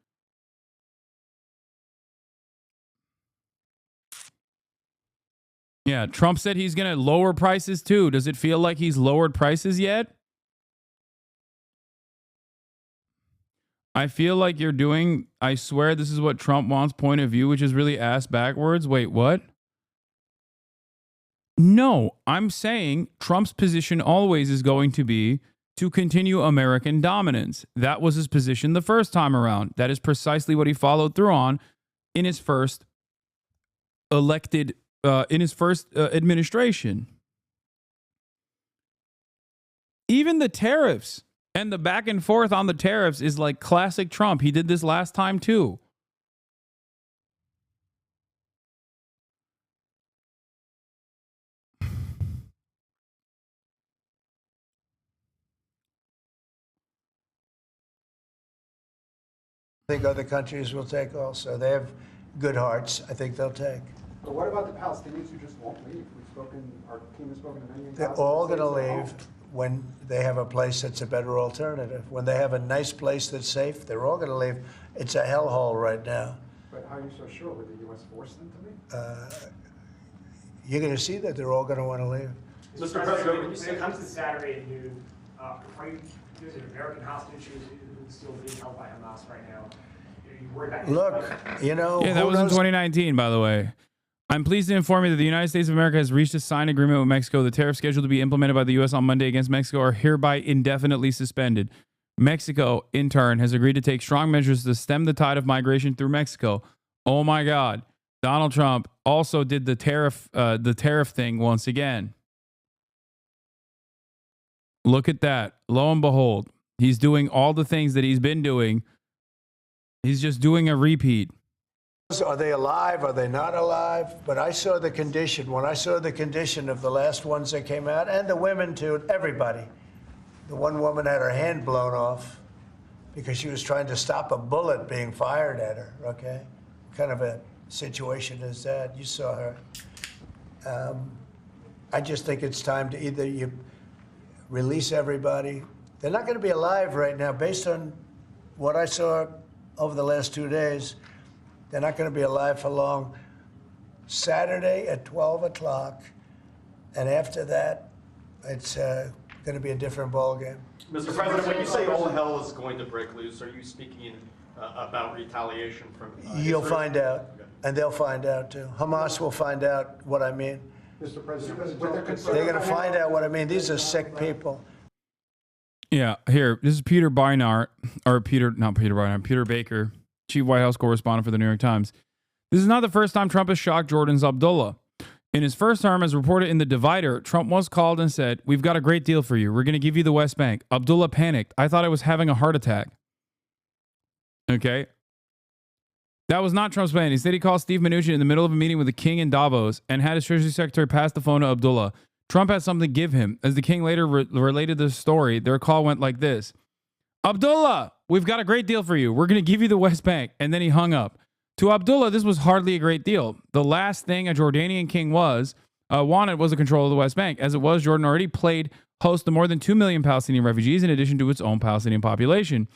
Yeah, Trump said he's going to lower prices too. Does it feel like he's lowered prices yet? I feel like you're doing, I swear this is what Trump wants point of view, which is really ass backwards. Wait, what? No, I'm saying Trump's position always is going to be to continue American dominance. That was his position the first time around. That is precisely what he followed through on in his first administration. Even the tariffs and the back and forth on the tariffs is like classic Trump. He did this last time too. I think other countries will take also. They have good hearts. I think they'll take. But what about the Palestinians who just won't leave? Our team has spoken to many. They're all going to leave when they have a place that's a better alternative. When they have a nice place that's safe, they're all going to leave. It's a hellhole right now. But how are you so sure? Would the U.S. force them to leave? You're going to see that they're all going to want to leave. Mr. President, when it comes to Saturday noon, there's an American hostage who's still being held by Hamas right now. Are you worried about Look, you know. Yeah, that was in 2019, by the way. I'm pleased to inform you that the United States of America has reached a signed agreement with Mexico. The tariffs scheduled to be implemented by the U.S. on Monday against Mexico are hereby indefinitely suspended. Mexico, in turn, has agreed to take strong measures to stem the tide of migration through Mexico. Oh my God. Donald Trump also did the tariff thing once again. Look at that. Lo and behold, he's doing all the things that he's been doing. He's just doing a repeat. Are they alive? Are they not alive? But I saw the condition. When I saw the condition of the last ones that came out, and the women too, everybody. The one woman had her hand blown off because she was trying to stop a bullet being fired at her, okay? What kind of a situation is that? You saw her. I just think it's time to either you release everybody. They're not going to be alive right now. Based on what I saw over the last 2 days, they're not going to be alive for long. Saturday at 12 o'clock, and after that, it's going to be a different ballgame. Mr. President, when you say all hell is going to break loose, are you speaking about retaliation from You'll Israel? find out, and they'll find out too. Hamas will find out what I mean. Mr. President, They're going to find out what I mean. These are sick people. Yeah, here. This is Peter Beinart, or not Peter Beinart, Peter Baker, chief White House correspondent for the New York Times. This is not the first time Trump has shocked Jordan's Abdullah. In his first term, as reported in The Divider, Trump was called and said, "We've got a great deal for you. We're going to give you the West Bank." Abdullah panicked. "I thought I was having a heart attack." Okay. That was not Trump's plan. He said he called Steve Mnuchin in the middle of a meeting with the king in Davos and had his Treasury Secretary pass the phone to Abdullah. Trump had something to give him. As the king later related the story, their call went like this: "Abdullah, we've got a great deal for you. We're going to give you the West Bank." And then he hung up. To Abdullah, this was hardly a great deal. The last thing a Jordanian king wanted was the control of the West Bank. As it was, Jordan already played host to more than 2 million Palestinian refugees in addition to its own Palestinian population.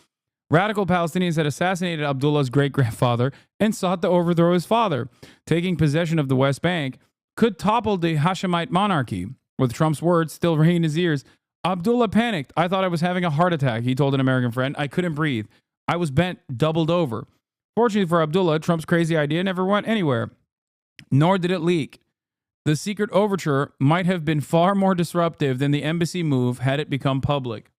Radical Palestinians had assassinated Abdullah's great-grandfather and sought to overthrow his father. Taking possession of the West Bank could topple the Hashemite monarchy. With Trump's words still ringing in his ears, Abdullah panicked. "I thought I was having a heart attack," he told an American friend. "I couldn't breathe. I was bent, doubled over." Fortunately for Abdullah, Trump's crazy idea never went anywhere, nor did it leak. The secret overture might have been far more disruptive than the embassy move had it become public.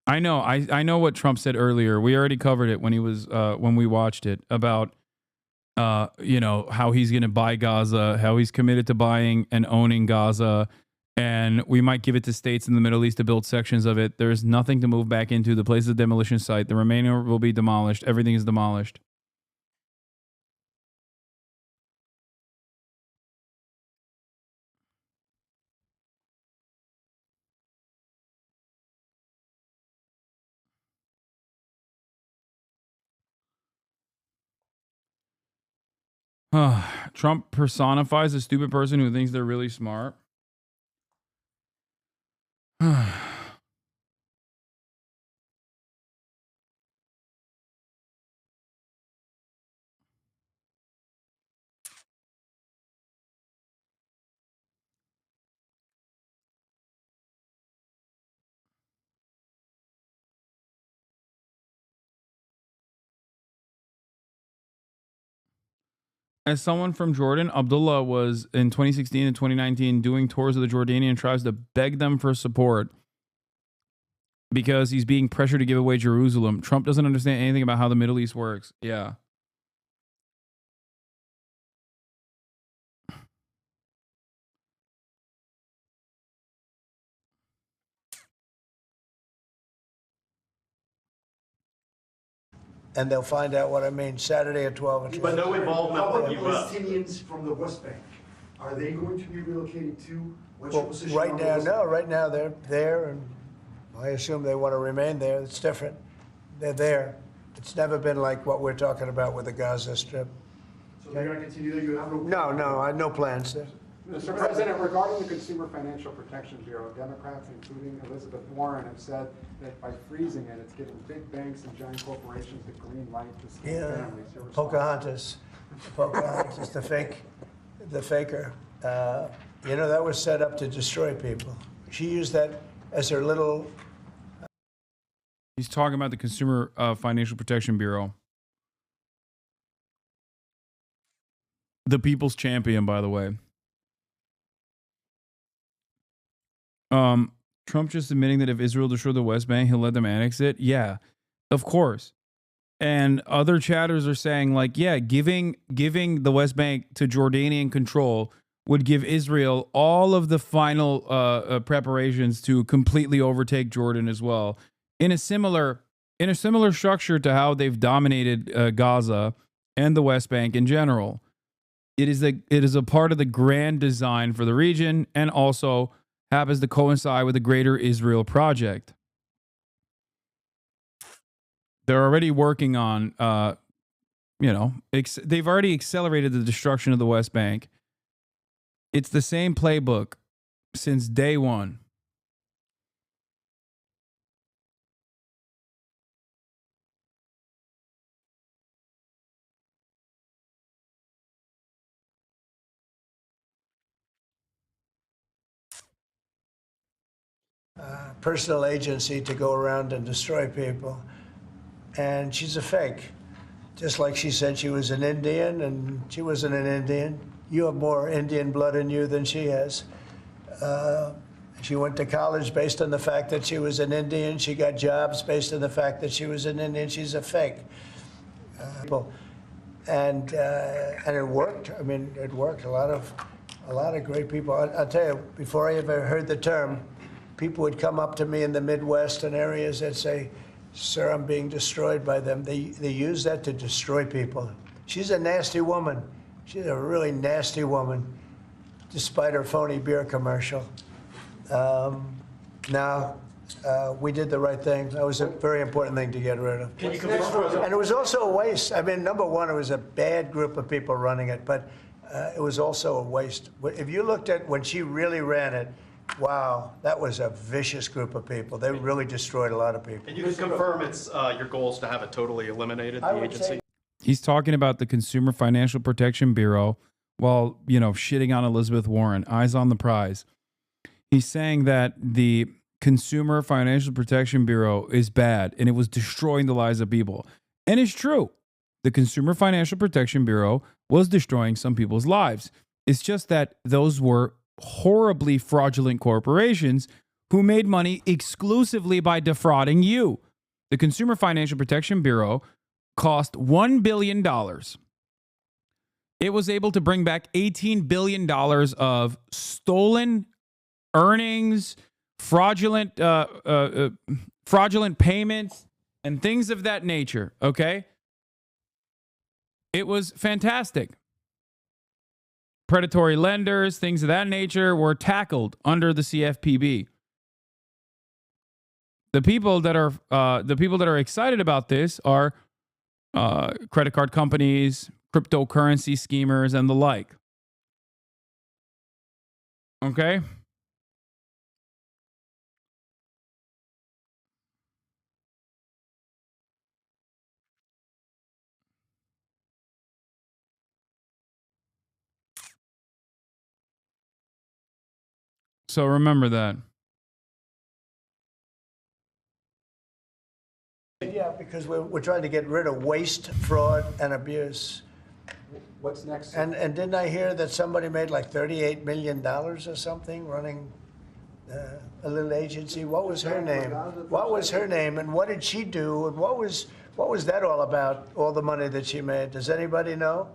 I know what Trump said earlier. We already covered it when when we watched it about how he's going to buy Gaza, how he's committed to buying and owning Gaza, and we might give it to states in the Middle East to build sections of it. There's nothing to move back into. The place is a demolition site. The remainder will be demolished. Everything is demolished. Trump personifies a stupid person who thinks they're really smart. As someone from Jordan, Abdullah was in 2016 and 2019 doing tours of the Jordanian tribes to beg them for support because he's being pressured to give away Jerusalem. Trump doesn't understand anything about how the Middle East works. Yeah. And they'll find out what I mean Saturday at 12 o'clock. But no involvement How from about the U.S. Palestinians from the West Bank? Are they going to be relocated too? What's your Well, position right on the now, West no. Bank? Right now, they're there, and I assume they want to remain there. It's different. They're there. It's never been like what we're talking about with the Gaza Strip. So they're going to continue there? You have No, I have no plans there. Mr. President, regarding the Consumer Financial Protection Bureau, Democrats, including Elizabeth Warren, have said that by freezing it, it's giving big banks and giant corporations the green light to scam Yeah, families. Your response? Pocahontas, the faker. That was set up to destroy people. She used that as her little. He's talking about the Consumer Financial Protection Bureau. The people's champion, by the way. Trump just admitting that if Israel destroyed the West Bank, he'll let them annex it. Yeah, of course. And other chatters are saying, like, yeah, giving the West Bank to Jordanian control would give Israel all of the final preparations to completely overtake Jordan as well. In a similar structure to how they've dominated Gaza and the West Bank in general. It is a part of the grand design for the region, and also happens to coincide with the greater Israel project. They're already working on, they've already accelerated the destruction of the West Bank. It's the same playbook since day one. personal agency to go around and destroy people. And she's a fake. Just like she said she was an Indian, and she wasn't an Indian. You have more Indian blood in you than she has. She went to college based on the fact that she was an Indian. She got jobs based on the fact that she was an Indian. She's a fake. And it worked. I mean, it worked. A lot of great people. I'll tell you, before I ever heard the term, people would come up to me in the Midwest and areas and say, "Sir, I'm being destroyed by them." They use that to destroy people. She's a nasty woman. She's a really nasty woman, despite her phony beer commercial. We did the right thing. That was a very important thing to get rid of. And it was also a waste. I mean, number one, it was a bad group of people running it, but it was also a waste. If you looked at when she really ran it, wow, that was a vicious group of people. They really destroyed a lot of people. And you can confirm it's your goal is to have it totally eliminated, the agency? He's talking about the Consumer Financial Protection Bureau while, shitting on Elizabeth Warren. Eyes on the prize. He's saying that the Consumer Financial Protection Bureau is bad and it was destroying the lives of people. And it's true. The Consumer Financial Protection Bureau was destroying some people's lives. It's just that those were horribly fraudulent corporations who made money exclusively by defrauding you. The Consumer Financial Protection Bureau cost $1 billion. It was able to bring back $18 billion of stolen earnings, fraudulent payments, and things of that nature, okay? It was fantastic. Predatory lenders, things of that nature were tackled under the CFPB. The people that are excited about this are credit card companies, cryptocurrency schemers, and the like. Okay? So remember that. Yeah, because we're trying to get rid of waste, fraud, and abuse. What's next? And didn't I hear that somebody made like $38 million or something running a little agency? What was her name? What was her name? And what did she do? And what was that all about? All the money that she made? Does anybody know?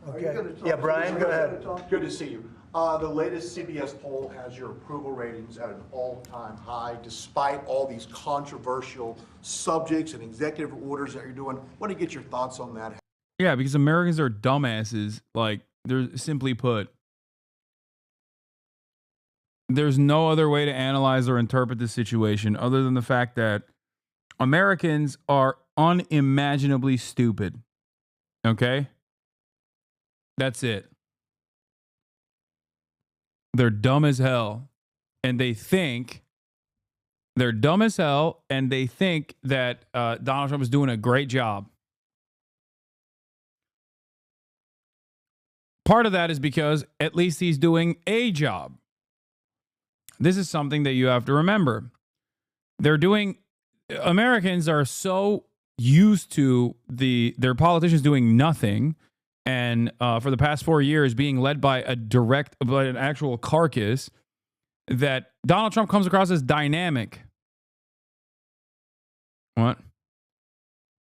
Okay. Yeah, Brian, go ahead. Good to see you. The latest CBS poll has your approval ratings at an all-time high, despite all these controversial subjects and executive orders that you're doing. Want to get your thoughts on that? Yeah, because Americans are dumbasses. Like, they're simply put. There's no other way to analyze or interpret the situation other than the fact that Americans are unimaginably stupid. Okay? That's it. They're dumb as hell. And they think that Donald Trump is doing a great job. Part of that is because at least he's doing a job. This is something that you have to remember. Americans are so used to their politicians doing nothing, and for the past 4 years being led by an actual carcass, that Donald Trump comes across as dynamic. What?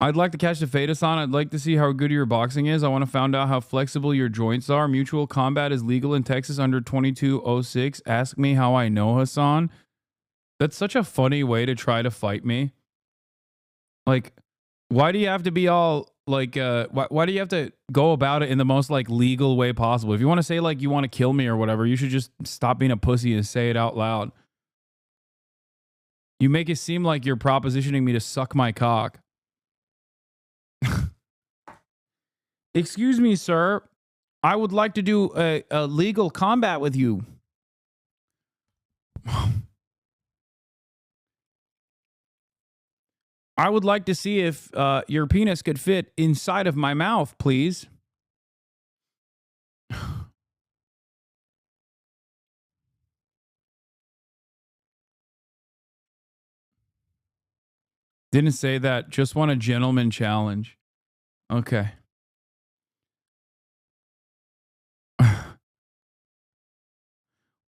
I'd like to catch the Fatus on. I'd like to see how good your boxing is. I want to find out how flexible your joints are. Mutual combat is legal in Texas under 2206. Ask me how I know, Hasan. That's such a funny way to try to fight me. Like, why do you have to be all like, why do you have to go about it in the most like legal way possible? If you want to say like you want to kill me or whatever, you should just stop being a pussy and say it out loud. You make it seem like you're propositioning me to suck my cock. Excuse me, sir. I would like to do a legal combat with you. I would like to see if your penis could fit inside of my mouth, please. Didn't say that. Just want a gentleman challenge. Okay.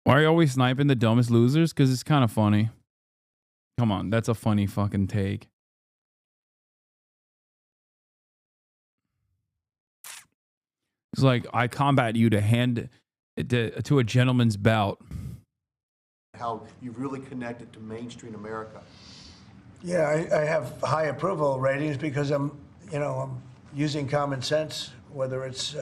Why are you always sniping the dumbest losers? Because it's kind of funny. Come on, that's a funny fucking take. It's like, I combat you to hand it to a gentleman's bout. How you've really connected to mainstream America. Yeah, I have high approval ratings because I'm using common sense, whether it's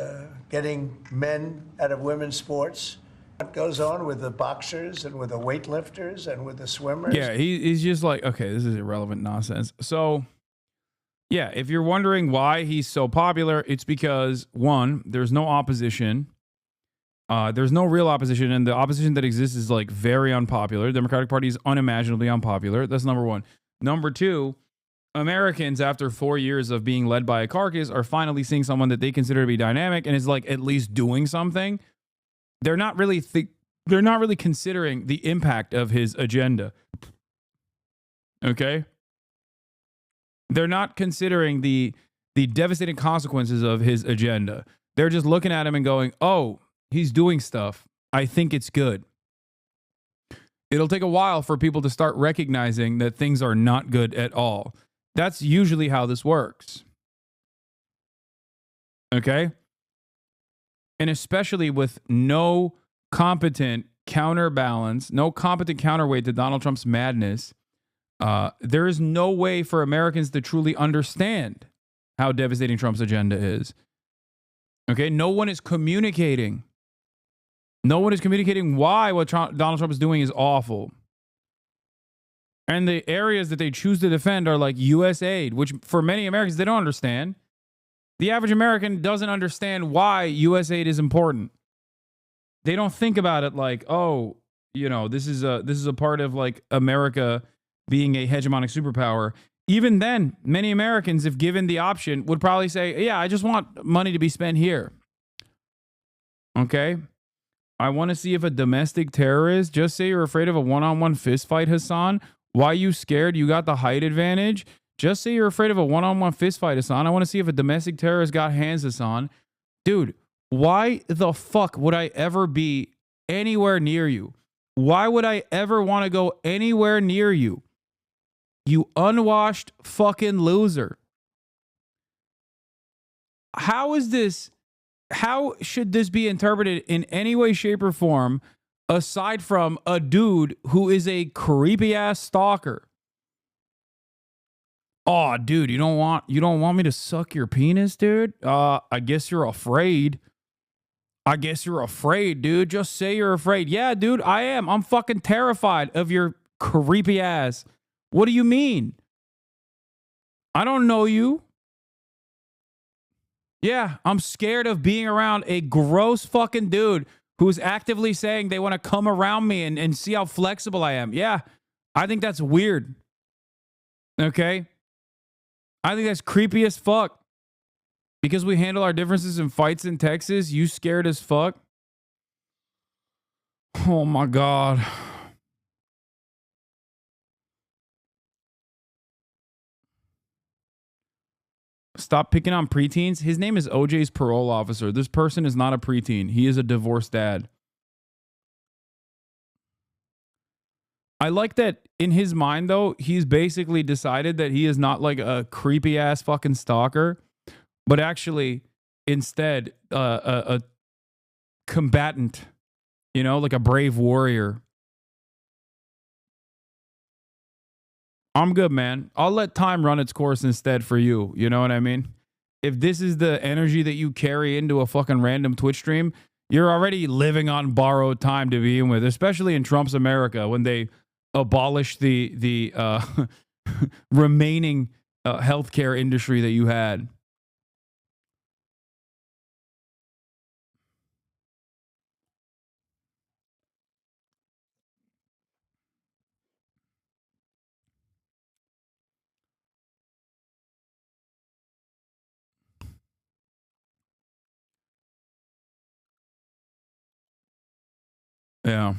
getting men out of women's sports. What goes on with the boxers and with the weightlifters and with the swimmers? Yeah, he's just like, okay, this is irrelevant nonsense. So, yeah, if you're wondering why he's so popular, it's because, one, there's no opposition. There's no real opposition, and the opposition that exists is like very unpopular. The Democratic Party is unimaginably unpopular. That's number one. Number two, Americans, after 4 years of being led by a carcass, are finally seeing someone that they consider to be dynamic and is like at least doing something. They're not really considering the impact of his agenda. Okay? They're not considering the devastating consequences of his agenda. They're just looking at him and going, "Oh, he's doing stuff. I think it's good." It'll take a while for people to start recognizing that things are not good at all. That's usually how this works. Okay? And especially with no competent counterbalance, no competent counterweight to Donald Trump's madness, there is no way for Americans to truly understand how devastating Trump's agenda is. Okay? No one is communicating. No one is communicating why what Donald Trump is doing is awful. And the areas that they choose to defend are like U.S. aid, which for many Americans, they don't understand. The average American doesn't understand why U.S. aid is important. They don't think about it like, oh, this is a part of like America being a hegemonic superpower. Even then, many Americans, if given the option, would probably say, yeah, I just want money to be spent here. Okay? I want to see if a domestic terrorist, just say you're afraid of a one-on-one fist fight, Hasan. Why you scared? You got the height advantage. Just say you're afraid of a one-on-one fist fight, Hasan. I want to see if a domestic terrorist got hands, Hasan. Dude, why the fuck would I ever be anywhere near you? Why would I ever want to go anywhere near you? You unwashed fucking loser. How should this be interpreted in any way, shape, or form aside from a dude who is a creepy ass stalker? Oh, dude, you don't want me to suck your penis, dude? I guess you're afraid. I guess you're afraid, dude. Just say you're afraid. Yeah, dude, I am. I'm fucking terrified of your creepy ass. What do you mean? I don't know you. Yeah, I'm scared of being around a gross fucking dude who's actively saying they want to come around me and see how flexible I am. Yeah, I think that's weird. Okay? I think that's creepy as fuck. Because we handle our differences in fights in Texas, you scared as fuck? Oh my God. Stop picking on preteens. His name is OJ's parole officer. This person is not a preteen. He is a divorced dad. I like that in his mind, though, he's basically decided that he is not like a creepy ass fucking stalker, but actually instead a combatant, like a brave warrior. I'm good, man. I'll let time run its course instead for you. You know what I mean? If this is the energy that you carry into a fucking random Twitch stream, you're already living on borrowed time to begin with, especially in Trump's America when they abolish the remaining healthcare industry that you had. Yeah.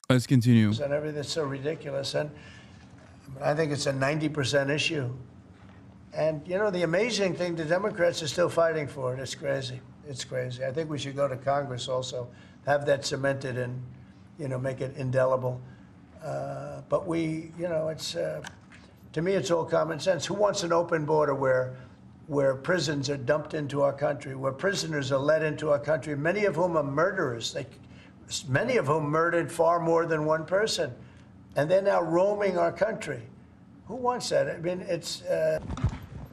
Let's continue. And everything that's so ridiculous. And I think it's a 90% issue. And, you know, the amazing thing, the Democrats are still fighting for it. It's crazy. It's crazy. I think we should go to Congress also, have that cemented and, you know, make it indelible. But we, you know, it's, to me, it's all common sense. Who wants an open border where prisons are dumped into our country, where prisoners are led into our country, many of whom are murderers, many of whom murdered far more than one person, and they're now roaming our country? Who wants that? I mean, it's...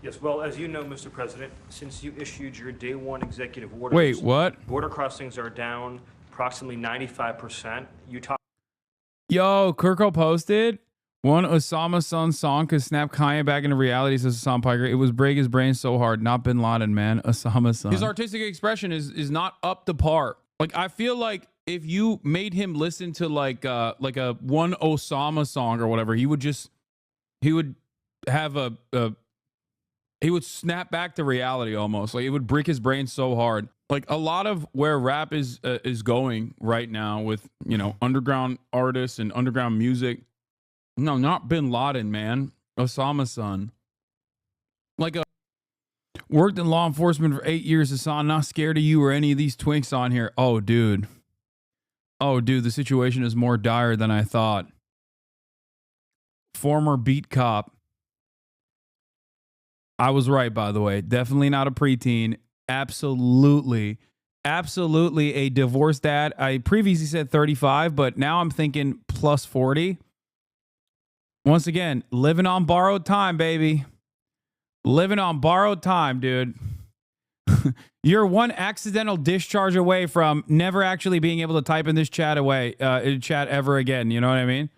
Yes, well, as you know, Mr. President, since you issued your day one executive orders... Wait, what? Border crossings are down approximately 95%. Yo, Kirko posted, one Osama son song could snap Kanye back into reality, says Hassan Piker. It was break his brain so hard. Not Bin Laden, man. Osama son. His artistic expression is not up to par. Like, I feel like if you made him listen to like a one Osama song or whatever, he would have he would snap back to reality almost. Like, it would break his brain so hard. Like, a lot of where rap is going right now with, you know, underground artists and underground music. No, not Bin Laden, man. Osama son. Like, worked in law enforcement for 8 years, Hassan. Not scared of you or any of these twinks on here. Oh, dude. Oh, dude, the situation is more dire than I thought. Former beat cop. I was right, by the way. Definitely not a preteen. Absolutely a divorced dad. I previously said 35, but now I'm thinking plus 40. Once again, living on borrowed time, baby. Living on borrowed time, dude. You're one accidental discharge away from never actually being able to type in this chat ever again. You know what I mean?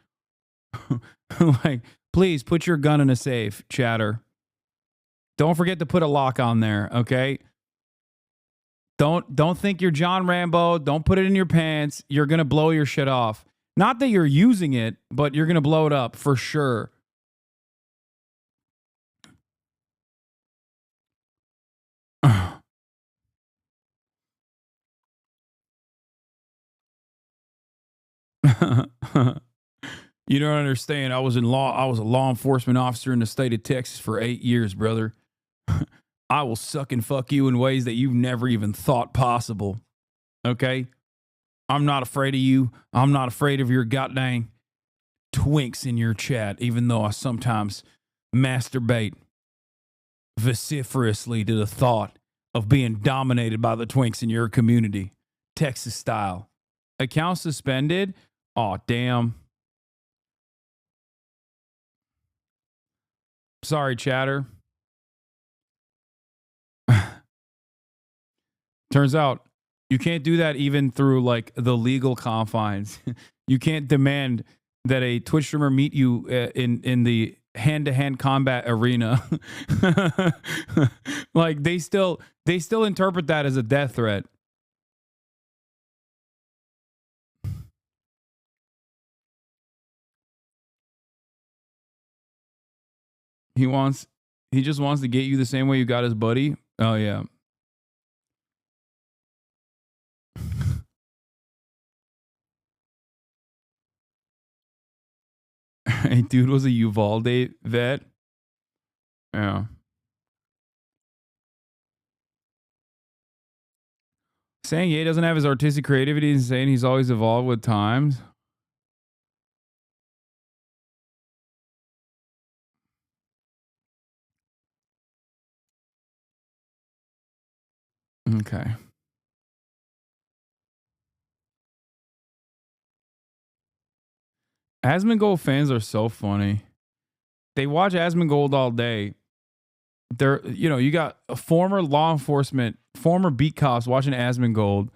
Like, please put your gun in a safe, chatter. Don't forget to put a lock on there, okay? Don't think you're John Rambo. Don't put it in your pants. You're going to blow your shit off. Not that you're using it, but you're going to blow it up for sure. You don't understand. I was a law enforcement officer in the state of Texas for 8 years, brother. I will suck and fuck you in ways that you've never even thought possible. Okay? I'm not afraid of you. I'm not afraid of your goddamn twinks in your chat, even though I sometimes masturbate vociferously to the thought of being dominated by the twinks in your community. Texas style. Account suspended? Aw, damn. Sorry, chatter. Turns out you can't do that even through like the legal confines. You can't demand that a Twitch streamer meet you in the hand-to-hand combat arena. Like they still interpret that as a death threat. He just wants to get you the same way you got his buddy. Oh yeah. Hey, dude was a Uvalde vet. Yeah. Saying Ye doesn't have his artistic creativity and saying he's always evolved with times. Okay. Asmongold fans are so funny. They watch Asmongold all day. They're, you know, you got a former law enforcement, former beat cops watching Asmongold,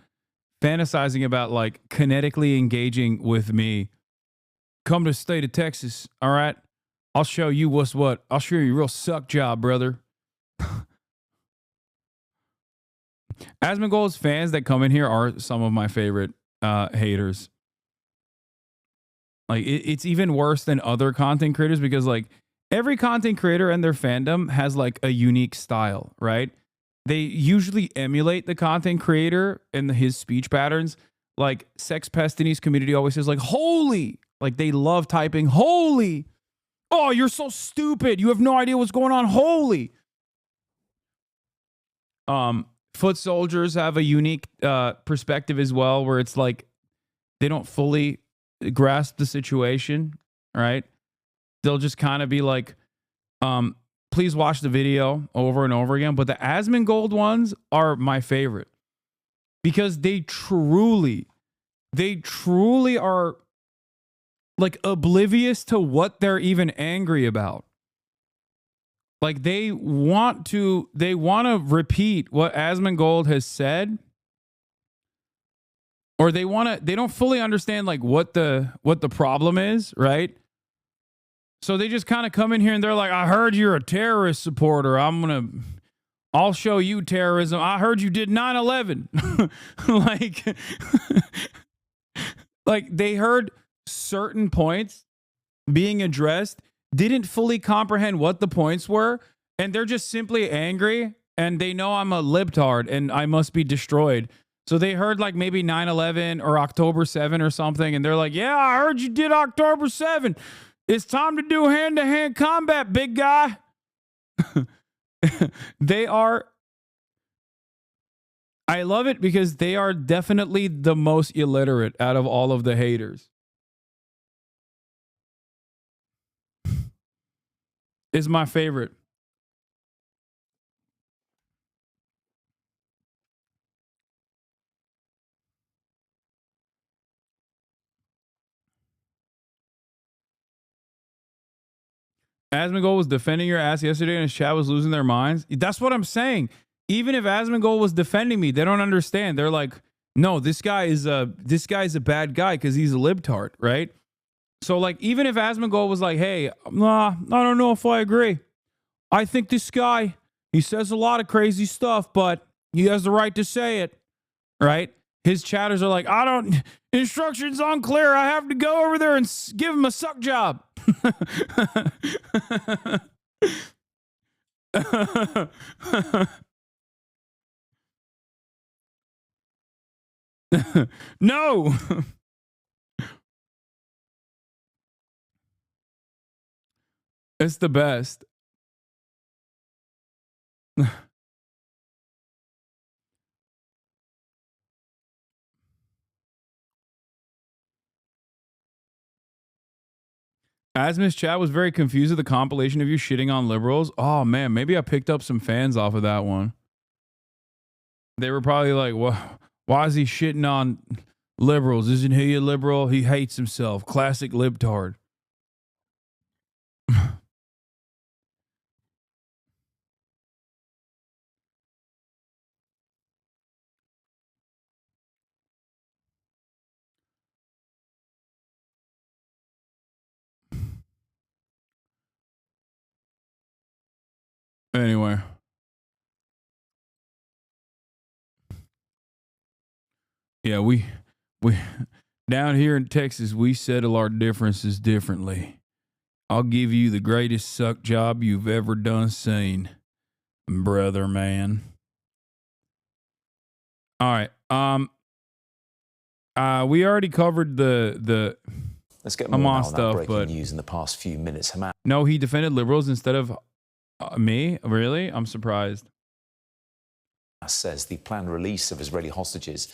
fantasizing about like kinetically engaging with me. Come to the state of Texas, all right? I'll show you what's what. I'll show you a real suck job, brother. Asmongold's fans that come in here are some of my favorite haters. Like it's even worse than other content creators because like every content creator and their fandom has like a unique style, right? They usually emulate the content creator and his speech patterns, like sex pest in his community always says like holy, like they love typing holy. Oh, you're so stupid. You have no idea what's going on. Holy. Foot soldiers have a unique perspective as well, where it's like they don't fully grasp the situation, right? They'll just kind of be like, please watch the video over and over again. But the Asmongold ones are my favorite because they truly are like oblivious to what they're even angry about. Like they want to repeat what Asmongold has said, or they don't fully understand like what the problem is, right? So they just kind of come in here and they're like, I heard you're a terrorist supporter. I'll show you terrorism. I heard you did 9/11. like they heard certain points being addressed, didn't fully comprehend what the points were, and they're just simply angry, and they know I'm a libtard and I must be destroyed. So they heard like maybe 9/11 or October 7 or something, and they're like, yeah, I heard you did October 7. It's time to do hand-to-hand combat, big guy. I love it because they are definitely the most illiterate out of all of the haters. Is my favorite. Asmongold was defending your ass yesterday and his chat was losing their minds. That's what I'm saying. Even if Asmongold was defending me, they don't understand. They're like, no, this guy is a bad guy because he's a libtard, right? So like, even if Asmongold was like, hey, nah, I don't know if I agree. I think this guy, he says a lot of crazy stuff, but he has the right to say it, right? His chatters are like, instructions unclear. I have to go over there and give him a suck job. No. It's the best. Asmus chat was very confused with the compilation of you shitting on liberals. Oh man, maybe I picked up some fans off of that one. They were probably like, why is he shitting on liberals? Isn't he a liberal? He hates himself. Classic libtard. Anyway. Yeah, we down here in Texas, we settle our differences differently. I'll give you the greatest suck job you've ever done seen, brother man. All right. We already covered the Let's get more Hamas now on that stuff, breaking but news in the past few minutes. Hamas. No, he defended liberals instead of me. Really? I'm surprised. Says the planned release of Israeli hostages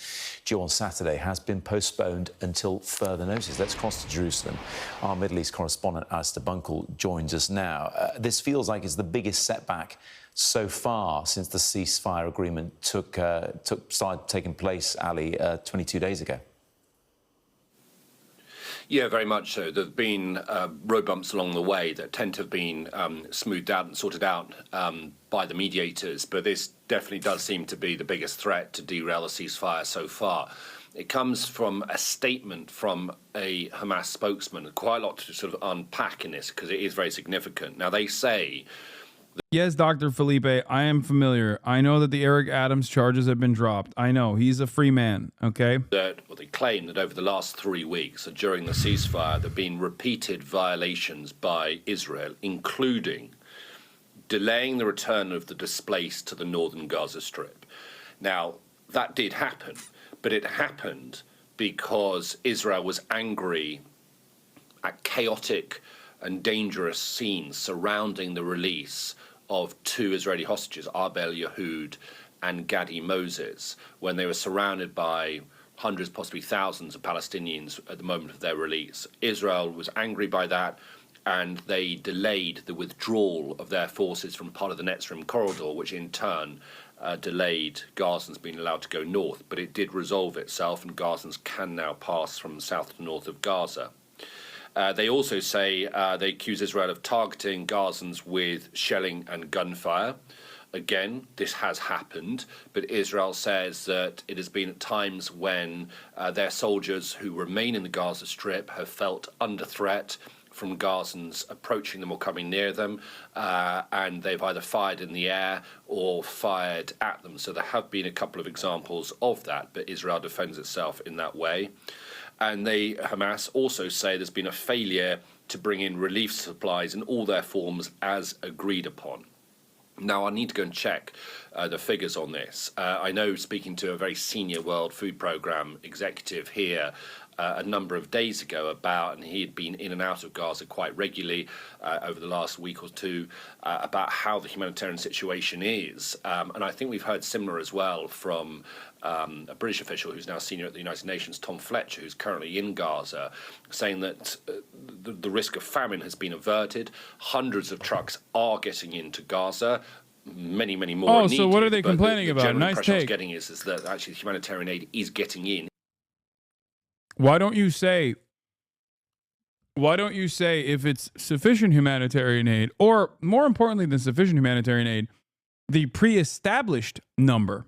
due on Saturday has been postponed until further notice. Let's cross to Jerusalem. Our Middle East correspondent, Alistair Bunkle, joins us now. This feels like it's the biggest setback so far since the ceasefire agreement started taking place, Ali, 22 days ago. Yeah, very much so. There have been road bumps along the way that tend to have been smoothed out and sorted out by the mediators, but this definitely does seem to be the biggest threat to derail the ceasefire so far. It comes from a statement from a Hamas spokesman. Quite a lot to sort of unpack in this because it is very significant. Now, they say... Yes, Dr. Felipe, I am familiar. I know that the Eric Adams charges have been dropped. I know. He's a free man, okay? They claim that over the last 3 weeks, during the ceasefire, there have been repeated violations by Israel, including delaying the return of the displaced to the northern Gaza Strip. Now, that did happen, but it happened because Israel was angry at chaotic and dangerous scenes surrounding the release of 2 Israeli hostages, Arbel Yehud and Gadi Moses, when they were surrounded by hundreds, possibly thousands of Palestinians at the moment of their release. Israel was angry by that, and they delayed the withdrawal of their forces from part of the Netzrim corridor, which in turn delayed Gazans being allowed to go north. But it did resolve itself, and Gazans can now pass from south to north of Gaza. They also say they accuse Israel of targeting Gazans with shelling and gunfire. Again, this has happened, but Israel says that it has been at times when their soldiers who remain in the Gaza Strip have felt under threat from Gazans approaching them or coming near them, and they've either fired in the air or fired at them. So there have been a couple of examples of that, but Israel defends itself in that way. And Hamas also say there's been a failure to bring in relief supplies in all their forms as agreed upon. Now, I need to go and check the figures on this. I know, speaking to a very senior World Food Programme executive here a number of days ago and he had been in and out of Gaza quite regularly over the last week or two, about how the humanitarian situation is. And I think we've heard similar as well from a British official who's now senior at the United Nations, Tom Fletcher, who's currently in Gaza, saying that the risk of famine has been averted. Hundreds of trucks are getting into Gaza. Many more are needed. So what are they complaining the about? general Nice impression I was take. getting is that actually humanitarian aid is getting in. Why don't you say if it's sufficient humanitarian aid, or more importantly than sufficient humanitarian aid, the pre-established number?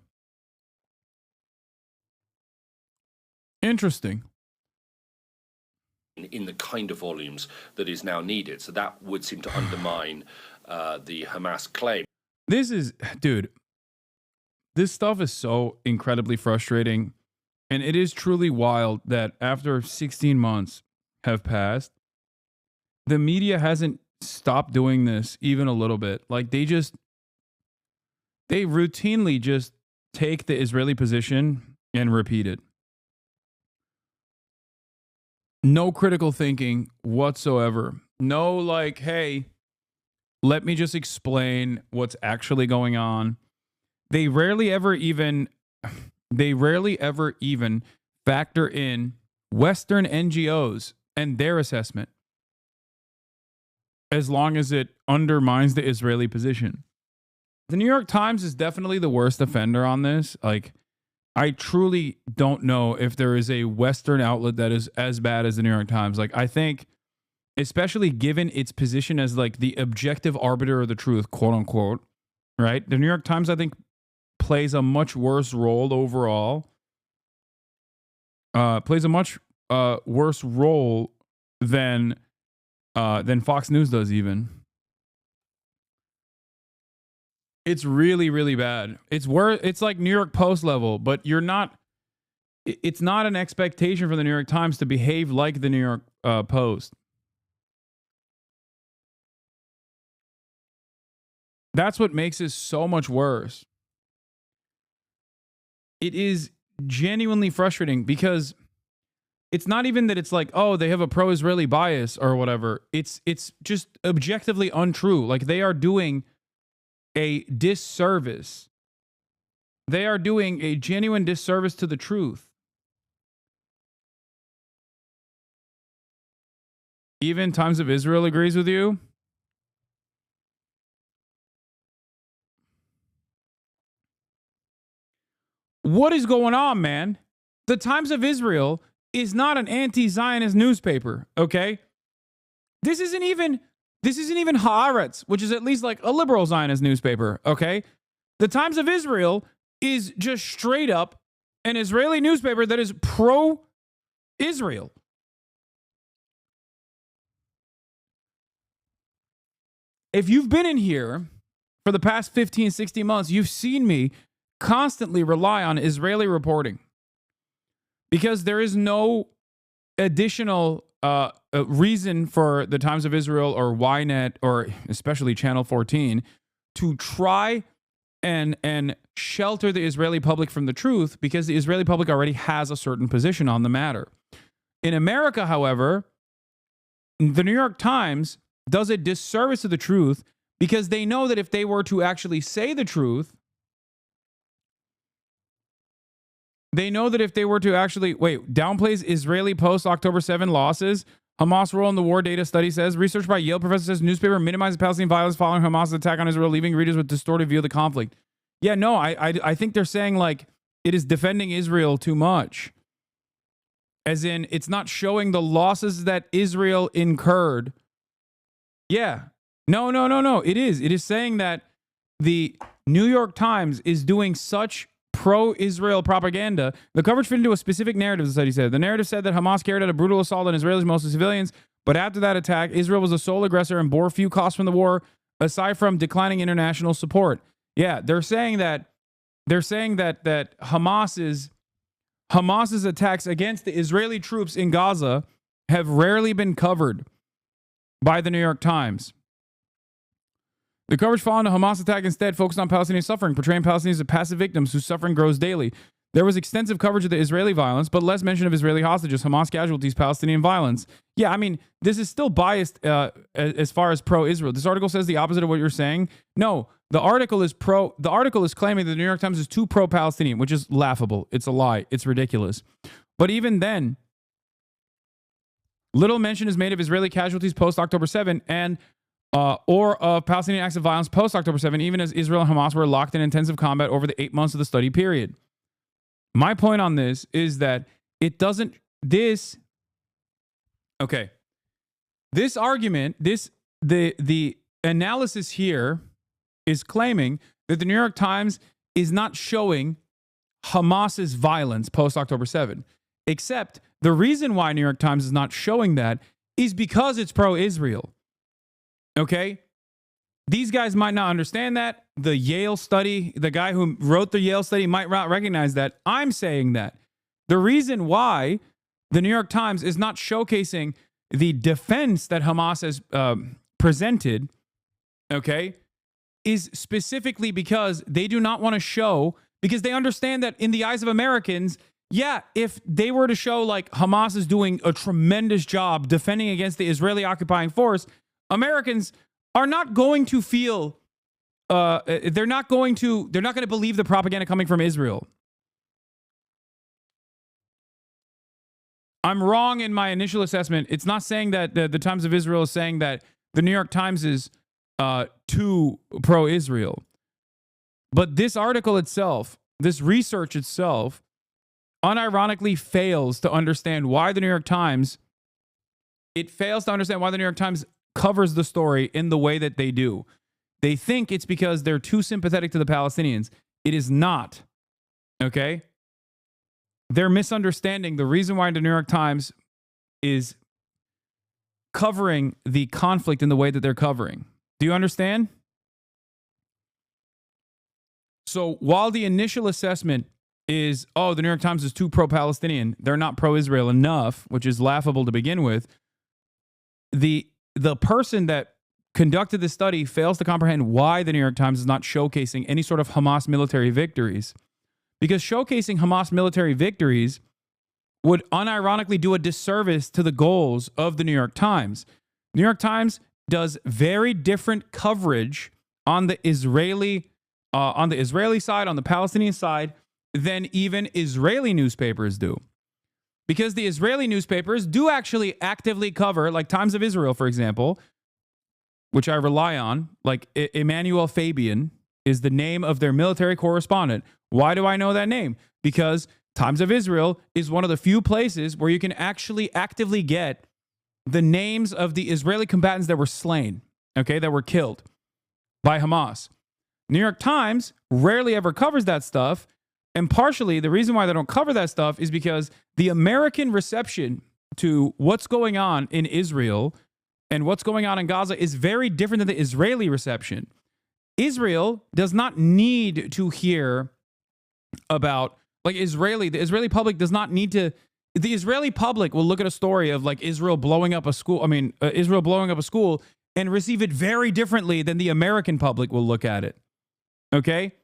Interesting. In the kind of volumes that is now needed. So that would seem to undermine the Hamas claim. Dude, this stuff is so incredibly frustrating. And it is truly wild that after 16 months have passed, the media hasn't stopped doing this even a little bit. Like they routinely just take the Israeli position and repeat it. No critical thinking whatsoever. No, like, hey, let me just explain what's actually going on. They rarely ever even factor in Western NGOs and their assessment, as long as it undermines the Israeli position. The New York Times is definitely the worst offender on this. Like, I truly don't know if there is a Western outlet that is as bad as the New York Times. Like, I think, especially given its position as like the objective arbiter of the truth, quote unquote, right? The New York Times, I think, plays a much worse role overall. Plays a much worse role than Fox News does even. It's really, really bad. It's like New York Post level, but it's not an expectation for the New York Times to behave like the New York Post. That's what makes it so much worse. It is genuinely frustrating because it's not even that it's like, oh, they have a pro-Israeli bias or whatever. It's just objectively untrue. Like, they are doing a disservice. They are doing a genuine disservice to the truth. Even Times of Israel agrees with you. What is going on, man? The Times of Israel is not an anti-Zionist newspaper, okay? This isn't even Haaretz, which is at least like a liberal Zionist newspaper, okay? The Times of Israel is just straight up an Israeli newspaper that is pro-Israel. If you've been in here for the past 15, 16 months, you've seen me constantly rely on Israeli reporting because there is no additional reason for the Times of Israel or Ynet or especially Channel 14 to try and shelter the Israeli public from the truth because the Israeli public already has a certain position on the matter. In America, however, the New York Times does a disservice to the truth because they know that if they were to actually say the truth, downplays Israeli post-October 7 losses. Hamas role in the war data study says. Research by Yale professor says newspaper minimizes Palestinian violence following Hamas' attack on Israel, leaving readers with distorted view of the conflict. Yeah, no, I think they're saying like it is defending Israel too much. As in, it's not showing the losses that Israel incurred. Yeah. No. It is. It is saying that the New York Times is doing such pro-Israel propaganda. The coverage fit into a specific narrative, the study said. The narrative said that Hamas carried out a brutal assault on Israelis, mostly civilians, but after that attack, Israel was the sole aggressor and bore few costs from the war, aside from declining international support. Yeah, they're saying that Hamas's attacks against the Israeli troops in Gaza have rarely been covered by the New York Times. The coverage following the Hamas attack instead focused on Palestinian suffering, portraying Palestinians as passive victims whose suffering grows daily. There was extensive coverage of the Israeli violence, but less mention of Israeli hostages, Hamas casualties, Palestinian violence. Yeah, I mean, this is still biased as far as pro-Israel. This article says the opposite of what you're saying. No, the article is claiming that the New York Times is too pro-Palestinian, which is laughable. It's a lie. It's ridiculous. But even then, little mention is made of Israeli casualties post-October 7 and or of Palestinian acts of violence post-October 7, even as Israel and Hamas were locked in intensive combat over the 8 months of the study period. My point on this is that it doesn't, this argument, the analysis here is claiming that the New York Times is not showing Hamas's violence post-October 7, except the reason why New York Times is not showing that is because it's pro-Israel. Okay? These guys might not understand that. The Yale study, the guy who wrote the Yale study might not recognize that. I'm saying that. The reason why the New York Times is not showcasing the defense that Hamas has presented, okay, is specifically because they do not want to show, because they understand that in the eyes of Americans, yeah, if they were to show like Hamas is doing a tremendous job defending against the Israeli occupying force, Americans are not going to feel, they're not going to believe the propaganda coming from Israel. I'm wrong in my initial assessment. It's not saying that the Times of Israel is saying that the New York Times is too pro-Israel. But this article itself, this research itself, unironically fails to understand why the New York Times, covers the story in the way that they do. They think it's because they're too sympathetic to the Palestinians. It is not. Okay? They're misunderstanding the reason why the New York Times is covering the conflict in the way that they're covering. Do you understand? So while the initial assessment is, the New York Times is too pro-Palestinian, they're not pro-Israel enough, which is laughable to begin with, the person that conducted the study fails to comprehend why the New York Times is not showcasing any sort of Hamas military victories. Because showcasing Hamas military victories would unironically do a disservice to the goals of the New York Times. New York Times does very different coverage on the Israeli side, on the Palestinian side, than even Israeli newspapers do. Because the Israeli newspapers do actually actively cover, like Times of Israel, for example, which I rely on, like Emmanuel Fabian is the name of their military correspondent. Why do I know that name? Because Times of Israel is one of the few places where you can actually actively get the names of the Israeli combatants that were slain, okay, that were killed by Hamas. New York Times rarely ever covers that stuff. And partially, the reason why they don't cover that stuff is because the American reception to what's going on in Israel and what's going on in Gaza is very different than the Israeli reception. Israel does not need to hear about, like, the Israeli public does not need to, the Israeli public will look at a story of, like, Israel blowing up a school and receive it very differently than the American public will look at it. Okay?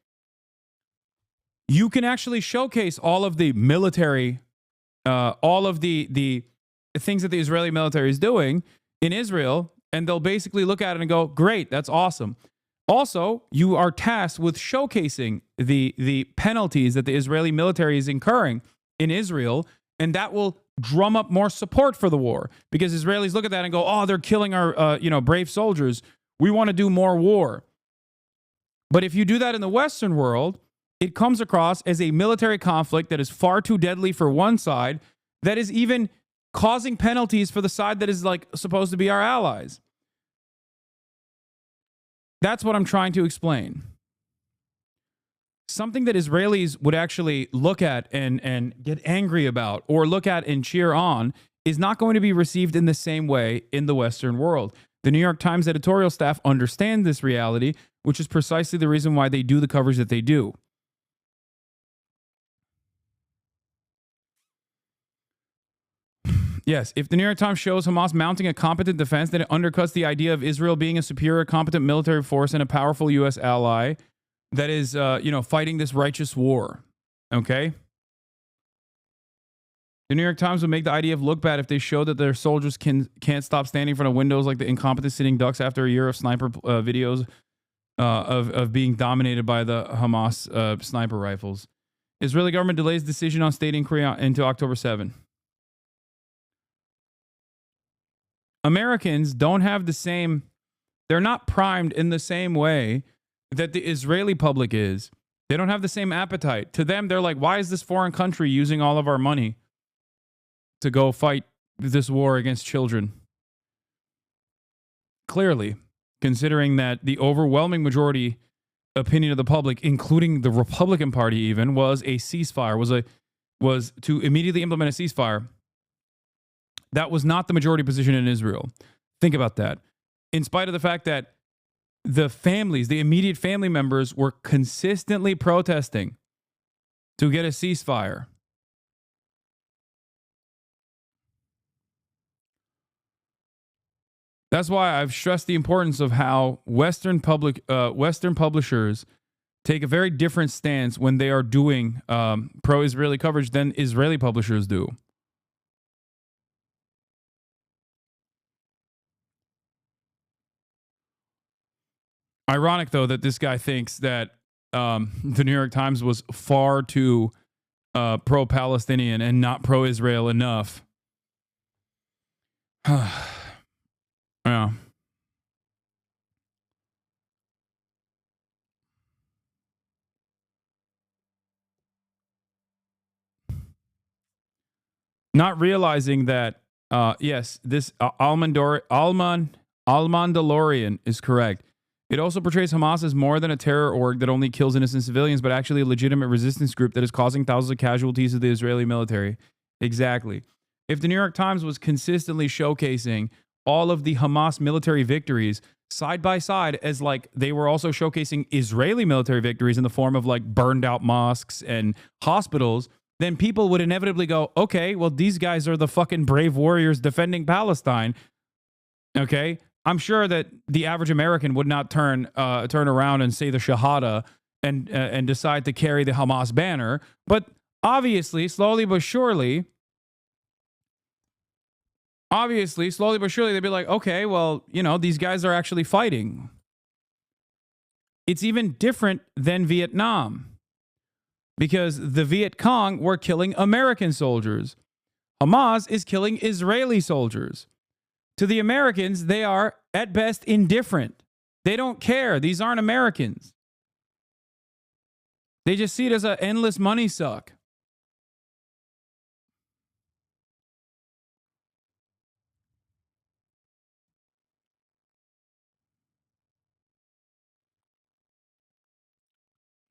you can actually showcase all of the military, all of the things that the Israeli military is doing in Israel, and they'll basically look at it and go, great, that's awesome. Also, you are tasked with showcasing the penalties that the Israeli military is incurring in Israel, and that will drum up more support for the war, because Israelis look at that and go, oh, they're killing our brave soldiers. We want to do more war. But if you do that in the Western world, it comes across as a military conflict that is far too deadly for one side, that is even causing penalties for the side that is like supposed to be our allies. That's what I'm trying to explain. Something that Israelis would actually look at and get angry about, or look at and cheer on, is not going to be received in the same way in the Western world. The New York Times editorial staff understand this reality, which is precisely the reason why they do the coverage that they do. Yes, if the New York Times shows Hamas mounting a competent defense, then it undercuts the idea of Israel being a superior, competent military force and a powerful U.S. ally that is, fighting this righteous war. Okay? The New York Times would make the IDF look bad if they show that their soldiers can't stop standing in front of windows like the incompetent sitting ducks after a year of sniper videos of being dominated by the Hamas sniper rifles. Israeli government delays decision on state inquiry into October 7. Americans don't have the same, they're not primed in the same way that the Israeli public is. They don't have the same appetite. To them, they're like, why is this foreign country using all of our money to go fight this war against children? Clearly, considering that the overwhelming majority opinion of the public, including the Republican Party even, was a ceasefire, was to immediately implement a ceasefire. That was not the majority position in Israel. Think about that. In spite of the fact that the families, the immediate family members, were consistently protesting to get a ceasefire. That's why I've stressed the importance of how Western publishers take a very different stance when they are doing pro-Israeli coverage than Israeli publishers do. Ironic, though, that this guy thinks that the New York Times was far too pro-Palestinian and not pro-Israel enough. Yeah. Not realizing that, yes, this Almandalorian is correct. It also portrays Hamas as more than a terror org that only kills innocent civilians, but actually a legitimate resistance group that is causing thousands of casualties to the Israeli military. Exactly. If the New York Times was consistently showcasing all of the Hamas military victories side by side, as like they were also showcasing Israeli military victories in the form of like burned out mosques and hospitals, then people would inevitably go, okay, well, these guys are the fucking brave warriors defending Palestine. Okay? I'm sure that the average American would not turn around and say the Shahada and decide to carry the Hamas banner. But obviously, slowly but surely, they'd be like, okay, well, these guys are actually fighting. It's even different than Vietnam, because the Viet Cong were killing American soldiers. Hamas is killing Israeli soldiers. To the Americans, they are, at best, indifferent. They don't care. These aren't Americans. They just see it as an endless money suck.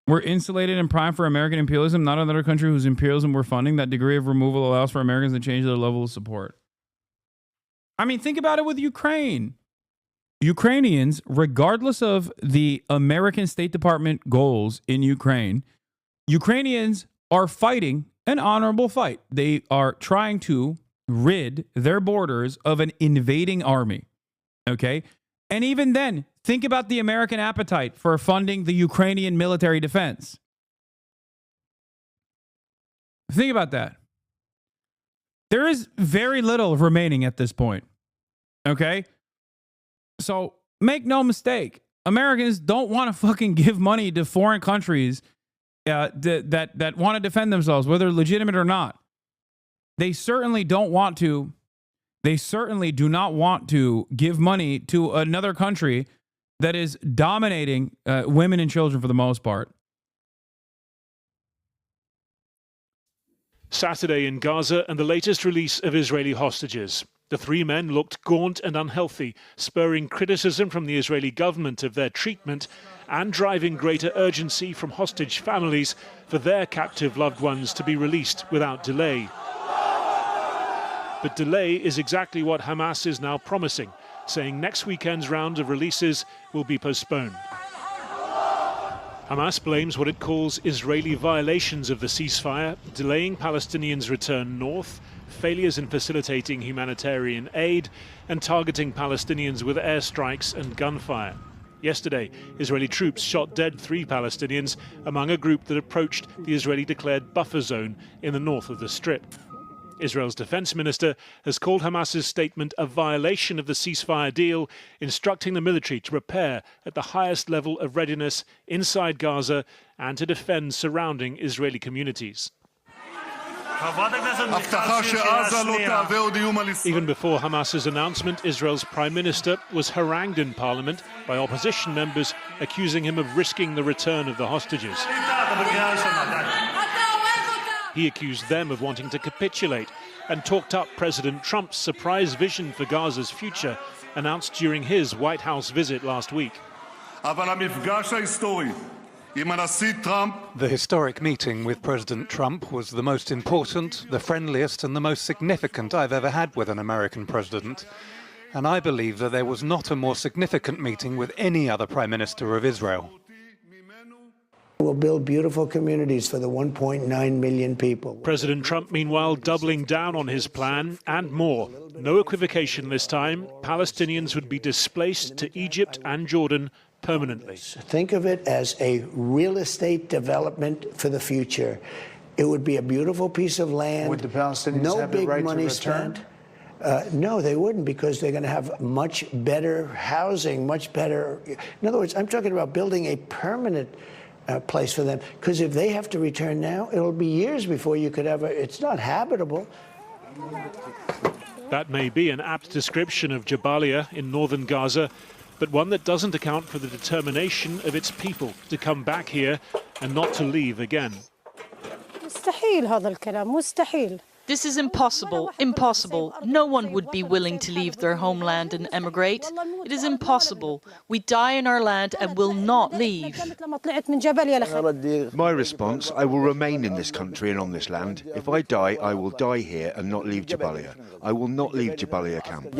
We're insulated and primed for American imperialism, not another country whose imperialism we're funding. That degree of removal allows for Americans to change their level of support. I mean, think about it with Ukraine. Ukrainians, regardless of the American State Department goals in Ukraine, Ukrainians are fighting an honorable fight. They are trying to rid their borders of an invading army. Okay? And even then, think about the American appetite for funding the Ukrainian military defense. Think about that. There is very little remaining at this point. Okay? So make no mistake. Americans don't want to fucking give money to foreign countries that want to defend themselves, whether legitimate or not. They certainly don't want to. They certainly do not want to give money to another country that is dominating women and children for the most part. Saturday in Gaza and the latest release of Israeli hostages. The three men looked gaunt and unhealthy, spurring criticism from the Israeli government of their treatment and driving greater urgency from hostage families for their captive loved ones to be released without delay. But delay is exactly what Hamas is now promising, saying next weekend's round of releases will be postponed. Hamas blames what it calls Israeli violations of the ceasefire, delaying Palestinians' return north, failures in facilitating humanitarian aid, and targeting Palestinians with airstrikes and gunfire. Yesterday, Israeli troops shot dead 3 Palestinians among a group that approached the Israeli-declared buffer zone in the north of the Strip. Israel's defense minister has called Hamas's statement a violation of the ceasefire deal, instructing the military to prepare at the highest level of readiness inside Gaza and to defend surrounding Israeli communities. Even before Hamas's announcement, Israel's prime minister was harangued in parliament by opposition members accusing him of risking the return of the hostages. He accused them of wanting to capitulate and talked up President Trump's surprise vision for Gaza's future, announced during his White House visit last week. The historic meeting with President Trump was the most important, the friendliest, and the most significant I've ever had with an American president. And I believe that there was not a more significant meeting with any other Prime Minister of Israel. We'll build beautiful communities for the 1.9 million people. President Trump, meanwhile, doubling down on his plan and more. No equivocation this time. Palestinians would be displaced to Egypt and Jordan permanently. Think of it as a real estate development for the future. It would be a beautiful piece of land. Would the Palestinians no have big the right money to return? spent. No, they wouldn't, because they're going to have much better housing, much better. In other words, I'm talking about building a permanent place for them, because if they have to return now, it'll be years before you could ever. It's not habitable. That may be an apt description of Jabalia in northern Gaza, but one that doesn't account for the determination of its people to come back here and not to leave again. This is impossible, impossible. No one would be willing to leave their homeland and emigrate. It is impossible. We die in our land and will not leave. My response, I will remain in this country and on this land. If I die, I will die here and not leave Jabalia. I will not leave Jabalia camp.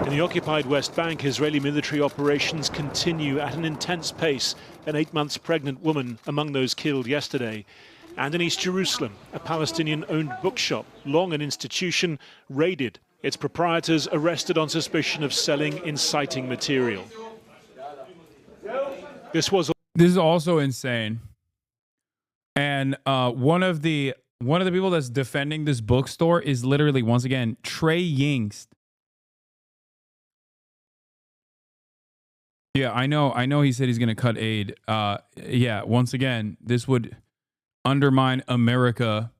In the occupied West Bank, Israeli military operations continue at an intense pace. An 8 months pregnant woman among those killed yesterday. And in East Jerusalem, a Palestinian-owned bookshop, long an institution, raided. Its proprietors arrested on suspicion of selling inciting material. This is also insane. And one of the people that's defending this bookstore is literally, once again, Trey Yingst. Yeah, I know he said he's going to cut aid. Yeah, once again, this would undermine America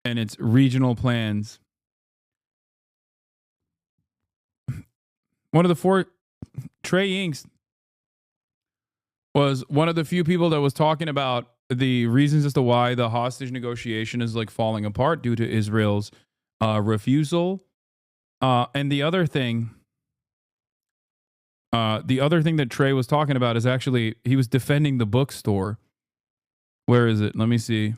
and its regional plans. One of the 4, Trey Yingst, was one of the few people that was talking about the reasons as to why the hostage negotiation is like falling apart due to Israel's refusal. And the other thing that Trey was talking about is actually he was defending the bookstore. Where is it? Let me see.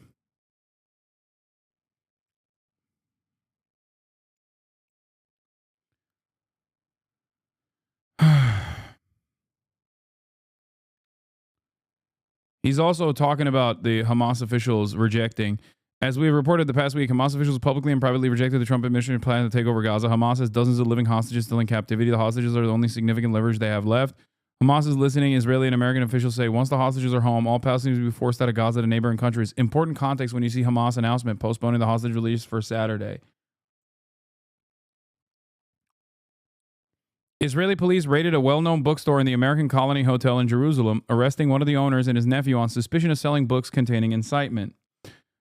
He's also talking about the Hamas officials rejecting. As we have reported the past week, Hamas officials publicly and privately rejected the Trump administration plan to take over Gaza. Hamas has dozens of living hostages still in captivity. The hostages are the only significant leverage they have left. Hamas is listening. Israeli and American officials say once the hostages are home, all Palestinians will be forced out of Gaza to neighboring countries. Important context when you see Hamas announcement postponing the hostage release for Saturday. Israeli police raided a well-known bookstore in the American Colony Hotel in Jerusalem, arresting one of the owners and his nephew on suspicion of selling books containing incitement.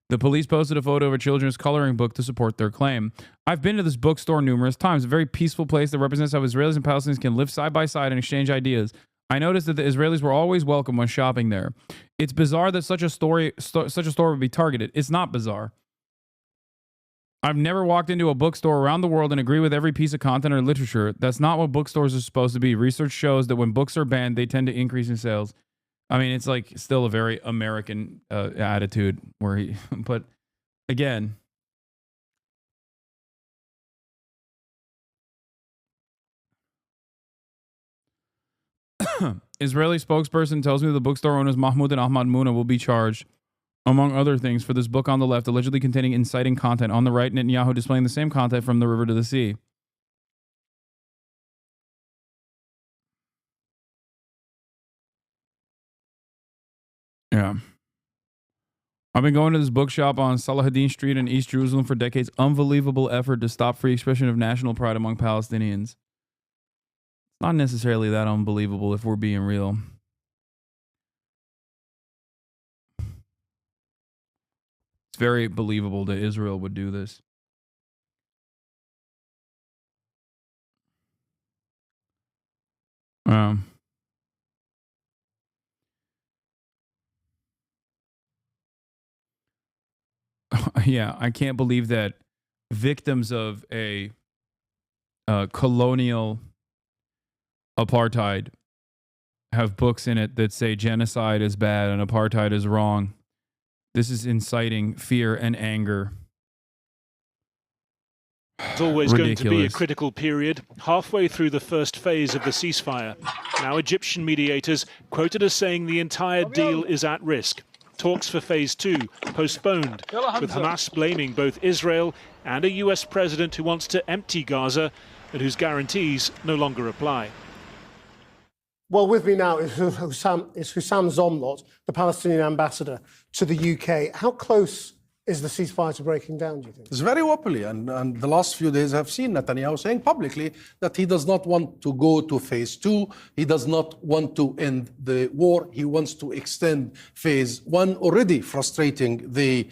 The police posted a photo of a children's coloring book to support their claim. I've been to this bookstore numerous times, a very peaceful place that represents how Israelis and Palestinians can live side by side and exchange ideas. I noticed that the Israelis were always welcome when shopping there. It's bizarre that such a store would be targeted. It's not bizarre. I've never walked into a bookstore around the world and agree with every piece of content or literature. That's not what bookstores are supposed to be. Research shows that when books are banned, they tend to increase in sales. I mean, it's like still a very American attitude where he, but again, Israeli spokesperson tells me the bookstore owners Mahmoud and Ahmad Muna will be charged, among other things, for this book on the left allegedly containing inciting content. On the right, Netanyahu displaying the same content from the river to the sea. Yeah. I've been going to this bookshop on Salahuddin Street in East Jerusalem for decades. Unbelievable effort to stop free expression of national pride among Palestinians. It's not necessarily that unbelievable if we're being real. It's very believable that Israel would do this. Yeah, I can't believe that victims of a colonial apartheid have books in it that say genocide is bad and apartheid is wrong. This is inciting fear and anger. It's always going to be a critical period, halfway through the first phase of the ceasefire. Now Egyptian mediators quoted as saying the entire deal is at risk. Talks for phase 2 postponed, with Hamas blaming both Israel and a US president who wants to empty Gaza and whose guarantees no longer apply. Well, with me now is Hussam Zomlot, the Palestinian ambassador to the UK. How close is the ceasefire to breaking down, do you think? It's very wobbly, and the last few days have seen Netanyahu saying publicly that he does not want to go to phase 2. He does not want to end the war. He wants to extend phase 1, already frustrating the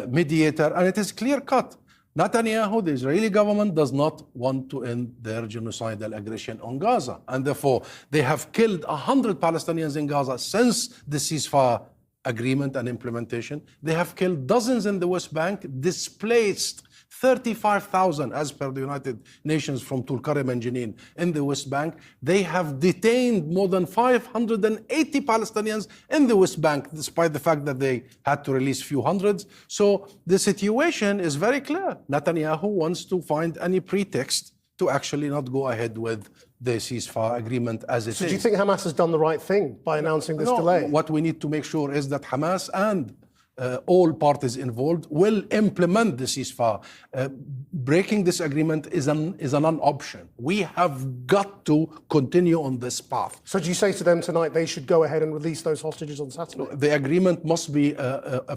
mediator, and it is clear-cut. Netanyahu, the Israeli government, does not want to end their genocidal aggression on Gaza, and therefore they have killed 100 Palestinians in Gaza since the ceasefire agreement and implementation. They have killed dozens in the West Bank, displaced 35,000 as per the United Nations from Tulkarem and Jenin in the West Bank. They have detained more than 580 Palestinians in the West Bank, despite the fact that they had to release few hundreds. So the situation is very clear. Netanyahu wants to find any pretext to actually not go ahead with the ceasefire agreement as it is. So do you think Hamas has done the right thing by announcing this delay? What we need to make sure is that Hamas and all parties involved will implement the ceasefire. Breaking this agreement is a non-option. We have got to continue on this path. So do you say to them tonight they should go ahead and release those hostages on Saturday? The agreement must be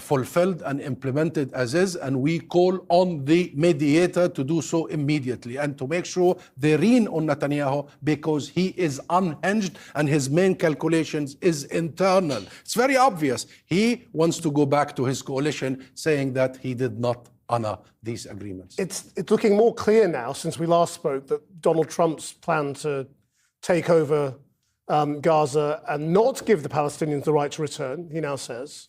fulfilled and implemented as is, and we call on the mediator to do so immediately and to make sure they lean on Netanyahu, because he is unhinged and his main calculations is internal. It's very obvious. He wants to go back to his coalition, saying that he did not honor these agreements. It's looking more clear now, since we last spoke, that Donald Trump's plan to take over Gaza and not give the Palestinians the right to return, he now says,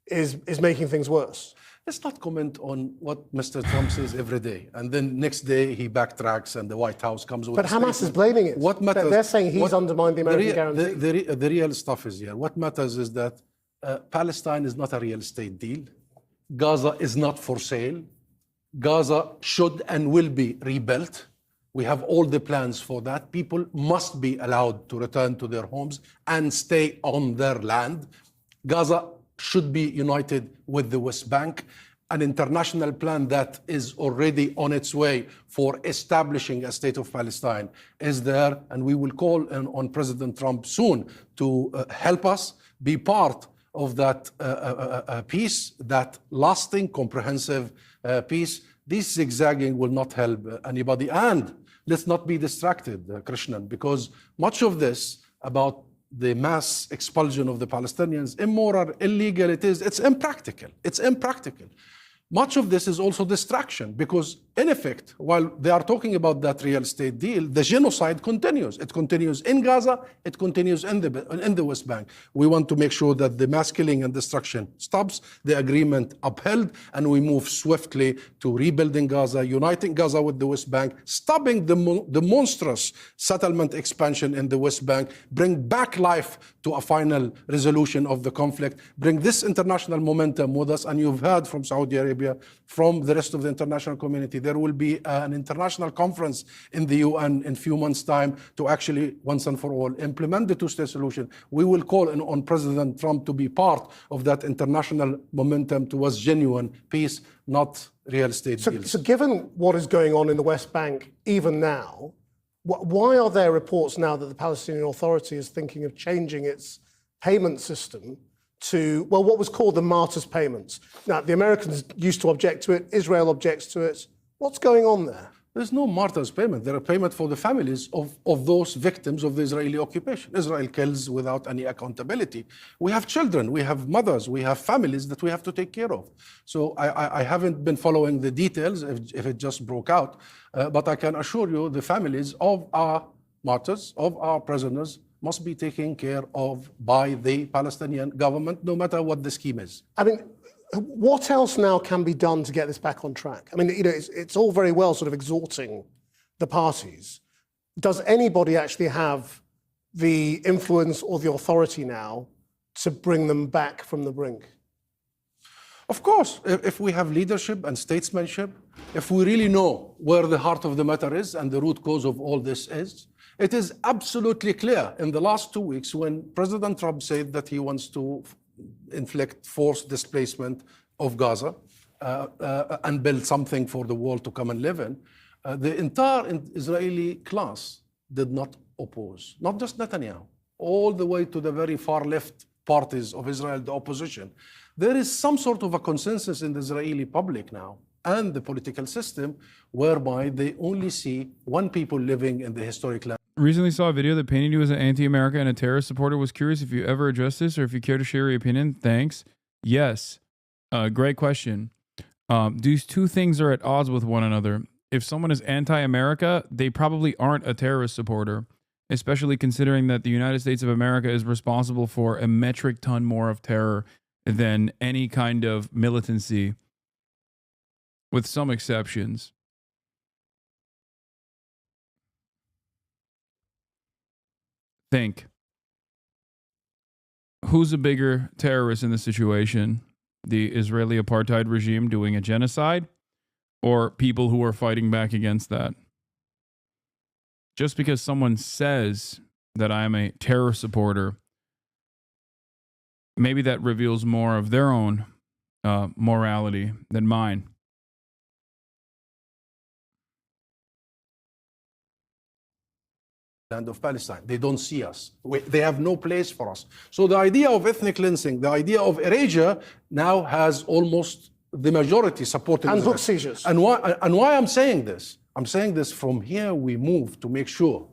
is making things worse. Let's not comment on what Mr. Trump says every day, and then next day he backtracks and the White House comes with. But Hamas is blaming it. What matters? They're saying he's undermined the American guarantee. The real stuff is here. What matters is that Palestine is not a real estate deal. Gaza is not for sale. Gaza should and will be rebuilt. We have all the plans for that. People must be allowed to return to their homes and stay on their land. Gaza should be united with the West Bank. an international plan that is already on its way for establishing a state of Palestine is there, and we will call on President Trump soon to help us be part of that peace, that lasting, comprehensive peace. This zigzagging will not help anybody. And let's not be distracted, Krishnan, because much of this about the mass expulsion of the Palestinians, immoral, illegal, it's impractical. It's impractical. Much of this is also distraction because, in effect, while they are talking about that real estate deal, the genocide continues. It continues in Gaza. It continues in the West Bank. We want to make sure that the mass killing and destruction stops, the agreement upheld, and we move swiftly to rebuilding Gaza, uniting Gaza with the West Bank, stopping the monstrous settlement expansion in the West Bank, bring back life to a final resolution of the conflict, bring this international momentum with us. And you've heard from Saudi Arabia, from the rest of the international community. There will be an international conference in the UN in a few months' time to actually, once and for all, implement the two-state solution. We will call on President Trump to be part of that international momentum towards genuine peace, not real estate deals. So given what is going on in the West Bank, even now, why are there reports now that the Palestinian Authority is thinking of changing its payment system to, well, what was called the martyrs' payments? Now, the Americans used to object to it. Israel objects to it. What's going on there? There's no martyrs' payment. There are payments for the families of those victims of the Israeli occupation. Israel kills without any accountability. We have children, we have mothers, we have families that we have to take care of. So I haven't been following the details if it just broke out, but I can assure you the families of our martyrs, of our prisoners, must be taken care of by the Palestinian government, no matter what the scheme is. I mean, what else now can be done to get this back on track? I mean, you know, it's all very well sort of exhorting the parties. Does anybody actually have the influence or the authority now to bring them back from the brink? Of course, if we have leadership and statesmanship, if we really know where the heart of the matter is and the root cause of all this is, it is absolutely clear in the last 2 weeks when President Trump said that he wants to inflict forced displacement of Gaza and build something for the world to come and live in, the entire Israeli class did not oppose, not just Netanyahu, all the way to the very far left parties of Israel, the opposition. There is some sort of a consensus in the Israeli public now and the political system whereby they only see one people living in the historic land. Recently saw a video that painted you as an anti-America and a terrorist supporter. Was curious if you ever addressed this or if you care to share your opinion. Thanks. Yes. Great question. These two things are at odds with one another. If someone is anti-America, they probably aren't a terrorist supporter, especially considering that the United States of America is responsible for a metric ton more of terror than any kind of militancy, with some exceptions. Think. Who's a bigger terrorist in this situation? The Israeli apartheid regime doing a genocide, or people who are fighting back against that? Just because someone says that I'm a terror supporter, maybe that reveals more of their own morality than mine. Land of Palestine. They don't see us. They have no place for us. So the idea of ethnic cleansing, the idea of erasure now has almost the majority supporting and Israel. book seizures. And why I'm saying this? I'm saying this from here we move to make sure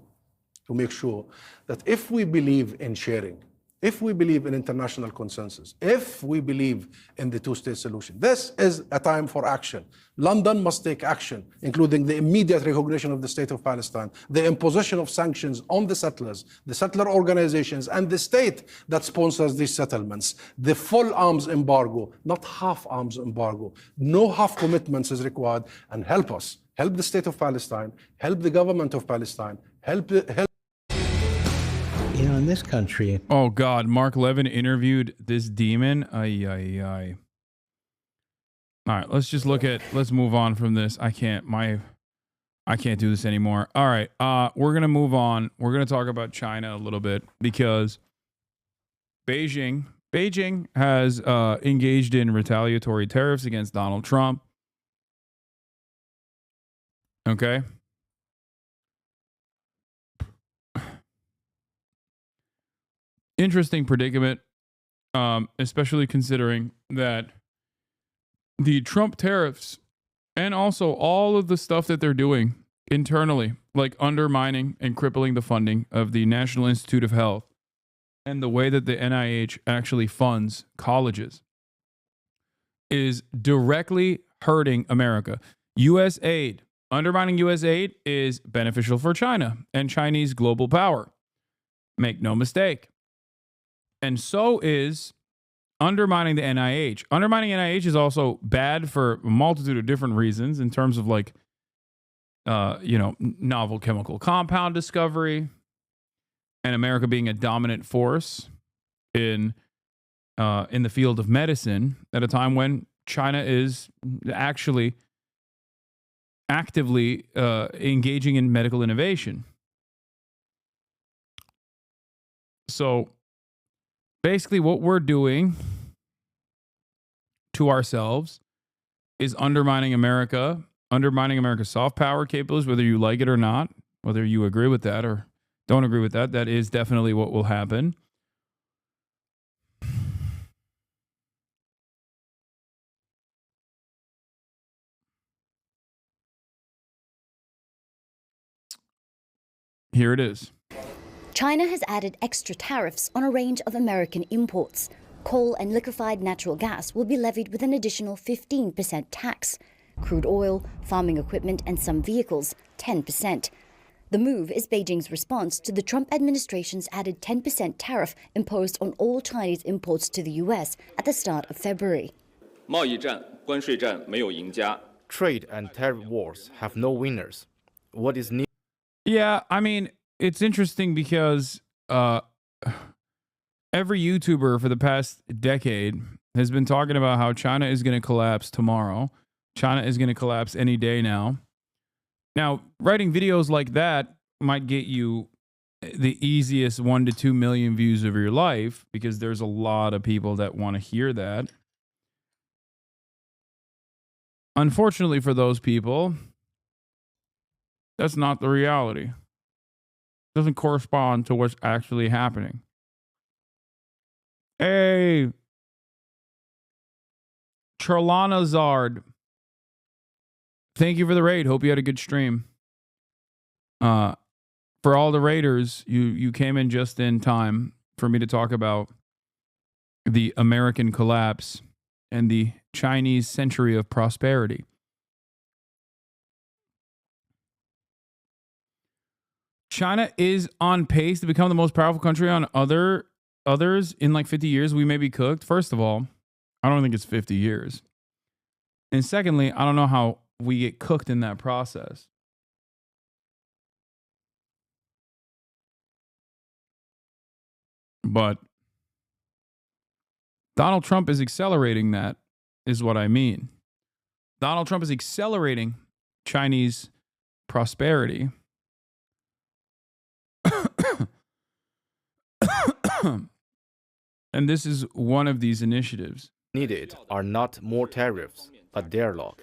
that if we believe in sharing, if we believe in international consensus, if we believe in the two-state solution, this is a time for action. London must take action, including the immediate recognition of the state of Palestine, the imposition of sanctions on the settlers, the settler organizations, and the state that sponsors these settlements, the full arms embargo, not half arms embargo. No half commitments is required, and help us, help the state of Palestine, help the government of Palestine, help. You know, in this country. Oh God, Mark Levin interviewed this demon. Ay, ay, ay. All right, let's move on from this. I can't do this anymore. All right, we're gonna move on. We're gonna talk about China a little bit because Beijing Beijing has engaged in retaliatory tariffs against Donald Trump. Okay. Interesting predicament, especially considering that the Trump tariffs and also all of the stuff that they're doing internally, like undermining and crippling the funding of the National Institute of Health and the way that the NIH actually funds colleges, is directly hurting America. U.S. aid, undermining U.S. aid is beneficial for China and Chinese global power. Make no mistake. And so is undermining the NIH. Undermining NIH is also bad for a multitude of different reasons in terms of like, novel chemical compound discovery and America being a dominant force in the field of medicine at a time when China is actually actively engaging in medical innovation. So basically what we're doing to ourselves is undermining America, undermining America's soft power capabilities, whether you like it or not, whether you agree with that or don't agree with that. That is definitely what will happen. Here it is. China has added extra tariffs on a range of American imports. Coal and liquefied natural gas will be levied with an additional 15% tax. Crude oil, farming equipment, and some vehicles, 10%. The move is Beijing's response to the Trump administration's added 10% tariff imposed on all Chinese imports to the U.S. at the start of February. Trade and tariff wars have no winners. What is needed? Yeah, I mean, it's interesting because every YouTuber for the past decade has been talking about how China is going to collapse tomorrow. China is going to collapse any day now. Now, writing videos like that might get you the easiest 1 to 2 million views of your life because there's a lot of people that want to hear that. Unfortunately for those people, that's not the reality. It doesn't correspond to what's actually happening. Hey, Charlanazard. Thank you for the raid. Hope you had a good stream. For all the raiders, you came in just in time for me to talk about the American collapse and the Chinese century of prosperity. China is on pace to become the most powerful country on others in like 50 years. We may be cooked. First of all, I don't think it's 50 years. And secondly, I don't know how we get cooked in that process. But Donald Trump is accelerating that, is what I mean. Donald Trump is accelerating Chinese prosperity. And this is one of these initiatives. Needed are not more tariffs, but dialogue.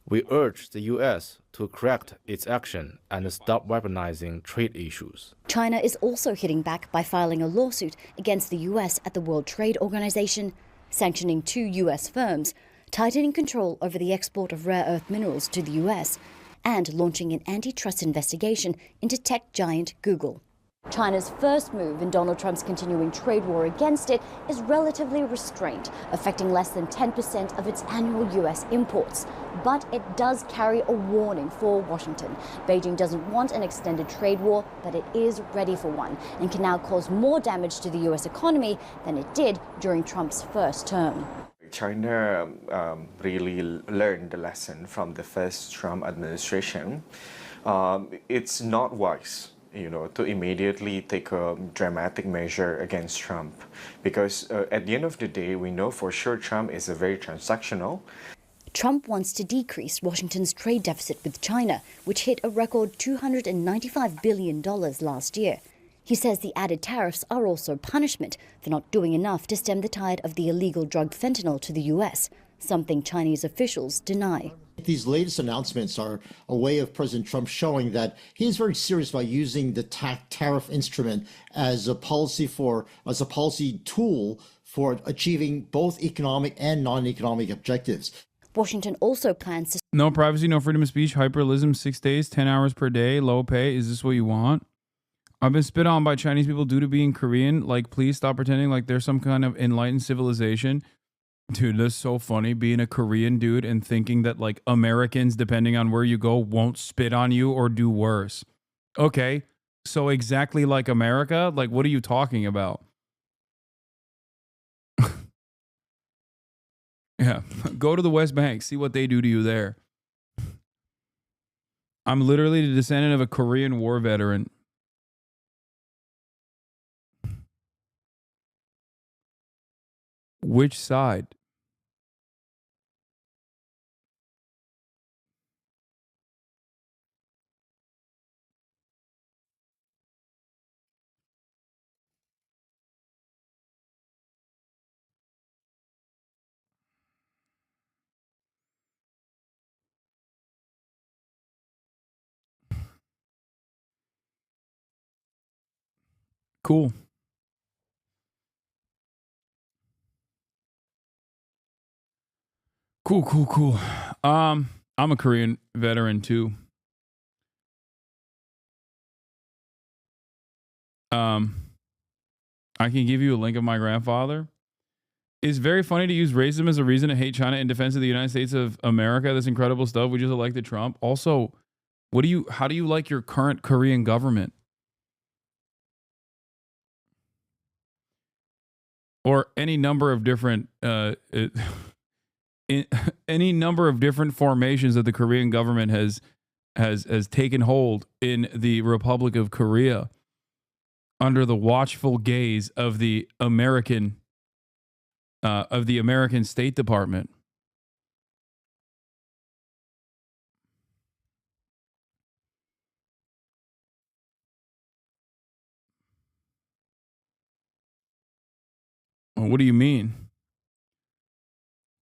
We urge the U.S. to correct its action and stop weaponizing trade issues. China is also hitting back by filing a lawsuit against the U.S. at the World Trade Organization, sanctioning 2 U.S. firms, tightening control over the export of rare earth minerals to the U.S., and launching an antitrust investigation into tech giant Google. China's first move in Donald Trump's continuing trade war against it is relatively restrained, affecting less than 10% of its annual U.S. imports. But it does carry a warning for Washington. Beijing doesn't want an extended trade war, but it is ready for one and can now cause more damage to the U.S. economy than it did during Trump's first term. China really learned the lesson from the first Trump administration. It's not wise, to immediately take a dramatic measure against Trump. Because at the end of the day, we know for sure Trump is a very transactional. Trump wants to decrease Washington's trade deficit with China, which hit a record $295 billion last year. He says the added tariffs are also punishment for not doing enough to stem the tide of the illegal drug fentanyl to the U.S., something Chinese officials deny. These latest announcements are a way of President Trump showing that he's very serious about using the tariff instrument as a policy tool for achieving both economic and non-economic objectives. Washington also plans to... No privacy, no freedom of speech, hyperrealism, 6 days, 10 hours per day, low pay. Is this what you want? I've been spit on by Chinese people due to being Korean. Like, please stop pretending like there's some kind of enlightened civilization. Dude, that's so funny, being a Korean dude and thinking that, like, Americans, depending on where you go, won't spit on you or do worse. Okay, so exactly like America? Like, what are you talking about? Yeah, go to the West Bank, see what they do to you there. I'm literally the descendant of a Korean War veteran. Which side? Cool. Cool. I'm a Korean veteran too. I can give you a link of my grandfather. It's very funny to use racism as a reason to hate China in defense of the United States of America. That's incredible stuff. We just elected Trump. Also, how do you like your current Korean government? Or any number of different any number of different formations that the Korean government has taken hold in the Republic of Korea under the watchful gaze of the American State Department. What do you mean?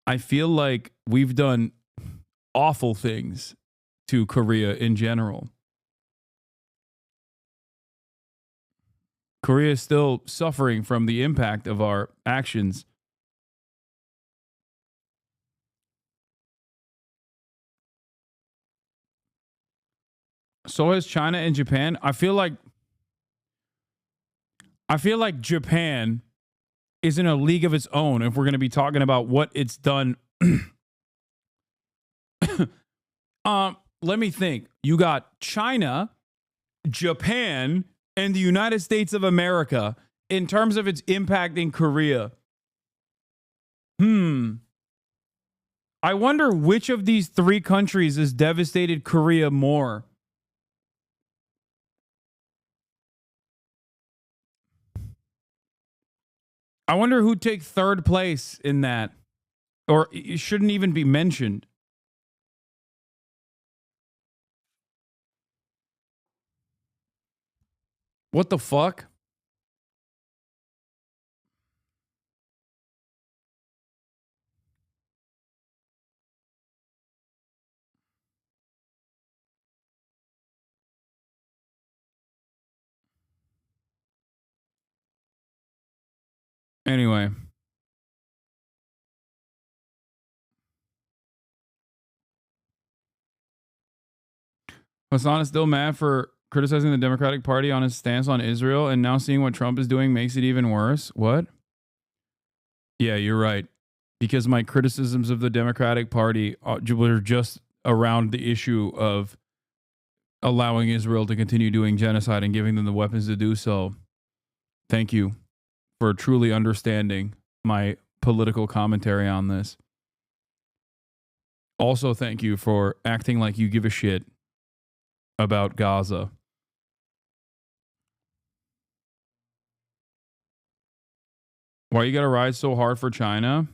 I feel like we've done awful things to Korea in general. Korea is still suffering from the impact of our actions. So has China and Japan. I feel like Japan is in a league of its own if we're going to be talking about what it's done. Let me think. You got China, Japan, and the United States of America in terms of its impact in Korea. I wonder which of these three countries has devastated Korea more. I wonder who'd take third place in that. Or it shouldn't even be mentioned. What the fuck? Anyway. Hassan is still mad for criticizing the Democratic Party on its stance on Israel, and now seeing what Trump is doing makes it even worse. What? Yeah, you're right. Because my criticisms of the Democratic Party were just around the issue of allowing Israel to continue doing genocide and giving them the weapons to do so. Thank you for truly understanding my political commentary on this. Also, thank you for acting like you give a shit about Gaza. Why you gotta ride so hard for China?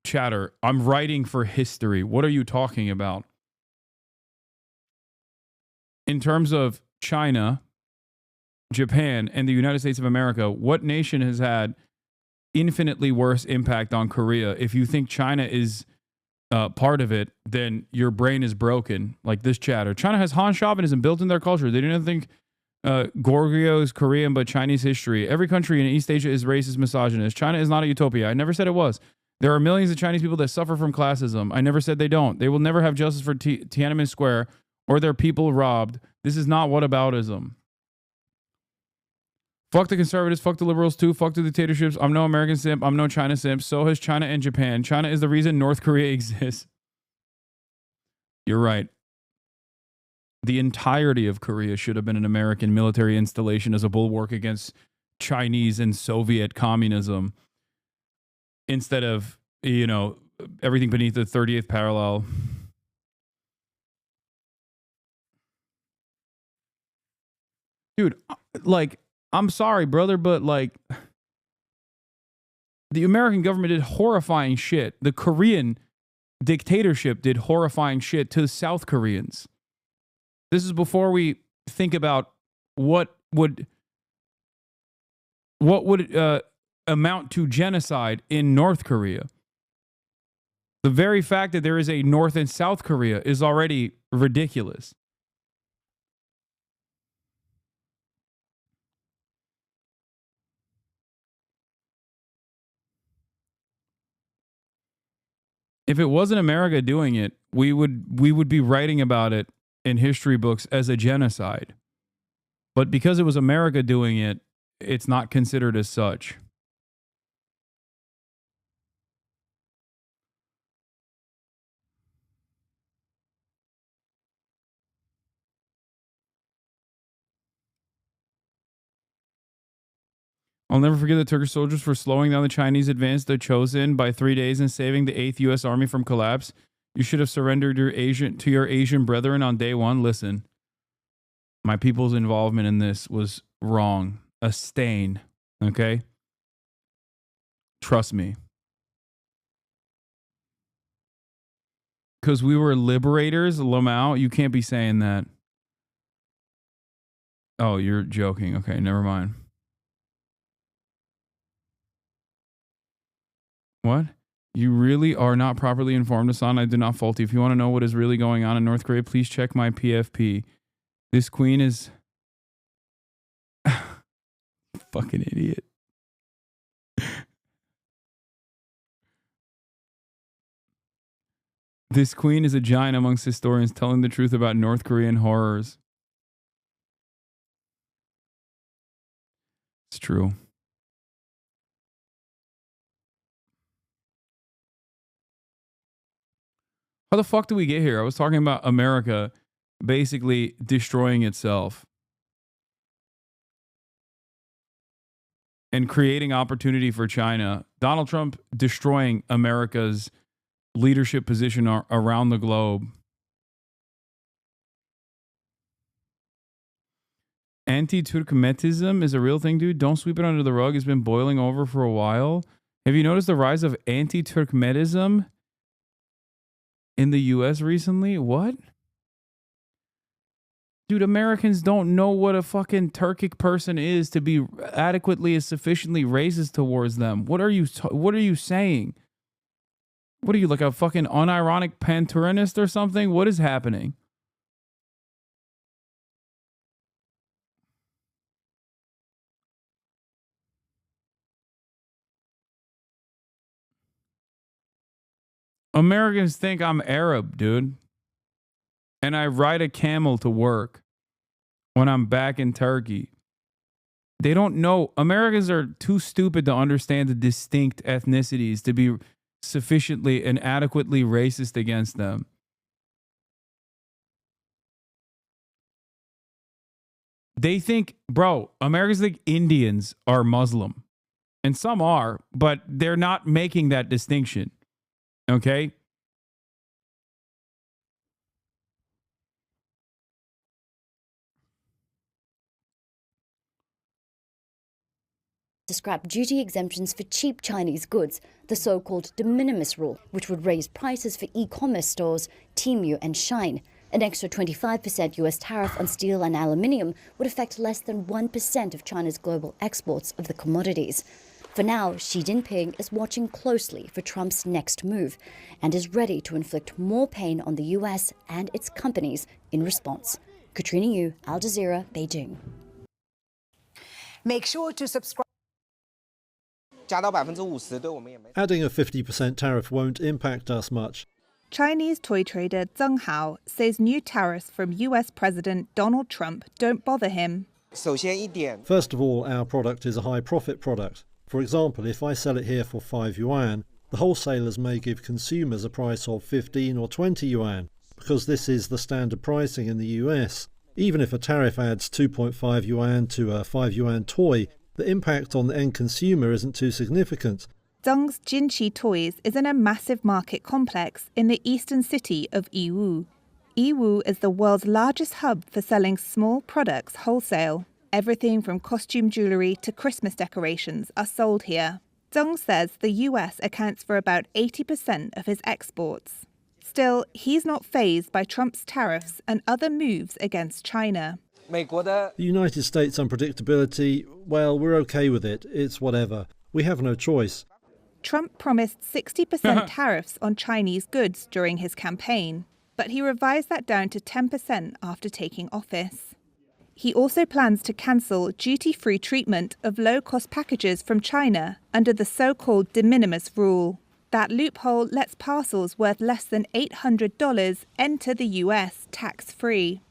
Chatter, I'm writing for history. What are you talking about? In terms of China, Japan, and the United States of America, what nation has had infinitely worse impact on Korea? If you think China is part of it, then your brain is broken, like this chatter. China has Han chauvinism built in their culture. They didn't think Goryeo is Korean, but Chinese history. Every country in East Asia is racist, misogynist. China is not a utopia. I never said it was. There are millions of Chinese people that suffer from classism. I never said they don't. They will never have justice for Tiananmen Square or their people robbed. This is not whataboutism. Fuck the conservatives, fuck the liberals too, fuck the dictatorships. I'm no American simp, I'm no China simp. So has China and Japan. China is the reason North Korea exists. You're right. The entirety of Korea should have been an American military installation as a bulwark against Chinese and Soviet communism instead of, you know, everything beneath the 30th parallel. Dude, like, I'm sorry, brother, but like the American government did horrifying shit. The Korean dictatorship did horrifying shit to South Koreans. This is before we think about what would amount to genocide in North Korea. The very fact that there is a North and South Korea is already ridiculous. If it wasn't America doing it, we would be writing about it in history books as a genocide. But because it was America doing it, it's not considered as such. I'll never forget the Turkish soldiers for slowing down the Chinese advance to Chosin by 3 days and saving the 8th U.S. Army from collapse. You should have surrendered your Asian brethren on day one. Listen, my people's involvement in this was wrong. A stain, okay? Trust me. Because we were liberators, Lamau, you can't be saying that. Oh, you're joking. Okay, never mind. What? You really are not properly informed, Hassan. I did not fault you. If you want to know what is really going on in North Korea, please check my PFP. This queen is... Fucking idiot. This queen is a giant amongst historians telling the truth about North Korean horrors. It's true. How the fuck did we get here? I was talking about America basically destroying itself and creating opportunity for China. Donald Trump destroying America's leadership position around the globe. Anti-Turkmenism is a real thing, dude. Don't sweep it under the rug. It's been boiling over for a while. Have you noticed the rise of anti-Turkmenism in the U.S. recently? What? Dude, Americans don't know what a fucking Turkic person is to be adequately and sufficiently racist towards them. What are you saying? What are you, like a fucking unironic pan-Turinist or something? What is happening? Americans think I'm Arab, dude. And I ride a camel to work when I'm back in Turkey. They don't know. Americans are too stupid to understand the distinct ethnicities to be sufficiently and adequately racist against them. They think, bro, Americans think Indians are Muslim. And some are, but they're not making that distinction. Okay? To scrap duty exemptions for cheap Chinese goods, the so-called de minimis rule, which would raise prices for e-commerce stores Temu and Shein. An extra 25% US tariff on steel and aluminium would affect less than 1% of China's global exports of the commodities. For now, Xi Jinping is watching closely for Trump's next move and is ready to inflict more pain on the US and its companies in response. Katrina Yu, Al Jazeera, Beijing. Make sure to subscribe. Adding a 50% tariff won't impact us much. Chinese toy trader Zheng Hao says new tariffs from US President Donald Trump don't bother him. First of all, our product is a high-profit product. For example, if I sell it here for 5 yuan, the wholesalers may give consumers a price of 15 or 20 yuan, because this is the standard pricing in the US. Even if a tariff adds 2.5 yuan to a 5 yuan toy, the impact on the end consumer isn't too significant. Zheng's Jinqi Toys is in a massive market complex in the eastern city of Yiwu. Yiwu is the world's largest hub for selling small products wholesale. Everything from costume jewellery to Christmas decorations are sold here. Zheng says the US accounts for about 80% of his exports. Still, he's not fazed by Trump's tariffs and other moves against China. The United States unpredictability, well, we're okay with it. It's whatever. We have no choice. Trump promised 60% tariffs on Chinese goods during his campaign, but he revised that down to 10% after taking office. He also plans to cancel duty-free treatment of low-cost packages from China under the so-called de minimis rule. That loophole lets parcels worth less than $800 enter the US tax-free.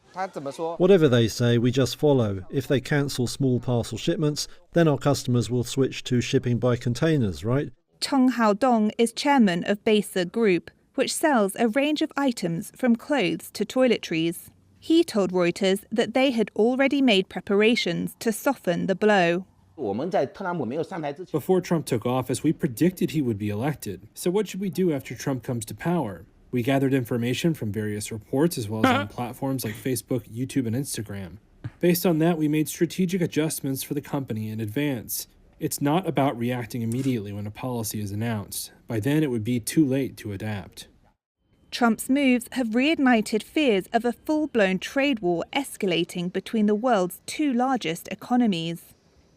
Whatever they say, we just follow. If they cancel small parcel shipments, then our customers will switch to shipping by containers, right? Cheng Haodong is chairman of Besa Group, which sells a range of items from clothes to toiletries. He told Reuters that they had already made preparations to soften the blow. Before Trump took office, we predicted he would be elected. So what should we do after Trump comes to power? We gathered information from various reports as well as on platforms like Facebook, YouTube, and Instagram. Based on that, we made strategic adjustments for the company in advance. It's not about reacting immediately when a policy is announced. By then, it would be too late to adapt. Trump's moves have reignited fears of a full-blown trade war escalating between the world's two largest economies.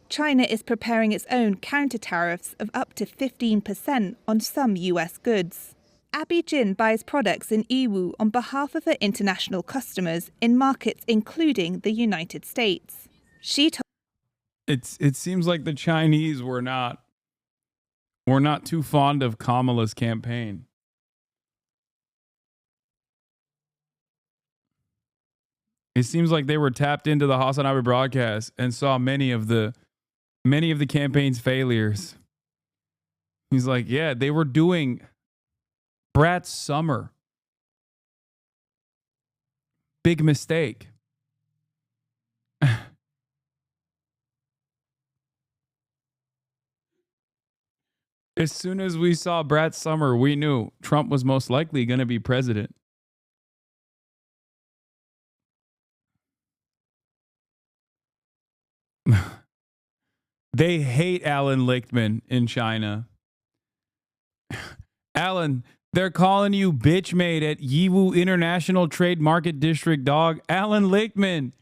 China is preparing its own counter-tariffs of up to 15% on some US goods. Abby Jin buys products in Yiwu on behalf of her international customers in markets including the United States. She told it seems like the Chinese were not too fond of Kamala's campaign. It seems like they were tapped into the HasanAbi broadcast and saw many of the campaign's failures. He's like, yeah, they were doing Brat's summer. Big mistake. As soon as we saw Brat's summer, we knew Trump was most likely going to be president. They hate Alan Lichtman in China. Alan, they're calling you bitch made at Yiwu International Trade Market District, dog. Alan Lichtman.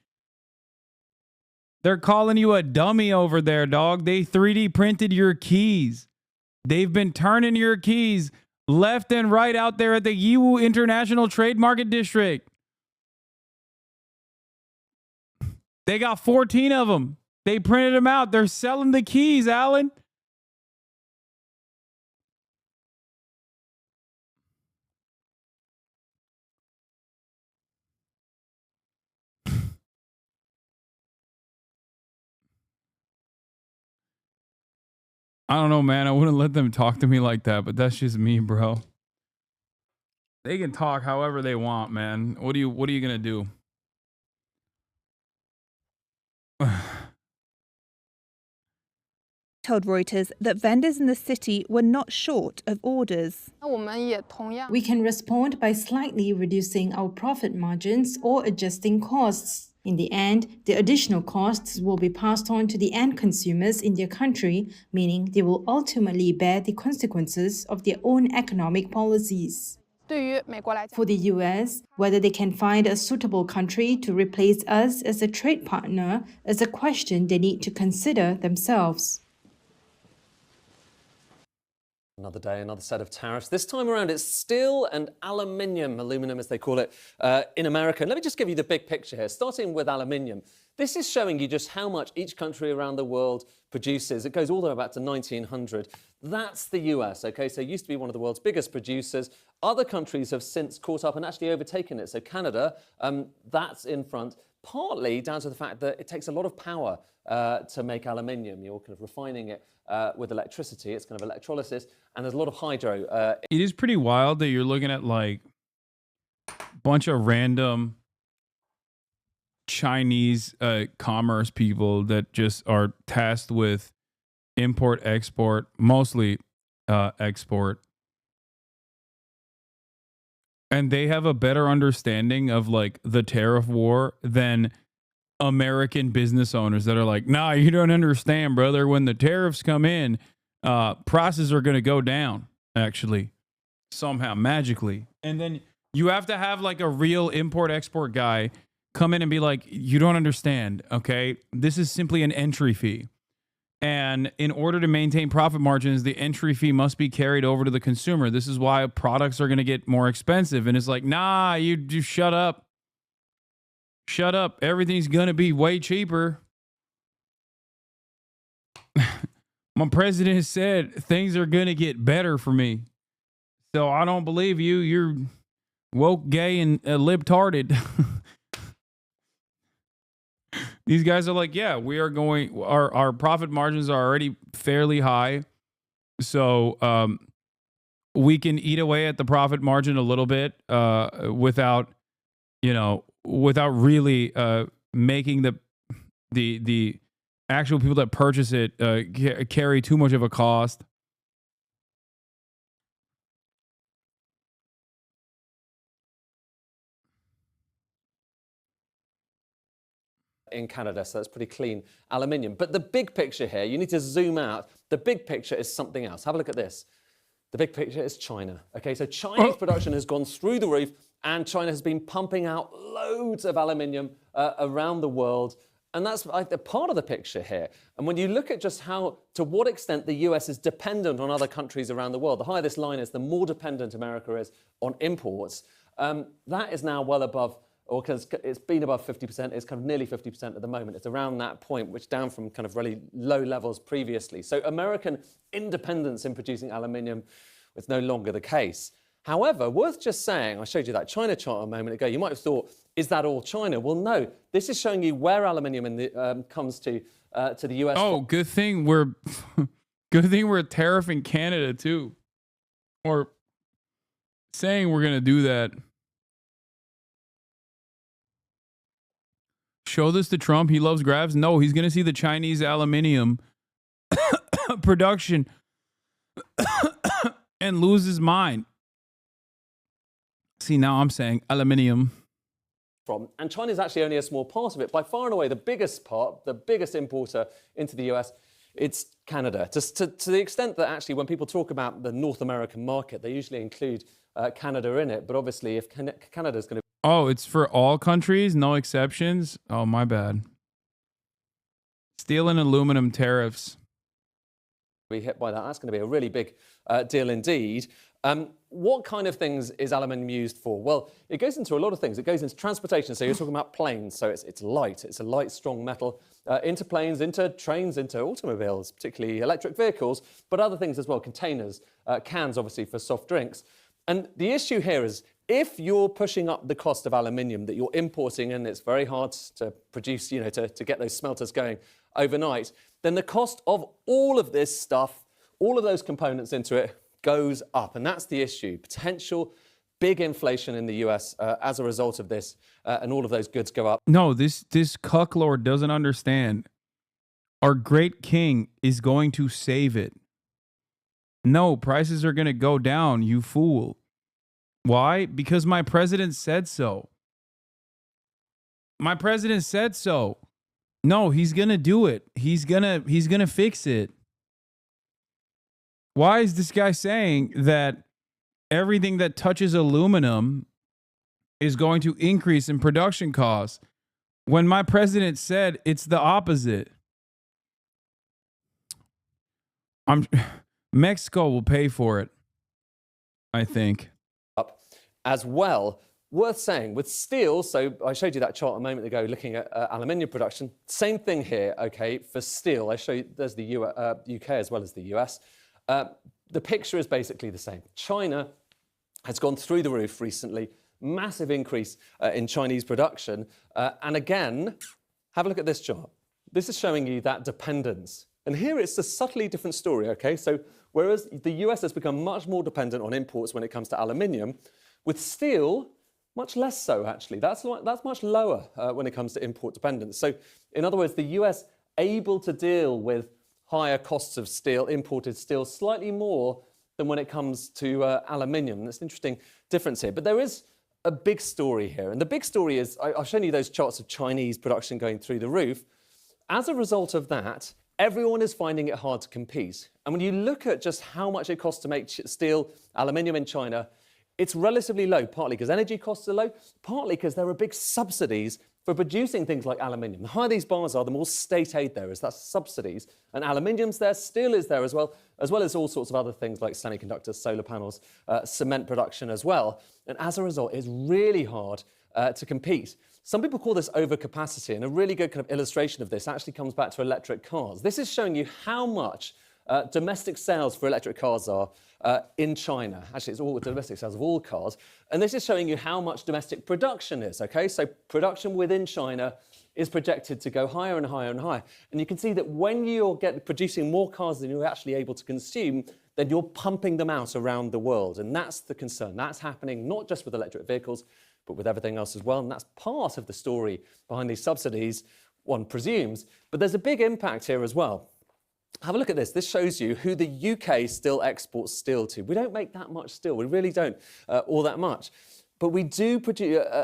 They're calling you a dummy over there, dog. They 3D printed your keys. They've been turning your keys left and right out there at the Yiwu International Trade Market District. They got 14 of them. They printed them out. They're selling the keys, Alan. I don't know, man. I wouldn't let them talk to me like that, but that's just me, bro. They can talk however they want, man. What are you gonna do? told Reuters that vendors in the city were not short of orders. We can respond by slightly reducing our profit margins or adjusting costs. In the end, the additional costs will be passed on to the end consumers in their country, meaning they will ultimately bear the consequences of their own economic policies. For the US, whether they can find a suitable country to replace us as a trade partner is a question they need to consider themselves. Another day, another set of tariffs. This time around, it's steel and aluminum as they call it, in America. Let me just give you the big picture here, starting with aluminium. This is showing you just how much each country around the world produces. It goes all the way back to 1900. That's the US, okay? So it used to be one of the world's biggest producers. Other countries have since caught up and actually overtaken it. So Canada, that's in front, partly down to the fact that it takes a lot of power to make aluminium. You're kind of refining it with electricity. It's kind of electrolysis, and there's a lot of hydro. It is pretty wild that you're looking at like a bunch of random Chinese commerce people that just are tasked with import, export, mostly export. And they have a better understanding of like the tariff war than American business owners that are like, nah, you don't understand, brother. When the tariffs come in, prices are going to go down, actually, somehow, magically. And then you have to have like a real import-export guy come in and be like, you don't understand, okay? This is simply an entry fee. And in order to maintain profit margins, the entry fee must be carried over to the consumer. This is why products are going to get more expensive. And it's like, nah, you just shut up. Shut up. Everything's going to be way cheaper. My president has said things are going to get better for me. So I don't believe you. You're woke, gay, and libtarded. These guys are like, yeah, we are going, our profit margins are already fairly high. So we can eat away at the profit margin a little bit without really making the actual people that purchase it carry too much of a cost. In Canada, so that's pretty clean aluminium. But the big picture here, you need to zoom out. The big picture is something else. Have a look at this. The big picture is China. Okay, so Chinese production has gone through the roof, and China has been pumping out loads of aluminium around the world. And that's the part of the picture here. And when you look at just to what extent the US is dependent on other countries around the world, the higher this line is, the more dependent America is on imports. That is now well above, or because it's been above 50%, it's kind of nearly 50% at the moment. It's around that point, which down from kind of really low levels previously. So American independence in producing aluminium is no longer the case. However, worth just saying, I showed you that China chart a moment ago. You might have thought, is that all China? Well, no. This is showing you where aluminium comes to the US. Oh, good thing we're tariffing Canada too, or saying we're gonna do that. Show this to Trump. He loves grabs. No, he's going to see the Chinese aluminium production and lose his mind. See, now I'm saying aluminium. And China is actually only a small part of it. By far and away, the biggest part, the biggest importer into the US, it's Canada. Just to the extent that actually when people talk about the North American market, they usually include Canada in it. But obviously, if Canada's going to... Oh, it's for all countries, no exceptions? Oh, my bad. Steel and aluminum tariffs. Be hit by that. That's going to be a really big deal indeed. What kind of things is aluminium used for? Well, it goes into a lot of things. It goes into transportation. So you're talking about planes. So it's light. It's a light, strong metal. Into planes, into trains, into automobiles, particularly electric vehicles, but other things as well. Containers, cans, obviously, for soft drinks. And the issue here is if you're pushing up the cost of aluminium that you're importing, and it's very hard to produce, to get those smelters going overnight, then the cost of all of this stuff, all of those components into it, goes up. And that's the issue. Potential big inflation in the US as a result of this, and all of those goods go up. No, this cucklord doesn't understand. Our great king is going to save it. No, prices are going to go down, you fool. Why? Because my president said so. My president said so. No, he's going to do it. He's going to fix it. Why is this guy saying that everything that touches aluminum is going to increase in production costs, when my president said it's the opposite. Mexico will pay for it, I think. Up as well. Worth saying, with steel, so I showed you that chart a moment ago looking at aluminium production. Same thing here, okay, for steel. I show you, there's the UK as well as the US. The picture is basically the same. China has gone through the roof recently, massive increase in Chinese production. And again, have a look at this chart. This is showing you that dependence. And here it's a subtly different story, okay? So whereas the US has become much more dependent on imports when it comes to aluminium, with steel, much less so, actually. That's much lower when it comes to import dependence. So, in other words, the US able to deal with higher costs of steel, imported steel, slightly more than when it comes to aluminium. That's an interesting difference here. But there is a big story here. And the big story is, I've shown you those charts of Chinese production going through the roof. As a result of that, everyone is finding it hard to compete. And when you look at just how much it costs to make steel, aluminium in China, it's relatively low, partly because energy costs are low, partly because there are big subsidies for producing things like aluminium. The higher these bars are, the more state aid there is. That's subsidies. And aluminium's there, steel is there as well as all sorts of other things like semiconductors, solar panels, cement production as well. And as a result, it's really hard to compete. Some people call this overcapacity, and a really good kind of illustration of this actually comes back to electric cars. This is showing you how much domestic sales for electric cars are in China. Actually, it's all domestic sales of all cars. And this is showing you how much domestic production is, okay? So production within China is projected to go higher and higher and higher. And you can see that when you're producing more cars than you're actually able to consume, then you're pumping them out around the world. And that's the concern. That's happening not just with electric vehicles, but with everything else as well. And that's part of the story behind these subsidies, one presumes. But there's a big impact here as well. Have a look at this. This shows you who the UK still exports steel to. We don't make that much steel. We really don't all that much. But we do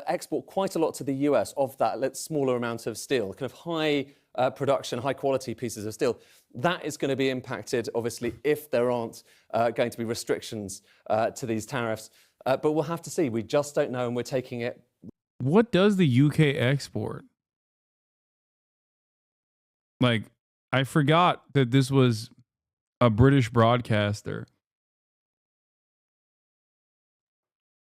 export quite a lot to the US of that smaller amount of steel, kind of high production, high quality pieces of steel. That is going to be impacted, obviously, if there aren't going to be restrictions to these tariffs. But we'll have to see. We just don't know, and we're taking it. What does the UK export? Like, I forgot that this was a British broadcaster.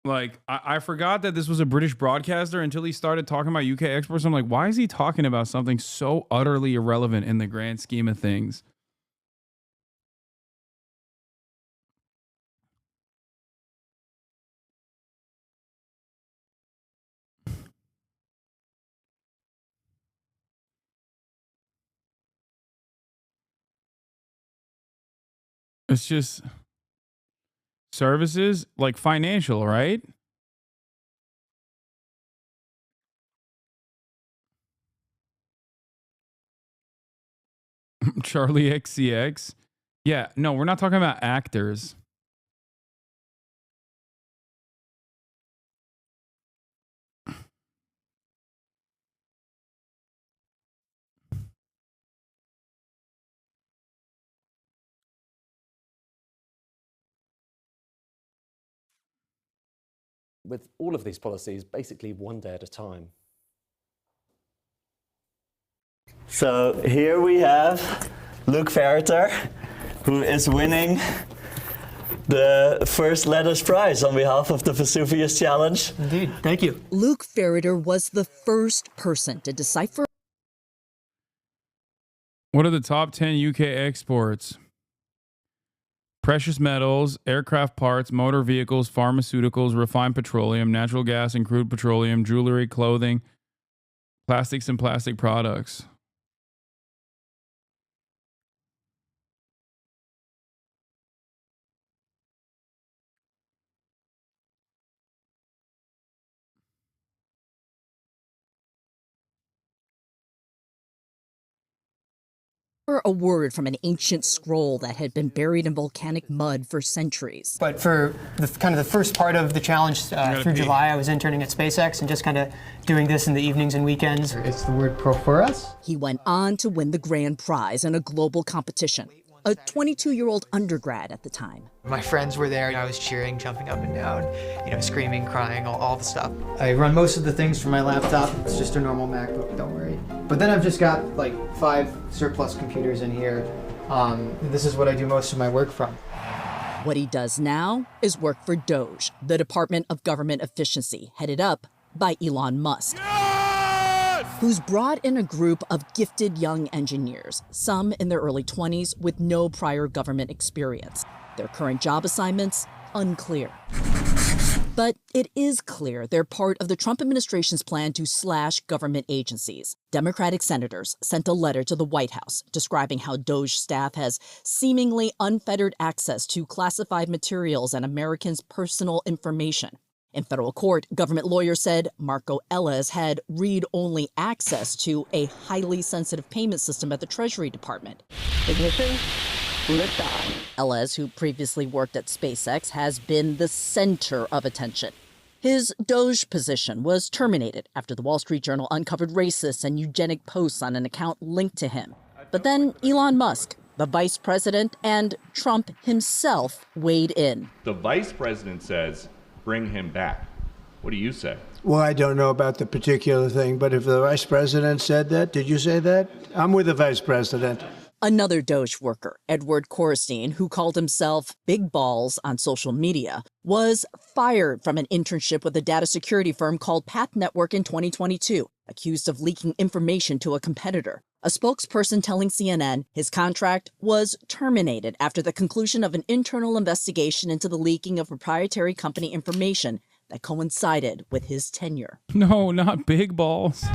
Like, I forgot that this was a British broadcaster until he started talking about UK exports. I'm like, why is he talking about something so utterly irrelevant in the grand scheme of things? It's just services, like financial, right? Charlie XCX. Yeah, no, we're not talking about actors. With all of these policies, basically one day at a time. So here we have Luke Ferreter, who is winning the first Letters Prize on behalf of the Vesuvius Challenge. Indeed, thank you. Luke Ferreter was the first person to decipher. What are the top 10 UK exports? Precious metals, aircraft parts, motor vehicles, pharmaceuticals, refined petroleum, natural gas and crude petroleum, jewelry, clothing, plastics and plastic products. A word from an ancient scroll that had been buried in volcanic mud for centuries. But for the kind of the first part of the challenge through July, I was interning at SpaceX and just kind of doing this in the evenings and weekends. It's the word Profuras. He went on to win the grand prize in a global competition. a 22-year-old undergrad at the time. My friends were there, and I was cheering, jumping up and down, screaming, crying, all the stuff. I run most of the things from my laptop. It's just a normal MacBook, don't worry. But then I've just got like 5 surplus computers in here. This is what I do most of my work from. What he does now is work for DOGE, the Department of Government Efficiency, headed up by Elon Musk, who's brought in a group of gifted young engineers, some in their early 20s with no prior government experience. Their current job assignments, unclear. But it is clear they're part of the Trump administration's plan to slash government agencies. Democratic senators sent a letter to the White House describing how DOGE staff has seemingly unfettered access to classified materials and Americans' personal information. In federal court, government lawyers said Marco Ellis had read-only access to a highly sensitive payment system at the Treasury Department. Ignition, liftoff. Ellis, who previously worked at SpaceX, has been the center of attention. His DOGE position was terminated after the Wall Street Journal uncovered racist and eugenic posts on an account linked to him. But then Elon Musk, the vice president, and Trump himself weighed in. The vice president says, bring him back. What do you say? Well, I don't know about the particular thing, but if the vice president said that, did you say that? I'm with the vice president. Another DOGE worker, Edward Korstein, who called himself Big Balls on social media, was fired from an internship with a data security firm called Path Network in 2022, accused of leaking information to a competitor. A spokesperson telling CNN his contract was terminated after the conclusion of an internal investigation into the leaking of proprietary company information that coincided with his tenure. No, not Big Balls.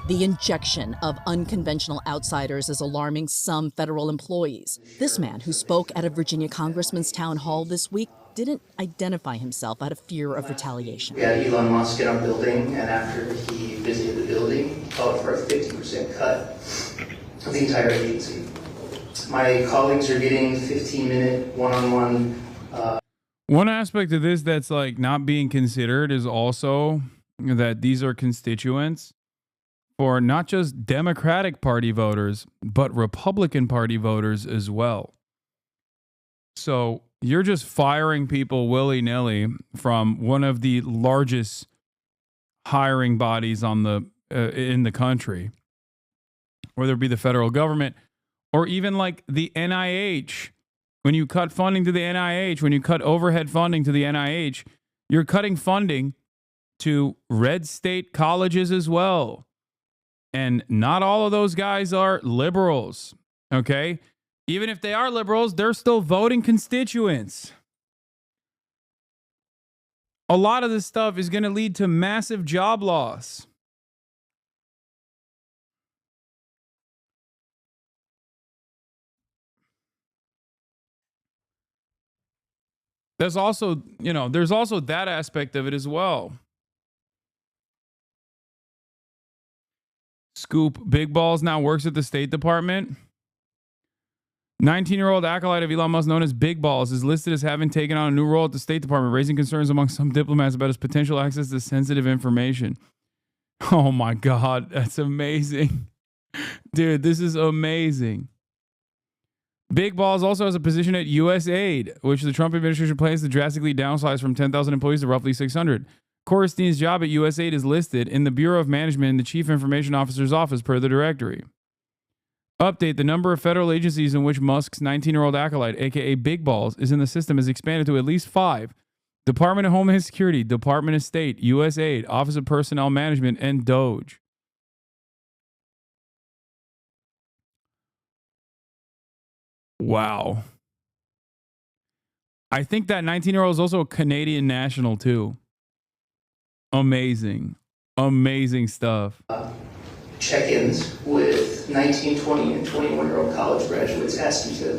The injection of unconventional outsiders is alarming some federal employees. This man, who spoke at a Virginia congressman's town hall this week, didn't identify himself out of fear of retaliation. We had Elon Musk in our building, and after he visited the building, called for a 50% cut of the entire agency. My colleagues are getting 15-minute one-on-one. One aspect of this that's like not being considered is also that these are constituents for not just Democratic Party voters, but Republican Party voters as well. So you're just firing people willy-nilly from one of the largest hiring bodies on the in the country, whether it be the federal government or even like the NIH. When you cut funding to the NIH, when you cut overhead funding to the NIH, you're cutting funding to red state colleges as well. And not all of those guys are liberals, okay? Even if they are liberals, they're still voting constituents. A lot of this stuff is going to lead to massive job loss. There's also, there's also that aspect of it as well. Scoop, Big Balls now works at the State Department. 19-year-old acolyte of Elon Musk known as Big Balls is listed as having taken on a new role at the State Department, raising concerns among some diplomats about his potential access to sensitive information. Oh my God, that's amazing. Dude, this is amazing. Big Balls also has a position at USAID, which the Trump administration plans to drastically downsize from 10,000 employees to roughly 600. Korstein's job at USAID is listed in the Bureau of Management in the Chief Information Officer's office per the directory. Update: the number of federal agencies in which Musk's 19-year-old acolyte, aka Big Balls, is in the system has expanded to at least 5. Department of Homeland Security, Department of State, USAID, Office of Personnel Management, and DOGE. Wow. I think that 19-year-old is also a Canadian national too. Amazing. Amazing stuff. Check-ins with 19, 20, and 21-year-old college graduates asking to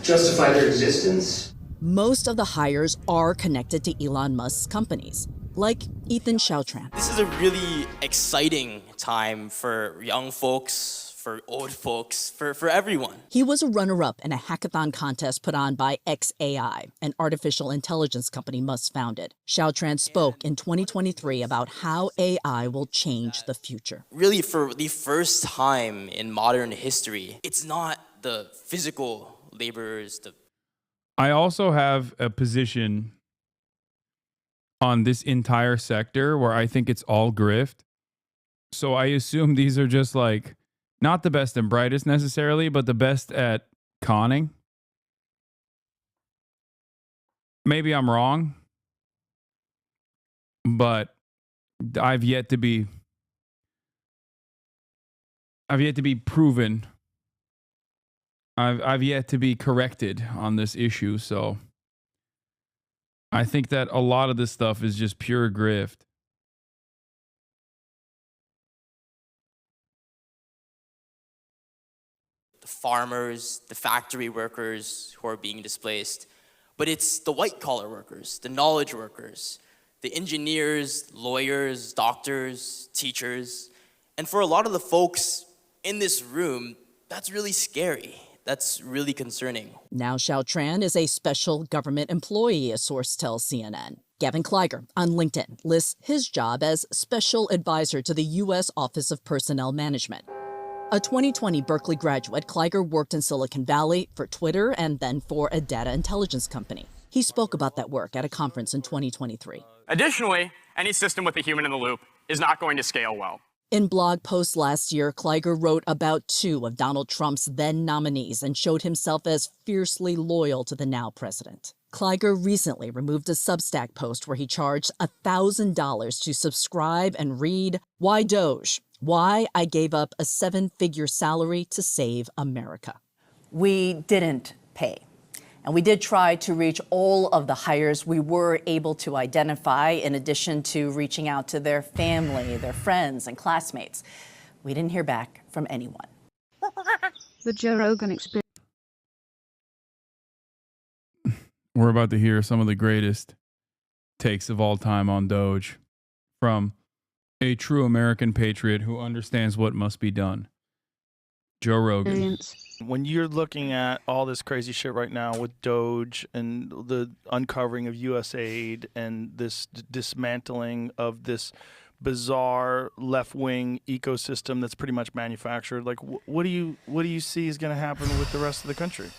justify their existence. Most of the hires are connected to Elon Musk's companies, like Ethan Chautran. This is a really exciting time for young folks, for old folks, for everyone. He was a runner-up in a hackathon contest put on by XAI, an artificial intelligence company Musk founded. Chautran spoke in 2023 about how AI will change the future. Really, for the first time in modern history, it's not the physical laborers, the I also have a position on this entire sector where I think it's all grift. So I assume these are just like not the best and brightest necessarily, but the best at conning. Maybe I'm wrong, but I've yet to be proven. I've yet to be corrected on this issue, so I think that a lot of this stuff is just pure grift. farmers, the factory workers who are being displaced, but it's the white-collar workers, the knowledge workers, the engineers, lawyers, doctors, teachers. And for a lot of the folks in this room, that's really scary. That's really concerning. Now Xiao Tran is a special government employee, a source tells CNN. Gavin Kleiger on LinkedIn lists his job as special advisor to the U.S. Office of Personnel Management. A 2020 Berkeley graduate, Kleiger worked in Silicon Valley for Twitter and then for a data intelligence company. He spoke about that work at a conference in 2023. Additionally, any system with a human in the loop is not going to scale well. In blog posts last year, Kleiger wrote about 2 of Donald Trump's then nominees and showed himself as fiercely loyal to the now president. Kleiger recently removed a Substack post where he charged $1,000 to subscribe and read Why Doge? Why I Gave Up a 7-Figure Salary to Save America. We didn't pay. And we did try to reach all of the hires we were able to identify, in addition to reaching out to their family, their friends, and classmates. We didn't hear back from anyone. The Joe Rogan Experience. We're about to hear some of the greatest takes of all time on Doge from a true American patriot who understands what must be done. Joe Rogan. When you're looking at all this crazy shit right now with Doge and the uncovering of USAID and this dismantling of this bizarre left-wing ecosystem that's pretty much manufactured, like what do you see is going to happen with the rest of the country?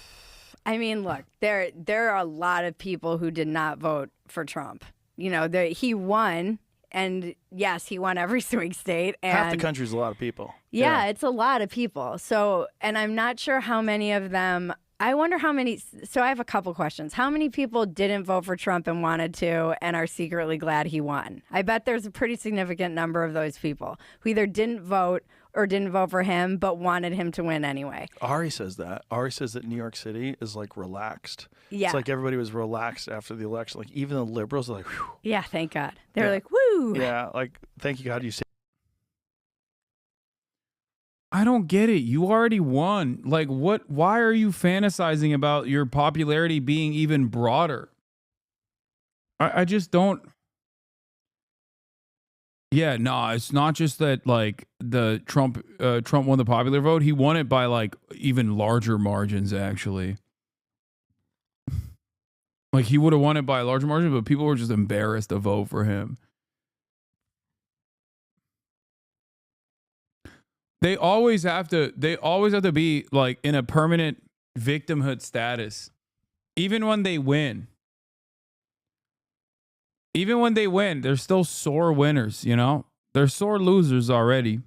I mean, look, there are a lot of people who did not vote for Trump. You know, he won. And yes, he won every swing state. And half the country's a lot of people. Yeah, it's a lot of people. So, and I'm not sure how many of them, I wonder how many, so I have a couple questions. How many people didn't vote for Trump and wanted to and are secretly glad he won? I bet there's a pretty significant number of those people who either didn't vote or didn't vote for him but wanted him to win anyway. Ari says that. Ari says that New York City is like relaxed. Yeah. It's like everybody was relaxed after the election. Like even the liberals are like, whew. Yeah, thank God. They're like, woo. Yeah, like thank you God you say. I don't get it. You already won. Like what? Why are you fantasizing about your popularity being even broader? I just don't. Yeah, no, it's not just that like the Trump won the popular vote. He won it by like even larger margins, actually. Like he would have won it by a larger margin, but people were just embarrassed to vote for him. They always have to be like in a permanent victimhood status, even when they win. Even when they win, they're still sore winners, you know? They're sore losers already.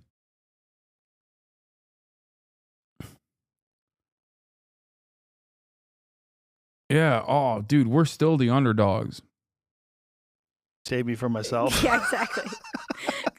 Yeah, oh, dude, we're still the underdogs. Save me from myself. Yeah, exactly.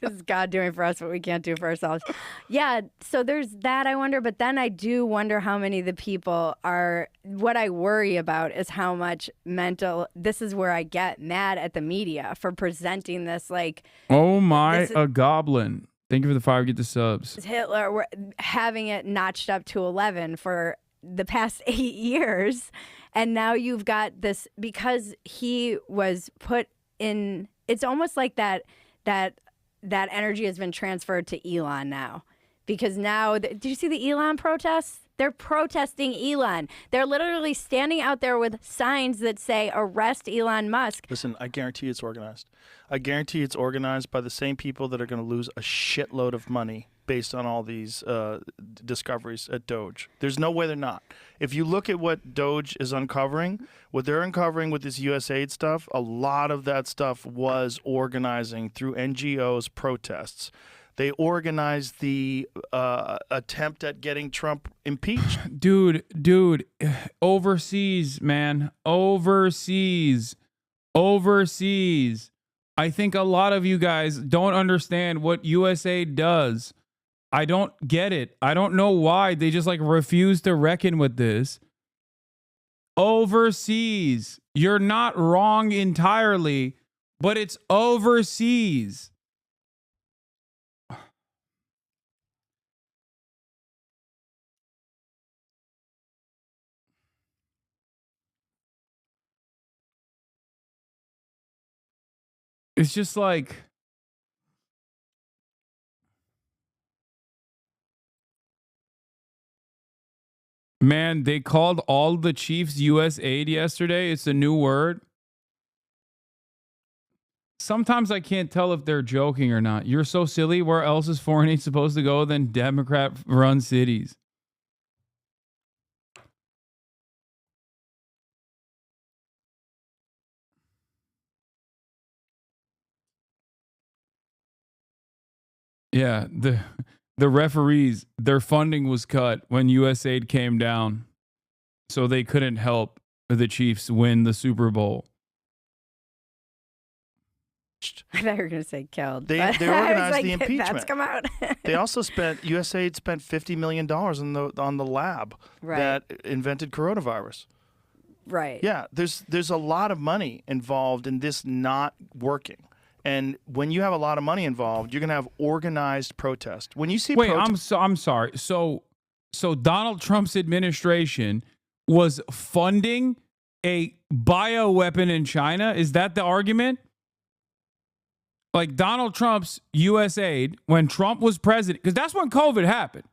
Because God doing for us what we can't do for ourselves. Yeah, so there's that, I wonder. But then I do wonder how many of the people are, what I worry about is how much mental, this is where I get mad at the media for presenting this like. Oh my, a goblin. Thank you for the 5, get the subs. Hitler, we're having it notched up to 11 for the past 8 years. And now you've got this, because he was put in, it's almost like that energy has been transferred to Elon now. Because now, did you see the Elon protests? They're protesting Elon. They're literally standing out there with signs that say, arrest Elon Musk. Listen, I guarantee it's organized. I guarantee it's organized by the same people that are going to lose a shitload of money based on all these discoveries at Doge. There's no way they're not. If you look at what Doge is uncovering, what they're uncovering with this USAID stuff, a lot of that stuff was organizing through NGOs protests. They organized the attempt at getting Trump impeached. Dude, overseas, man, overseas. I think a lot of you guys don't understand what USAID does. I don't get it. I don't know why they just like refuse to reckon with this. Overseas. You're not wrong entirely, but it's overseas. It's just like, man, they called all the chiefs US aid yesterday. It's a new word. Sometimes I can't tell if they're joking or not. You're so silly. Where else is foreign aid supposed to go than Democrat-run cities? Yeah, the referees, their funding was cut when USAID came down, so they couldn't help the Chiefs win the Super Bowl. I thought you were going to say killed. They but organized I was like, the impeachment. That's come out. They also USAID spent $50 million on the lab that invented coronavirus. Right. Yeah, there's a lot of money involved in this not working. And when you have a lot of money involved, you're going to have organized protest. When you see I'm sorry. So Donald Trump's administration was funding a bioweapon in China? Is that the argument? Like Donald Trump's USAID, when Trump was president, because that's when COVID happened.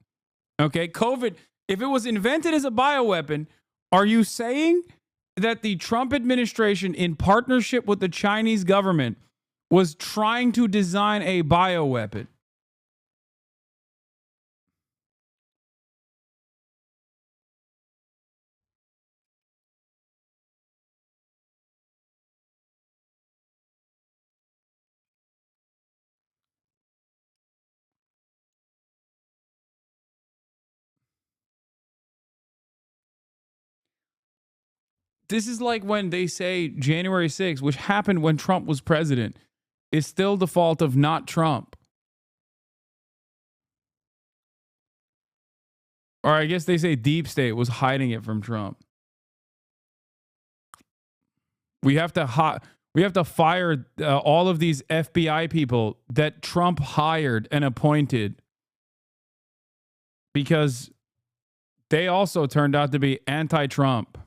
Okay, COVID, if it was invented as a bioweapon, are you saying that the Trump administration, in partnership with the Chinese government, was trying to design a bioweapon? This is like when they say January 6th, which happened when Trump was president, is still the fault of not Trump. Or I guess they say Deep State was hiding it from Trump. We have to fire all of these FBI people that Trump hired and appointed because they also turned out to be anti-Trump.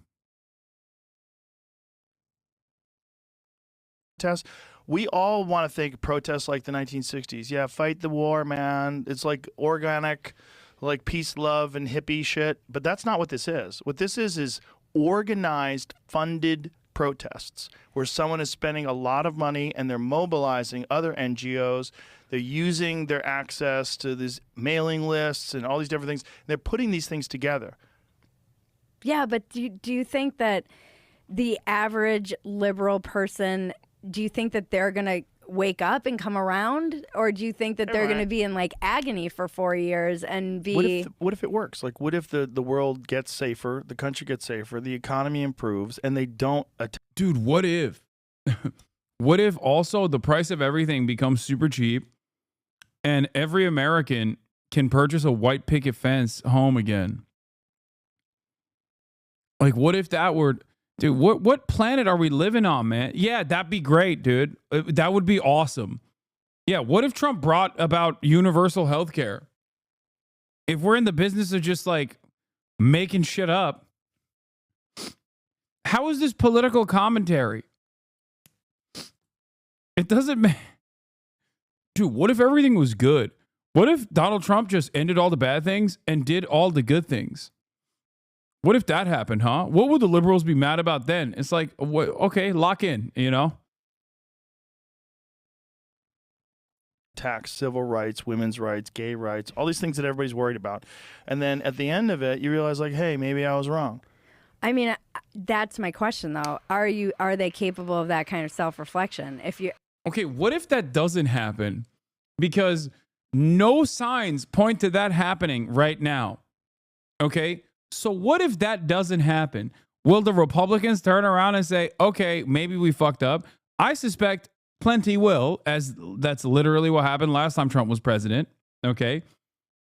We all want to think protests like the 1960s. Yeah, fight the war, man. It's like organic, like peace, love, and hippie shit. But that's not what this is. What this is organized, funded protests where someone is spending a lot of money and they're mobilizing other NGOs. They're using their access to these mailing lists and all these different things. They're putting these things together. Yeah, but do you think that the average liberal person, do you think that they're going to wake up and come around? Or do you think that they're going to be in like agony for 4 years and be... What if it works? Like, what if the world gets safer, the country gets safer, the economy improves, and they don't... Dude, what if? What if also the price of everything becomes super cheap and every American can purchase a white picket fence home again? Like, what if that were... Dude, what planet are we living on, man? Yeah, that'd be great, dude. That would be awesome. Yeah, what if Trump brought about universal health care? If we're in the business of just like making shit up, how is this political commentary? It doesn't matter. Dude, what if everything was good? What if Donald Trump just ended all the bad things and did all the good things? What if that happened, huh? What would the liberals be mad about then? It's like, okay, lock in, you know? tax civil rights, women's rights, gay rights, all these things that everybody's worried about. And then at the end of it, you realize, like, hey, maybe I was wrong. I mean, that's my question, though. Are they capable of that kind of self-reflection? Okay, what if that doesn't happen? Because no signs point to that happening right now. Okay, so what if that doesn't happen? Will the Republicans turn around and say, okay, maybe we fucked up? I suspect plenty will, as that's literally what happened last time Trump was president. Okay,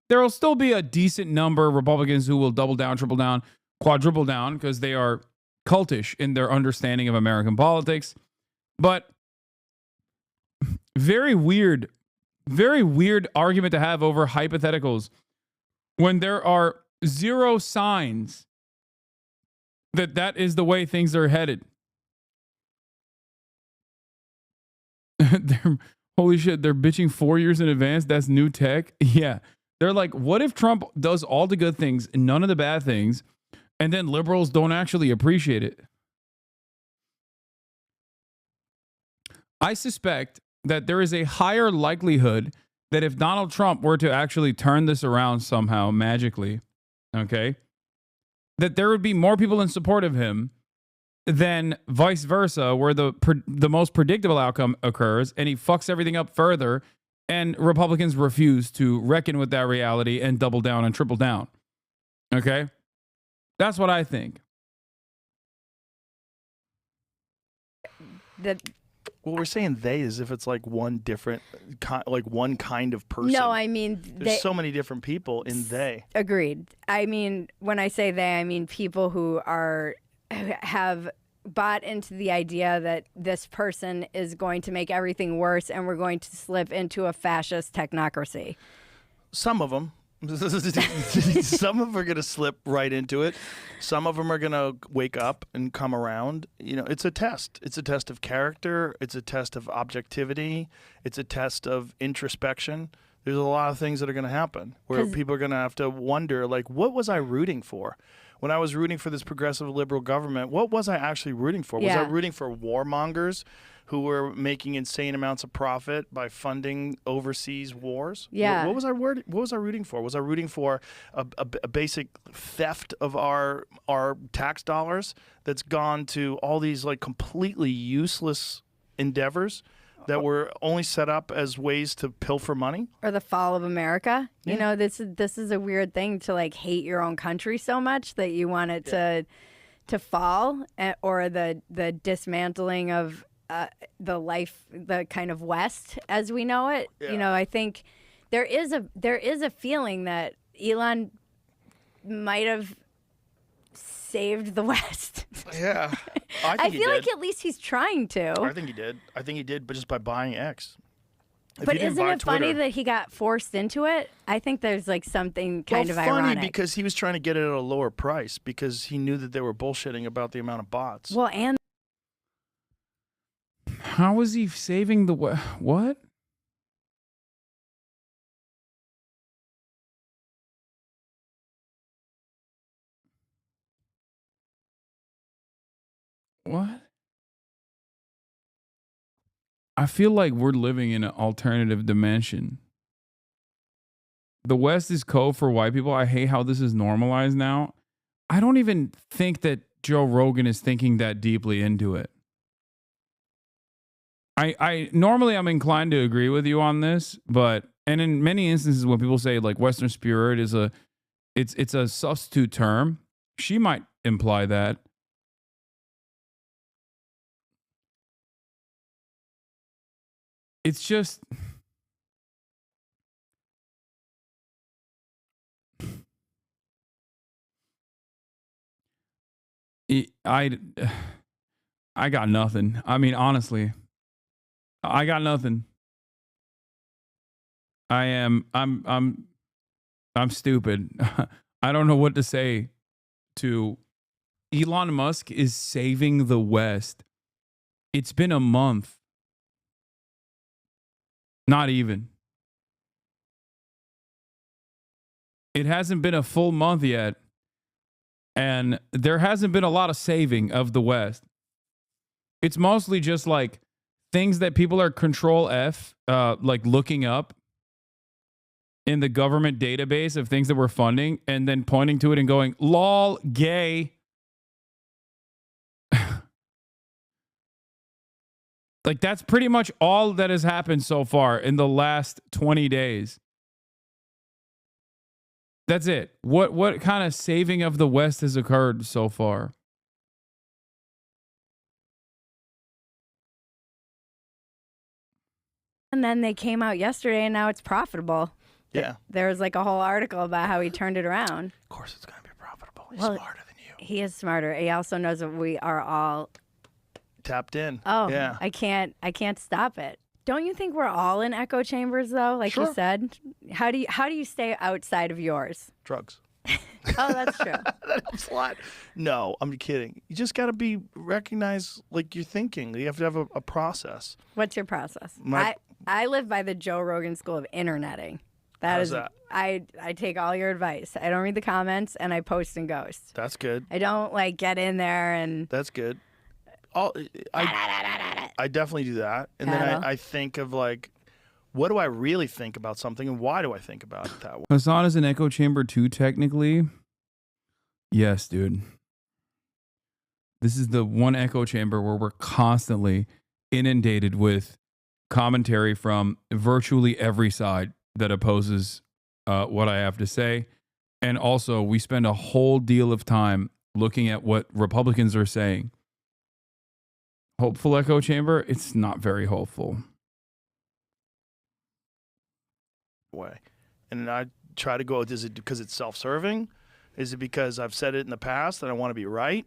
there will still be a decent number of Republicans who will double down, triple down, quadruple down because they are cultish in their understanding of American politics. But very weird argument to have over hypotheticals when there are zero signs that is the way things are headed. Holy shit, they're bitching 4 years in advance. That's new tech. Yeah. They're like, what if Trump does all the good things and none of the bad things, and then liberals don't actually appreciate it? I suspect that there is a higher likelihood that if Donald Trump were to actually turn this around somehow magically, okay, that there would be more people in support of him than vice versa, where the most predictable outcome occurs and he fucks everything up further and Republicans refuse to reckon with that reality and double down and triple down. Okay? That's what I think. Well, we're saying they as if it's like one different, like one kind of person. No, I mean... There's so many different people in they. Agreed. I mean, when I say they, I mean people who have bought into the idea that this person is going to make everything worse and we're going to slip into a fascist technocracy. Some of them. Some of them are going to slip right into it. Some of them are going to wake up and come around. You know, it's a test. It's a test of character. It's a test of objectivity. It's a test of introspection. There's a lot of things that are going to happen where people are going to have to wonder, like, what was I rooting for? When I was rooting for this progressive liberal government, what was I actually rooting for? Was I rooting for warmongers who were making insane amounts of profit by funding overseas wars? Yeah. What was I rooting for? Was I rooting for a basic theft of our tax dollars that's gone to all these like completely useless endeavors that were only set up as ways to pilfer money? Or the fall of America. Yeah. You know, this is a weird thing to like hate your own country so much that you want it to fall, or the dismantling of the kind of West as we know it. Yeah. You know, I think there is a feeling that Elon might have saved the West. Yeah. I feel like at least he's trying to. I think he did, but just by buying X. But isn't it funny that he got forced into it? I think there's like something kind of ironic. Funny because he was trying to get it at a lower price because he knew that they were bullshitting about the amount of bots. Well, and how was he saving the what? What? I feel like we're living in an alternative dimension. The West is code for white people. I hate how this is normalized now. I don't even think that Joe Rogan is thinking that deeply into it. I normally I'm inclined to agree with you on this, but and in many instances when people say like Western spirit is it's a substitute term, she might imply that. It's just I got nothing. I mean, honestly, I got nothing. I'm stupid. I don't know what to say to Elon Musk is saving the West. It's been a month. Not even. It hasn't been a full month yet. And there hasn't been a lot of saving of the West. It's mostly just like things that people are control F, like looking up in the government database of things that we're funding and then pointing to it and going, lol, gay. Like, that's pretty much all that has happened so far in the last 20 days. That's it. What kind of saving of the West has occurred so far? And then they came out yesterday, and now it's profitable. Yeah. There was like a whole article about how he turned it around. Of course it's going to be profitable. He's Well, smarter than you. He is smarter. He also knows that we are all Tapped in. Oh, yeah. I can't stop it. Don't you think we're all in echo chambers though? Like you said, how do you stay outside of yours? Drugs. Oh, that's true. That helps a lot. No, I'm kidding. You just got to recognize like you're thinking. You have to have a process. What's your process? My- I live by the Joe Rogan school of interneting. How's that? I take all your advice. I don't read the comments and I post and ghost. That's good. I don't like get in there and That's good. I definitely do that. And then I think of like, what do I really think about something and why do I think about it that way? Hasan is an echo chamber too, technically. Yes, dude. This is the one echo chamber where we're constantly inundated with commentary from virtually every side that opposes what I have to say. And also, we spend a whole deal of time looking at what Republicans are saying. Hopeful echo chamber? It's not very hopeful. Way. And I try to go, is it because it's self-serving? Is it because I've said it in the past and I want to be right?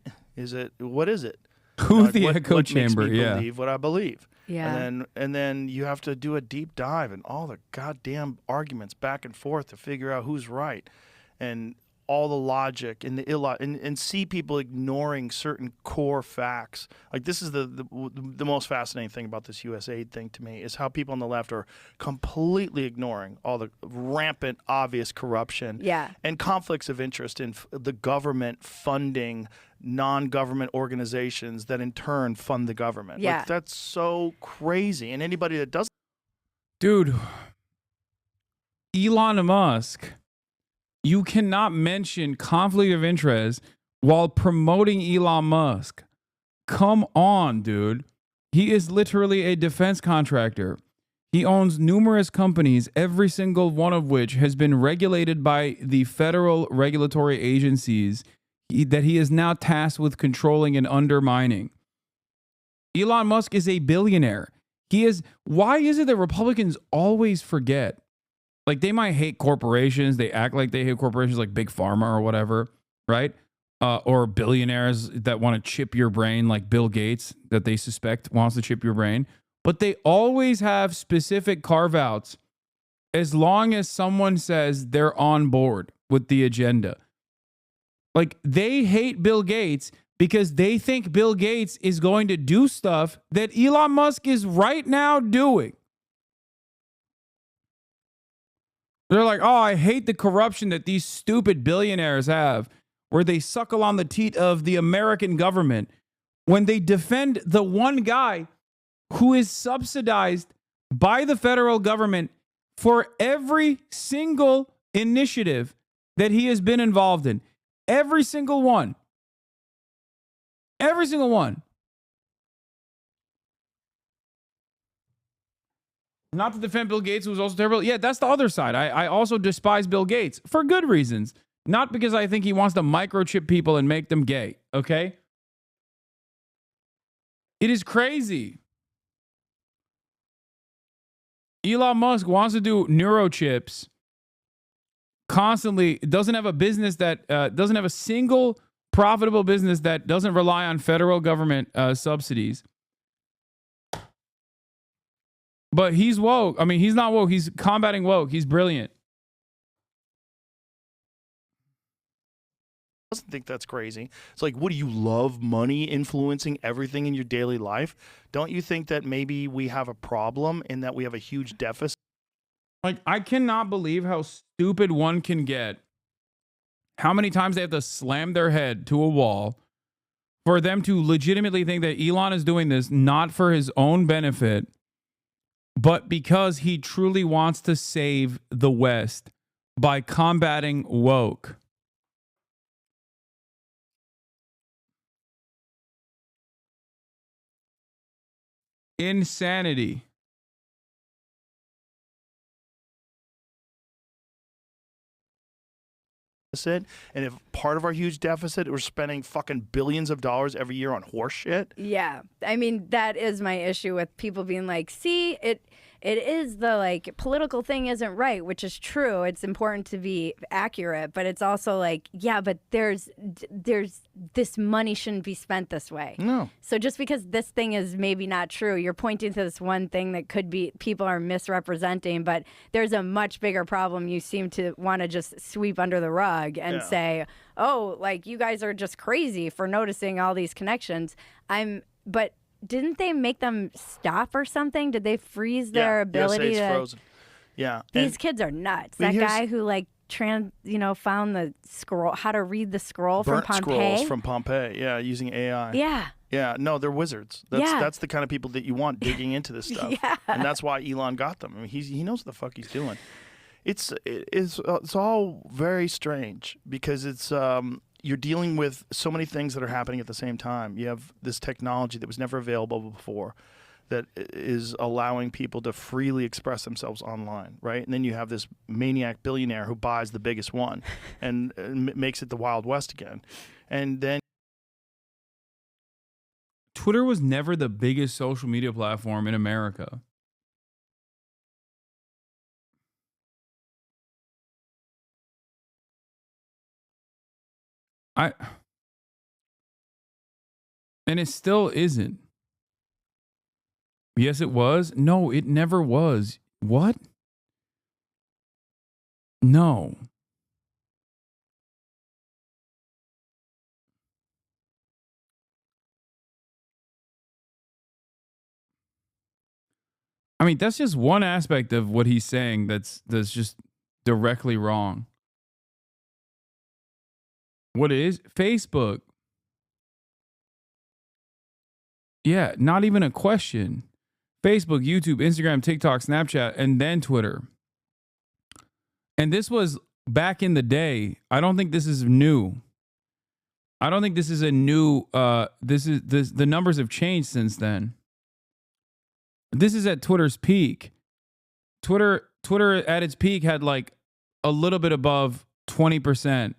What is it? Who's the what echo chamber? Makes me Yeah. believe what I believe. Yeah. And then you have to do a deep dive and all the goddamn arguments back and forth to figure out who's right. And all the logic and the and see people ignoring certain core facts. Like this is the most fascinating thing about this USAID thing to me is how people on the left are completely ignoring all the rampant, obvious corruption and conflicts of interest in the government funding non-government organizations that in turn fund the government. Yeah. Like, that's so crazy. And anybody that doesn't. Dude, Elon Musk. You cannot mention conflict of interest while promoting Elon Musk. Come on, dude. He is literally a defense contractor. He owns numerous companies, every single one of which has been regulated by the federal regulatory agencies that he is now tasked with controlling and undermining. Elon Musk is a billionaire. Why is it that Republicans always forget? Like, they might hate corporations. They act like they hate corporations like Big Pharma or whatever, right? Or billionaires that want to chip your brain like Bill Gates that they suspect wants to chip your brain. But they always have specific carve-outs as long as someone says they're on board with the agenda. Like, they hate Bill Gates because they think Bill Gates is going to do stuff that Elon Musk is right now doing. They're like, oh, I hate the corruption that these stupid billionaires have, where they suckle on the teat of the American government when they defend the one guy who is subsidized by the federal government for every single initiative that he has been involved in. Every single one. Every single one. Not to defend Bill Gates, who was also terrible. Yeah, that's the other side. I also despise Bill Gates for good reasons. Not because I think he wants to microchip people and make them gay, okay? It is crazy. Elon Musk wants to do neurochips constantly. Doesn't have a business that doesn't have a single profitable business that doesn't rely on federal government subsidies. But he's woke. I mean, he's not woke. He's combating woke. He's brilliant. Doesn't think that's crazy. It's like, what do you love money influencing everything in your daily life? Don't you think that maybe we have a problem in that we have a huge deficit? Like, I cannot believe how stupid one can get. How many times they have to slam their head to a wall for them to legitimately think that Elon is doing this not for his own benefit, but because he truly wants to save the West by combating woke. Insanity. And if part of our huge deficit, we're spending fucking billions of dollars every year on horse shit. Yeah. I mean, that is my issue with people being like, see, it is the like political thing isn't right, which is true. It's important to be accurate, but it's also like, yeah, but there's this money shouldn't be spent this way. No. So just because this thing is maybe not true, you're pointing to this one thing that could be people are misrepresenting, but there's a much bigger problem you seem to want to just sweep under the rug and say, oh, like you guys are just crazy for noticing all these connections. But didn't they make them stop or something? Did they freeze their ability to? Frozen. Yeah. These kids are nuts. That guy who like found the scroll, how to read the scroll from Pompeii. Scrolls from Pompeii. Yeah, using AI. Yeah. Yeah, no, they're wizards. That's the kind of people that you want digging into this stuff. Yeah. And that's why Elon got them. I mean, he knows what the fuck he's doing. It's all very strange because it's you're dealing with so many things that are happening at the same time. You have this technology that was never available before that is allowing people to freely express themselves online, right? And then you have this maniac billionaire who buys the biggest one and makes it the Wild West again. And then Twitter was never the biggest social media platform in America. And it still isn't. Yes, it was. No, it never was. What? No. I mean, that's just one aspect of what he's saying that's just directly wrong. What is Facebook? Yeah, not even a question. Facebook, YouTube, Instagram, TikTok, Snapchat, and then Twitter. And this was back in the day. I don't think this is new. I don't think this is a new the numbers have changed since then. This is at Twitter's peak. Twitter at its peak had like a little bit above 20%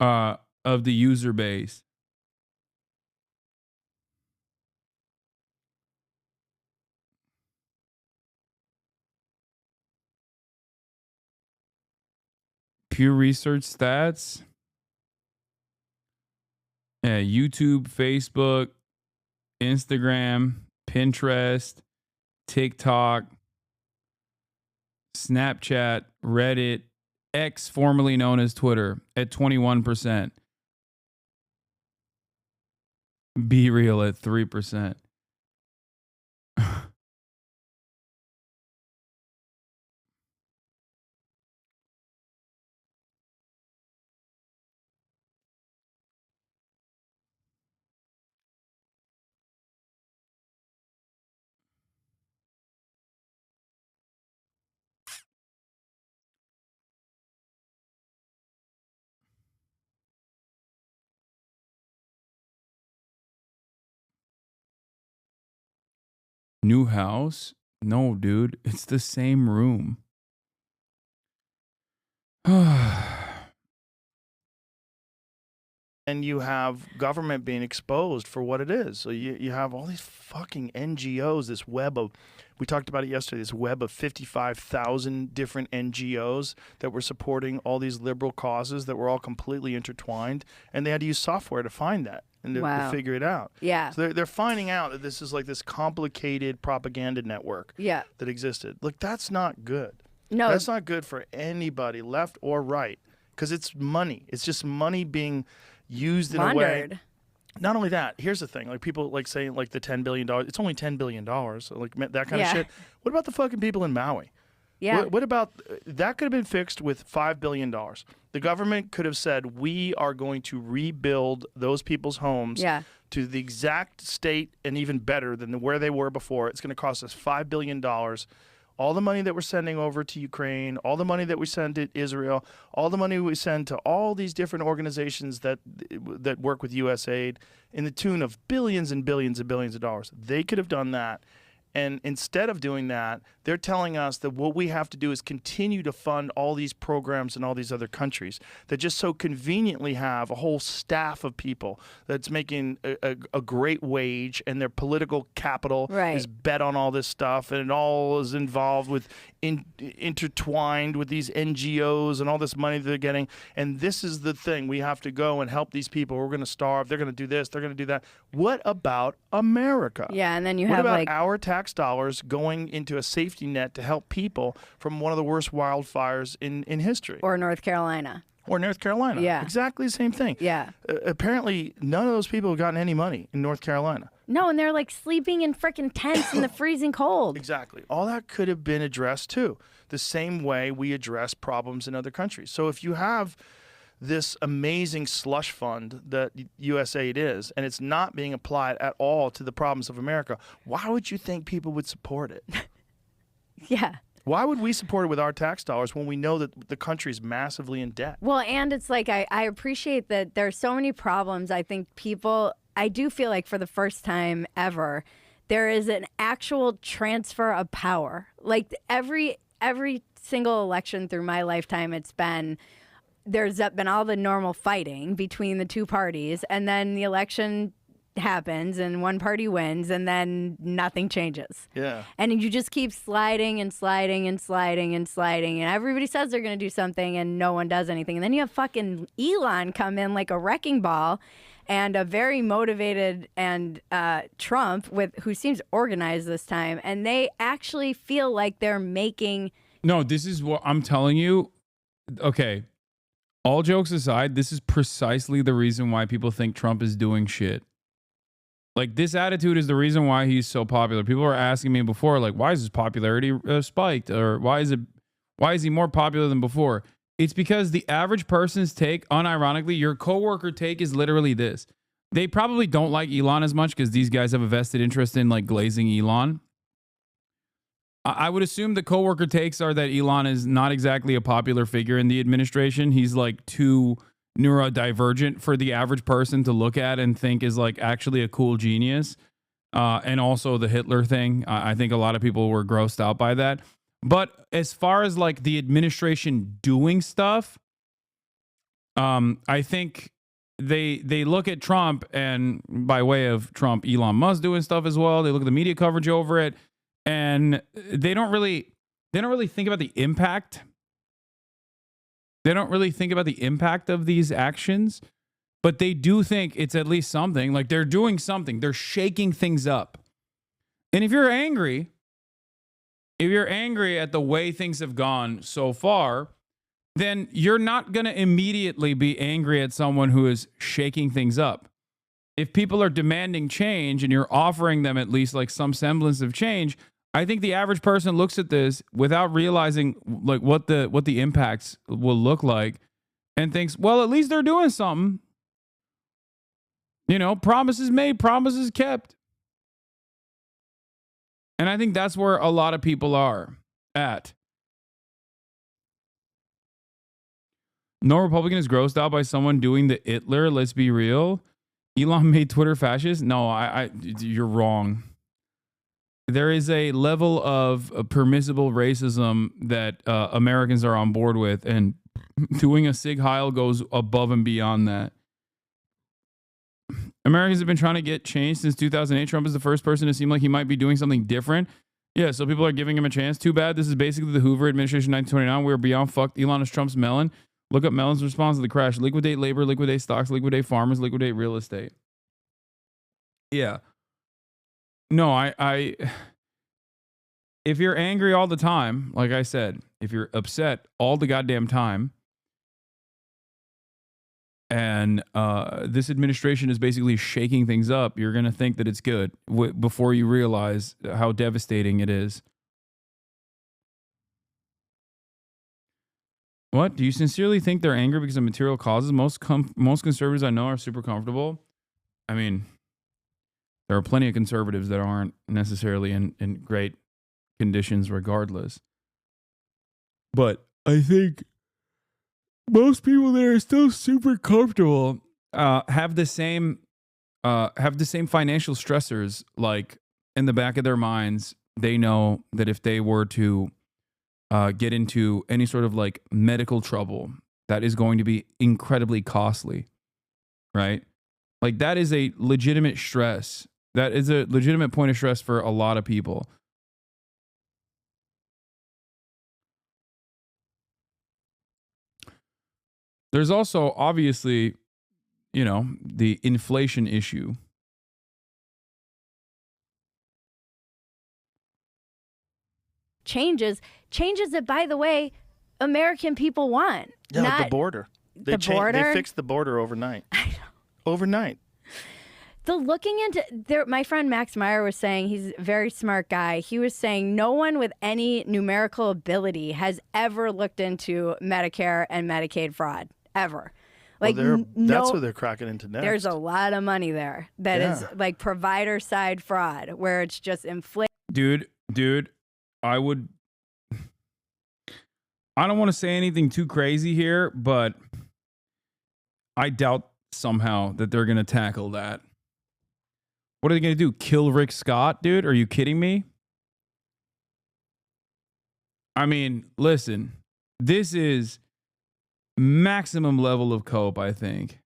of the user base. Pew Research stats. Yeah, YouTube, Facebook, Instagram, Pinterest, TikTok, Snapchat, Reddit, X, formerly known as Twitter, at 21%. Be Real at 3%. New house? No, dude. It's the same room. and you have government being exposed for what it is. So you have all these fucking NGOs, this web of, we talked about it yesterday, this web of 55,000 different NGOs that were supporting all these liberal causes that were all completely intertwined. And they had to use software to find that and to figure it out. Yeah. So they're finding out that this is like this complicated propaganda network that existed. Look, that's not good. No. That's not good for anybody, left or right, because it's money. It's just money being used in a way. Not only that, here's the thing. Like people like saying like the $10 billion, it's only $10 billion. So like that kind of shit. What about the fucking people in Maui? Yeah. What about, that could have been fixed with $5 billion. The government could have said, we are going to rebuild those people's homes to the exact state and even better than where they were before. It's going to cost us $5 billion. All the money that we're sending over to Ukraine, all the money that we send to Israel, all the money we send to all these different organizations that work with USAID in the tune of billions and billions and billions of dollars. They could have done that. And instead of doing that, they're telling us that what we have to do is continue to fund all these programs in all these other countries that just so conveniently have a whole staff of people that's making a great wage, and their political capital is bet on all this stuff, and it all is involved with intertwined with these NGOs and all this money that they're getting. And this is the thing. We have to go and help these people. We're going to starve. They're going to do this. They're going to do that. What about America? Yeah, and then you what have about like our tax dollars going into a safety net to help people from one of the worst wildfires in history? Or North Carolina. Or North Carolina. Yeah. Exactly the same thing. Yeah. Apparently, none of those people have gotten any money in North Carolina. No, and they're like sleeping in freaking tents in the freezing cold. Exactly. All that could have been addressed too, the same way we address problems in other countries. So if you have this amazing slush fund that USAID is, and it's not being applied at all to the problems of America, why would you think people would support it? Yeah. Why would we support it with our tax dollars when we know that the country's massively in debt? Well, and it's like I appreciate that there's so many problems. I think I do feel like for the first time ever, there is an actual transfer of power. Like every single election through my lifetime, there's been all the normal fighting between the two parties, and then the election happens and one party wins, and then nothing changes. Yeah. And you just keep sliding and sliding and sliding and sliding, and everybody says they're going to do something and no one does anything. And then you have fucking Elon come in like a wrecking ball, and a very motivated and Trump who seems organized this time, and they actually feel like they're making. No, this is what I'm telling you. Okay. All jokes aside, this is precisely the reason why people think Trump is doing shit. Like, this attitude is the reason why he's so popular. People were asking me before, like, why is his popularity spiked? Or why is he more popular than before? It's because the average person's take, unironically, your coworker take is literally this. They probably don't like Elon as much because these guys have a vested interest in, like, glazing Elon. I would assume the coworker takes are that Elon is not exactly a popular figure in the administration. He's, like, too neurodivergent for the average person to look at and think is like actually a cool genius. And also the Hitler thing. I think a lot of people were grossed out by that. But as far as like the administration doing stuff, I think they look at Trump, and by way of Trump, Elon Musk doing stuff as well. They look at the media coverage over it, and they don't really think about the impact. They don't really think about the impact of these actions, but they do think it's at least something. Like they're doing something. They're shaking things up. And if you're angry at the way things have gone so far, then you're not going to immediately be angry at someone who is shaking things up. If people are demanding change and you're offering them at least like some semblance of change, I think the average person looks at this without realizing like what the impacts will look like and thinks, well, at least they're doing something. You know, promises made, promises kept. And I think that's where a lot of people are at. No Republican is grossed out by someone doing the Hitler. Let's be real. Elon made Twitter fascist. No, you're wrong. There is a level of permissible racism that Americans are on board with, and doing a Sig Heil goes above and beyond that. Americans have been trying to get change since 2008. Trump is the first person to seem like he might be doing something different. Yeah, so people are giving him a chance. Too bad. This is basically the Hoover administration 1929. We are beyond fucked. Elon is Trump's melon. Look up Mellon's response to the crash. Liquidate labor, liquidate stocks, liquidate farmers, liquidate real estate. Yeah. No, I if you're angry all the time, like I said, if you're upset all the goddamn time, and this administration is basically shaking things up, you're going to think that it's good before you realize how devastating it is. What? Do you sincerely think they're angry because of material causes? Most conservatives I know are super comfortable. I mean, there are plenty of conservatives that aren't necessarily in great conditions regardless. But I think most people there are still super comfortable, have the same financial stressors, like in the back of their minds. They know that if they were to get into any sort of like medical trouble, that is going to be incredibly costly, right? Like that is a legitimate stress. That is a legitimate point of stress for a lot of people. There's also obviously, the inflation issue. Changes that, by the way, American people want. Yeah, not like the border. They fixed the border overnight. Overnight. The looking into there, my friend Max Meyer was saying, he's a very smart guy. He was saying no one with any numerical ability has ever looked into Medicare and Medicaid fraud ever. Like, that's what they're cracking into next. There's a lot of money there that is like provider side fraud, where it's just inflated. Dude, I don't want to say anything too crazy here, but I doubt somehow that they're going to tackle that. What are they going to do? Kill Rick Scott, dude? Are you kidding me? I mean, listen, this is maximum level of cope, I think.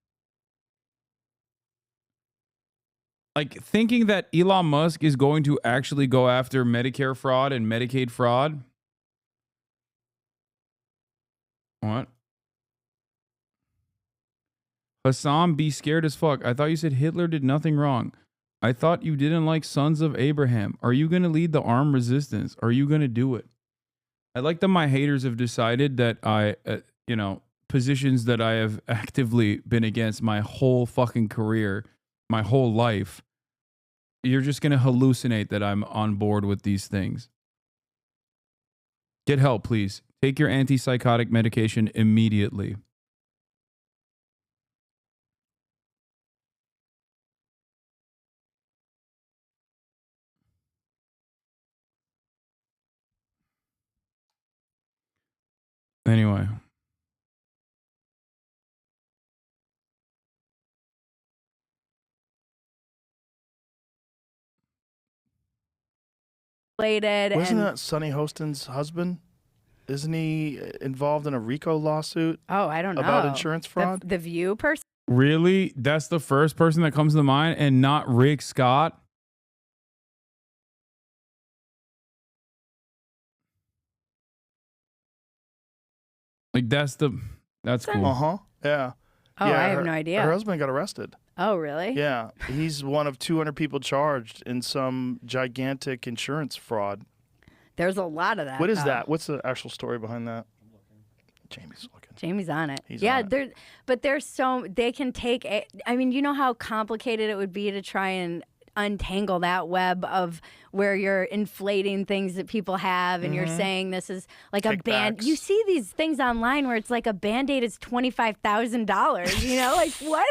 Like, thinking that Elon Musk is going to actually go after Medicare fraud and Medicaid fraud. What? Hassan, be scared as fuck. I thought you said Hitler did nothing wrong. I thought you didn't like Sons of Abraham. Are you going to lead the armed resistance? Are you going to do it? I like that my haters have decided that positions that I have actively been against my whole fucking career, my whole life. You're just going to hallucinate that I'm on board with these things. Get help, please. Take your antipsychotic medication immediately. Anyway. Wasn't that Sonny Hostin's husband? Isn't he involved in a RICO lawsuit? Oh, I don't know. About insurance fraud? The View person? Really? That's the first person that comes to mind, and not Rick Scott? Like, that's cool. Yeah. Oh, yeah, I have no idea. Her husband got arrested. Oh, really? Yeah. He's one of 200 people charged in some gigantic insurance fraud. There's a lot of that. What is that? What's the actual story behind that? Jamie's looking. Jamie's on it. He's on it. But there's they can take I mean, you know how complicated it would be to try and untangle that web of where you're inflating things that people have and you're saying this is like a band. You see these things online where it's like a Band-Aid is $25,000, you know, like what?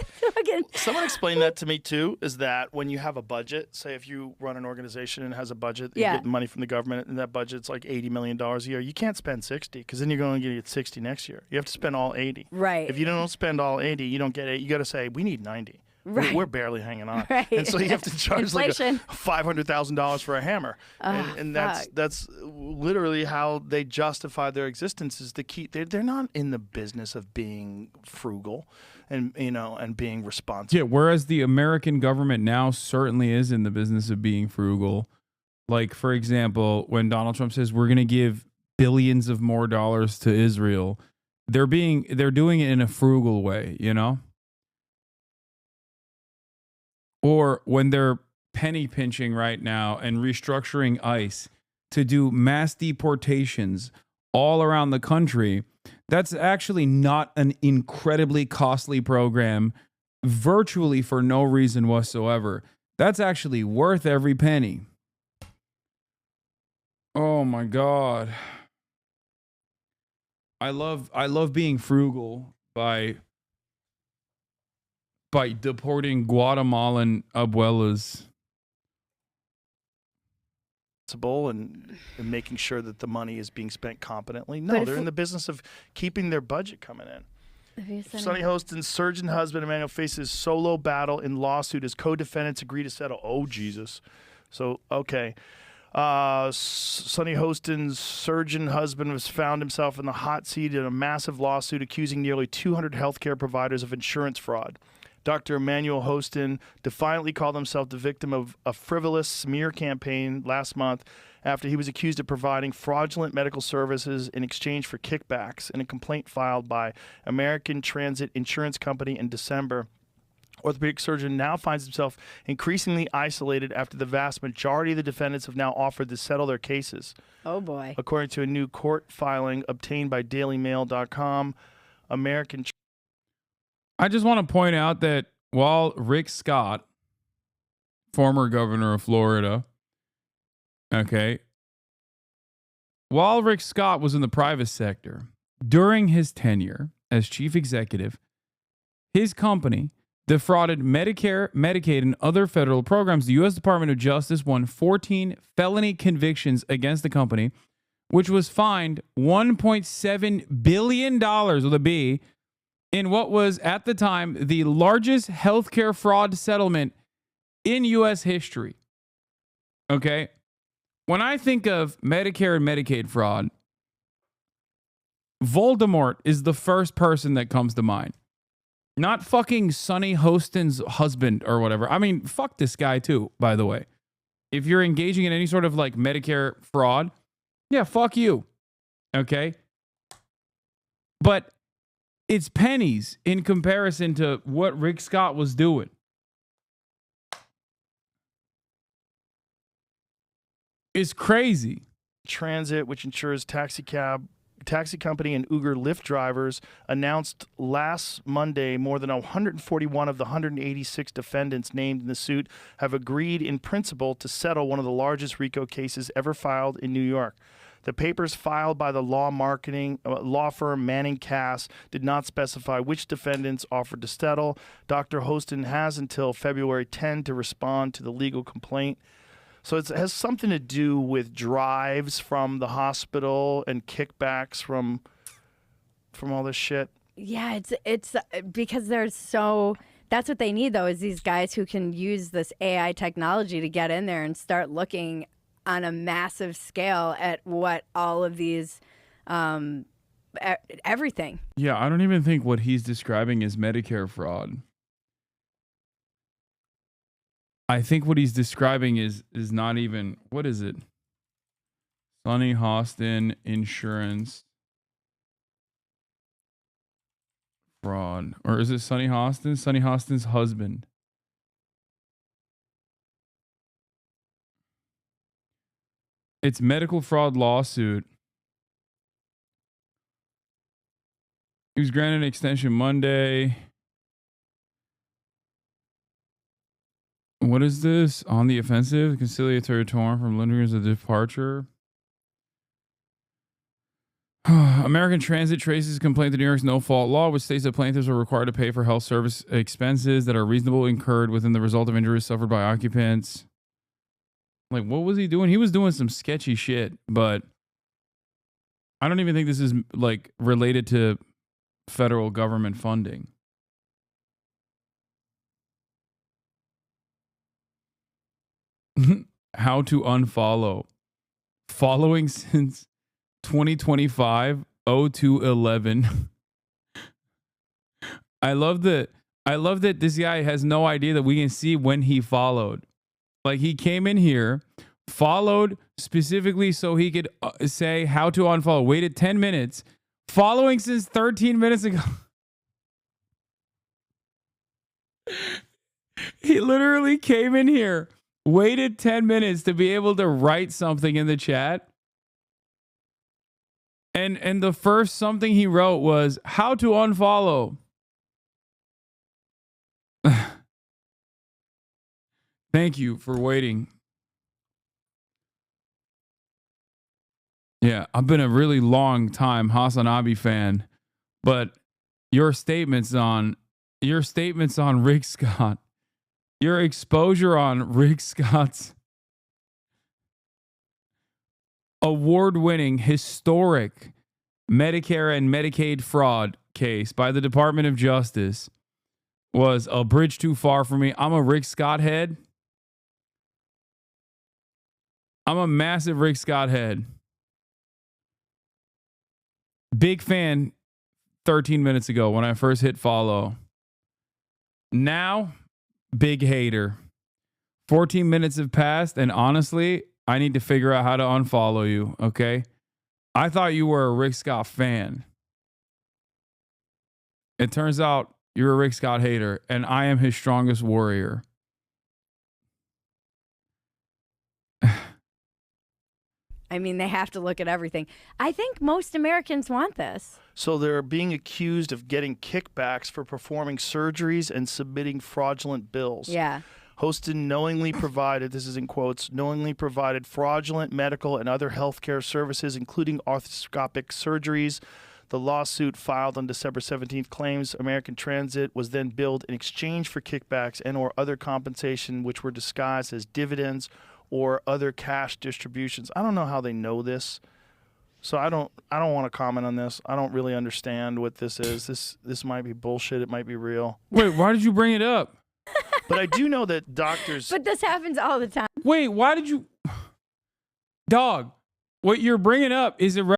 Someone explained that to me too, is that when you have a budget, say if you run an organization and it has a budget, you get money from the government and that budget's like $80 million a year, you can't spend 60 because then you're going to get 60 next year. You have to spend all 80. Right. If you don't spend all 80, you don't get it. You got to say, we need 90. Right. We're barely hanging on. Right. And so you have to charge like Inflation. $500,000 for a hammer. And that's literally how they justify their existence is the key. They're not in the business of being frugal and, and being responsible. Yeah, whereas the American government now certainly is in the business of being frugal. Like, for example, when Donald Trump says we're going to give billions of more dollars to Israel, they're doing it in a frugal way, you know? Or when they're penny pinching right now and restructuring ICE to do mass deportations all around the country, that's actually not an incredibly costly program, virtually for no reason whatsoever. That's actually worth every penny. Oh my God. I love being frugal by deporting Guatemalan abuelas. And making sure that the money is being spent competently. But No, if they're in we- the business of keeping their budget coming in. If you said- Sonny Hostin's surgeon husband Emmanuel faces solo battle in lawsuit as co-defendants agree to settle. Oh, Jesus. So, okay. Sonny Hostin's surgeon husband has found himself in the hot seat in a massive lawsuit accusing nearly 200 healthcare providers of insurance fraud. Dr. Emmanuel Hostin defiantly called himself the victim of a frivolous smear campaign last month after he was accused of providing fraudulent medical services in exchange for kickbacks in a complaint filed by American Transit Insurance Company in December. Orthopedic surgeon now finds himself increasingly isolated after the vast majority of the defendants have now offered to settle their cases. Oh, boy. According to a new court filing obtained by DailyMail.com, American... I just want to point out that while Rick Scott, former governor of Florida, okay, while Rick Scott was in the private sector, during his tenure as chief executive, his company defrauded Medicare, Medicaid, and other federal programs. The U.S. Department of Justice won 14 felony convictions against the company, which was fined $1.7 billion with a B in what was at the time the largest healthcare fraud settlement in U.S. history. Okay? When I think of Medicare and Medicaid fraud, Voldemort is the first person that comes to mind. Not fucking Sonny Hostin's husband or whatever. I mean, fuck this guy too, by the way. If you're engaging in any sort of like Medicare fraud, yeah, fuck you. Okay? But it's pennies in comparison to what Rick Scott was doing. It's crazy. Transit, which insures taxi company and Uber Lyft drivers, announced last Monday more than 141 of the 186 defendants named in the suit have agreed in principle to settle one of the largest RICO cases ever filed in New York. The papers filed by the law firm Manning Cass did not specify which defendants offered to settle. Dr. Hostin has until February 10 to respond to the legal complaint. So it has something to do with drives from the hospital and kickbacks from all this shit. Yeah, it's because there's so... That's what they need, though, is these guys who can use this AI technology to get in there and start looking on a massive scale at what all of these, everything. Yeah, I don't even think what he's describing is Medicare fraud. I think what he's describing is not even, what is it? Sonny Hostin insurance fraud. Or is it Sonny Hostin? Sonny Hostin's husband. It's medical fraud lawsuit. He was granted an extension Monday. What is this? On the offensive, conciliatory torn from Lindgren's departure. American Transit traces complaint to New York's no-fault law, which states that plaintiffs are required to pay for health service expenses that are reasonable incurred within the result of injuries suffered by occupants. Like, what was he doing? He was doing some sketchy shit, but I don't even think this is like related to federal government funding. How to unfollow. Following since 2025 0211. I love that this guy has no idea that we can see when he followed. Like, he came in here, followed specifically so he could say how to unfollow. Waited 10 minutes, following since 13 minutes ago. He literally came in here, waited 10 minutes to be able to write something in the chat. And the first something he wrote was how to unfollow. Thank you for waiting. Yeah, Yeah, I've been a really long time HasanAbi fan, but your statements on Rick Scott, your exposure on Rick Scott's award-winning, historic Medicare and Medicaid fraud case by the Department of Justice was a bridge too far for me. I'm a Rick Scott head. I'm a massive Rick Scott head. Big fan 13 minutes ago when I first hit follow. Now, big hater. 14 minutes have passed, and honestly, I need to figure out how to unfollow you, okay? I thought you were a Rick Scott fan. It turns out you're a Rick Scott hater, and I am his strongest warrior. I mean, they have to look at everything. I think most Americans want this. So they're being accused of getting kickbacks for performing surgeries and submitting fraudulent bills. Yeah. Hostin knowingly provided, this is in quotes, knowingly provided fraudulent medical and other healthcare services, including arthroscopic surgeries. The lawsuit filed on December 17th claims American Transit was then billed in exchange for kickbacks and or other compensation, which were disguised as dividends or other cash distributions. I don't know how they know this. So I don't want to comment on this. I don't really understand what this is. This might be bullshit. It might be real. Wait, why did you bring it up? But I do know that doctors... But this happens all the time. Wait, why did you... Dog, what you're bringing up is irrelevant.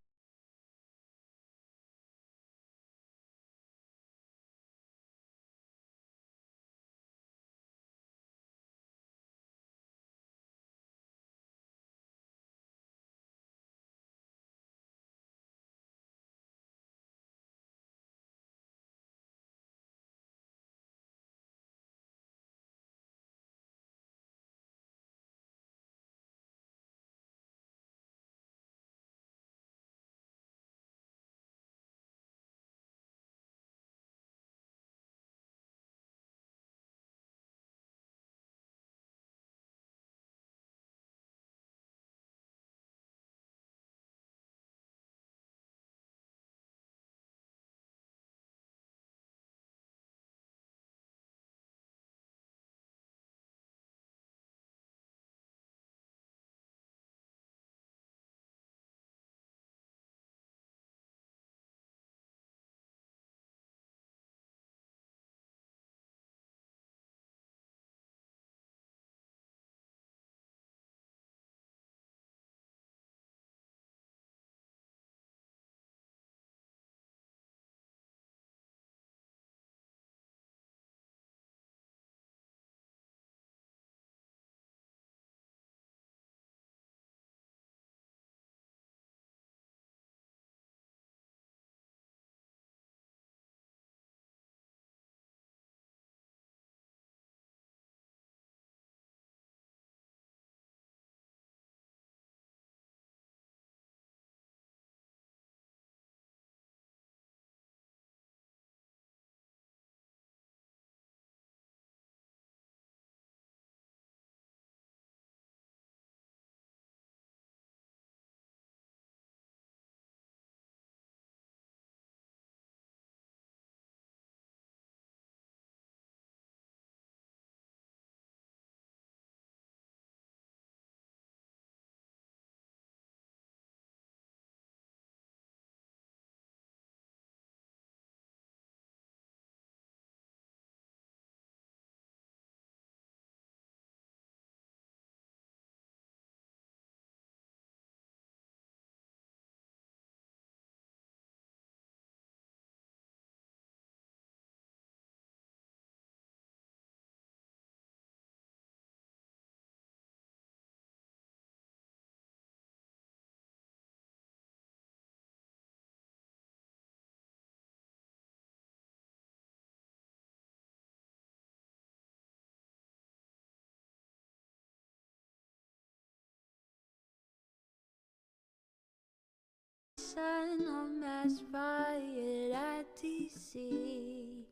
Son of mass riot at DC.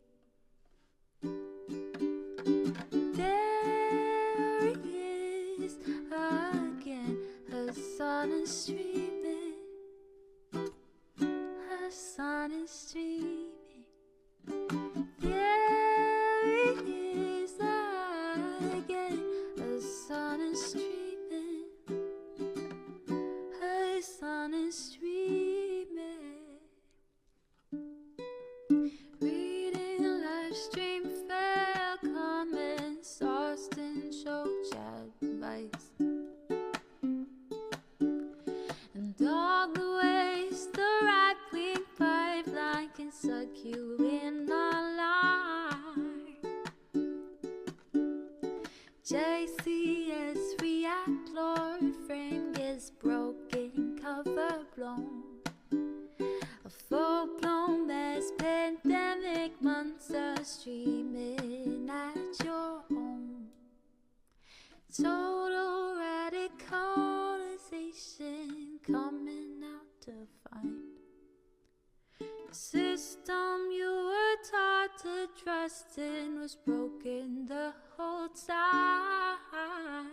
There he is again, Hassan is streaming. stream fair comments, Austin show chat advice. And all the ways the right-wing pipeline can suck you in online. JCS react, Lord frame gets broken, cover blown. A full-blown mass pandemic, monster streaming at your home. Total radicalization coming out to find. The system you were taught to trust in was broken the whole time.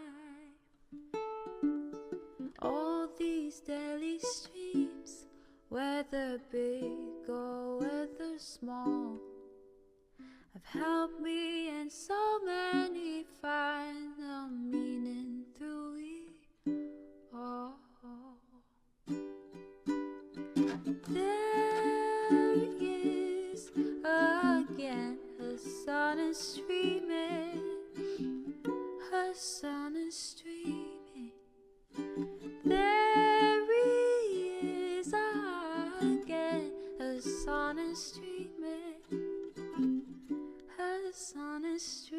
All these daily streams, whether big or whether small, have helped me and so many find the meaning through it all. There he is again, her sun is streaming, her sun is streaming. There he is again, her sun is streaming, her sun is streaming.